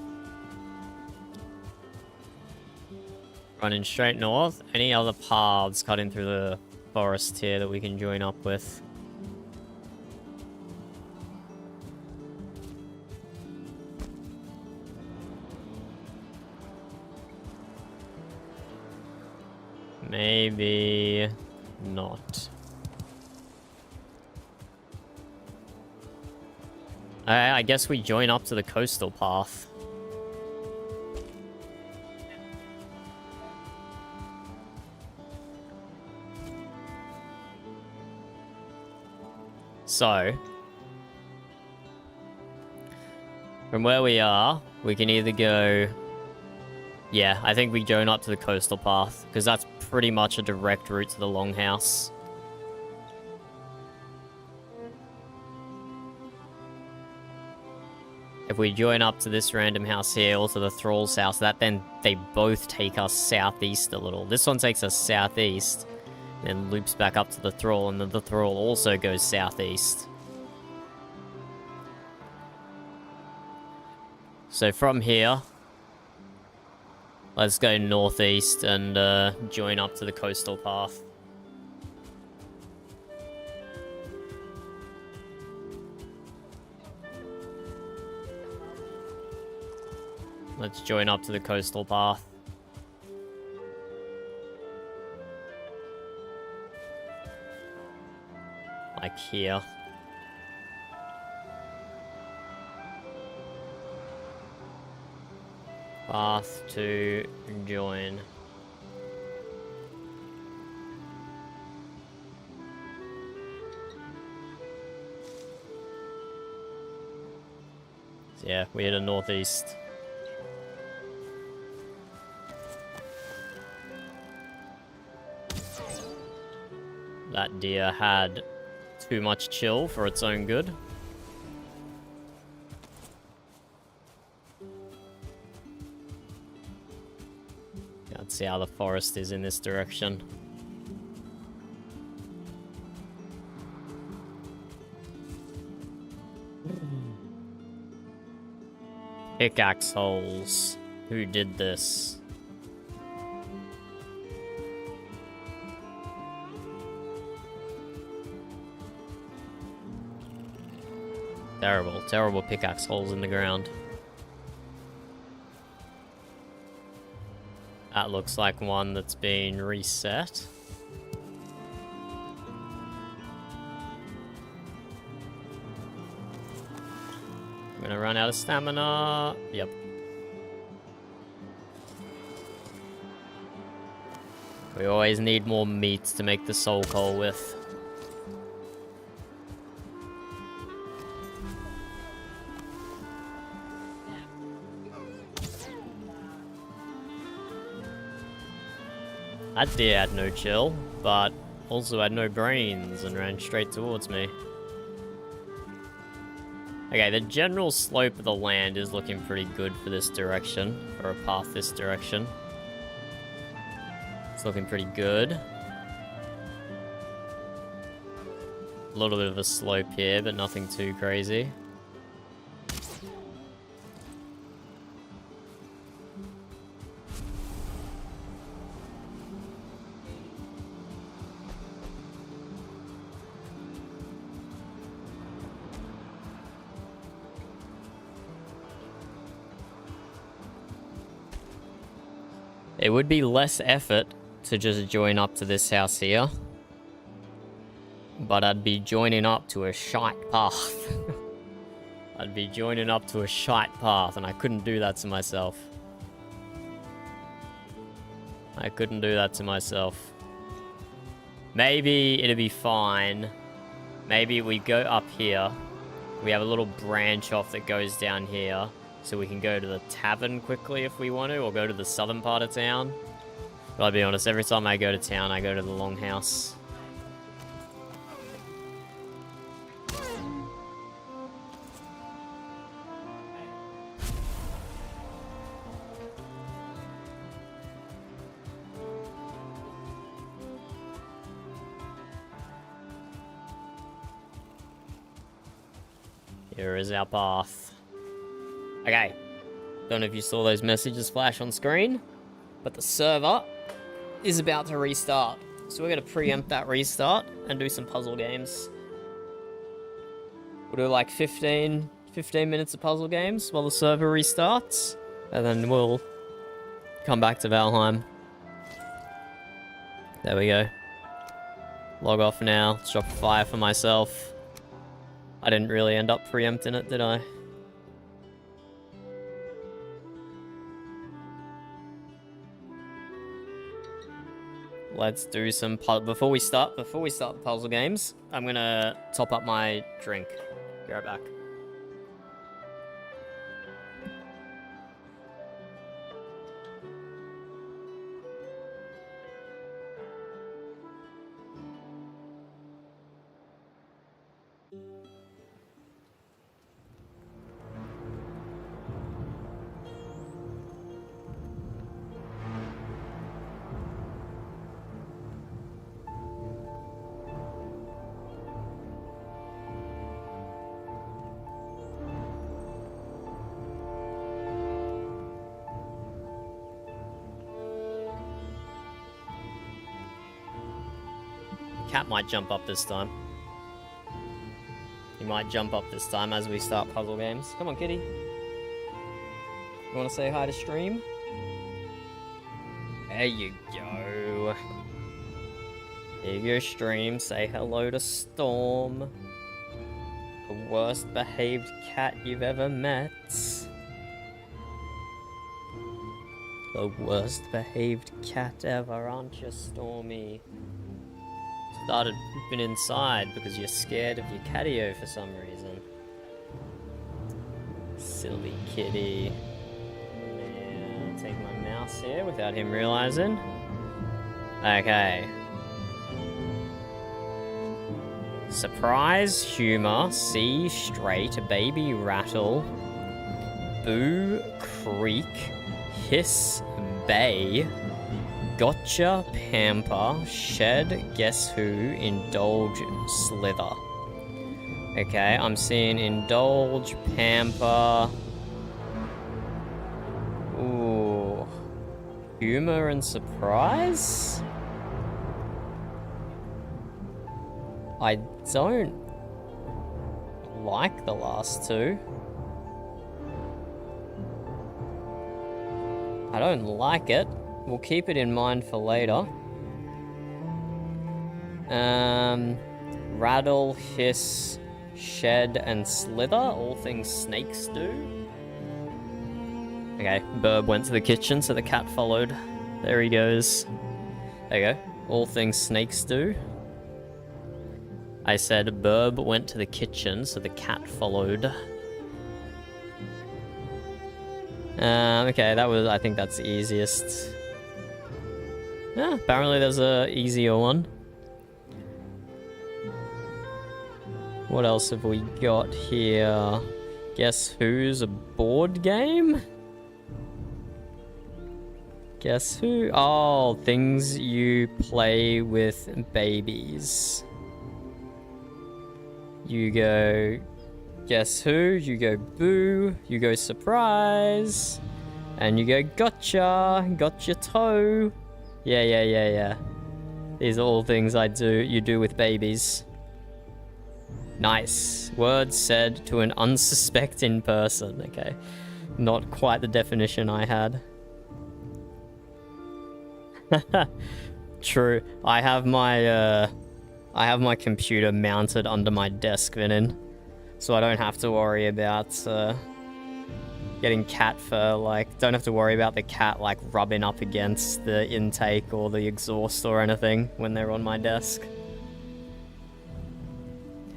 Running straight north. Any other paths cutting through the forest here that we can join up with? Maybe not. I guess we join up to the coastal path. So, from where we are, we can either go... Yeah, I think we join up to the coastal path, because that's pretty much a direct route to the Longhouse. If we join up to this random house here, or to the Thrall's house, then they both take us southeast a little. This one takes us southeast, then loops back up to the Thrall, and then the Thrall also goes southeast. So from here, let's go northeast and join up to the coastal path. Let's join up to the coastal path. Like here. Path to join. So yeah, we're to northeast. That deer had too much chill for its own good. Let's see how the forest is in this direction. Pickaxe holes. Who did this? Terrible, terrible pickaxe holes in the ground. That looks like one that's been reset. I'm gonna run out of stamina. Yep. We always need more meat to make the soul coal with. That deer had no chill, but also had no brains and ran straight towards me. Okay, the general slope of the land is looking pretty good for this direction, for a path this direction. It's looking pretty good. A little bit of a slope here, but nothing too crazy. It would be less effort to just join up to this house here. But I'd be joining up to a shite path. I'd be joining up to a shite path, and I couldn't do that to myself. I couldn't do that to myself. Maybe it'd be fine. Maybe we go up here. We have a little branch off that goes down here. So we can go to the tavern quickly if we want to, or go to the southern part of town. But I'll be honest, every time I go to town, I go to the longhouse. Here is our path. Okay, don't know if you saw those messages flash on screen, but the server is about to restart. So we're going to preempt that restart and do some puzzle games. We'll do like 15 minutes of puzzle games while the server restarts, and then we'll come back to Valheim. There we go. Log off now. Let's drop a fire for myself. I didn't really end up preempting it, did I? Let's do some before we start the puzzle games. I'm gonna top up my drink. Be right back. Cat might jump up this time. He might jump up this time as we start puzzle games. Come on, kitty. You want to say hi to stream? There you go. Here you go, stream. Say hello to Storm. The worst behaved cat you've ever met. The worst behaved cat ever, aren't you, Stormy? Started pooping inside because you're scared of your catio for some reason. Silly kitty. Yeah, take my mouse here without him realizing. Okay. Surprise, humor, see, straight, baby rattle, boo, creak, hiss, bay, gotcha, pamper, shed, guess who, indulge, slither. Okay, I'm seeing indulge, pamper. Ooh. Humor and surprise? I don't like the last two. I don't like it. We'll keep it in mind for later. Rattle, hiss, shed, and slither. All things snakes do. Okay, Burb went to the kitchen, so the cat followed. There he goes. There you go. All things snakes do. I said Burb went to the kitchen, so the cat followed. Okay, that was, I think that's the easiest. Yeah, apparently there's a easier one. What else have we got here? Guess who's a board game? Guess who? Oh, things you play with babies. You go, guess who? You go boo. You go surprise. And you go gotcha. Gotcha toe. Yeah. These are all things you do with babies. Nice. Words said to an unsuspecting person. Okay. Not quite the definition I had. True. I have my computer mounted under my desk, Vinin, so I don't have to worry about getting cat fur. Like, don't have to worry about the cat like rubbing up against the intake or the exhaust or anything when they're on my desk.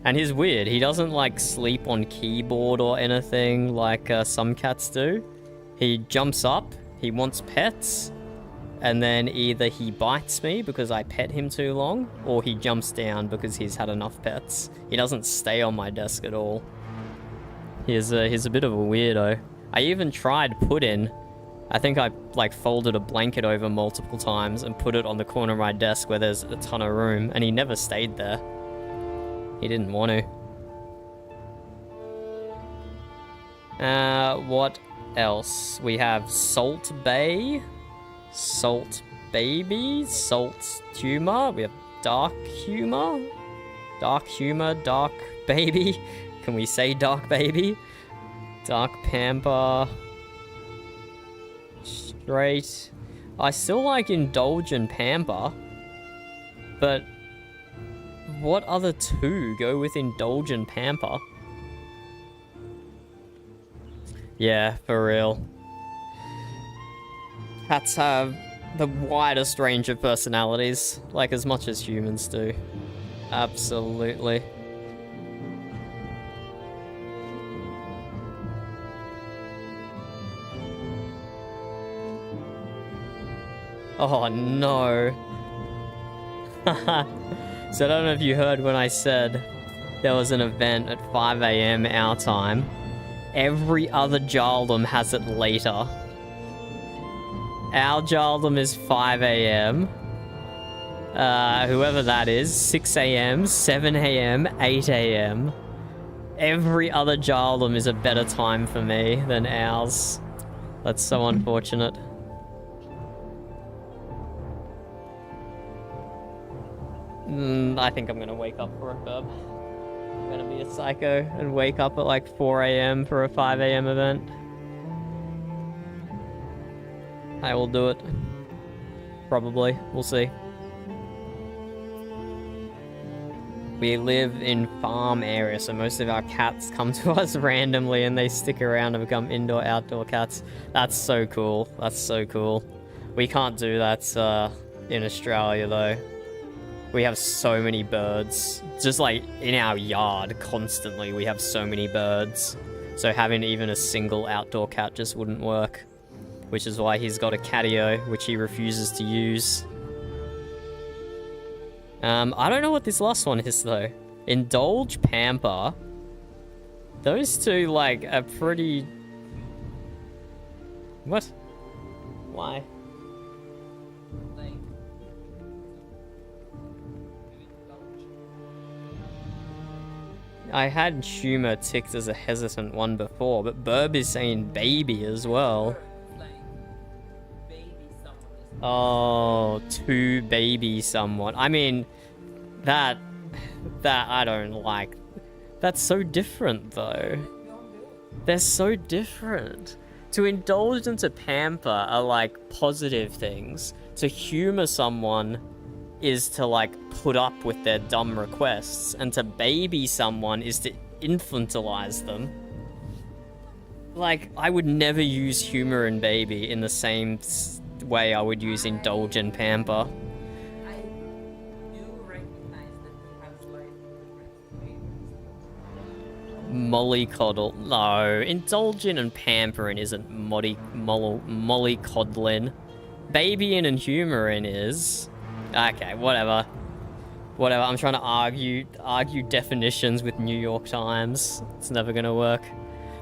And he's weird. He doesn't like sleep on keyboard or anything like some cats do. He jumps up. He wants pets. And then either he bites me because I pet him too long, or he jumps down because he's had enough pets. He doesn't stay on my desk at all. He's a bit of a weirdo. I even tried Puddin. I think I like folded a blanket over multiple times and put it on the corner of my desk where there's a ton of room, and he never stayed there. He didn't want to. What else? We have Salt Bay. Salt Baby, Salt Humor, we have Dark Humor, Dark Humor, Dark Baby, can we say Dark Baby? Dark Pamper, Straight, I still like Indulge and Pamper, but what other two go with Indulge and Pamper? Yeah, for real. Cats have the widest range of personalities, like as much as humans do. Absolutely. Oh no. So I don't know if you heard when I said there was an event at 5 AM our time. Every other Jarldom has it later. Our Jarldom is 5 AM. Whoever that is, 6 AM, 7 AM, 8 AM. Every other Jarldom is a better time for me than ours. That's so unfortunate. I think I'm gonna wake up for a Burb. I'm gonna be a psycho and wake up at like 4 AM for a 5 AM event. I will do it. Probably. We'll see. We live in farm area, so most of our cats come to us randomly and they stick around and become indoor-outdoor cats. That's so cool. That's so cool. We can't do that in Australia, though. We have so many birds. Just like in our yard, constantly, we have so many birds. So having even a single outdoor cat just wouldn't work. Which is why he's got a catio, which he refuses to use. I don't know what this last one is, though. Indulge, pamper. Those two, like, are pretty... What? Why? I had humor ticked as a hesitant one before, but Burb is saying baby as well. Oh, to baby someone. I mean, that I don't like. That's so different, though. They're so different. To indulge and to pamper are, like, positive things. To humor someone is to, like, put up with their dumb requests. And to baby someone is to infantilize them. Like, I would never use humor and baby in the same way I would use indulge and pamper. Mollycoddle. No, indulging and pampering isn't mollycoddling. Babying and humoring is. Okay, whatever. Whatever. I'm trying to argue definitions with New York Times. It's never gonna work.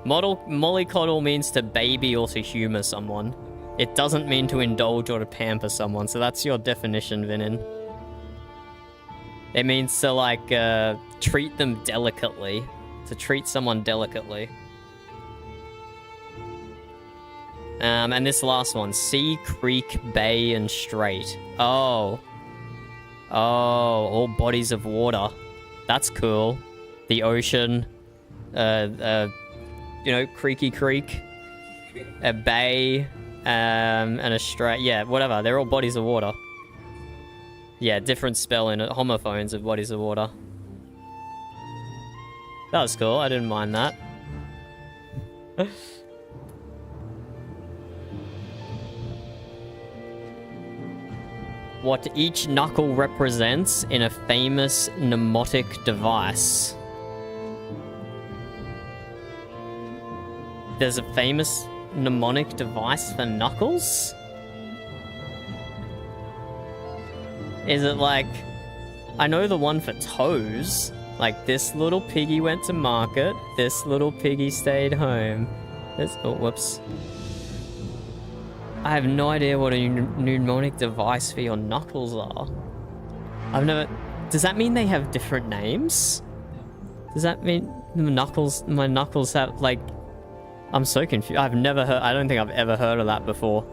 Mollycoddle means to baby or to humor someone. It doesn't mean to indulge or to pamper someone, so that's your definition, Vinin. It means to, like, treat them delicately. To treat someone delicately. And this last one. Sea, creek, bay, and strait. Oh. Oh, all bodies of water. That's cool. The ocean. You know, creaky creek. A bay. And a strait. Yeah, whatever. They're all bodies of water. Yeah, different spelling. Homophones of bodies of water. That was cool. I didn't mind that. What each knuckle represents in a famous mnemotic device. There's a famous mnemonic device for knuckles? Is it like... I know the one for toes. Like, this little piggy went to market, this little piggy stayed home. Oh, whoops. I have no idea what a mnemonic device for your knuckles are. I've never... Does that mean they have different names? Does that mean my knuckles have, like... I'm so confused. I've never heard... I don't think I've ever heard of that before.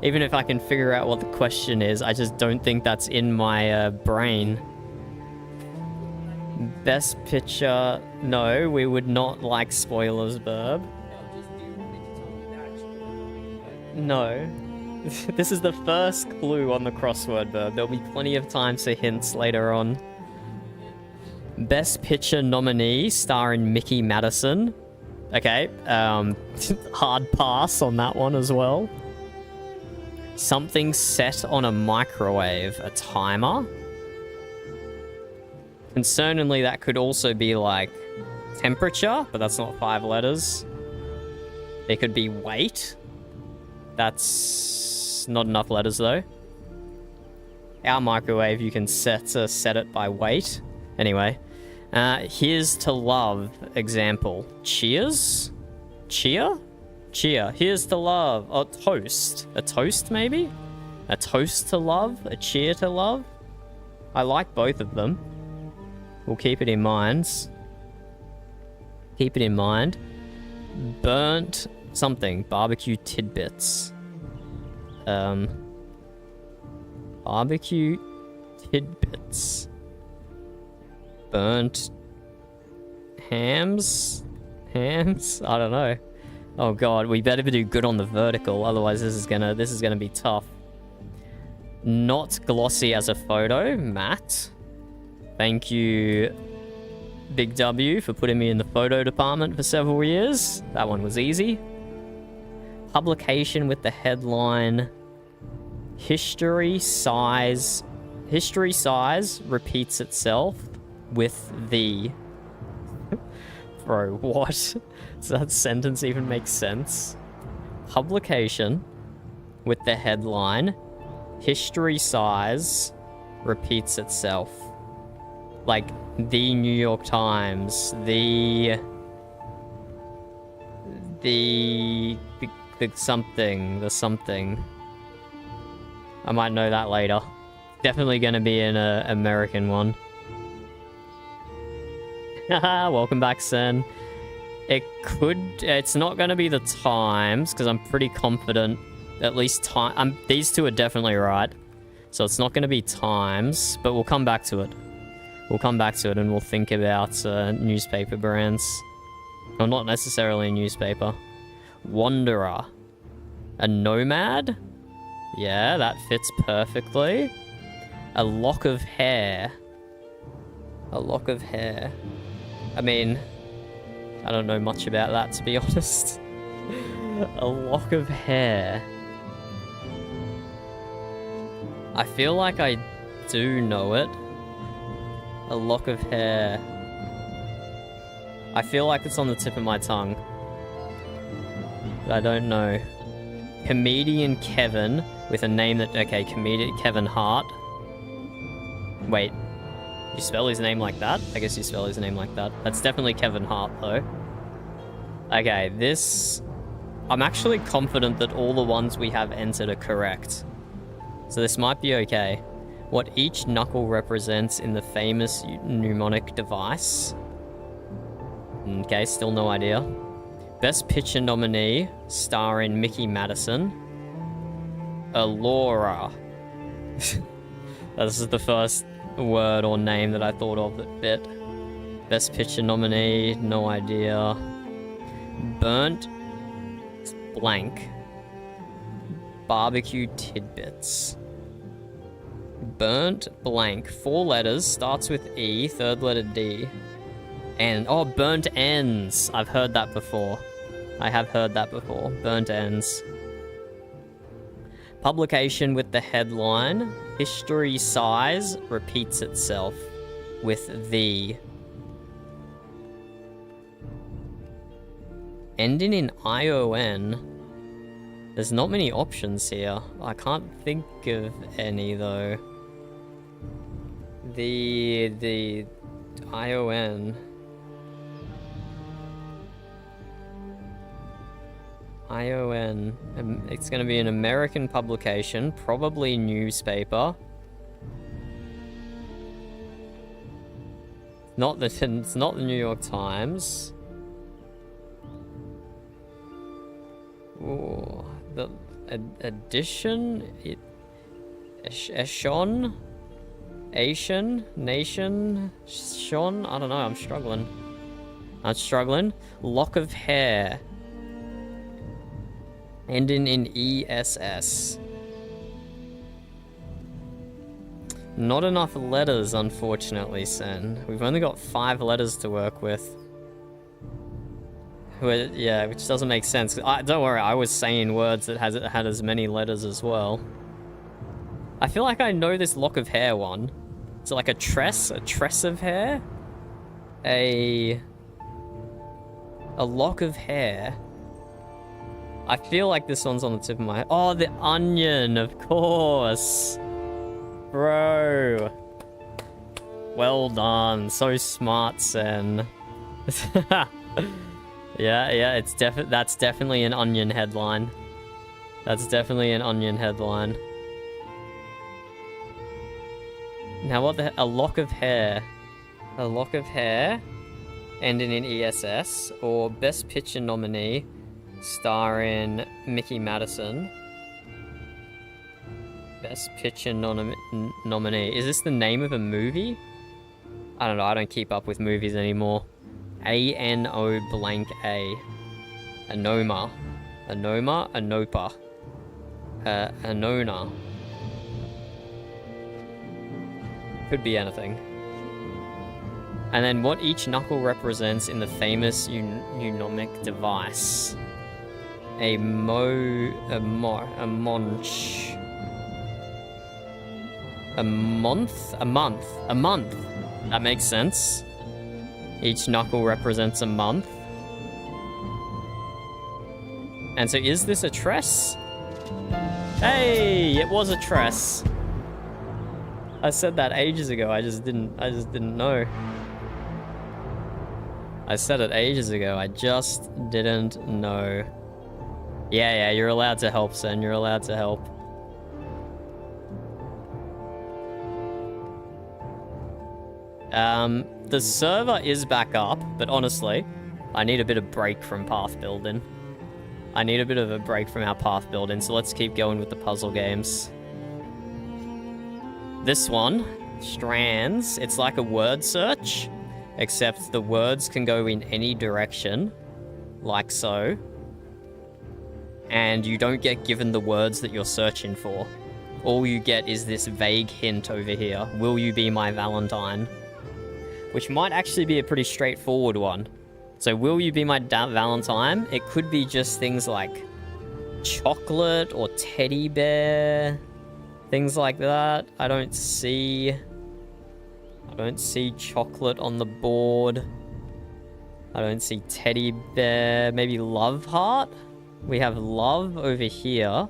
Even if I can figure out what the question is, I just don't think that's in my brain. Best picture... No, we would not like spoilers, Burb. No. This is the first clue on the crossword, Burb. There'll be plenty of time for hints later on. Best picture nominee starring Mickey Madison. Okay, hard pass on that one as well. Something set on a microwave. A timer? Concerningly, that could also be, like, temperature, but that's not 5 letters. It could be weight. That's not enough letters, though. Our microwave, you can set it by weight. Anyway. Here's to love. Example. Cheers? Cheer? Cheer. Here's to love. Oh, toast. A toast, maybe? A toast to love? A cheer to love? I like both of them. We'll keep it in mind. Keep it in mind. Burnt something. Barbecue tidbits. Barbecue tidbits. Burnt hams? Hams? I don't know. Oh god, we better do good on the vertical, otherwise this is gonna be tough. Not glossy as a photo. Matte. Thank you, Big W, for putting me in the photo department for several years. That one was easy. Publication with the headline History size repeats itself with the... Bro, what? Does that sentence even make sense? Publication with the headline History size repeats itself. Like the New York Times, the something. I might know that later. Definitely gonna be an American one. Welcome back, Sen. It's not gonna be the Times, because I'm pretty confident, at least these two are definitely right. So it's not gonna be Times, but we'll come back to it. We'll come back to it and we'll think about newspaper brands. Well, not necessarily a newspaper. Wanderer. A nomad? Yeah, that fits perfectly. A lock of hair. A lock of hair. I mean, I don't know much about that, to be honest. A lock of hair. I feel like I do know it. A lock of hair. I feel like it's on the tip of my tongue. But I don't know. Comedian Kevin with a name that... Okay, comedian Kevin Hart. Wait. You spell his name like that? I guess you spell his name like that. That's definitely Kevin Hart, though. Okay, this... I'm actually confident that all the ones we have entered are correct. So this might be okay. What each knuckle represents in the famous mnemonic device. Okay, still no idea. Best Picture nominee, starring Mickey Madison. Allura. This is the first word or name that I thought of that fit. Best Picture nominee, no idea. Burnt blank. Barbecue tidbits. Burnt blank. 4 letters, starts with E, third letter D. And, oh, burnt ends. I've heard that before. I have heard that before. Burnt ends. Publication with the headline, History size repeats itself with the. Ending in ION. There's not many options here. I can't think of any, though. The ION. ION. It's going to be an American publication, probably newspaper. It's not the New York Times. Ooh, the edition. Eshon. Asian? Nation? Sean? I don't know, I'm struggling. Lock of hair. Ending in ESS. Not enough letters, unfortunately, Sen. We've only got 5 letters to work with. Yeah, which doesn't make sense. Don't worry, I was saying words that had as many letters as well. I feel like I know this lock of hair one. Is it like a tress of hair? A lock of hair. I feel like this one's on the tip of my head. Oh, the onion, of course. Bro. Well done. So smart, Sen. Yeah, that's definitely an onion headline. That's definitely an onion headline. Now what the... A lock of hair. A lock of hair. Ending in ESS. Or Best Picture nominee. Starring Mickey Madison. Best Picture nominee. Is this the name of a movie? I don't know, I don't keep up with movies anymore. ANO blank A. Anoma. Anoma? Anopa. Anona. Could be anything. And then what each knuckle represents in the famous mnemonic device. A month. That makes sense. Each knuckle represents a month. And so is this a tress? Hey, it was a tress. I said that ages ago. I just didn't know. I said it ages ago. I just didn't know. Yeah, you're allowed to help, Sen. You're allowed to help. The server is back up, but honestly, I need a bit of break from path building. I need a bit of a break from our path building, so let's keep going with the puzzle games. This one, Strands, it's like a word search, except the words can go in any direction, like so. And you don't get given the words that you're searching for. All you get is this vague hint over here. Will you be my Valentine? Which might actually be a pretty straightforward one. So will you be my Valentine? It could be just things like chocolate or teddy bear. Things like that. I don't see chocolate on the board. I don't see teddy bear. Maybe love heart? We have love over here.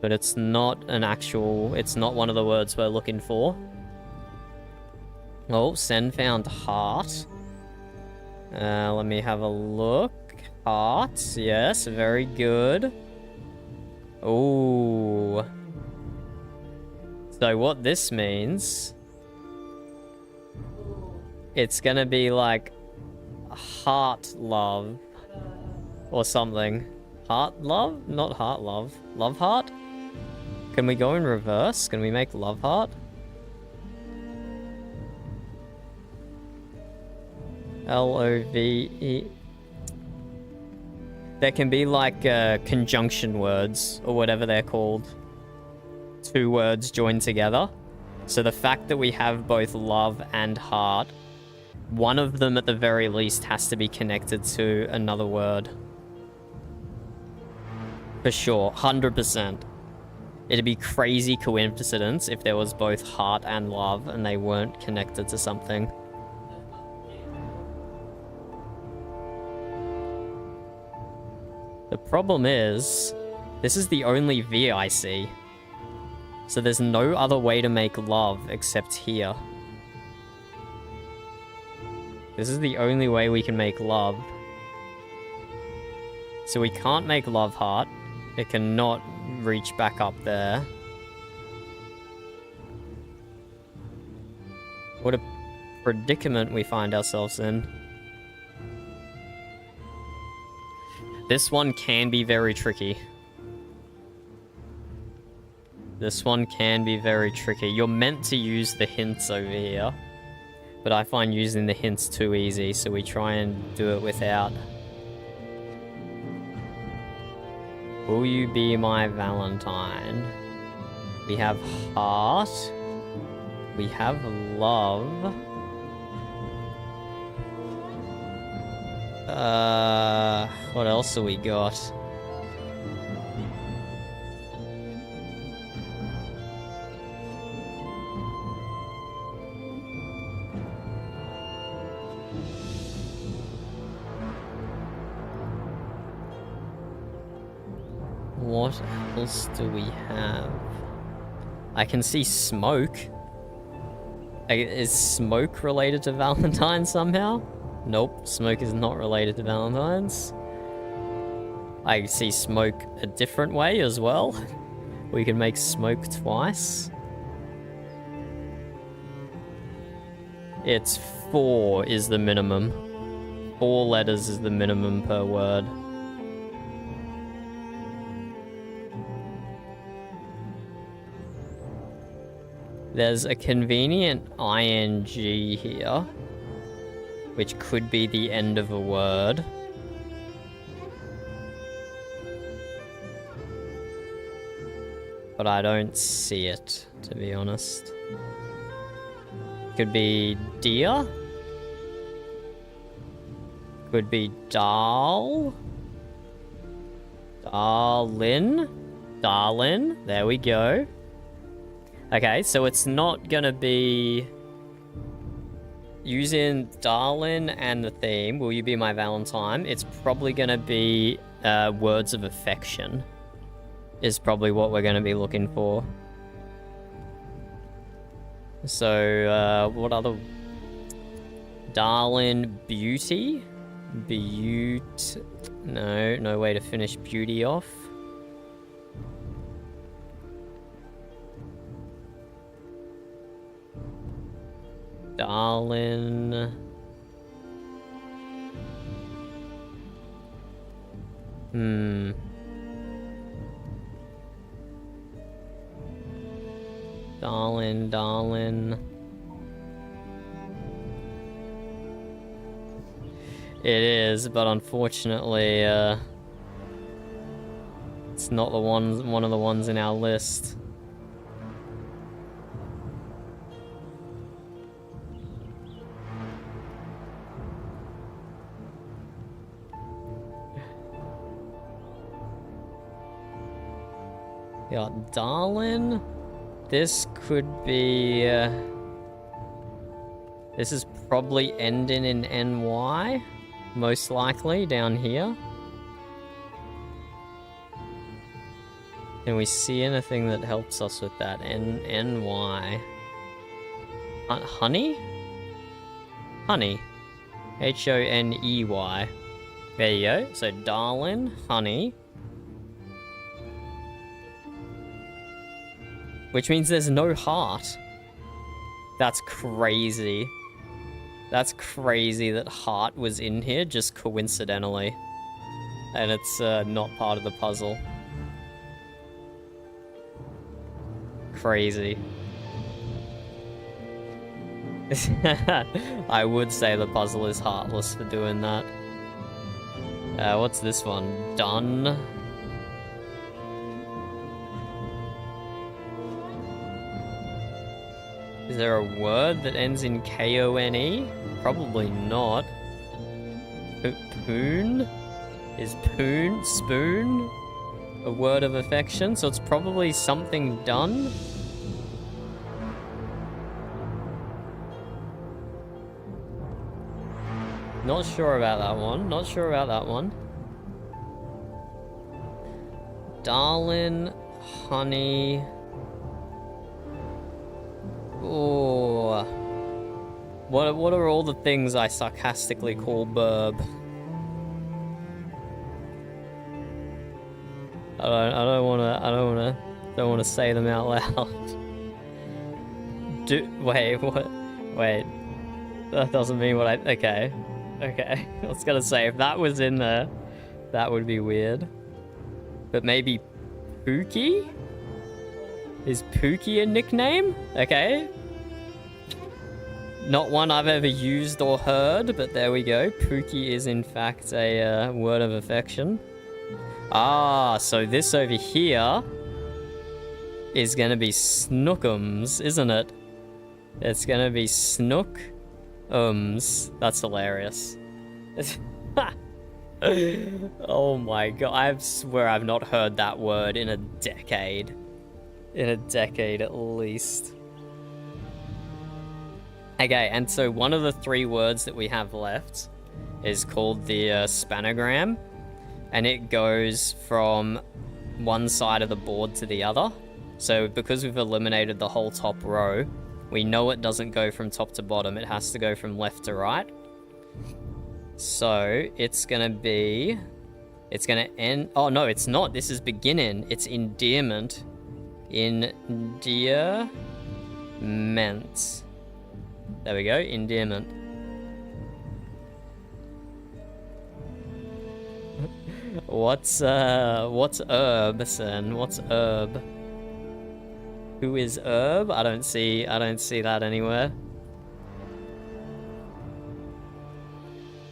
But it's not it's not one of the words we're looking for. Oh, Sen found heart. Let me have a look. Heart, yes, very good. Ooh. So what this means, it's gonna be like heart love or something. Heart love? Not heart love. Love heart? Can we go in reverse? Can we make love heart? L-O-V-E. There can be like conjunction words or whatever they're called. Two words joined together. So the fact that we have both love and heart, one of them at the very least has to be connected to another word. For sure, 100%. It'd be crazy coincidence if there was both heart and love and they weren't connected to something. The problem is, this is the only V I see. So there's no other way to make love except here. This is the only way we can make love. So we can't make love heart. It cannot reach back up there. What a predicament we find ourselves in. This one can be very tricky. This one can be very tricky. You're meant to use the hints over here. But I find using the hints too easy, so we try and do it without. Will you be my Valentine? We have heart. We have love. What else have we got? What else do we have? I can see smoke. Is smoke related to Valentine somehow? Nope, smoke is not related to Valentine's. I see smoke a different way as well. We can make smoke twice. It's 4 is the minimum. 4 letters is the minimum per word. There's a convenient ing here, which could be the end of a word. But I don't see it, to be honest. Could be deer. Could be Darlin. Darlin. There we go. Okay, so it's not gonna be... Using Darlin and the theme, Will You Be My Valentine, it's probably gonna be words of affection. Is probably what we're gonna be looking for. So, what other... Darlin Beauty? No way to finish beauty off. Darlin. Darlin. It is, but unfortunately, it's not the one of the ones in our list. Yeah, Darlin. This could be... this is probably ending in NY. Most likely, down here. Can we see anything that helps us with that? NY. Honey? Honey. Honey. There you go. So, Darlin, honey. Which means there's no heart. That's crazy. That's crazy that heart was in here just coincidentally. And it's not part of the puzzle. Crazy. I would say the puzzle is heartless for doing that. What's this one? Done. Is there a word that ends in K-O-N-E? Probably not. Poon? Is poon, spoon, a word of affection? So it's probably something done? Not sure about that one. Darlin, honey... Oh, what are all the things I sarcastically call burb? I don't wanna say them out loud. Wait. That doesn't mean what I. Okay. I was gonna say if that was in there, that would be weird. But maybe Pookie? Is Pookie a nickname? Okay. Not one I've ever used or heard, but there we go. Pookie is in fact a word of affection. Ah, so this over here is gonna be Snookums, isn't it? It's gonna be Snookums. That's hilarious. Oh my god, I swear I've not heard that word in a decade. In a decade at least. Okay, and so one of the 3 words that we have left is called the spanogram, and it goes from one side of the board to the other. So because we've eliminated the whole top row, we know it doesn't go from top to bottom, it has to go from left to right. So it's gonna end, oh no, it's not, this is beginning, it's endearment. Endearment. There we go, endearment. What's herb, Sen? What's herb? Who is herb? I don't see that anywhere.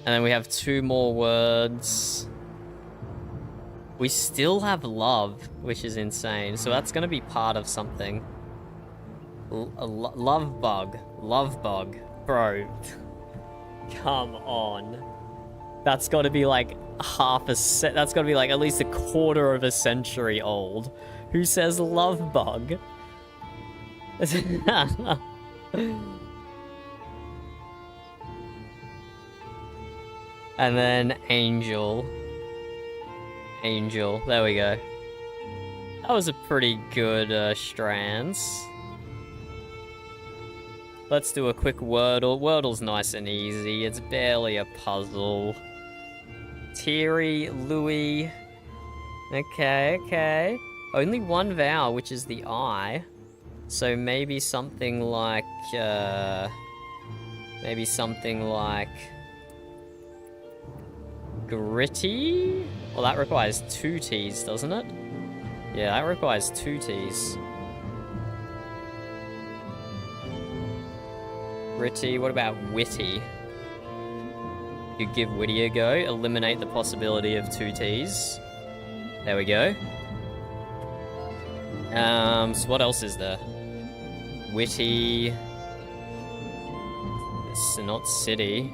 And then we have 2 more words. We still have love, which is insane. So that's going to be part of something. Love bug. Love bug. Bro. Come on. That's got to be like that's got to be like at least a quarter of a century old. Who says love bug? And then angel. Angel. There we go. That was a pretty good strands. Let's do a quick Wordle. Wordle's nice and easy. It's barely a puzzle. Thierry, Louis. Okay, okay. Only one vowel, which is the I. So maybe something like, gritty? Well, that requires 2 T's, doesn't it? Yeah, that requires 2 T's. Gritty, what about witty? You give witty a go, eliminate the possibility of 2 T's. There we go. So what else is there? Witty. It's not city.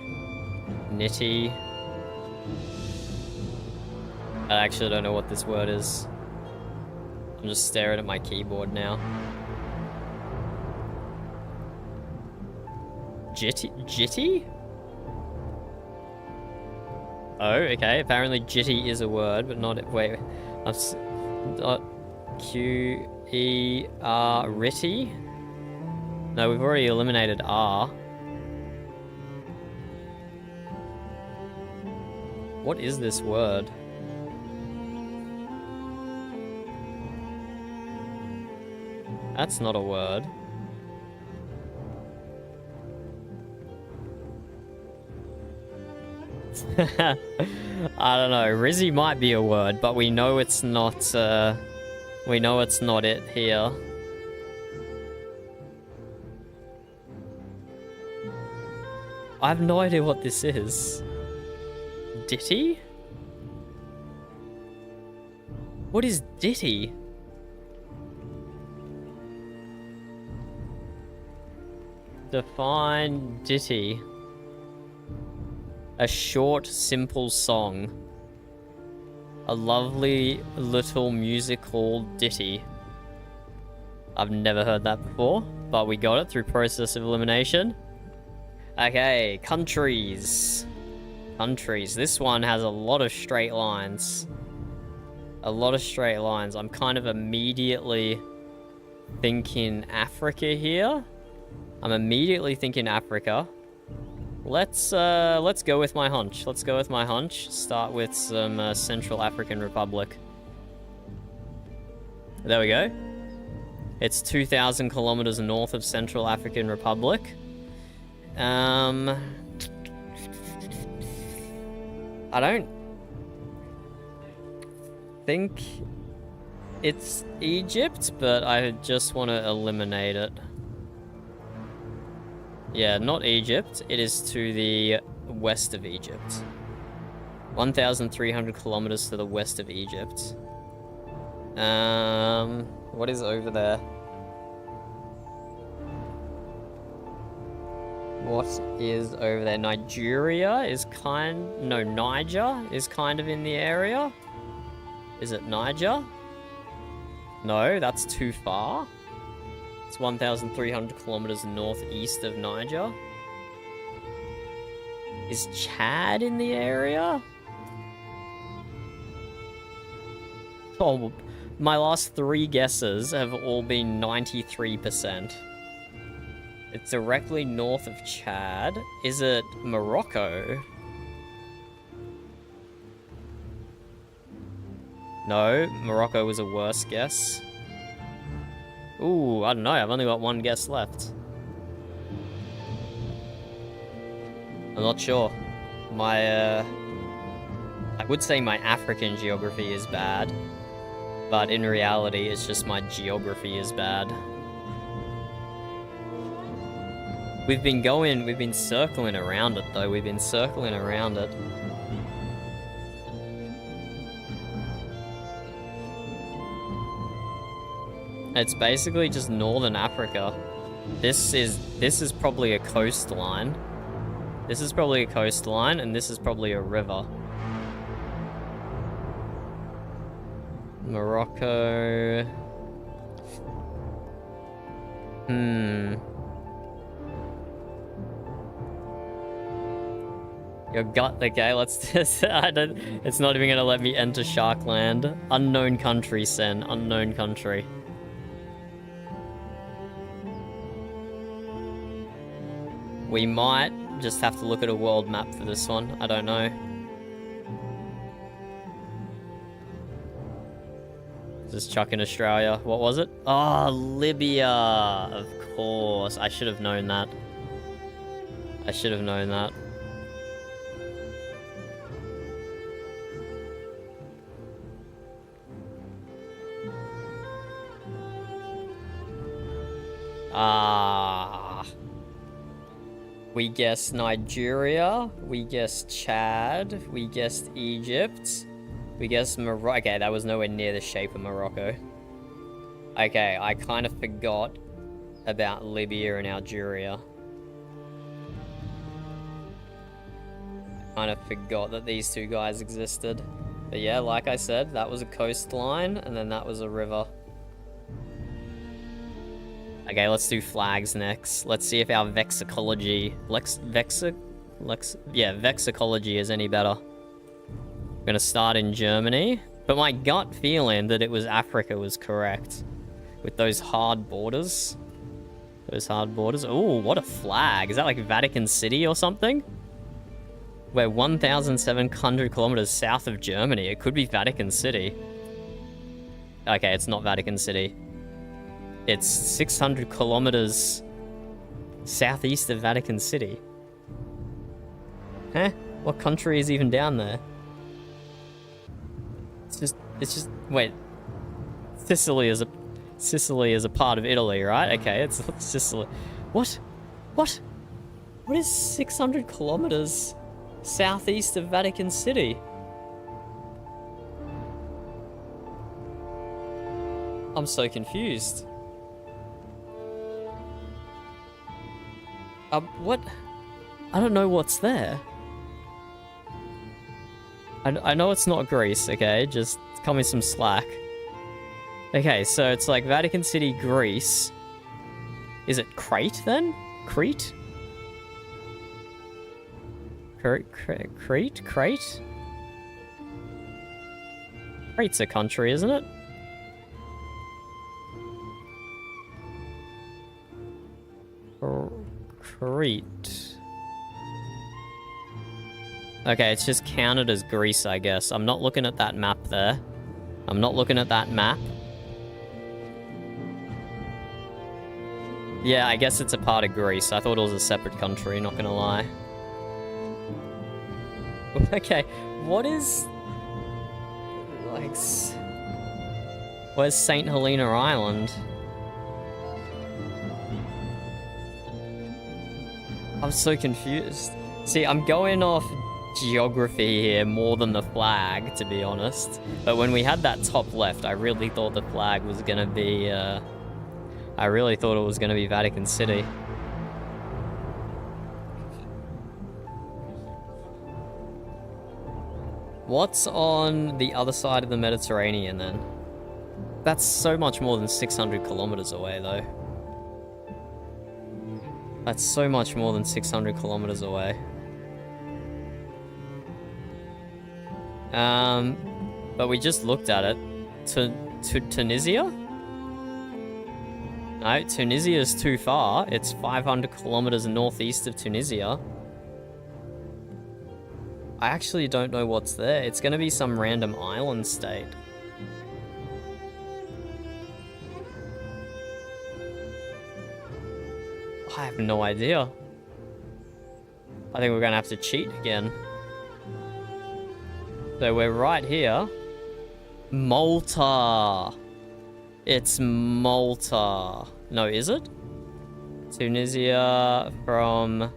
Nitty. I actually don't know what this word is. I'm just staring at my keyboard now. Jitty? Oh, okay. Apparently jitty is a word, but not... Wait. Q-E-R... Ritty? No, we've already eliminated R. What is this word? That's not a word. I don't know. Rizzy might be a word, but we know it's not, we know it's not it here. I have no idea what this is. Ditty? What is ditty? Define ditty. A short, simple song. A lovely little musical ditty. I've never heard that before, but we got it through process of elimination. Okay, countries. Countries. This one has a lot of straight lines. A lot of straight lines. I'm kind of immediately thinking Africa here. I'm immediately thinking Africa. Let's go with my hunch. Let's go with my hunch. Start with some Central African Republic. There we go. It's 2,000 kilometers north of Central African Republic. I don't think it's Egypt, but I just want to eliminate it. Yeah, not Egypt. It is to the west of Egypt. 1,300 kilometers to the west of Egypt. What is over there? What is over there? Nigeria is no, Niger is kind of in the area. Is it Niger? No, that's too far. It's 1,300 kilometers northeast of Niger. Is Chad in the area? Oh, my last 3 guesses have all been 93%. It's directly north of Chad. Is it Morocco? No, Morocco was a worse guess. Ooh, I don't know, I've only got 1 guess left. I'm not sure. I would say my African geography is bad, but in reality, it's just my geography is bad. We've been circling around it though, we've been circling around it. It's basically just Northern Africa. This is probably a coastline. This is probably a coastline, and this is probably a river. Morocco. Your gut, okay, let's just, it's not even gonna let me enter Sharkland. Unknown country, Sen, unknown country. We might just have to look at a world map for this one, I don't know. Just chuck in Australia. What was it? Oh, Libya, of course. I should have known that. I should have known that. We guessed Nigeria, we guessed Chad, we guessed Egypt, we guessed Morocco. Okay, that was nowhere near the shape of Morocco. Okay, I kind of forgot about Libya and Algeria. Kind of forgot that these two guys existed. But yeah, like I said, that was a coastline, and then that was a river. Okay, let's do flags next. Let's see if our vexicology... vexicology is any better. We're gonna start in Germany. But my gut feeling that it was Africa was correct. With those hard borders. Those hard borders. Oh, what a flag. Is that like Vatican City or something? We're 1,700 kilometers south of Germany. It could be Vatican City. Okay, it's not Vatican City. It's 600 kilometers southeast of Vatican City. Huh? What country is even down there? It's just, wait. Sicily is a part of Italy, right? Okay, it's Sicily. What? What is 600 kilometers southeast of Vatican City? I'm so confused. What? I don't know what's there. I know it's not Greece, okay? Just cut me some slack. Okay, so it's like Vatican City, Greece. Is it Crete, then? Crete? Crete? Crete's a country, isn't it? Crete. Okay, it's just counted as Greece, I guess. I'm not looking at that map there. I'm not looking at that map. Yeah, I guess it's a part of Greece. I thought it was a separate country, not gonna lie. Okay, what is... like... where's St. Helena Island? I'm so confused. See, I'm going off geography here more than the flag, to be honest. But when we had that top left, I really thought the flag was gonna be, I really thought it was gonna be Vatican City. What's on the other side of the Mediterranean, then? That's so much more than 600 kilometers away, though. That's so much more than 600 kilometers away. But we just looked at it. To Tunisia? No, Tunisia is too far. It's 500 kilometers northeast of Tunisia. I actually don't know what's there. It's gonna be some random island state. I have no idea. I think we're gonna have to cheat again. So we're right here. Malta. It's Malta. No, is it? Tunisia from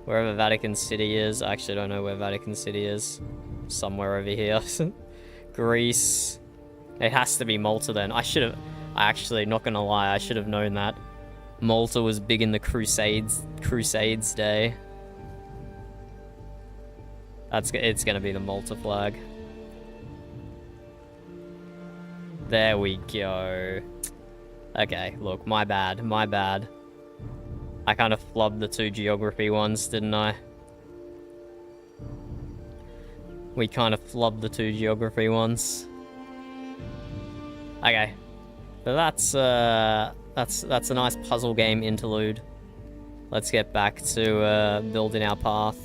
wherever Vatican City is. I actually don't know where Vatican City is. Somewhere over here. Greece. It has to be Malta then. I actually, not gonna lie, I should have known that. Malta was big in the Crusades day. It's gonna be the Malta flag. There we go. Okay, look, my bad. I kind of flubbed the 2 geography ones, didn't I? We kind of flubbed the 2 geography ones. Okay. But that's a nice puzzle game interlude. Let's get back to building our path.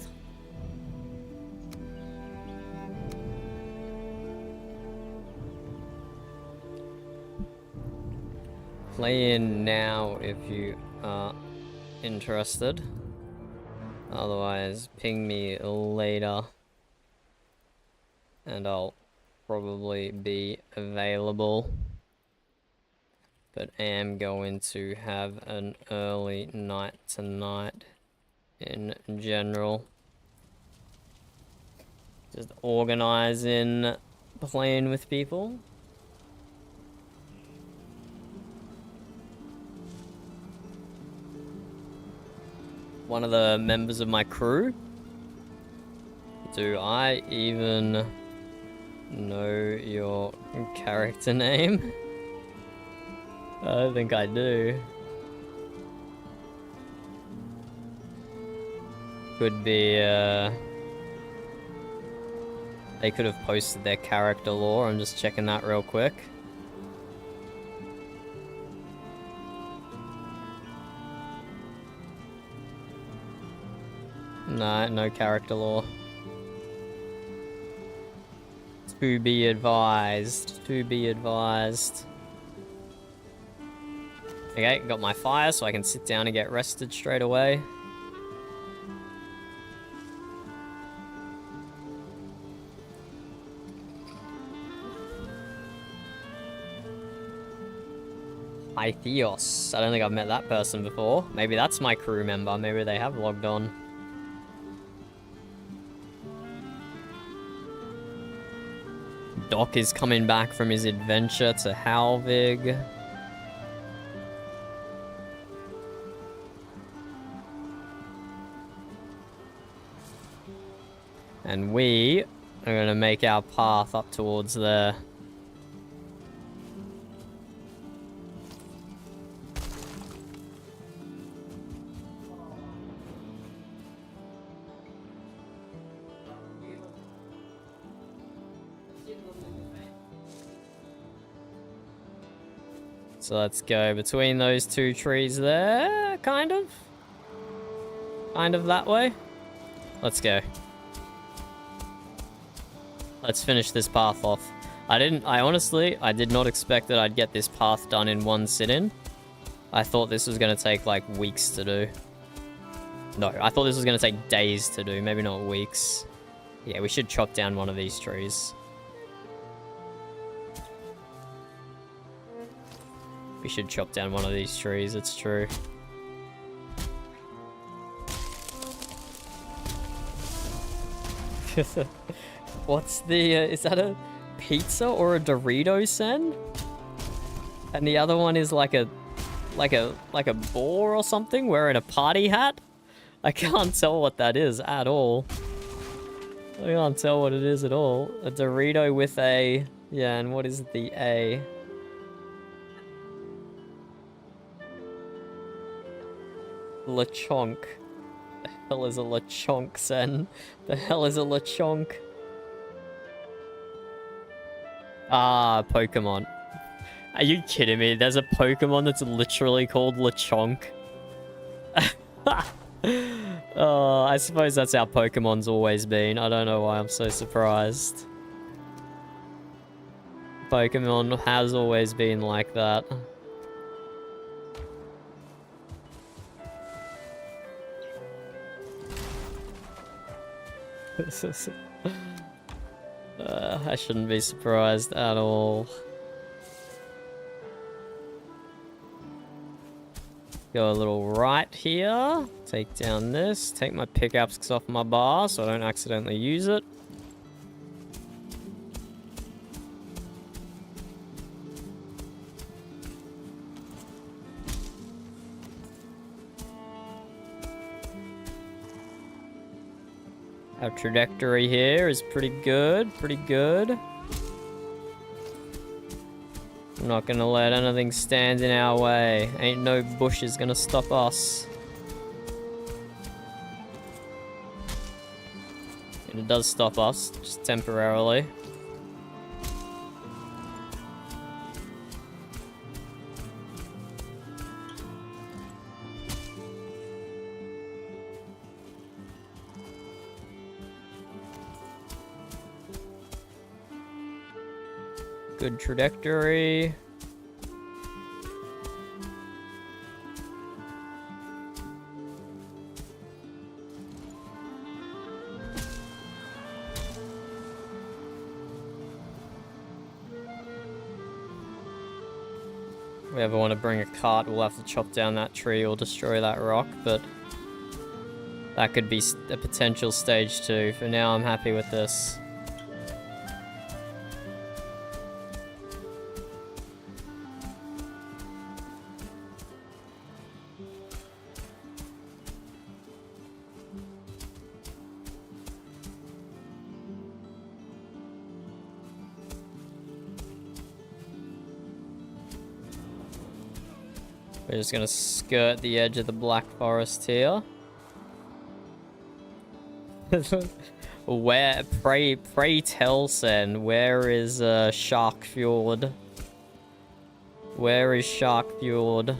Play in now if you are interested. Otherwise, ping me later. And I'll probably be available. But I am going to have an early night tonight in general. Just organizing playing with people. One of the members of my crew. Do I even know your character name? I don't think I do. Could be, they could have posted their character lore. I'm just checking that real quick. No, no character lore. To be advised. To be advised. Okay, got my fire so I can sit down and get rested straight away. Theos. I don't think I've met that person before. Maybe that's my crew member. Maybe they have logged on. Doc is coming back from his adventure to Halvig. And we are going to make our path up towards there. So let's go between those 2 trees there, kind of. Kind of that way. Let's go. Let's finish this path off. I honestly did not expect that I'd get this path done in one sit-in. I thought this was going to take like weeks to do. No, I thought this was going to take days to do, maybe not weeks. Yeah, we should chop down one of these trees. We should chop down one of these trees, it's true. What's the, is that a pizza or a Dorito send? And the other one is like a boar or something wearing a party hat? I can't tell what that is at all. I can't tell what it is at all. A Dorito with a, yeah, and what is the A? Lechonk. The hell is a Lechonk, Sen? The hell is a Lechonk? Ah, Pokemon. Are you kidding me? There's a Pokemon that's literally called Lechonk. Oh, I suppose that's how Pokemon's always been. I don't know why I'm so surprised. Pokemon has always been like that. I shouldn't be surprised at all. Go a little right here. Take down this. Take my pickaxe off my bar so I don't accidentally use it. Our trajectory here is pretty good, pretty good. I'm not gonna let anything stand in our way. Ain't no bushes gonna stop us. And it does stop us, just temporarily. Good trajectory. If we ever want to bring a cart, we'll have to chop down that tree or destroy that rock, but that could be a potential stage 2. For now, I'm happy with this. We're just gonna skirt the edge of the Black Forest here. Where, pray tell, Sen, where is Shark Fjord? Where is Shark Fjord?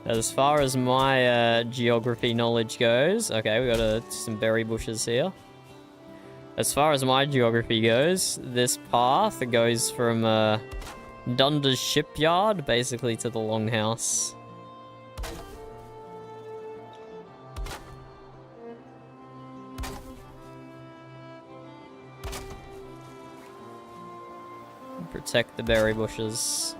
As far as my geography knowledge goes, okay, we got some berry bushes here. As far as my geography goes, this path goes from Dunder's shipyard basically to the Longhouse. Protect the berry bushes.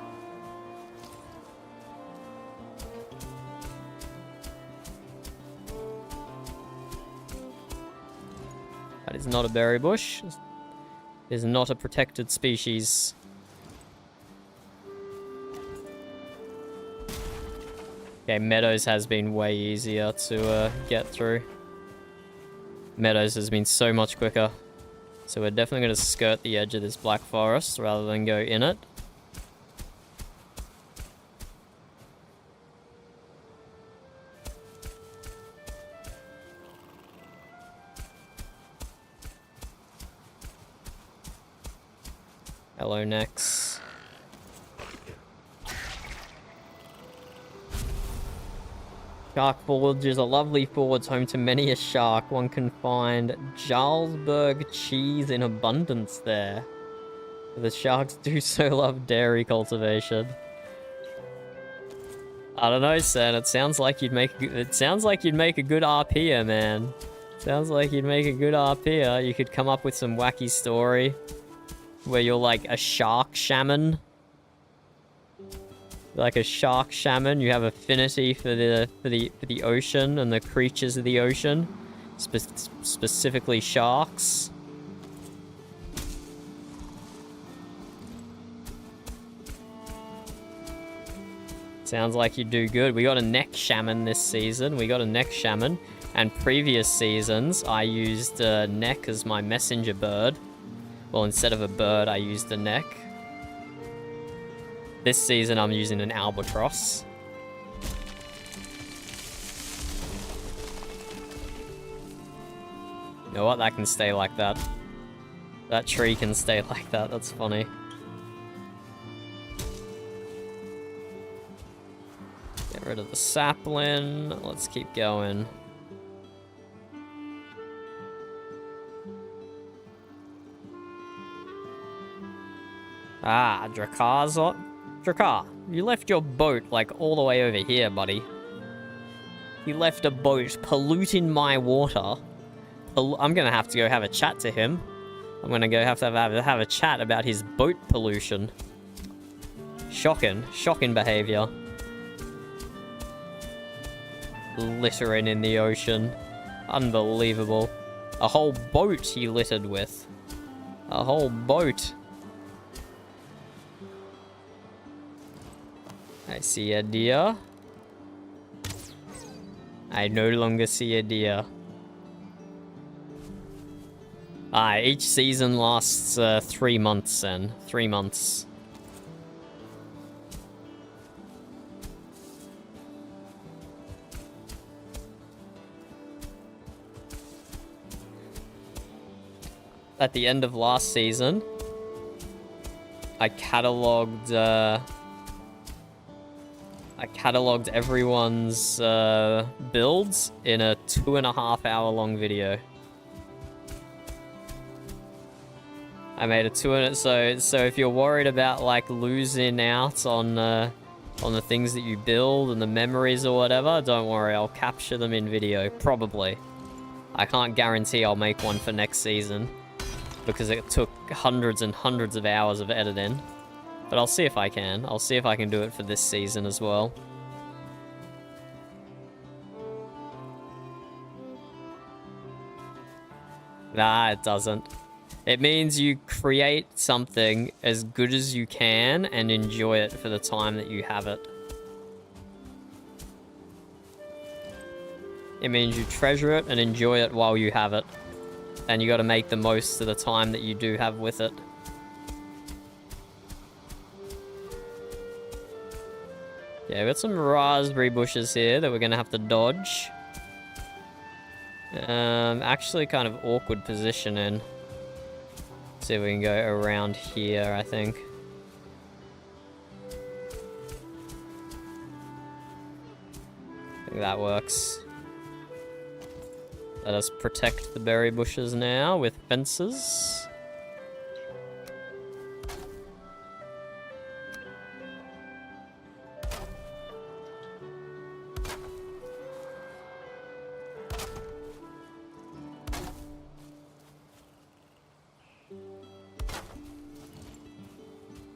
That is not a berry bush. It is not a protected species. Okay, Meadows has been way easier to get through. Meadows has been so much quicker. So we're definitely going to skirt the edge of this Black Forest rather than go in it. Hello, Nex. Shark Forge is a lovely forge home to many a shark. One can find Jarlsberg cheese in abundance there. The sharks do so love dairy cultivation. I don't know, Sen. It sounds like you'd make a good RPer, man. Sounds like you'd make a good RPer. You could come up with some wacky story where you're like a shark shaman. Like a shark shaman, you have affinity for the ocean and the creatures of the ocean, specifically sharks. Sounds like you do good. We got a neck shaman this season. And previous seasons, I used neck as my messenger bird. Well, instead of a bird, I used a neck. This season, I'm using an albatross. You know what? That can stay like that. That tree can stay like that. That's funny. Get rid of the sapling. Let's keep going. Ah, Drakkar, you left your boat, like, all the way over here, buddy. You left a boat polluting my water. I'm gonna have to go have a chat to him. I'm gonna go have a chat about his boat pollution. Shocking behavior. Littering in the ocean. Unbelievable. A whole boat he littered with. A whole boat. I see a deer. I no longer see a deer. Each season lasts 3 months then. 3 months. At the end of last season, I catalogued everyone's builds in a 2.5 hour long video. I made a 2 so if you're worried about like losing out on the things that you build and the memories or whatever, don't worry, I'll capture them in video, probably. I can't guarantee I'll make one for next season, because it took hundreds and hundreds of hours of editing. But I'll see if I can. I'll see if I can do it for this season as well. Nah, it doesn't. It means you create something as good as you can and enjoy it for the time that you have it. It means you treasure it and enjoy it while you have it. And you gotta make the most of the time that you do have with it. Yeah, we've got some raspberry bushes here that we're gonna have to dodge. Actually kind of awkward positioning. See if we can go around here, I think. I think that works. Let us protect the berry bushes now with fences.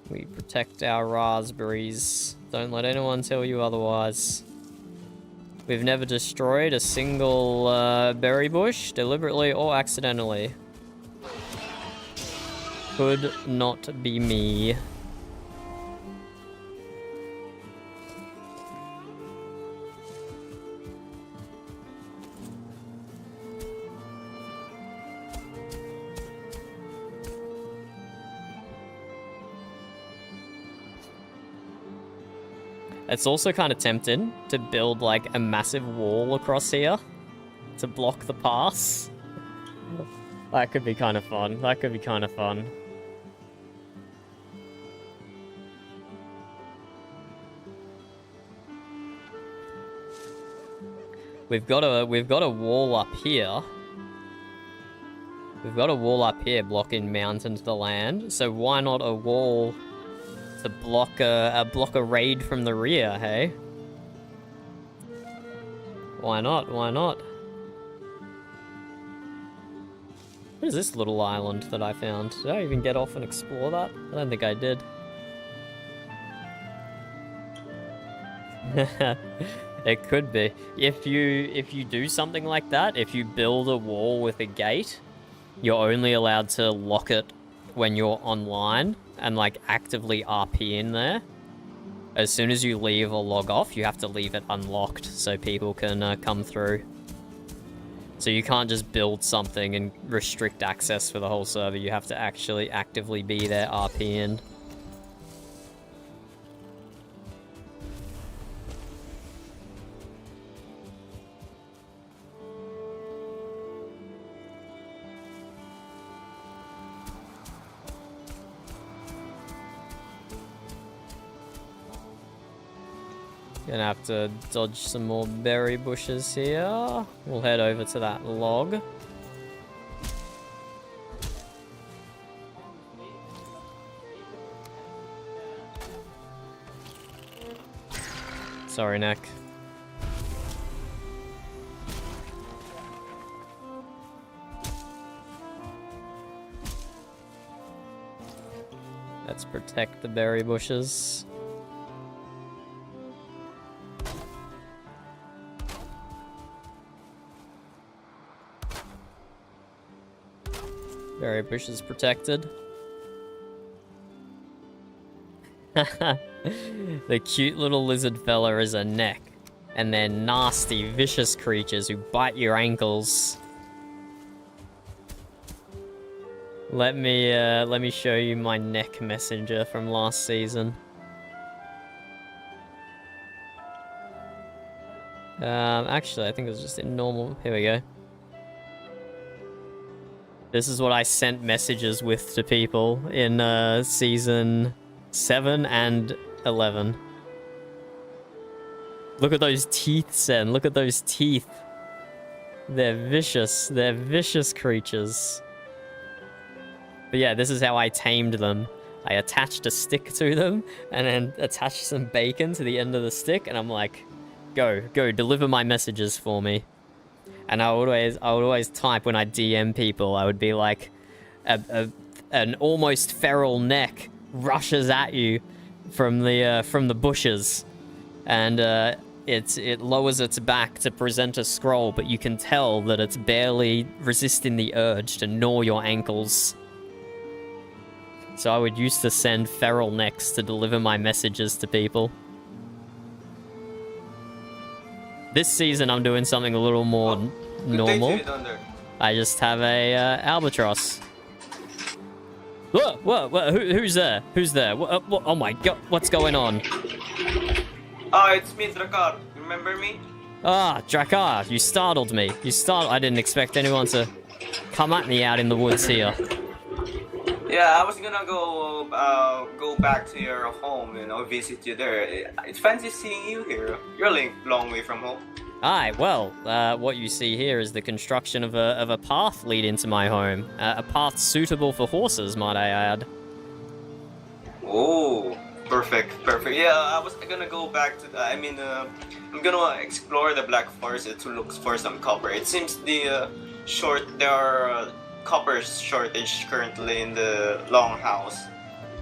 We protect our raspberries. Don't let anyone tell you otherwise. We've never destroyed a single berry bush, deliberately or accidentally. Could not be me. It's also kind of tempting to build like a massive wall across here to block the pass. That could be kind of fun. That could be kind of fun. We've got a wall up here. We've got a wall up here blocking mountain to the land. So why not a wall to block a raid from the rear, hey? Why not? Why not? What is this little island that I found? Did I even get off and explore that? I don't think I did. It could be. If you do something like that, if you build a wall with a gate, you're only allowed to lock it when you're online and like actively RP in there. As soon as you leave or log off, you have to leave it unlocked so people can come through. So you can't just build something and restrict access for the whole server. You have to actually actively be there RPing. Gonna have to dodge some more berry bushes here. We'll head over to that log. Sorry, Nick. Let's protect the berry bushes. Berry bush is protected. The cute little lizard fella is a neck. And they're nasty, vicious creatures who bite your ankles. Let me show you my neck messenger from last season. Actually, I think it was just in normal. Here we go. This is what I sent messages with to people in season 7 and 11. Look at those teeth, Sen. Look at those teeth. They're vicious. They're vicious creatures. But yeah, this is how I tamed them. I attached a stick to them, and then attached some bacon to the end of the stick, and I'm like, go, deliver my messages for me. And I would always type when I DM people, I would be like, an almost feral neck rushes at you from the bushes, and it lowers its back to present a scroll, but you can tell that it's barely resisting the urge to gnaw your ankles. So I would used to send feral necks to deliver my messages to people. This season I'm doing something a little more normal. I just have a albatross. Whoa, who's there? Who's there? Oh my god, what's going on? Oh, it's me, Drakar. Remember me? Ah, Drakar, you startled me. I didn't expect anyone to come at me out in the woods here. Yeah, I was gonna go back to your home and visit you there. It's fancy seeing you here. You're a long way from home. Aye, well, what you see here is the construction of a path leading to my home. A path suitable for horses, might I add. Oh, perfect. Yeah, I was gonna go back to I'm gonna explore the Black Forest to look for some copper. It seems there are copper shortage currently in the Longhouse.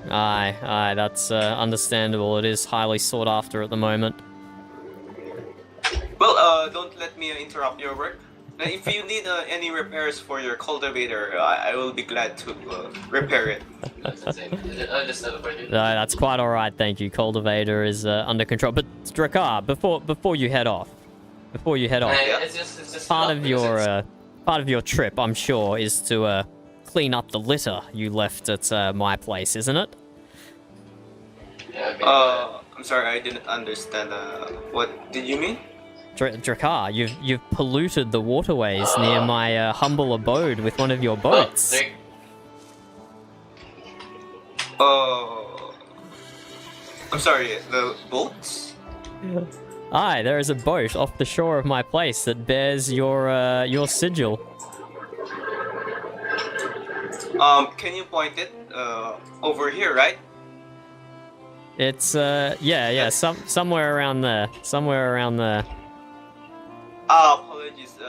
Aye, that's understandable. It is highly sought after at the moment. Well, don't let me interrupt your work. If you need any repairs for your cultivator, I will be glad to repair it. That's quite alright, thank you. Cultivator is under control. But Drakar, before you head off, It's just part of your trip, I'm sure, is to clean up the litter you left at my place, isn't it? I'm sorry, I didn't understand. What did you mean? Drakar, you've polluted the waterways near my humble abode with one of your boats. I'm sorry, the boats? Aye, there is a boat off the shore of my place that bears your sigil. Can you point it over here, right? It's somewhere around there. Apologies.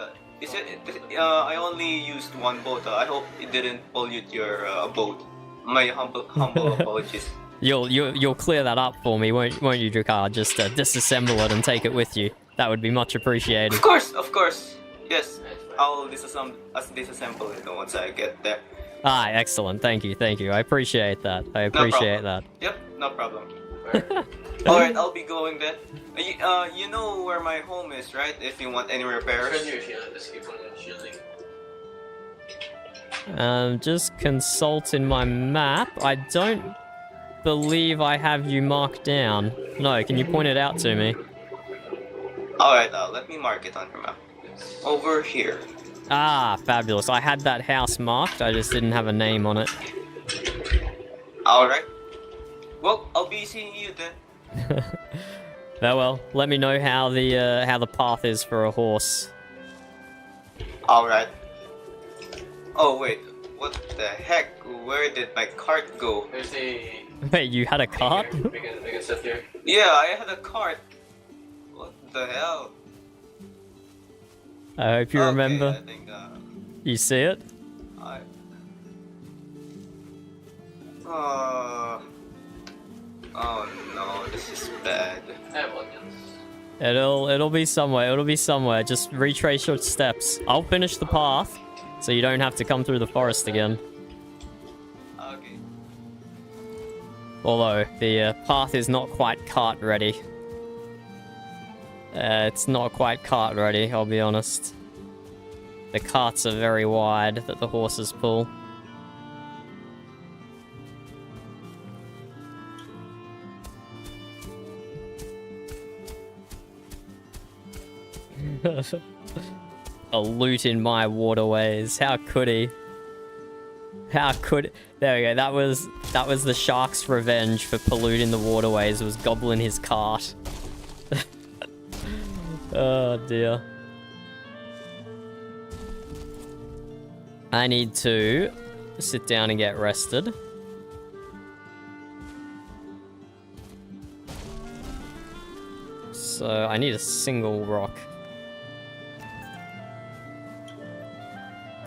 I only used one boat. I hope it didn't pollute your boat. My humble apologies. You'll clear that up for me, won't you, Drakar? Just disassemble it and take it with you. That would be much appreciated. Of course. Yes, I'll disassemble it once I get there. Ah, excellent. Thank you. I appreciate that. Yep, no problem. Alright, I'll be going then. You know where my home is, right? If you want any repairs. Just consulting my map. I don't believe I have you marked down. No, can you point it out to me? Alright, let me mark it on your map. Over here. Ah, fabulous. I had that house marked, I just didn't have a name on it. Alright. Well, I'll be seeing you then. Well, let me know how the path is for a horse. Alright. Oh wait, what the heck? Where did my cart go? Wait, you had a cart? We can sit here. Yeah, I had a cart. What the hell? I hope you remember. I think, you see it? Oh no, this is bad. It'll be somewhere. Just retrace your steps. I'll finish the path, so you don't have to come through the forest again. Okay. Although, the path is not quite cart ready. It's not quite cart ready, I'll be honest. The carts are very wide that the horses pull. A loot in my waterways. How could he? How could... There we go. That was the shark's revenge for polluting the waterways. Was gobbling his cart. Oh dear. I need to sit down and get rested. So I need a single rock.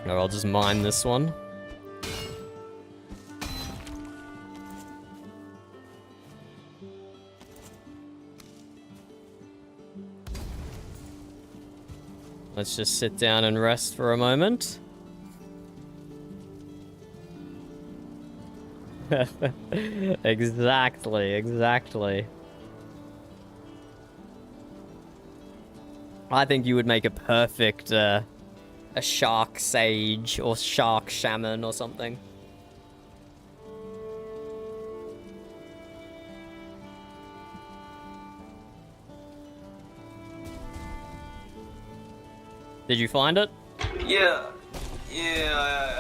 Or I'll just mine this one. Let's just sit down and rest for a moment. Exactly. I think you would make a perfect, a shark sage or shark shaman or something. Did you find it? Yeah,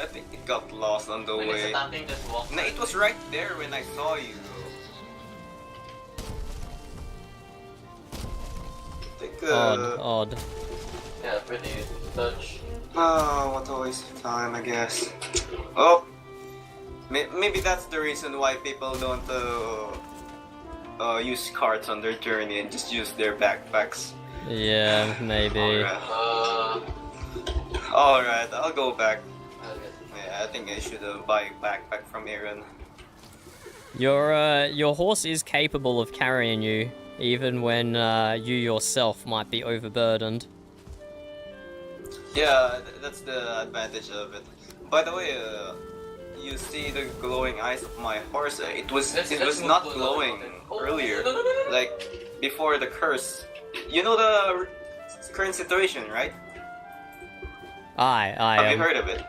I think it got lost on the way. No, it was right there when I saw you. I think, Odd. Yeah, pretty touch. Oh, what a waste of time, I guess. Oh, maybe that's the reason why people don't use carts on their journey and just use their backpacks. Yeah, maybe. Alright, I'll go back. Yeah, I think I should buy a backpack from Aaron. Your horse is capable of carrying you, even when you yourself might be overburdened. Yeah, that's the advantage of it. By the way, you see the glowing eyes of my horse? It was not glowing earlier, like before the curse. You know the current situation, right? Have you heard of it?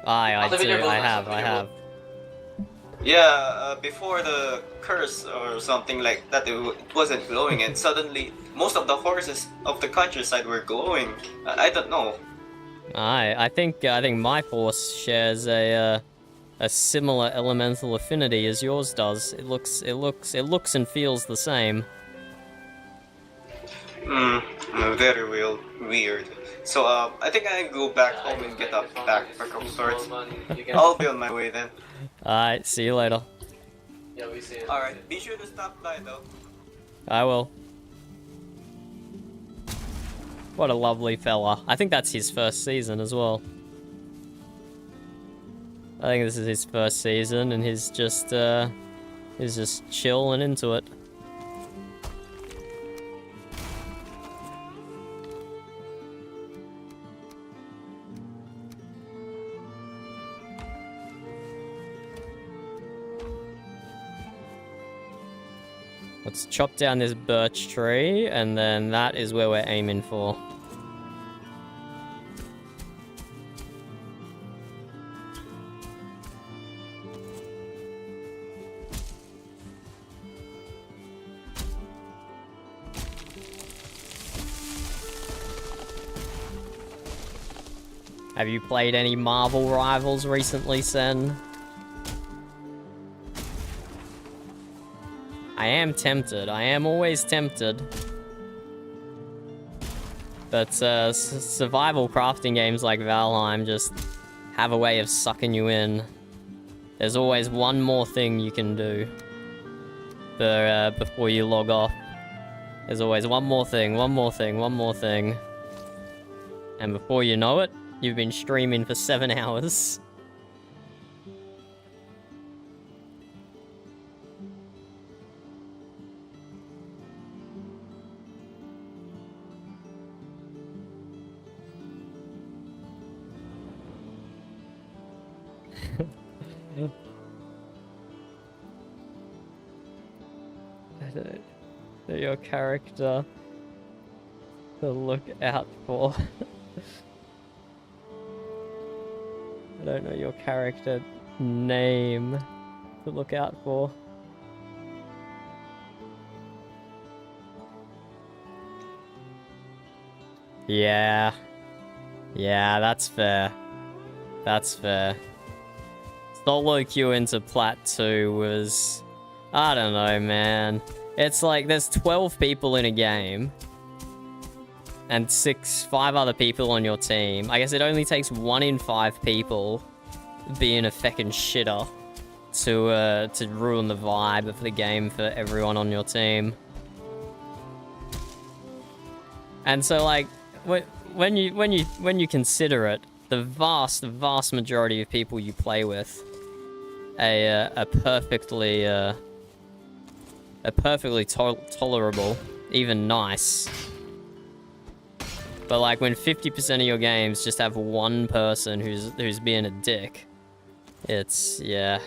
I do. I have. Yeah, before the curse or something like that, it wasn't glowing, and suddenly most of the horses of the countryside were glowing. I don't know. I think my horse shares a similar elemental affinity as yours does. It looks and feels the same. Very weird. So I think I go back home and get a backpack of sorts. I'll be on my way then. Alright, see you later. Yeah, we see you. Alright, be sure to stop by though. I will. What a lovely fella. I think that's his first season as well. I think this is his first season and he's just chill and into it. Let's chop down this birch tree, and then that is where we're aiming for. Have you played any Marvel Rivals recently, Sen? I am tempted. I am always tempted. But survival crafting games like Valheim just have a way of sucking you in. There's always one more thing you can do before you log off. There's always one more thing. And before you know it, you've been streaming for 7 hours. Your character. to look out for. I don't know your character name to look out for. Yeah. Yeah, that's fair. That's fair. Solo queue into Plat 2 was... I don't know, man. It's like there's 12 people in a game. And 5 other people on your team. I guess it only takes 1 in 5 people being a feckin' shitter to ruin the vibe of the game for everyone on your team. And so, like, when you consider it, the vast majority of people you play with are perfectly tolerable, even nice. But like when 50% of your games just have one person who's being a dick, it's yeah.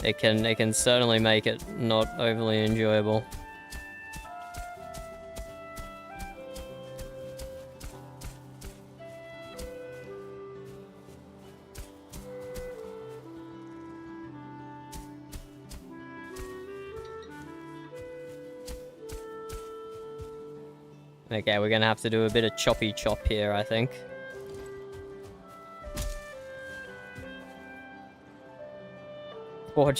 It can certainly make it not overly enjoyable. Okay, we're gonna have to do a bit of choppy chop here, I think. Poor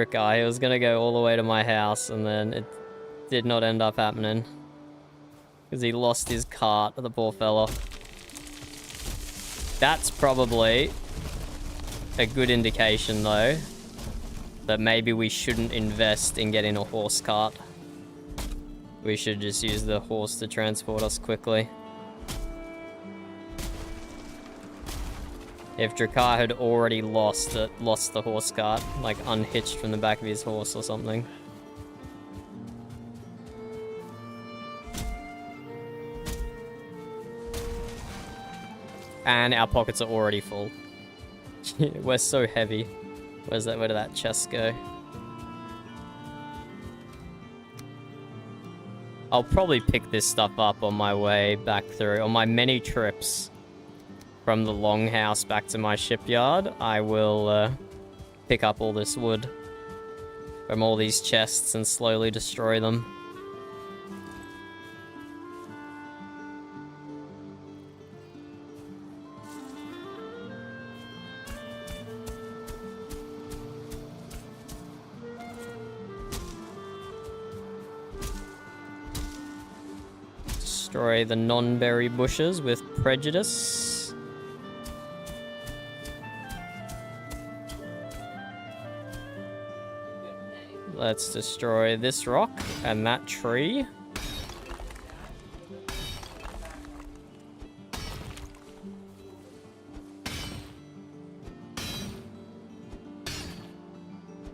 guy, he was gonna go all the way to my house, and then it did not end up happening. Because he lost his cart, the poor fella. That's probably a good indication, though, that maybe we shouldn't invest in getting a horse cart. We should just use the horse to transport us quickly. If Drakkar had already lost the horse cart, like unhitched from the back of his horse or something. And our pockets are already full. We're so heavy. Where did that chest go? I'll probably pick this stuff up on my way back through, on my many trips from the longhouse back to my shipyard. I will pick up all this wood from all these chests and slowly destroy them. Destroy the non-berry bushes with prejudice. Let's destroy this rock and that tree.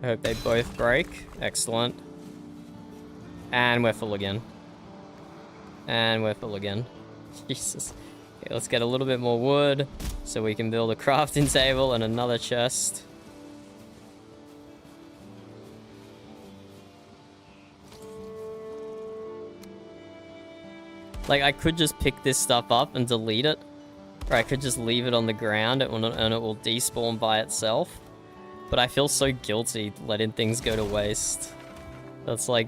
I hope they both break. Excellent. And we're full again. And we're full again. Jesus. Okay, let's get a little bit more wood so we can build a crafting table and another chest. Like, I could just pick this stuff up and delete it. Or I could just leave it on the ground and it will despawn by itself. But I feel so guilty letting things go to waste. That's like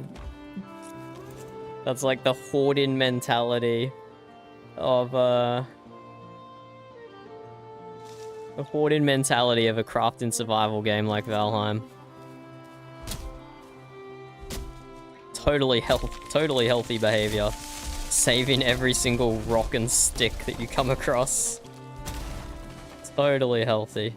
the hoarding mentality of the hoarding mentality of a crafting survival game like Valheim. Totally healthy behavior. Saving every single rock and stick that you come across. Totally healthy.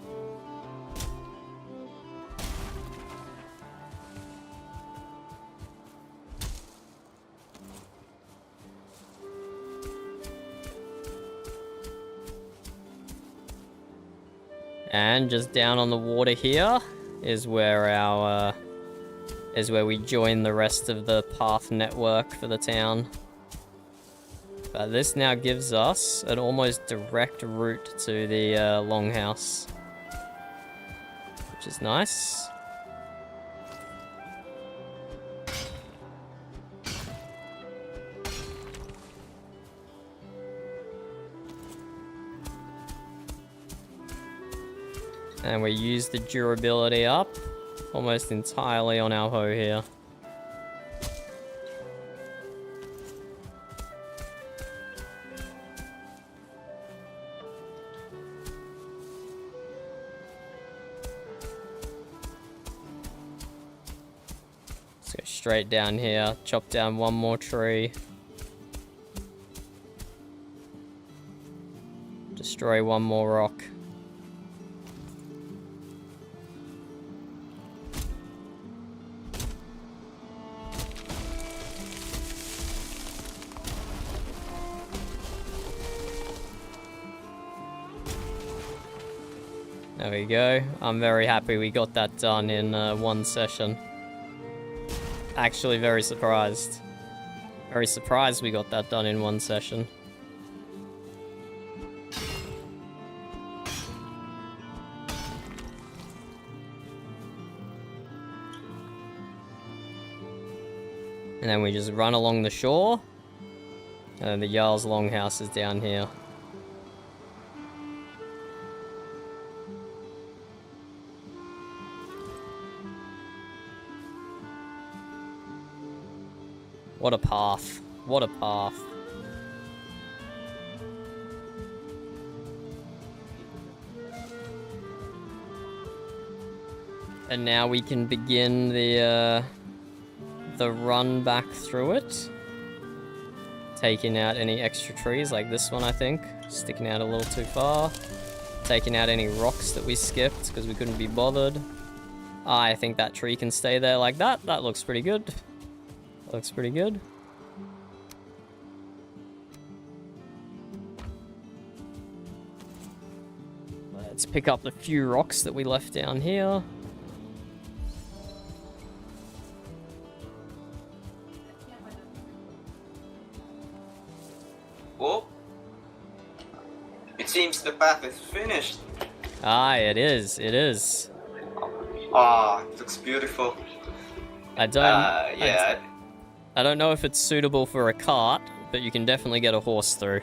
And just down on the water here is where our we join the rest of the path network for the town. But this now gives us an almost direct route to the longhouse, which is nice. And we use the durability up almost entirely on our hoe here. Let's go straight down here, chop down one more tree. Destroy one more rock. There we go. I'm very happy we got that done in one session. Actually very surprised. Very surprised we got that done in one session. And then we just run along the shore. And the Jarl's Longhouse is down here. What a path. What a path. And now we can begin the run back through it. Taking out any extra trees like this one, I think. Sticking out a little too far. Taking out any rocks that we skipped because we couldn't be bothered. I think that tree can stay there like that. That looks pretty good. Looks pretty good. Let's pick up the few rocks that we left down here. Whoa. It seems the path is finished. Ah, it is. It is. Ah, it looks beautiful. I don't... yeah. I don't know if it's suitable for a cart, but you can definitely get a horse through.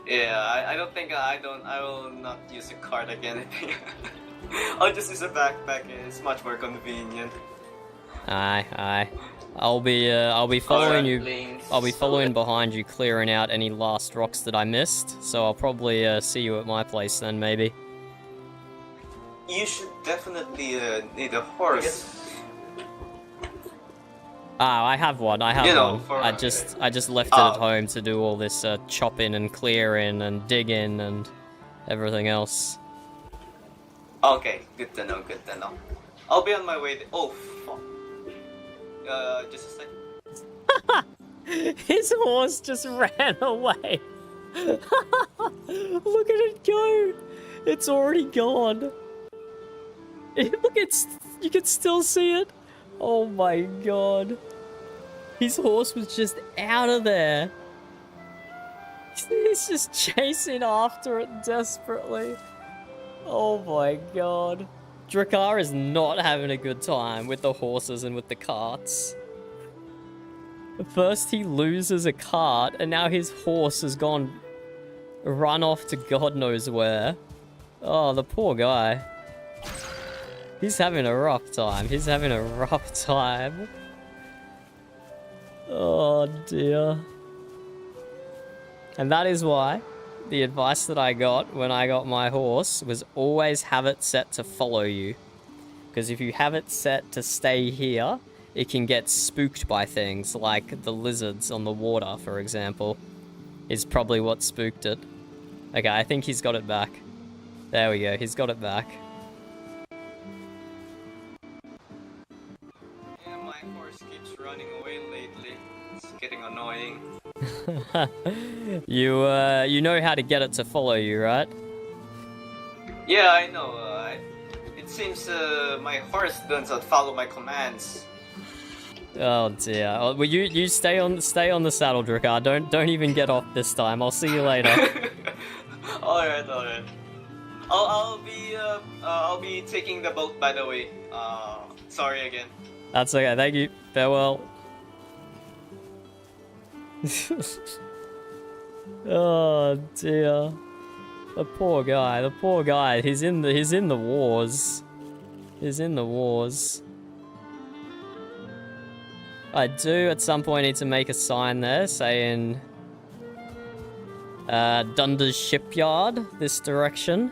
Yeah, I don't think I will not use a cart again. I think I'll just use a backpack. It's much more convenient. Aye. I'll be following you. I'll be following behind you, clearing out any last rocks that I missed. So I'll probably see you at my place then, maybe. You should definitely need a horse. Ah, I have one. I have one. I just left it at home to do all this chopping and clearing and digging and everything else. Okay, good to know. Good to know. I'll be on my way. Oh, fuck. Just a sec. His horse just ran away. Look at it go. It's already gone. Look, you can still see it. Oh my god. His horse was just out of there. He's just chasing after it desperately. Oh my god. Drakkar is not having a good time with the horses and with the carts. First he loses a cart, and now his horse has run off to God knows where. Oh, the poor guy. He's having a rough time. He's having a rough time. Oh dear. And that is why the advice that I got when I got my horse was always have it set to follow you. Because if you have it set to stay here, it can get spooked by things like the lizards on the water, for example, is probably what spooked it. Okay, I think he's got it back. There we go, he's got it back. Yeah, my horse keeps running away lately. It's getting annoying. You know how to get it to follow you, right? Yeah, I know. It seems my horse doesn't follow my commands. Oh dear. Oh, well, you stay on the saddle, Drakkar. Don't even get off this time. I'll see you later. All right. I'll be taking the boat, by the way. Sorry again. That's okay. Thank you. Farewell. Oh dear. The poor guy, the poor guy. He's in the wars. He's in the wars. I do at some point need to make a sign there saying Dunder's Shipyard, this direction.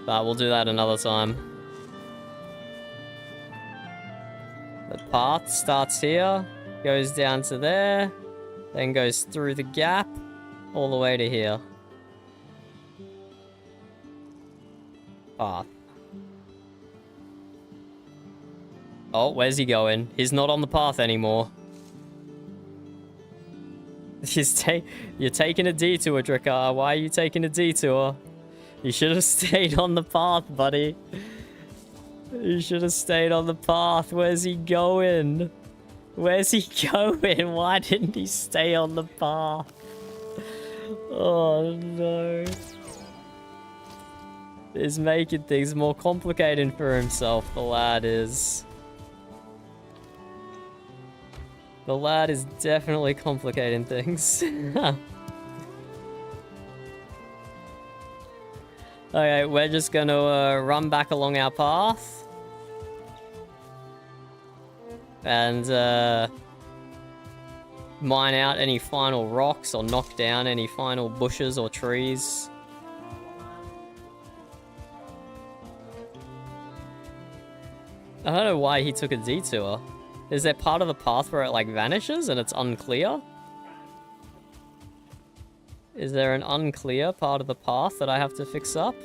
But we'll do that another time. The path starts here, goes down to there, then goes through the gap, all the way to here. Path. Oh, where's he going? He's not on the path anymore. You're taking a detour, Dricker. Why are you taking a detour? You should have stayed on the path, buddy. You should have stayed on the path. Where's he going? Where's he going? Why didn't he stay on the path? Oh, no. He's making things more complicated for himself, the lad is. The lad is definitely complicating things. Okay, we're just gonna run back along our path. And mine out any final rocks or knock down any final bushes or trees. I don't know why he took a detour. Is there part of the path where it like vanishes and it's unclear? Is there an unclear part of the path that I have to fix up?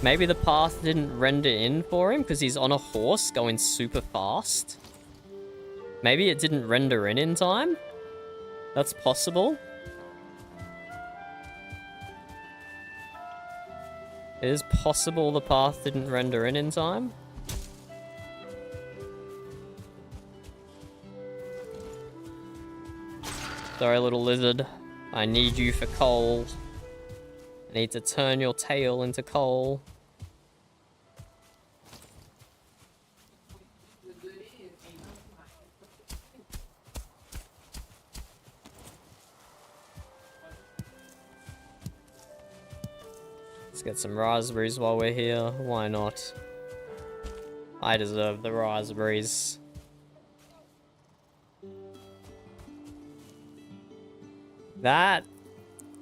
Maybe the path didn't render in for him because he's on a horse going super fast. Maybe it didn't render in time? That's possible. It is possible the path didn't render in time. Sorry, little lizard. I need you for coal. I need to turn your tail into coal. Let's get some raspberries while we're here. Why not? I deserve the raspberries. That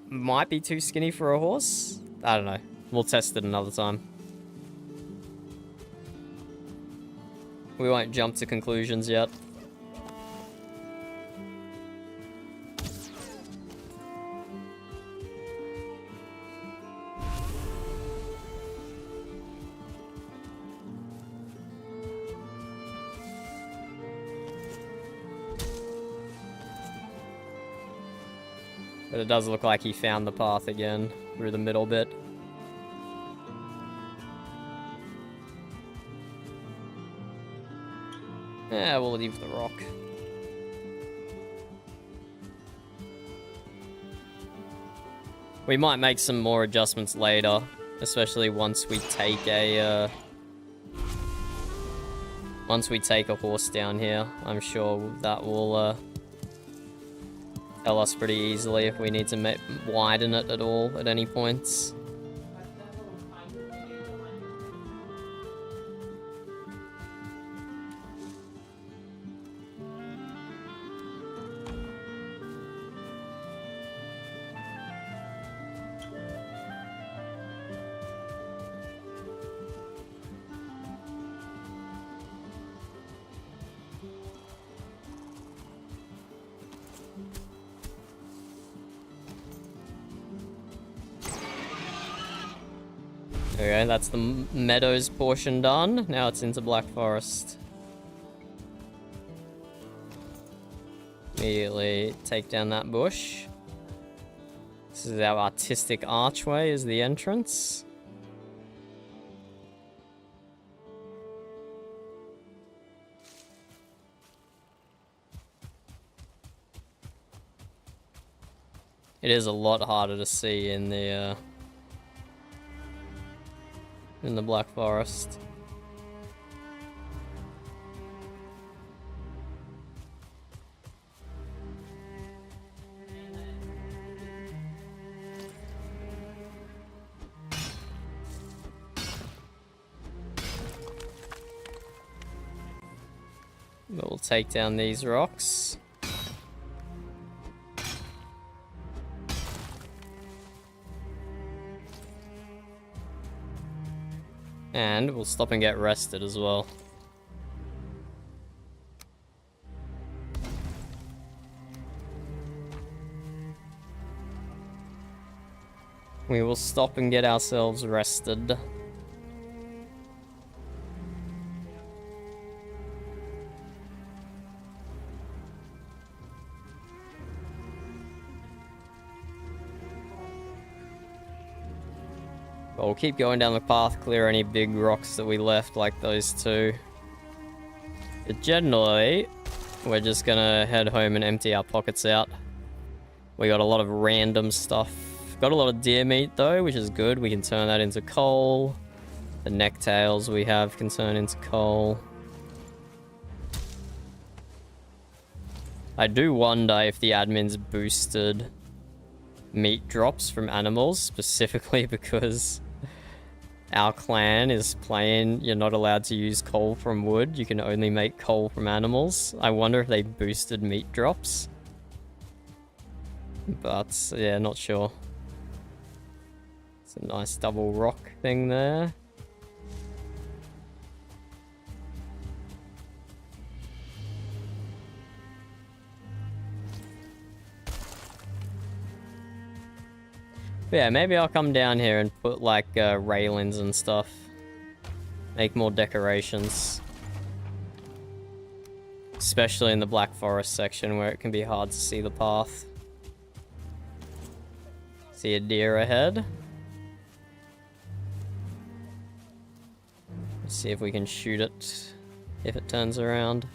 might be too skinny for a horse. I don't know. We'll test it another time. We won't jump to conclusions yet. But it does look like he found the path again through the middle bit. Yeah, we'll leave the rock. We might make some more adjustments later, especially once we take a horse down here. I'm sure that will tell us pretty easily if we need to widen it at all at any points. Okay, that's the meadows portion done. Now it's into Black Forest. Immediately take down that bush. This is our artistic archway, is the entrance. It is a lot harder to see in the Black Forest. We'll take down these rocks. And we'll stop and get rested as well. We will stop and get ourselves rested. But we'll keep going down the path, clear any big rocks that we left, like those two. But generally, we're just gonna head home and empty our pockets out. We got a lot of random stuff. Got a lot of deer meat though, which is good. We can turn that into coal. The necktails we have can turn into coal. I do wonder if the admins boosted meat drops from animals, specifically because our clan is playing you're not allowed to use coal from wood, you can only make coal from animals. I wonder if they boosted meat drops. But yeah, not sure. It's a nice double rock thing there. But yeah, maybe I'll come down here and put like railings and stuff. Make more decorations. Especially in the Black Forest section where it can be hard to see the path. See a deer ahead. Let's see if we can shoot it if it turns around.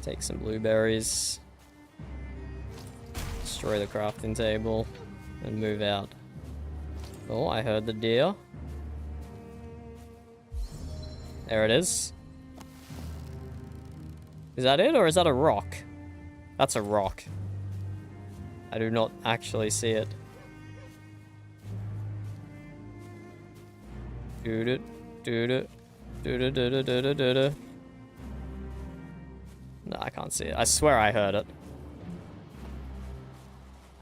Take some blueberries. Destroy the crafting table. And move out. Oh, I heard the deer. There it is. Is that it, or is that a rock? That's a rock. I do not actually see it. Do-do, do-do, do-do, do-do, do-do, do-do. No, I can't see it. I swear I heard it.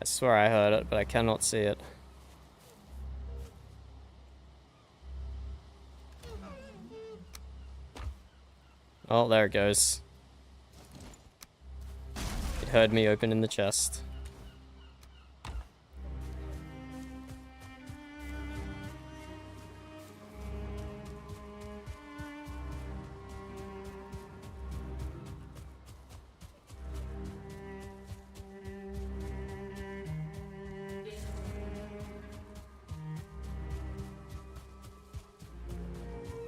I swear I heard it, but I cannot see it. Oh, there it goes. It heard me open in the chest.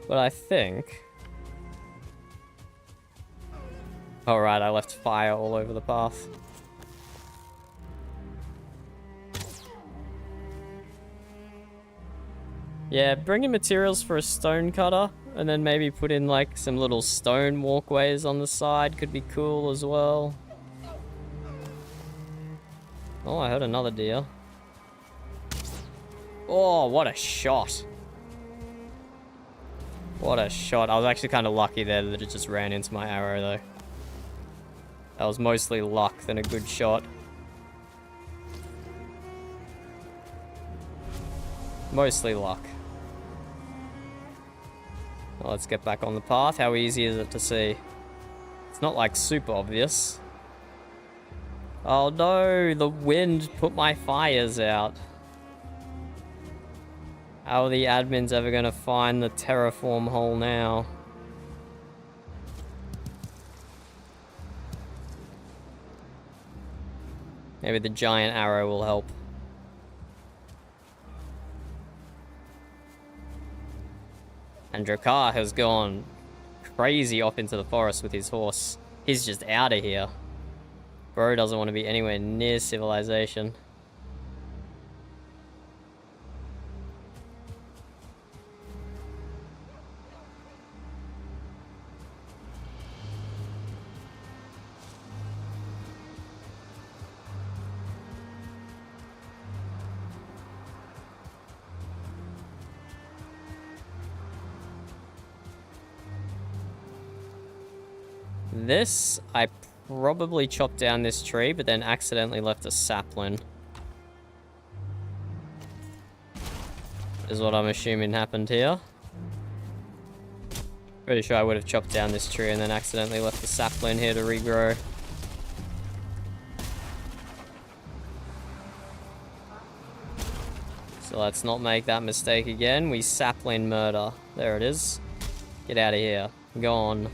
But I think... Oh right, I left fire all over the path. Yeah, bring in materials for a stone cutter, and then maybe put in like some little stone walkways on the side, could be cool as well. Oh, I heard another deer. Oh, what a shot. What a shot. I was actually kind of lucky there that it just ran into my arrow though. That was mostly luck than a good shot. Mostly luck. Well, let's get back on the path. How easy is it to see? It's not like super obvious. Oh no, the wind put my fires out. How are the admins ever gonna find the terraform hole now? Maybe the giant arrow will help. And Drakkar has gone crazy off into the forest with his horse. He's just out of here. Bro doesn't want to be anywhere near civilization. This, I probably chopped down this tree, but then accidentally left a sapling. Is what I'm assuming happened here. Pretty sure I would have chopped down this tree and then accidentally left the sapling here to regrow. So let's not make that mistake again. We sapling murder. There it is. Get out of here. Gone.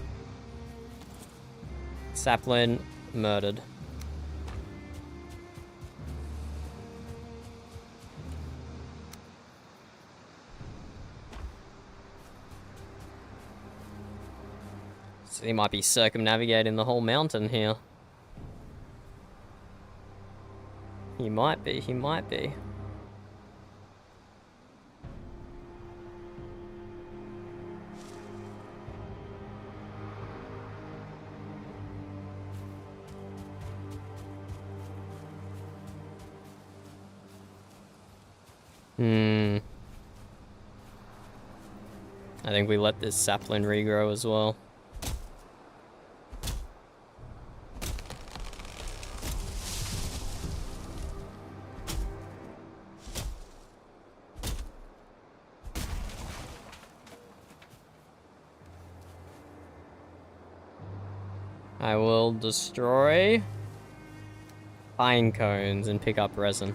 Sapling murdered. So he might be circumnavigating the whole mountain here. He might be, he might be. I think we let this sapling regrow as well. I will destroy pine cones and pick up resin.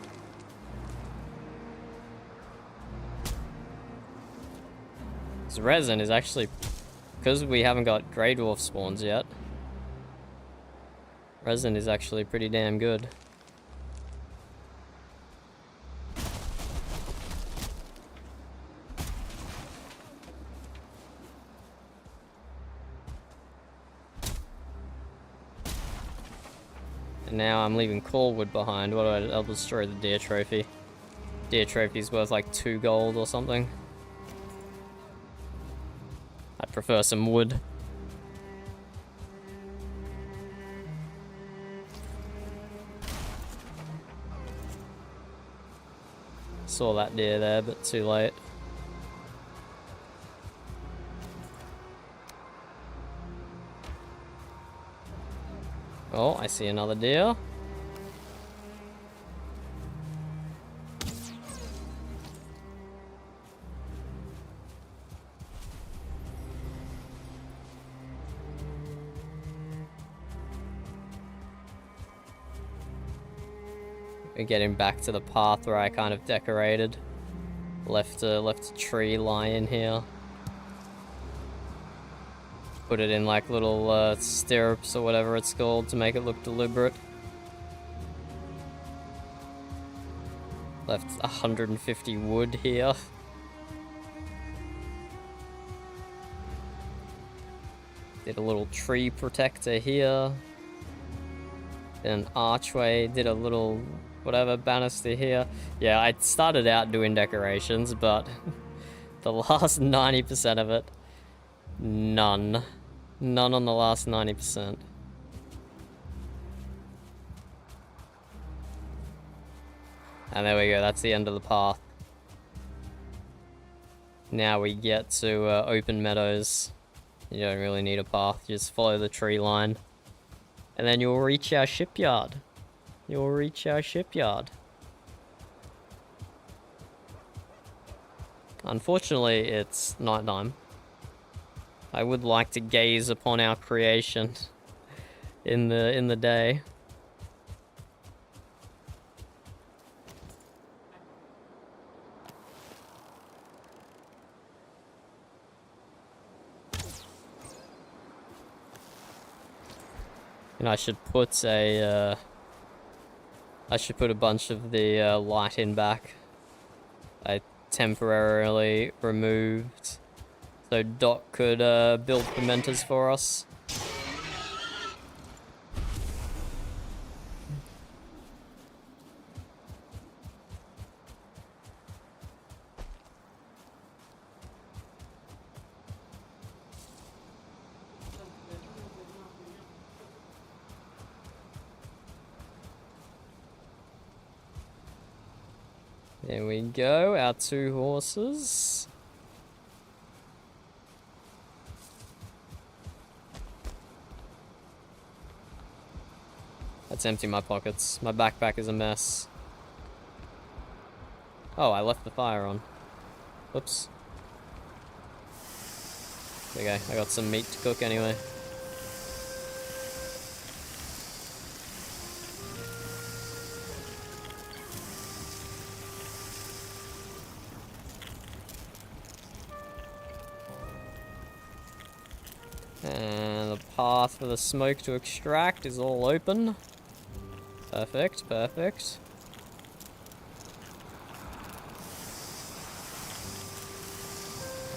This resin is actually, because we haven't got grey dwarf spawns yet, resin is actually pretty damn good. And now I'm leaving corewood behind. What do I'll destroy the deer trophy. Deer trophy's worth like 2 gold or something. I'd prefer some wood. Saw that deer there, but too late. Oh, I see another deer. We're getting back to the path where I kind of decorated. Left a tree lying here. Put it in like little stirrups or whatever it's called to make it look deliberate. Left 150 wood here. Did a little tree protector here. Did an archway, did a little whatever banister here. Yeah, I started out doing decorations, but the last 90% of it, none. None on the last 90%. And there we go, that's the end of the path. Now we get to open meadows. You don't really need a path, just follow the tree line. And then you'll reach our shipyard. You'll reach our shipyard. Unfortunately, it's nighttime. I would like to gaze upon our creation in the day. And I should put a bunch of the lighting back. I temporarily removed so Doc could build fermenters for us. There we go, our 2 horses. Let's empty my pockets. My backpack is a mess. Oh, I left the fire on. Whoops. There you go. I got some meat to cook anyway. And the path for the smoke to extract is all open. Perfect, perfect.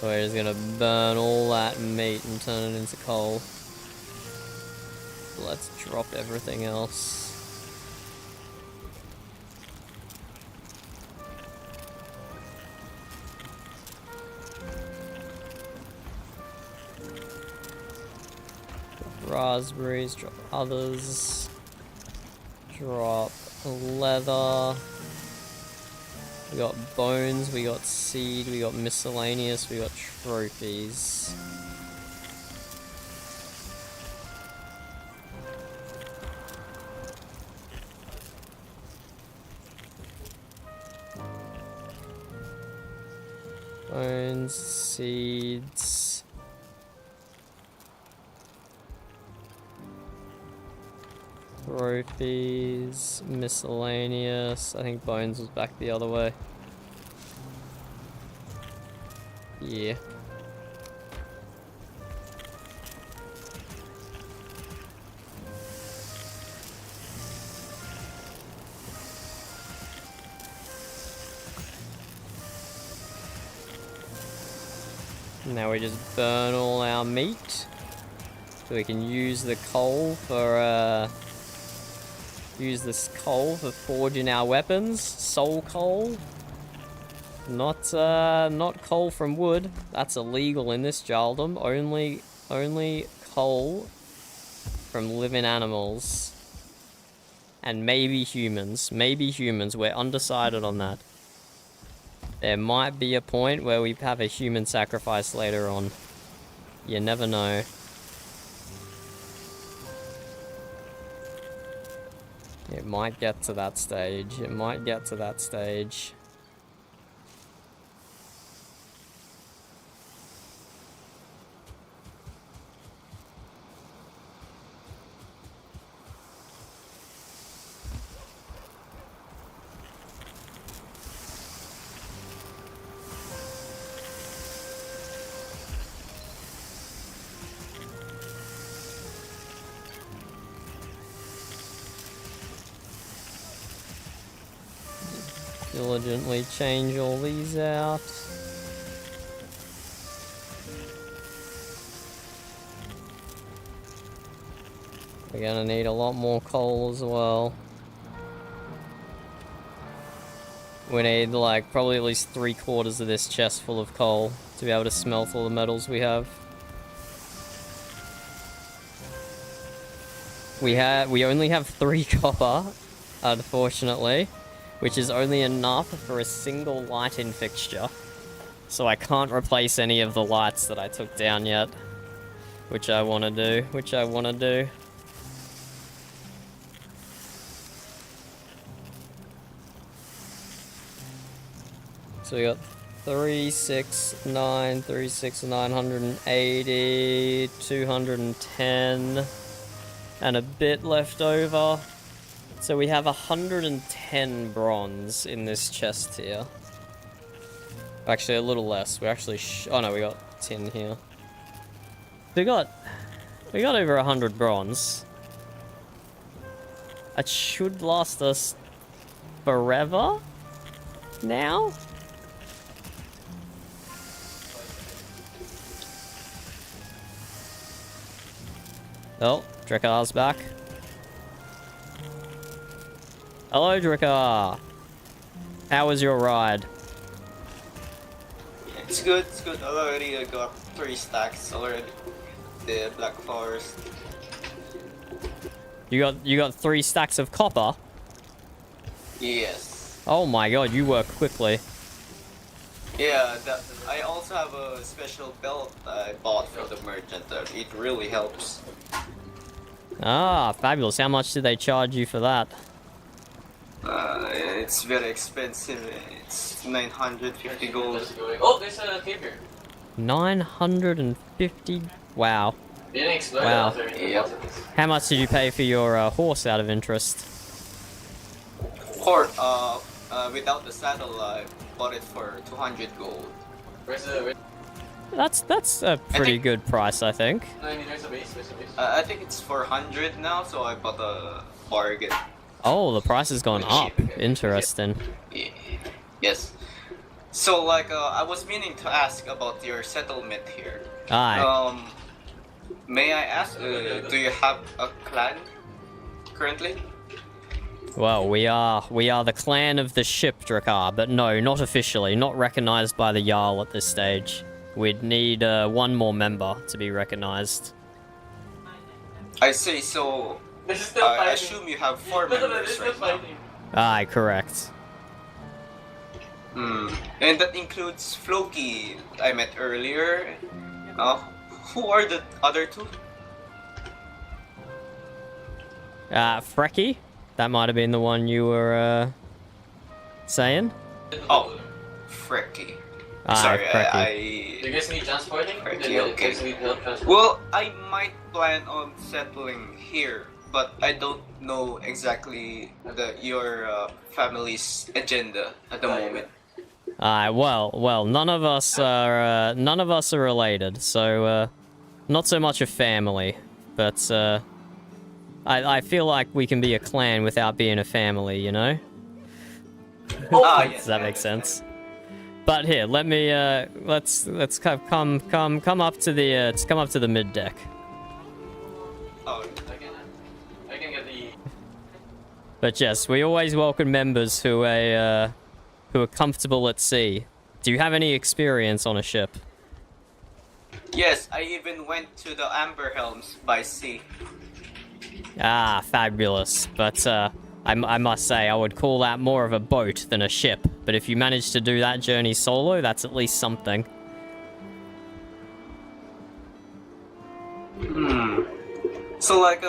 We're just gonna burn all that meat and turn it into coal. Let's drop everything else. Raspberries, drop others. Drop leather. We got bones, we got seed, we got miscellaneous, we got trophies. Bones, seeds. Trophies, miscellaneous. I think bones was back the other way. Yeah. Now we just burn all our meat so we can use the coal for use this coal for forging our weapons. Soul coal. Not coal from wood. That's illegal in this jarldom. Only coal from living animals. And maybe humans. Maybe humans. We're undecided on that. There might be a point where we have a human sacrifice later on. You never know. It might get to that stage. It might get to that stage. Diligently change all these out. We're gonna need a lot more coal as well. We need like probably at least 3/4 of this chest full of coal to be able to smelt all the metals we have. We only have 3 copper, unfortunately. Which is only enough for a single lighting fixture. So I can't replace any of the lights that I took down yet. Which I want to do. So we got 369, 980, 210, and a bit left over. So we have 110 bronze in this chest here. Actually, a little less. We actually oh no, we got 10 here. We got over 100 bronze. It should last us forever now. Oh, Drekkar's back. Hello, Drikkar. How was your ride? It's good, it's good. I already got 3 stacks already. The Black Forest. You got 3 stacks of copper? Yes. Oh my god, you work quickly. Yeah, I also have a special belt I bought for the merchant. It really helps. Ah, fabulous. How much do they charge you for that? It's very expensive. It's 950 gold. Oh, there's a cave here. 950? Wow. Didn't explode. Wow. Yep. How much did you pay for your horse out of interest? Without the saddle, I bought it for 200 gold. That's a pretty good price, I think. No, I mean, there's a base. I think it's 400 now, so I bought a bargain. Oh, the price has gone up. Interesting. Yeah. Yes. So, like, I was meaning to ask about your settlement here. Aye. May I ask, do you have a clan currently? Well, we are the clan of the ship, Drakkar, but no, not officially, not recognized by the Jarl at this stage. We'd need one more member to be recognized. I see, so I assume you have 4 members right now. Aye, correct. And that includes Floki I met earlier. Who are the other 2? Frecky? That might have been the one you were, saying? Oh, Frecky. Aye, Sorry, Frecky. Do you guys need transporting? Frecky, okay. Need help transporting? Well, I might plan on settling here, but I don't know exactly your family's agenda at the moment. Aye, well, none of us are related, so, not so much a family, but, I feel like we can be a clan without being a family, you know? Yes, Does that make sense? But here, let me, let's come up to the mid deck. Oh, I can get the... But yes, we always welcome members who are comfortable at sea. Do you have any experience on a ship? yes, I even went to the Amber Helms by sea. Ah, fabulous. But, I must say, I would call that more of a boat than a ship. But if you manage to do that journey solo, that's at least something. So, like,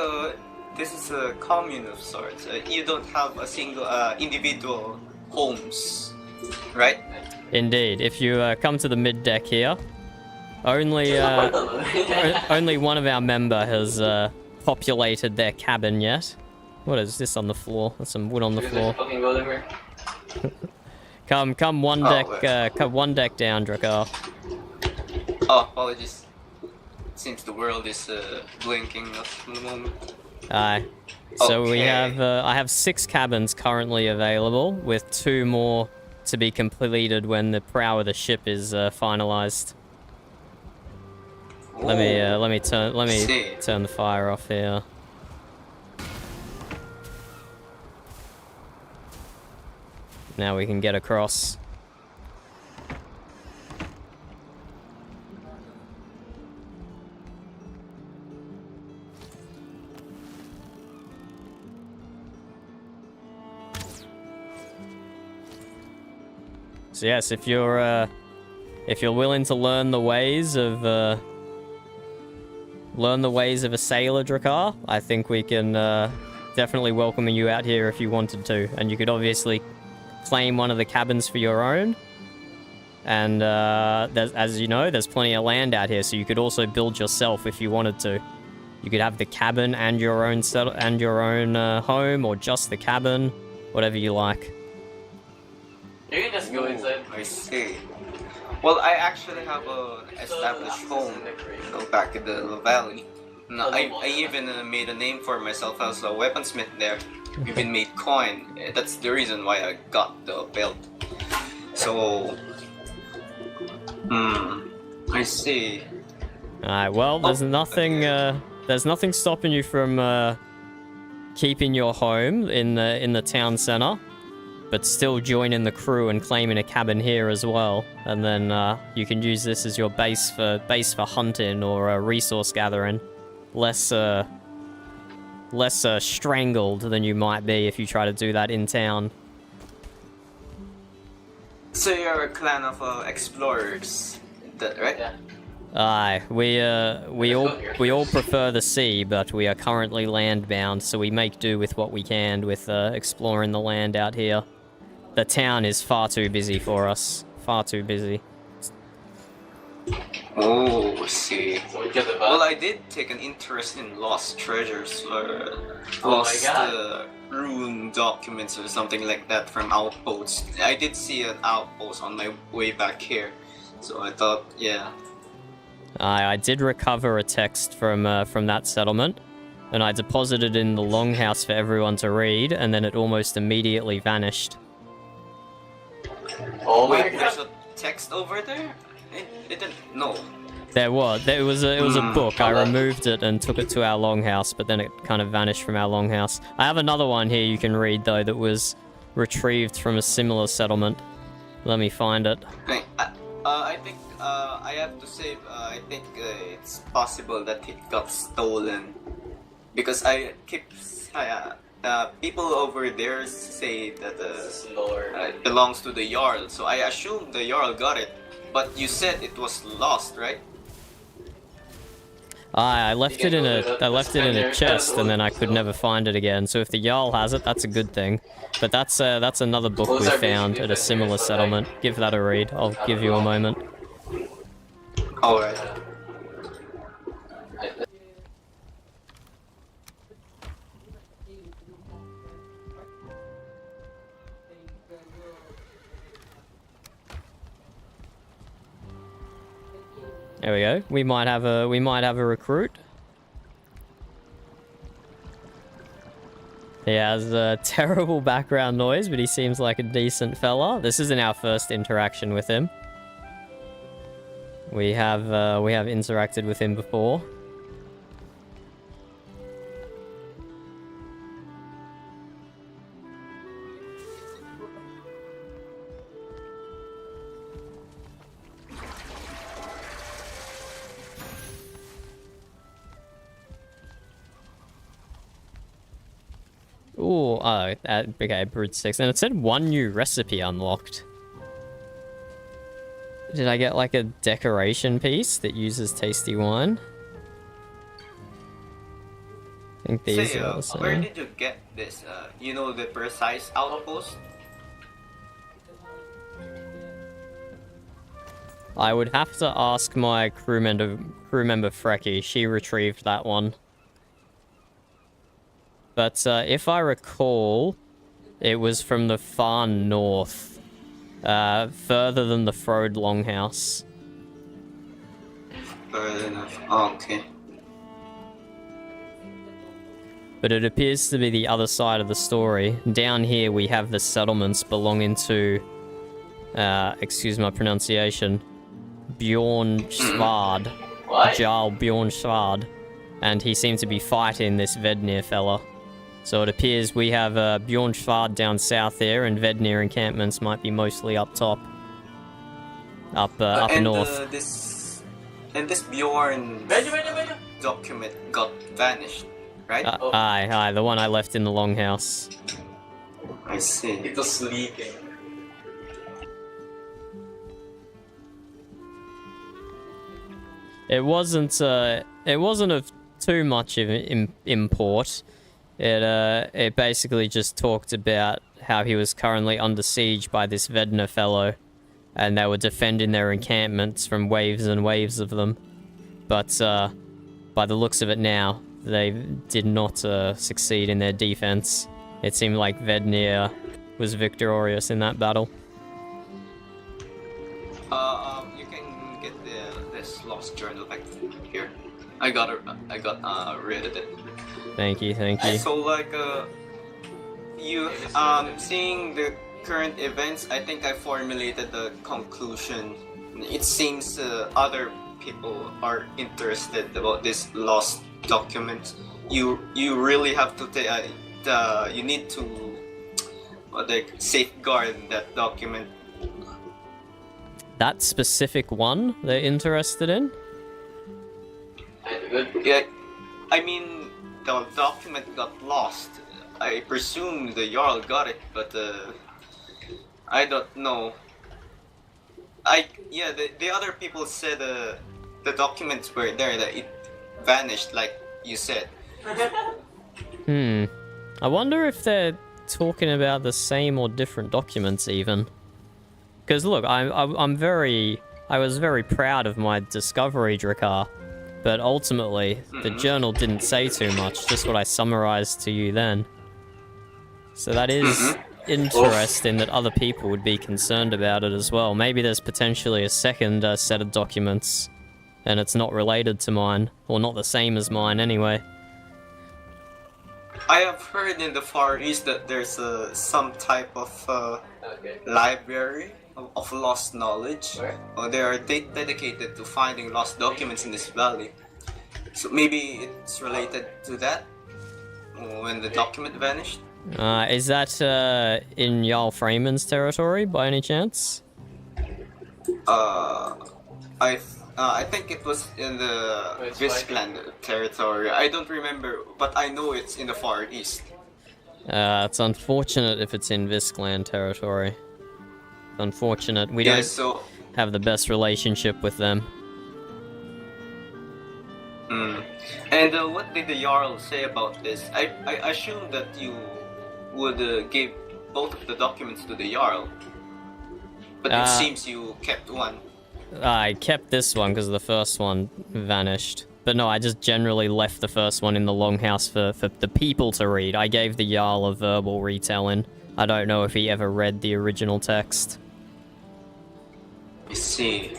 this is a commune of sorts. You don't have a single, individual homes, right? Indeed. If you come to the mid deck here, only only one of our member has populated their cabin yet. What is this on the floor? There's some wood on the floor. Come one deck, come one deck down, Drakkar. Oh, apologies. Seems the world is blinking at the moment. Aye. So we Okay. have, I have 6 cabins currently available, with 2 more to be completed when the prow of the ship is finalized. Let me turn the fire off here. Now we can get across. So yes, if you're willing to learn the ways of a sailor, Drakkar, I think we can definitely welcome you out here if you wanted to, and you could obviously claim one of the cabins for your own. And as you know, there's plenty of land out here, so you could also build yourself if you wanted to. You could have the cabin and your own home, or just the cabin, whatever you like. You can just go inside. I see. Well, I actually have a established home, back in the valley. No, I even made a name for myself as a weaponsmith there. Even made coin. That's the reason why I got the belt. So, I see. Alright, well, there's nothing stopping you from keeping your home in the town center, but still joining the crew and claiming a cabin here as well. And then you can use this as your base for hunting or resource gathering. Less strangled than you might be if you try to do that in town. So you're a clan of explorers, that right? Yeah. Aye, we all prefer the sea, but we are currently landbound, so we make do with what we can with exploring the land out here. The town is far too busy for us. Far too busy. Oh, see. So we get the Well, I did take an interest in lost treasures or lost rune documents or something like that from outposts. I did see an outpost on my way back here, so I thought, yeah. I did recover a text from that settlement, and I deposited it in the longhouse for everyone to read, and then it almost immediately vanished. Oh my Wait, god. there's a text over there? It didn't. No. There was. It was a book. I removed it and took it to our longhouse, but then it kind of vanished from our longhouse. I have another one here you can read, though, that was retrieved from a similar settlement. Let me find it. I think I have to say I think it's possible that it got stolen because I keep people over there say that it belongs to the Jarl, so I assume the Jarl got it. But you said it was lost, right? I left it in a chest, and then I could never find it again. So if the Jarl has it, that's a good thing. But that's another book we found at a similar settlement. Give that a read. I'll give you a moment. Alright. There we go. We might have a recruit. He has a terrible background noise, but he seems like a decent fella. This isn't our first interaction with him. We have interacted with him before. Ooh, okay, brewed 6. And it said 1 new recipe unlocked. Did I get like a decoration piece that uses tasty wine? I think these are the same. Where did you get this? You know the precise outpost? I would have to ask my crew member Frecky. She retrieved that one. But if I recall, it was from the far north, further than the Frode Longhouse. Further enough. Oh, okay. But it appears to be the other side of the story. Down here we have the settlements belonging to, excuse my pronunciation, Bjorn Svard. Jarl Bjorn Svard. And he seemed to be fighting this Vednir fella. So it appears we have Bjorn Svard down south there, and Vednir encampments might be mostly up top. Up north. This Bjorn document got vanished, right? Aye, the one I left in the longhouse. I see. It was sleeping. It wasn't of too much of import. It basically just talked about how he was currently under siege by this Vedna fellow, and they were defending their encampments from waves and waves of them. But by the looks of it now, they did not succeed in their defense. It seemed like Vednir was victorious in that battle. You can get this lost journal back here. I got rid of it. Thank you. So like you seeing the current events, I think I formulated the conclusion. It seems other people are interested about this lost document. You really have to you need to safeguard that document. That specific one they're interested in? Yeah, I mean, the document got lost. I presume the Jarl got it, but I don't know. The other people said the the documents were there that it vanished, like you said. I wonder if they're talking about the same or different documents even. Because look, I was very proud of my discovery, Drakkar, but ultimately the journal didn't say too much, just what I summarized to you then. So that is interesting that other people would be concerned about it as well. Maybe there's potentially a second set of documents, and it's not related to mine, or not the same as mine anyway. I have heard in the Far East that there's some type of library of lost knowledge. They are dedicated to finding lost documents in this valley. So maybe it's related to that, when the document vanished. Is that in Jarl Freeman's territory by any chance? I think it was in the Vizsland territory. I don't remember, but I know it's in the Far East. It's unfortunate if it's in Vizsland territory. Unfortunate. We don't have the best relationship with them. And what did the Jarl say about this? I assume that you would give both of the documents to the Jarl. But it seems you kept one. I kept this one because the first one vanished. But no, I just generally left the first one in the Longhouse for the people to read. I gave the Jarl a verbal retelling. I don't know if he ever read the original text. I see.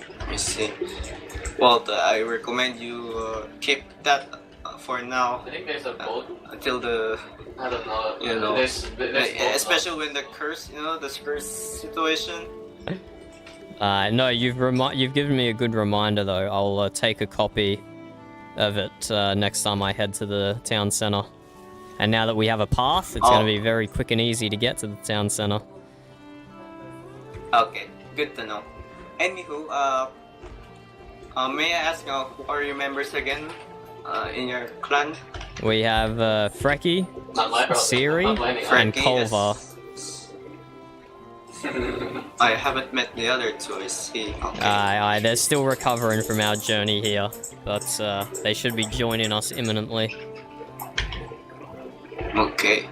Well, I recommend you keep that for now. I think there's a boat. Until the... I don't know. You know, there's especially when the curse, the curse situation. No, you've given me a good reminder though. I'll take a copy of it next time I head to the town center. And now that we have a path, it's going to be very quick and easy to get to the town center. Okay, good to know. Anywho, may I ask who are your members again in your clan? We have Freki, Siri, and Kolva. Yes. I haven't met the other two, I see. Okay. They're still recovering from our journey here, but they should be joining us imminently. Okay.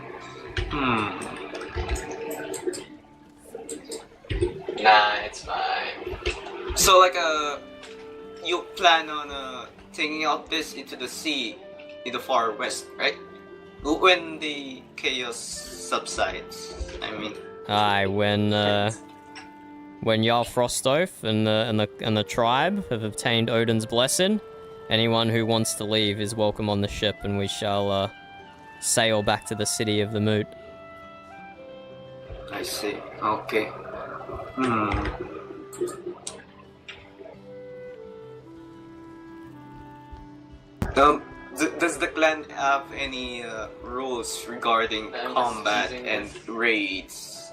Nah, it's fine. So, you plan on taking out this into the sea in the far west, right? When the chaos subsides, I mean. When Jarl Frostoth and the tribe have obtained Odin's blessing, anyone who wants to leave is welcome on the ship, and we shall sail back to the city of the Moot. I see. Okay. Does the clan have any rules regarding combat and raids?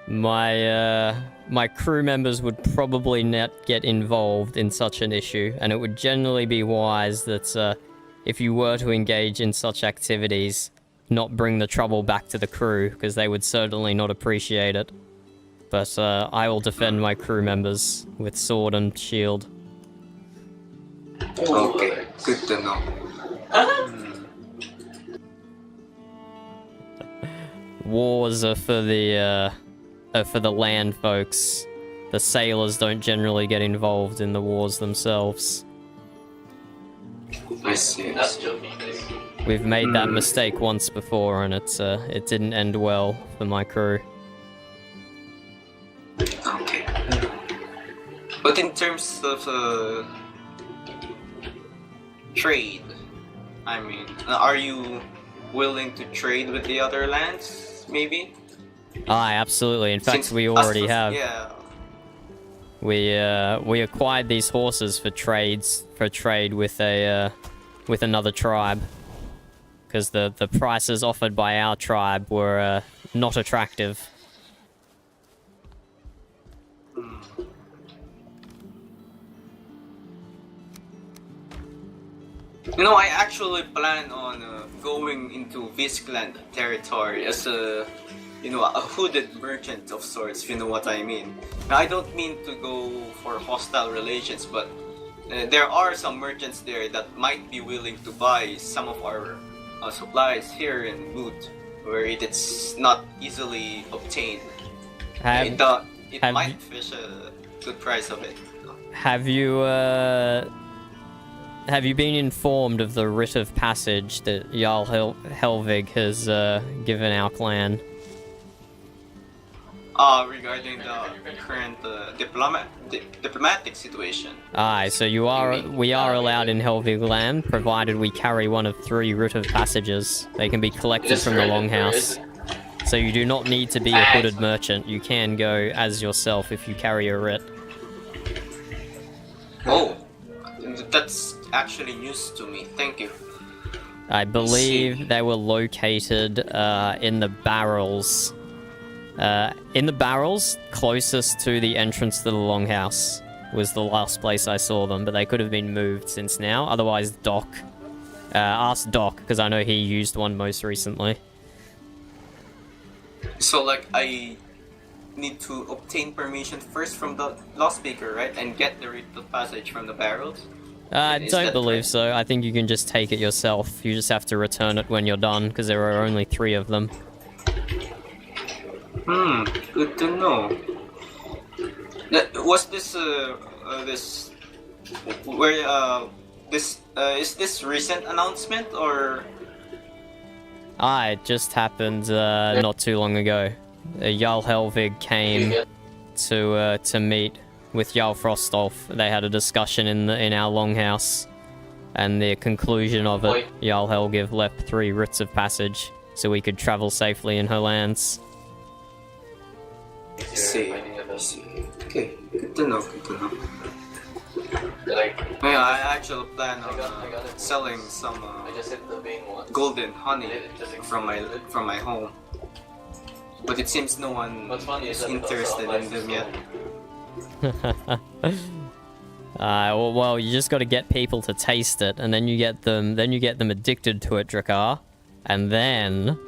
My crew members would probably not get involved in such an issue, and it would generally be wise that if you were to engage in such activities, not bring the trouble back to the crew, because they would certainly not appreciate it. But I will defend my crew members with sword and shield. Okay, good to know. Wars are for the land folks. The sailors don't generally get involved in the wars themselves. I see. That's joking. We've made that mistake once before, and it didn't end well for my crew. Okay. But in terms of trade, I mean, are you willing to trade with the other lands, maybe? Aye, absolutely. In fact, we already have. Yeah. We acquired these horses for trade with another tribe, because the prices offered by our tribe were not attractive. I actually plan on going into Vizsland territory as a you know, a hooded merchant of sorts, if you know what I mean. Now, I don't mean to go for hostile relations, but there are some merchants there that might be willing to buy some of our supplies here in Wood, where it's not easily obtained. It might fish a good price of it. Have you been informed of the writ of passage that Jarl Helvig has given our clan? Regarding the current diplomatic situation. Aye, so we are allowed in Helvig land, provided we carry one of 3 writ of passages. They can be collected from the Longhouse. So you do not need to be a hooded merchant. You can go as yourself if you carry a writ. Oh, that's actually news to me. Thank you. I believe they were located in the barrels. In the barrels closest to the entrance to the Longhouse was the last place I saw them, but they could have been moved since now. Otherwise, Doc. Ask Doc, because I know he used one most recently. So, like, I need to obtain permission first from the law speaker, right? And get the rite of passage from the barrels? I don't believe so. I think you can just take it yourself. You just have to return it when you're done, because there are only 3 of them. Good to know. Was this, is this recent announcement, or? It just happened, not too long ago. Jarl Helvig came to meet with Jarl Frostolf. They had a discussion in our Longhouse, and the conclusion of it, Jarl Helgiv left 3 writs of passage so we could travel safely in her lands. I see. Okay, good to know, Yeah, I actually plan on selling some golden honey from my home, but it seems no one is interested in them yet. Well, you just got to get people to taste it, and then you get them addicted to it, Drakkar, and then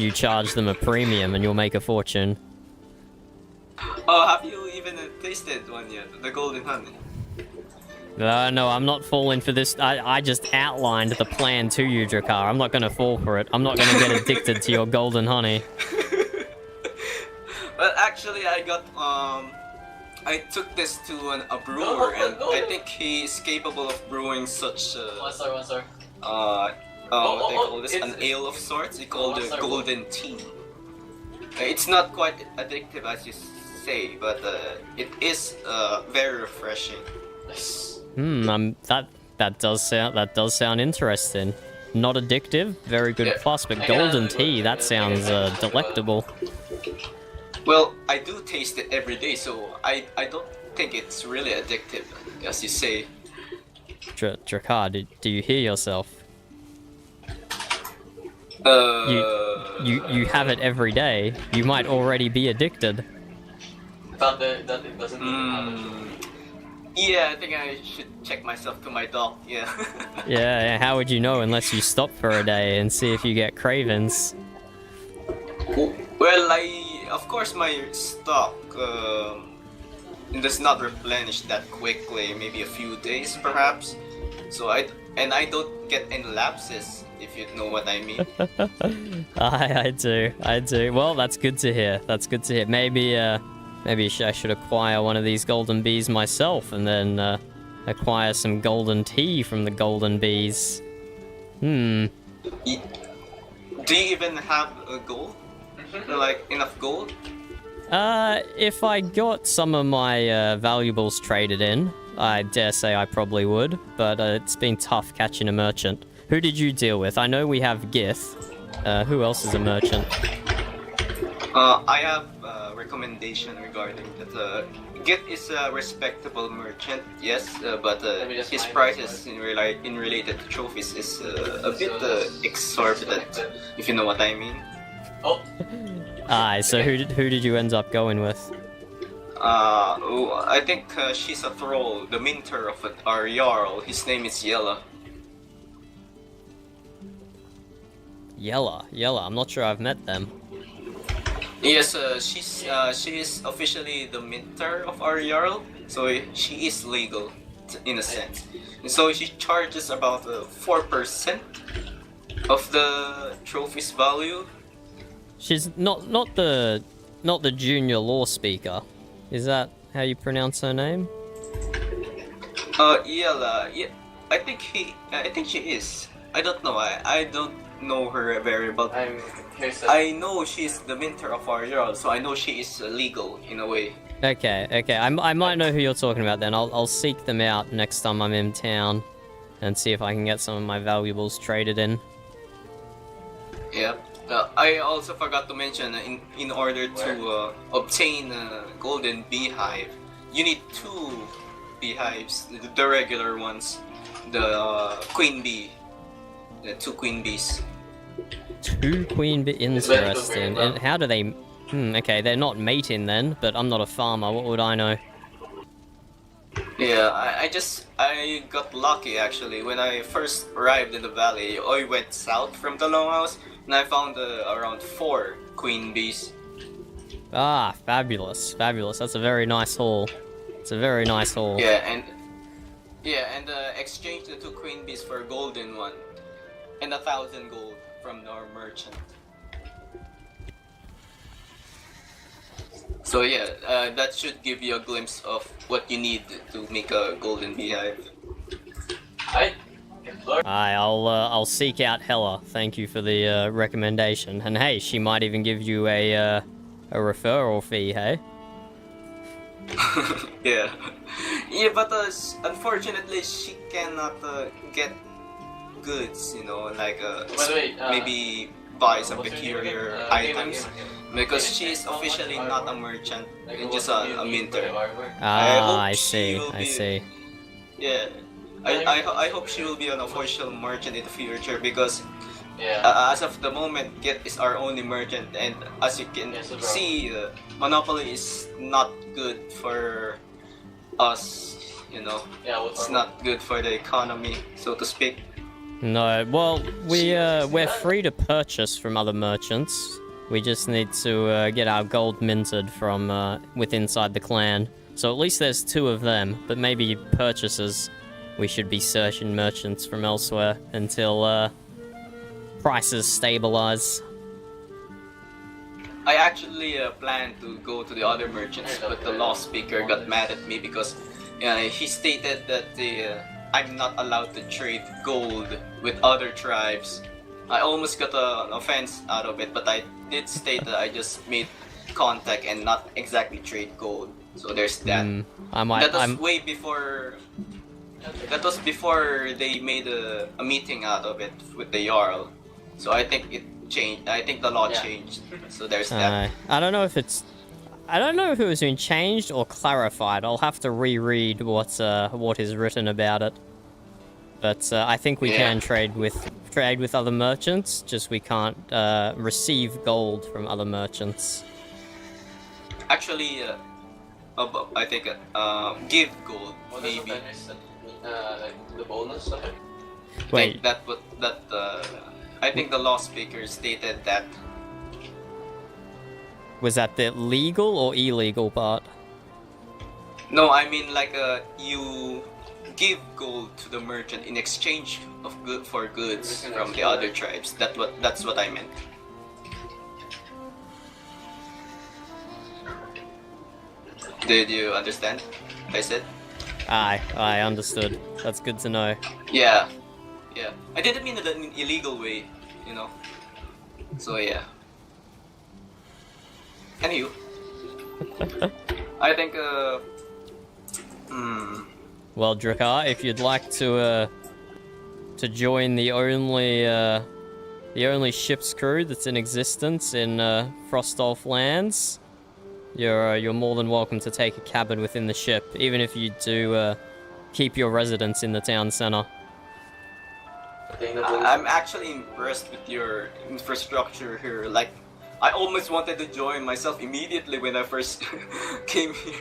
you charge them a premium, and you'll make a fortune. Oh, have you even tasted one yet? The golden honey? No, I'm not falling for this. I just outlined the plan to you, Drakkar. I'm not gonna fall for it. I'm not gonna get addicted to your golden honey. Well, actually, I took this to a brewer, and I think he is capable of brewing such what they call this, an ale of sorts. They call it golden tea. It's not quite addictive as you say, but it is very refreshing. That does sound interesting. Not addictive, very good plus, but golden tea, that sounds delectable. Well, I do taste it every day, so I don't think it's really addictive, as you say. Drakkar, do you hear yourself? You have it every day. You might already be addicted. Yeah, I think I should check myself to my doc, yeah. Yeah, how would you know unless you stop for a day and see if you get cravings? Well, of course my stock does not replenish that quickly, maybe a few days perhaps. So I don't get any lapses, if you know what I mean. I do. Well, that's good to hear. Maybe I should acquire one of these golden bees myself, and then acquire some golden tea from the golden bees. Do you even have gold? Like, enough gold? If I got some of my valuables traded in, I dare say I probably would, but it's been tough catching a merchant. Who did you deal with? I know we have Gith. Who else is a merchant? I have a recommendation regarding that. Gith is a respectable merchant, yes, but his prices in related to trophies is a bit exorbitant, if you know what I mean. Aye, so who did you end up going with? I think she's a thrall, the minter of our Jarl. His name is Yella. Yella. I'm not sure I've met them. Yes, she is officially the minter of our Jarl, so she is legal in a sense. And so she charges about 4% of the trophy's value. She's not the junior law speaker. Is that how you pronounce her name? Yeah, I think she is. I don't know. I don't know her very well. I know she's the minter of our Jarl, so I know she is legal in a way. Okay. I might know who you're talking about then. I'll seek them out next time I'm in town, and see if I can get some of my valuables traded in. Yeah. I also forgot to mention, in order to obtain a golden beehive, you need 2 beehives, the regular ones, the queen bee, the 2 queen bees. 2 queen bee, interesting. And how do they? Okay, they're not mating then, but I'm not a farmer. What would I know? Yeah, I got lucky actually. When I first arrived in the valley, I went south from the longhouse, and I found around 4 queen bees. Ah, fabulous. That's a very nice haul. It's a very nice haul. Yeah, and exchange the 2 queen bees for a golden one, and 1,000 gold from our merchant. So yeah, that should give you a glimpse of what you need to make a golden beehive. I'll seek out Hella. Thank you for the recommendation. And hey, she might even give you a referral fee. Hey. Yeah, but unfortunately she cannot get goods. You know, like maybe buy some peculiar items. Because she is officially not a merchant, just a minter. I see. Yeah, I hope she will be an official merchant in the future, because as of the moment, Git is our only merchant, and as you can see, Monopoly is not good for us, you know. It's not good for the economy, so to speak. No, well, we're free to purchase from other merchants. We just need to get our gold minted from inside the clan. So at least there's 2 of them, but maybe purchasers, we should be searching merchants from elsewhere until prices stabilize. I actually planned to go to the other merchants, but the law speaker got mad at me because he stated that I'm not allowed to trade gold with other tribes. I almost got an offense out of it, but I did state that I just made contact and not exactly trade gold. So there's that. That was way before. That was before they made a meeting out of it with the Jarl. So I think it changed. I think the law changed. So there's that. I don't know if it was being changed or clarified. I'll have to reread what is written about it. But I think we can trade with other merchants. Just we can't receive gold from other merchants. Actually, I think give gold maybe. The bonus of it. Wait. I think the law speaker stated that. Was that the legal or illegal part? No, I mean like you give gold to the merchant in exchange of goods from the other tribes. That's what I meant. Did you understand what I said? I understood. That's good to know. Yeah. I didn't mean it in an illegal way, you know. So yeah. Anywho, I think Well, Drakar, if you'd like to join the only ship's crew that's in existence in Frostolf lands, you're more than welcome to take a cabin within the ship, even if you do keep your residence in the town center. I'm actually impressed with your infrastructure here. Like, I almost wanted to join myself immediately when I first came here.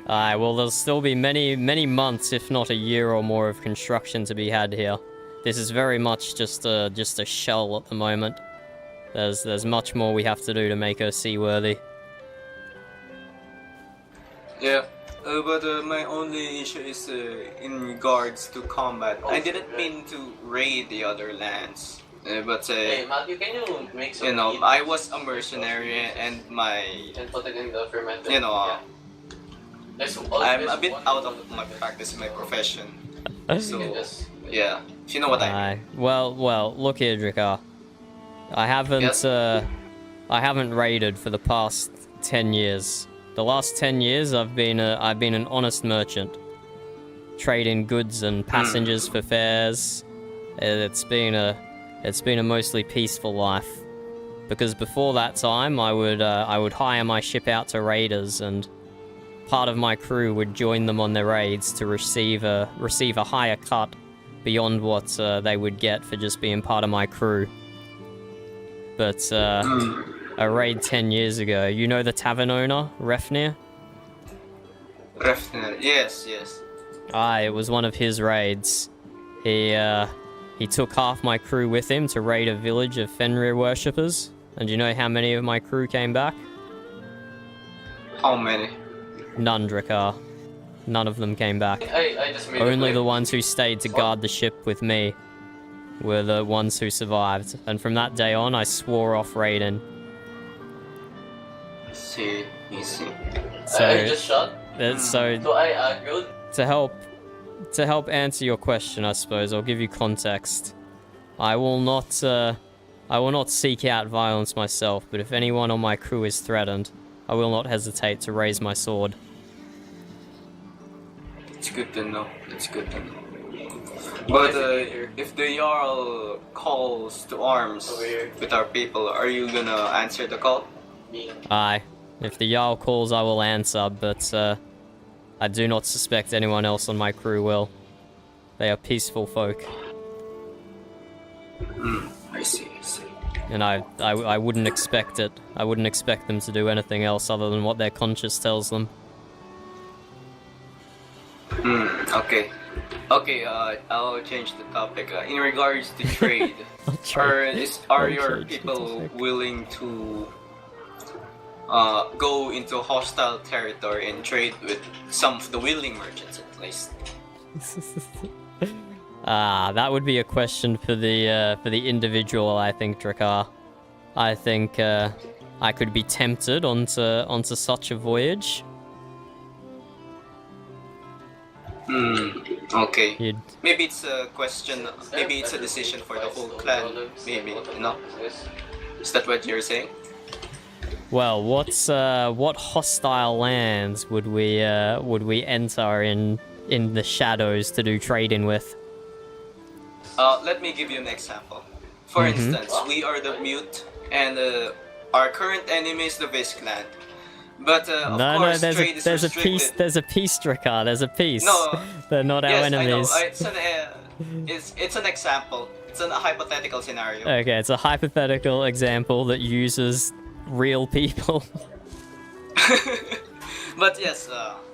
Well, there'll still be many months, if not a year or more, of construction to be had here. This is very much just a shell at the moment. There's much more we have to do to make her seaworthy. Yeah, but my only issue is in regards to combat. I didn't mean to raid the other lands, but Hey, Matthew, can you make some you know, meat? I was a mercenary and my, And put it in the fermenter. you know, Yeah. I'm a bit out of my practice in my profession. So yeah, if you know what I mean. Well, look here, Drakar. I haven't raided for the past 10 years. The last 10 years, I've been an honest merchant, trading goods and passengers for fares. It's been a mostly peaceful life. Because before that time, I would hire my ship out to raiders, and part of my crew would join them on their raids to receive a higher cut beyond what they would get for just being part of my crew. But a raid 10 years ago, you know the tavern owner, Refnir? Refnir, yes. Aye, it was one of his raids. He took half my crew with him to raid a village of Fenrir worshippers. And do you know how many of my crew came back? How many? None, Drakar. None of them came back. I just made Only the ones who stayed to guard the ship with me were the ones who survived. And from that day on, I swore off raiding. See. So, I just shot. So I aggroed. to help answer your question, I suppose I'll give you context. I will not seek out violence myself, but if anyone on my crew is threatened, I will not hesitate to raise my sword. It's good to know. But if the Jarl calls to arms with our people, are you gonna answer the call? Aye. If the Jarl calls, I will answer, but I do not suspect anyone else on my crew will. They are peaceful folk. I see. And I wouldn't expect it. I wouldn't expect them to do anything else other than what their conscience tells them. Okay, I'll change the topic. In regards to trade, are your people willing to go into hostile territory and trade with some of the willing merchants at least? That would be a question for the individual, I think, Drakar. I think I could be tempted onto such a voyage. Okay. Maybe it's a question. Maybe it's a decision for the whole clan. Maybe, you know. Is that what you're saying? Well, what hostile lands would we enter in the shadows to do trading with? Let me give you an example. For instance, we are the Mute, and our current enemy is the Visk clan. But of course, trade is restricted. There's a peace, Drakar. There's a peace. No, they're not our enemies. I know. It's an example. It's a hypothetical scenario. Okay, it's a hypothetical example that uses real people. But yes,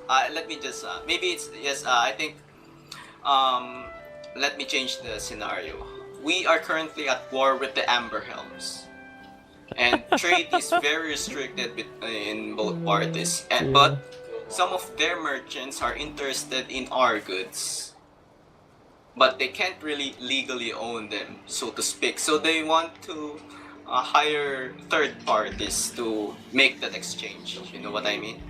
let me just maybe it's yes. I think let me change the scenario. We are currently at war with the Amber Helms, and trade is very restricted in both parties. But some of their merchants are interested in our goods, but they can't really legally own them, so to speak. So they want to hire third parties to make that exchange. You know what I mean?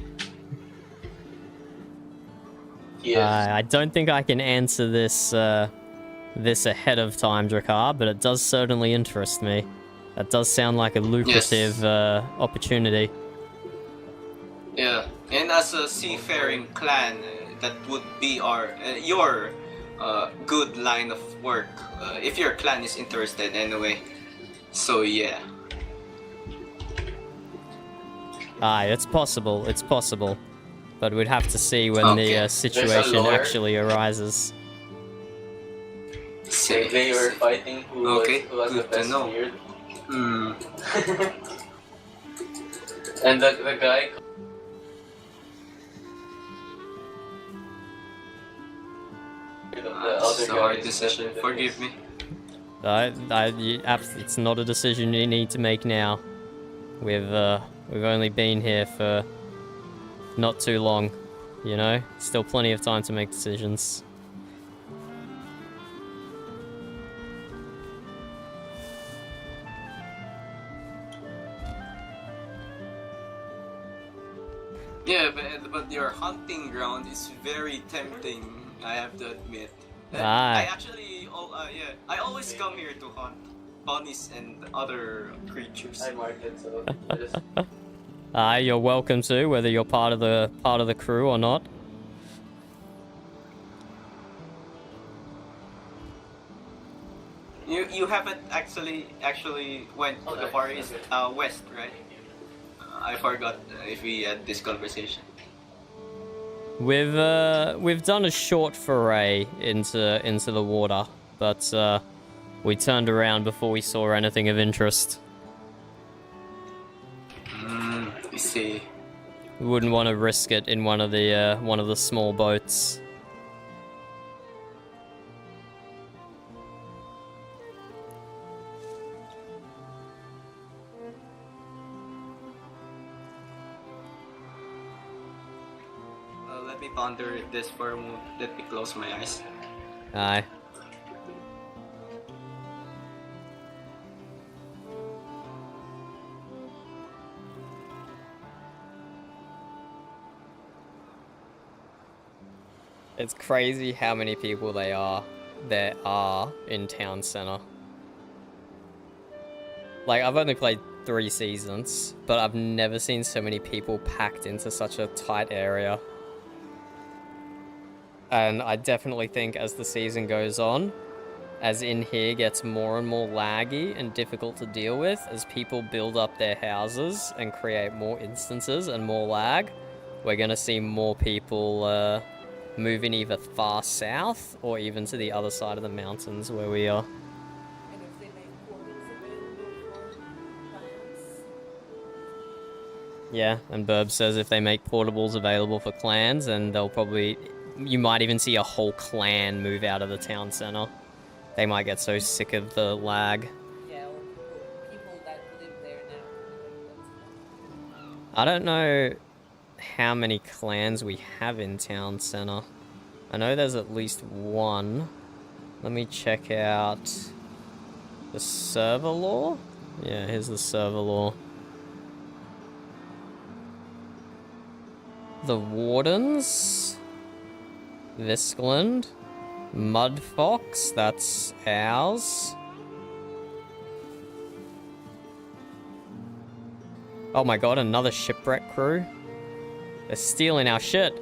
Yes. I don't think I can answer this ahead of time, Drakar, but it does certainly interest me. That does sound like a lucrative opportunity. Yeah, and as a seafaring clan, that would be your good line of work if your clan is interested anyway. So yeah. It's possible. It's possible, but we'd have to see when the situation actually arises. They were fighting who was the best beard. And the guy. It's a hard decision. Forgive me. It's not a decision you need to make now. We've only been here for not too long, you know? Still plenty of time to make decisions. Yeah, but your hunting ground is very tempting, I have to admit. I actually, I always come here to hunt bunnies and other creatures. I marked it, so just... You're welcome to, whether you're part of the crew or not. You haven't actually went to the far east, west, right? I forgot if we had this conversation. We've done a short foray into the water, but we turned around before we saw anything of interest. I see. We wouldn't want to risk it in one of the small boats. Let me ponder this for a moment. Let me close my eyes. Aye. It's crazy how many people there are in town center. Like, I've only played 3 seasons, but I've never seen so many people packed into such a tight area. And I definitely think as the season goes on, as in here gets more and more laggy and difficult to deal with, as people build up their houses and create more instances and more lag, we're gonna see more people moving either far south or even to the other side of the mountains where we are. Yeah, and Burb says if they make portables available for clans, then they'll probably... You might even see a whole clan move out of the town center. They might get so sick of the lag. Yeah, or people that live there now. I don't know how many clans we have in town center. I know there's at least one. Let me check out the server lore. Yeah, here's the server lore. The Wardens, Viscland, Mudfox, that's ours. Oh my god, another shipwreck crew. They're stealing our shit.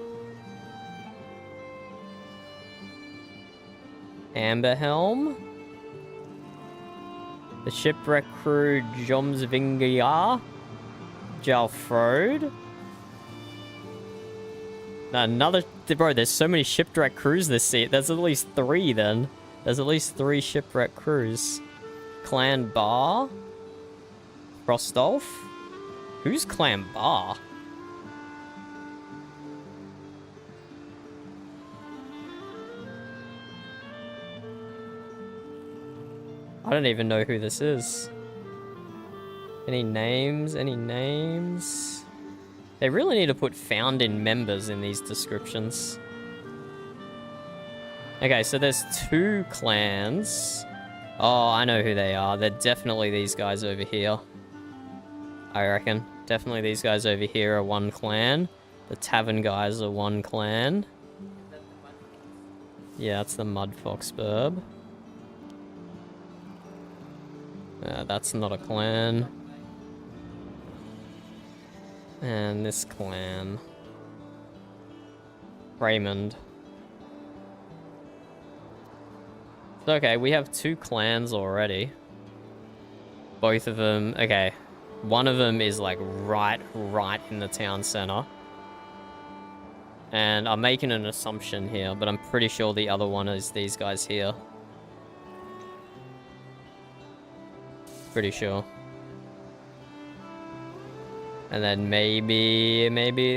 Amberhelm. The shipwreck crew Jomsvingia. Jalfrode. Another... Bro, there's so many shipwreck crews this season. There's at least 3 then. There's at least 3 shipwreck crews. Clan Bar. Frostolf. Who's Clan Bar? I don't even know who this is. Any names? Any names? They really need to put found in members in these descriptions. Okay, so there's 2 clans. Oh, I know who they are. They're definitely these guys over here. I reckon. Definitely these guys over here are 1 clan. The Tavern guys are 1 clan. Yeah, that's the Mudfox Burb. That's not a clan. And this clan. Raymond. Okay, we have 2 clans already. Both of them... Okay. One of them is like right in the town center. And I'm making an assumption here, but I'm pretty sure the other one is these guys here. Pretty sure. And then maybe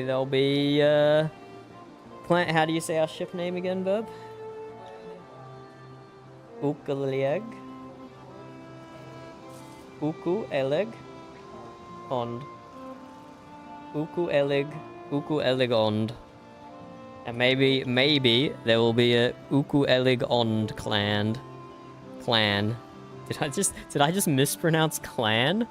there'll be, clan, how do you say our ship name again, Burb? Ukalieg? Uku Elig Ond. Uku Elig Ond. And maybe there will be a Uku Elig Ond clan. Did I just mispronounce clan?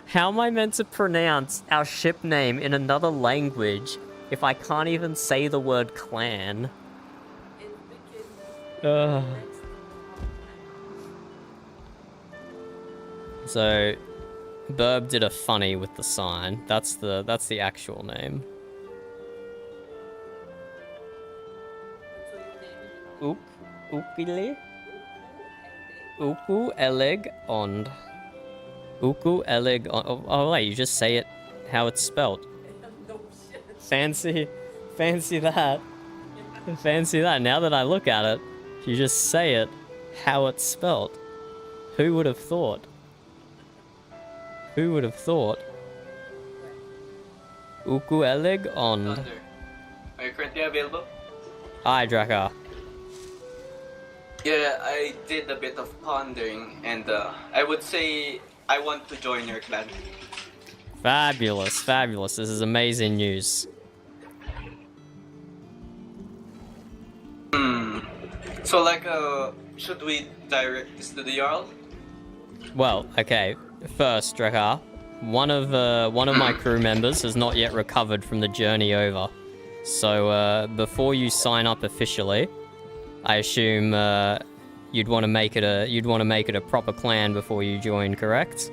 How am I meant to pronounce our ship name in another language if I can't even say the word clan? So, Burb did a funny with the sign. That's the actual name. Ukile? Uku Elig Ond. Uku Elig Ond. Oh wait, you just say it how it's spelled. Fancy that. Fancy that. Now that I look at it, you just say it how it's spelled. Who would have thought? Who would have thought? Uku Elig Ond. Thunder. Are you currently available? Hi, Drakkar. Yeah, I did a bit of pondering, and I would say I want to join your clan. Fabulous, fabulous. This is amazing news. So, like, should we direct this to the Jarl? Well, okay. First, Drakkar, one of my crew members has not yet recovered from the journey over. So, before you sign up officially, I assume you'd want to make it a proper clan before you join, correct?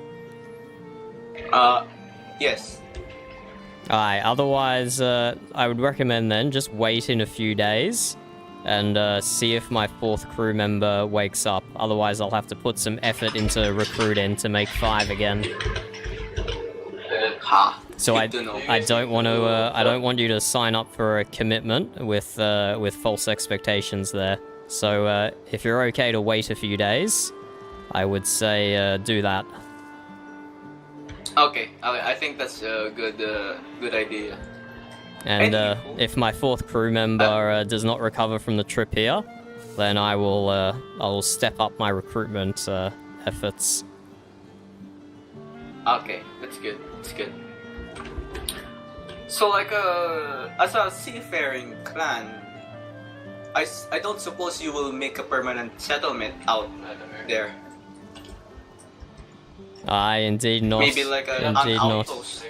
Yes. Alright, otherwise, I would recommend then just wait in a few days and see if my 4th crew member wakes up. Otherwise, I'll have to put some effort into recruiting to make 5 again. So I don't want you to sign up for a commitment with false expectations there. So if you're okay to wait a few days, I would say do that. Okay, I think that's a good idea. And if my 4th crew member does not recover from the trip here, then I will step up my recruitment efforts. Okay, that's good. That's good. So, like, as a seafaring clan, I don't suppose you will make a permanent settlement out there. Indeed not. Maybe like an outpost.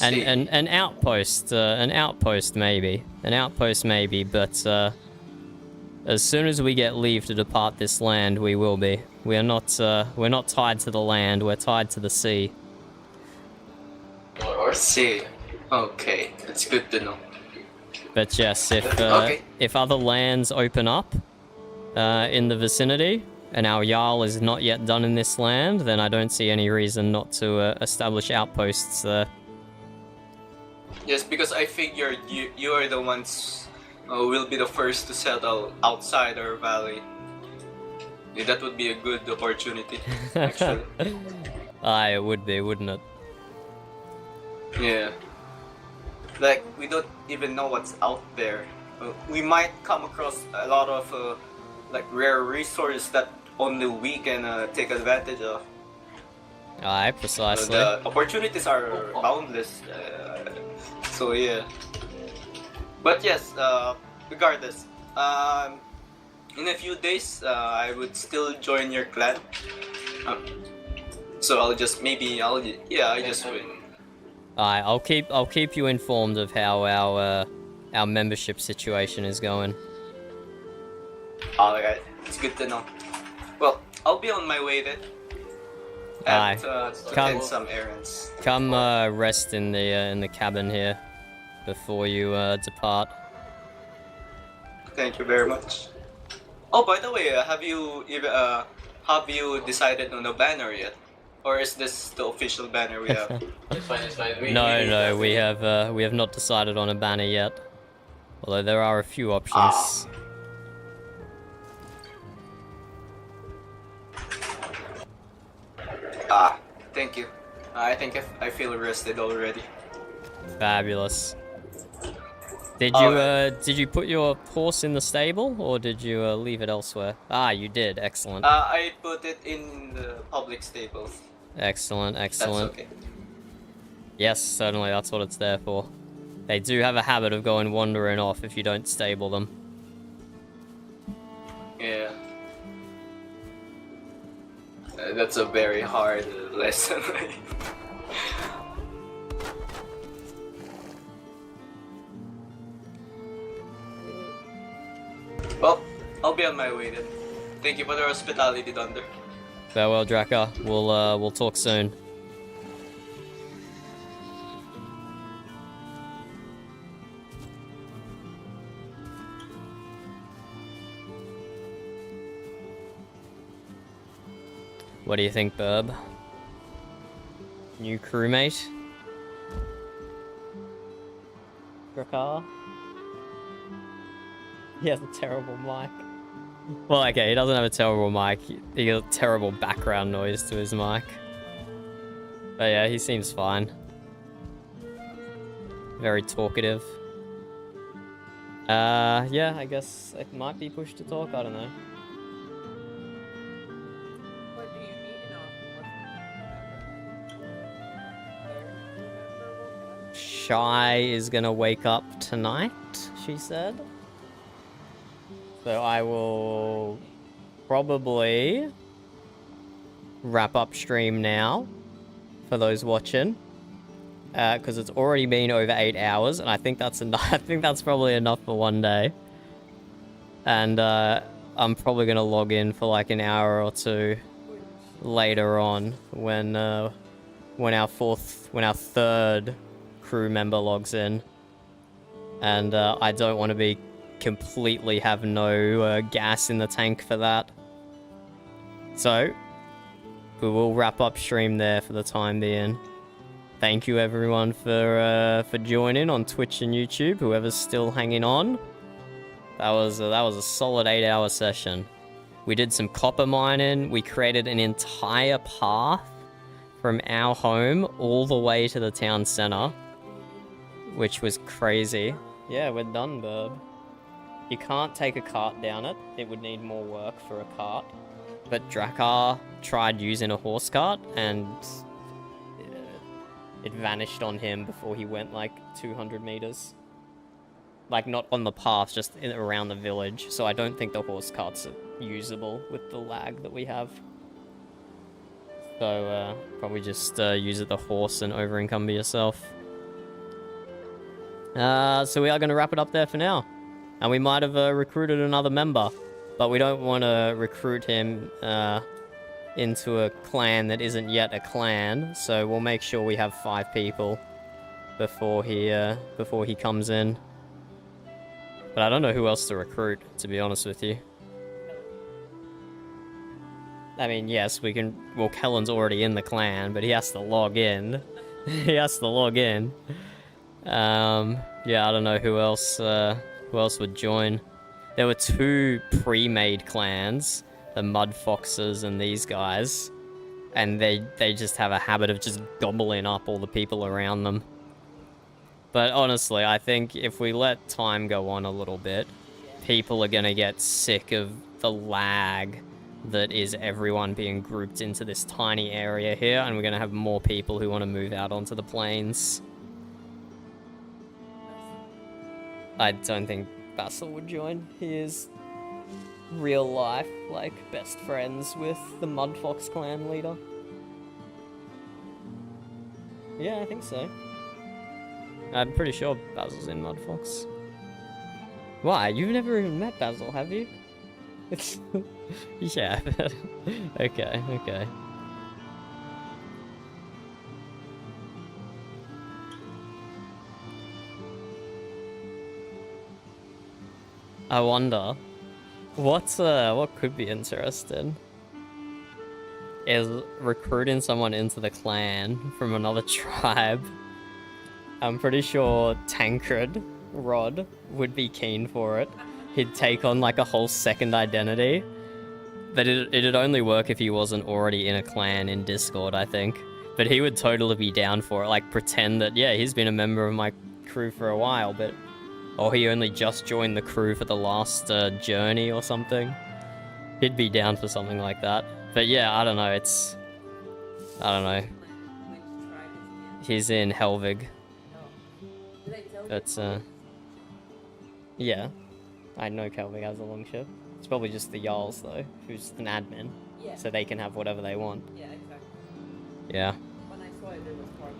An outpost maybe. But as soon as we get leave to depart this land, we will be. We're not tied to the land, we're tied to the sea. Or sea. Okay, that's good to know. But yes, if other lands open up in the vicinity, and our Jarl is not yet done in this land, then I don't see any reason not to establish outposts there. Yes, because I figured you are the ones who will be the first to settle outside our valley. Yeah, that would be a good opportunity, actually. It would be, wouldn't it? Yeah. Like, we don't even know what's out there. We might come across a lot of like rare resources that only we can take advantage of. Aye, precisely. The opportunities are boundless. So yeah. But yes, regardless, in a few days, I would still join your clan. So I just win. Aye, I'll keep you informed of how our membership situation is going. Alright, it's good to know. Well, I'll be on my way then. Aye. To attend some errands. Come rest in the cabin here before you depart. Thank you very much. Oh, by the way, have you decided on a banner yet, or is this the official banner we have? It's fine. No, we have not decided on a banner yet. Although there are a few options. Thank you. I think I feel rested already. Fabulous. Did you put your horse in the stable, or did you leave it elsewhere? Ah, you did. Excellent. I put it in the public stables. Excellent, That's excellent. okay. Yes, certainly, that's what it's there for. They do have a habit of going wandering off if you don't stable them. Yeah. That's a very hard lesson. Well, I'll be on my way then. Thank you for the hospitality, Thunder. Farewell, Draka. We'll talk soon. What do you think, Burb? New crewmate? Drakar? He has a terrible mic. Well, okay, he doesn't have a terrible mic. He has a terrible background noise to his mic. But yeah, he seems fine. Very talkative. Yeah, I guess it might be push to talk, I don't know. What do you need? Shy is gonna wake up tonight, she said. So I will probably wrap up stream now for those watching, because it's already been over 8 hours, and I think that's enough. I think that's probably enough for one day. And I'm probably gonna log in for like an hour or two later on when our third crew member logs in, and I don't want to be completely have no gas in the tank for that. So we will wrap up stream there for the time being. Thank you everyone for joining on Twitch and YouTube. Whoever's still hanging on, that was a solid 8-hour session. We did some copper mining. We created an entire path from our home all the way to the town center, which was crazy. Yeah, we're done, Burb. You can't take a cart down it. It would need more work for a cart. But Drakar tried using a horse cart, and it vanished on him before he went like 200 meters. Like, not on the path, just around the village. So I don't think the horse carts are usable with the lag that we have. So probably just use it the horse and over-encumber yourself. So we are going to wrap it up there for now. And we might have recruited another member, but we don't want to recruit him into a clan that isn't yet a clan. So we'll make sure we have 5 people before he comes in. But I don't know who else to recruit, to be honest with you. I mean, yes, we can. Well, Kellen's already in the clan, but he has to log in. He has to log in. Yeah, I don't know who else would join. There were 2 pre-made clans, the Mud Foxes and these guys, and they just have a habit of just gobbling up all the people around them. But honestly, I think if we let time go on a little bit, people are gonna get sick of the lag that is everyone being grouped into this tiny area here, and we're gonna have more people who want to move out onto the plains. I don't think Basil would join. He is real life, like, best friends with the Mudfox clan leader. Yeah, I think so. I'm pretty sure Basil's in Mudfox. Why? You've never even met Basil, have you? Yeah. Okay, okay. I wonder what could be interesting is recruiting someone into the clan from another tribe. I'm pretty sure Tancred Rod would be keen for it. He'd take on like a whole second identity, but it'd only work if he wasn't already in a clan in Discord, I think. But he would totally be down for it, like pretend that, yeah, he's been a member of my crew for a while, but Or he only just joined the crew for the last journey or something. He'd be down for something like that. But yeah, I don't know, it's... I don't know. He's in Helvig. But, yeah. I know Helvig has a longship. It's probably just the Jarls, though, who's an admin. Yeah. So they can have whatever they want. Yeah, exactly. Yeah. When I saw it, it was part.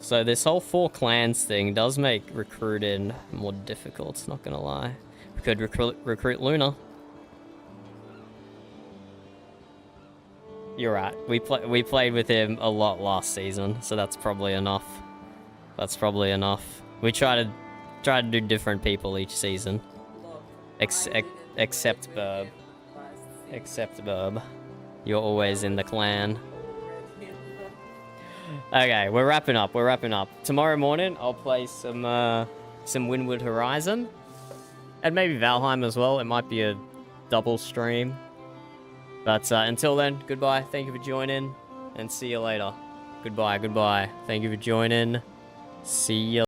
So this whole 4 clans thing does make recruiting more difficult, not gonna lie. We could recruit Luna. You're right. We played with him a lot last season, so that's probably enough. That's probably enough. We try to do different people each season. Except Burb. Except Burb. You're always in the clan. Okay, we're wrapping up. We're wrapping up. Tomorrow morning, I'll play some Windward Horizon, and maybe Valheim as well. It might be a double stream. But until then, goodbye. Thank you for joining, and see you later. Goodbye. Goodbye. Thank you for joining. See you.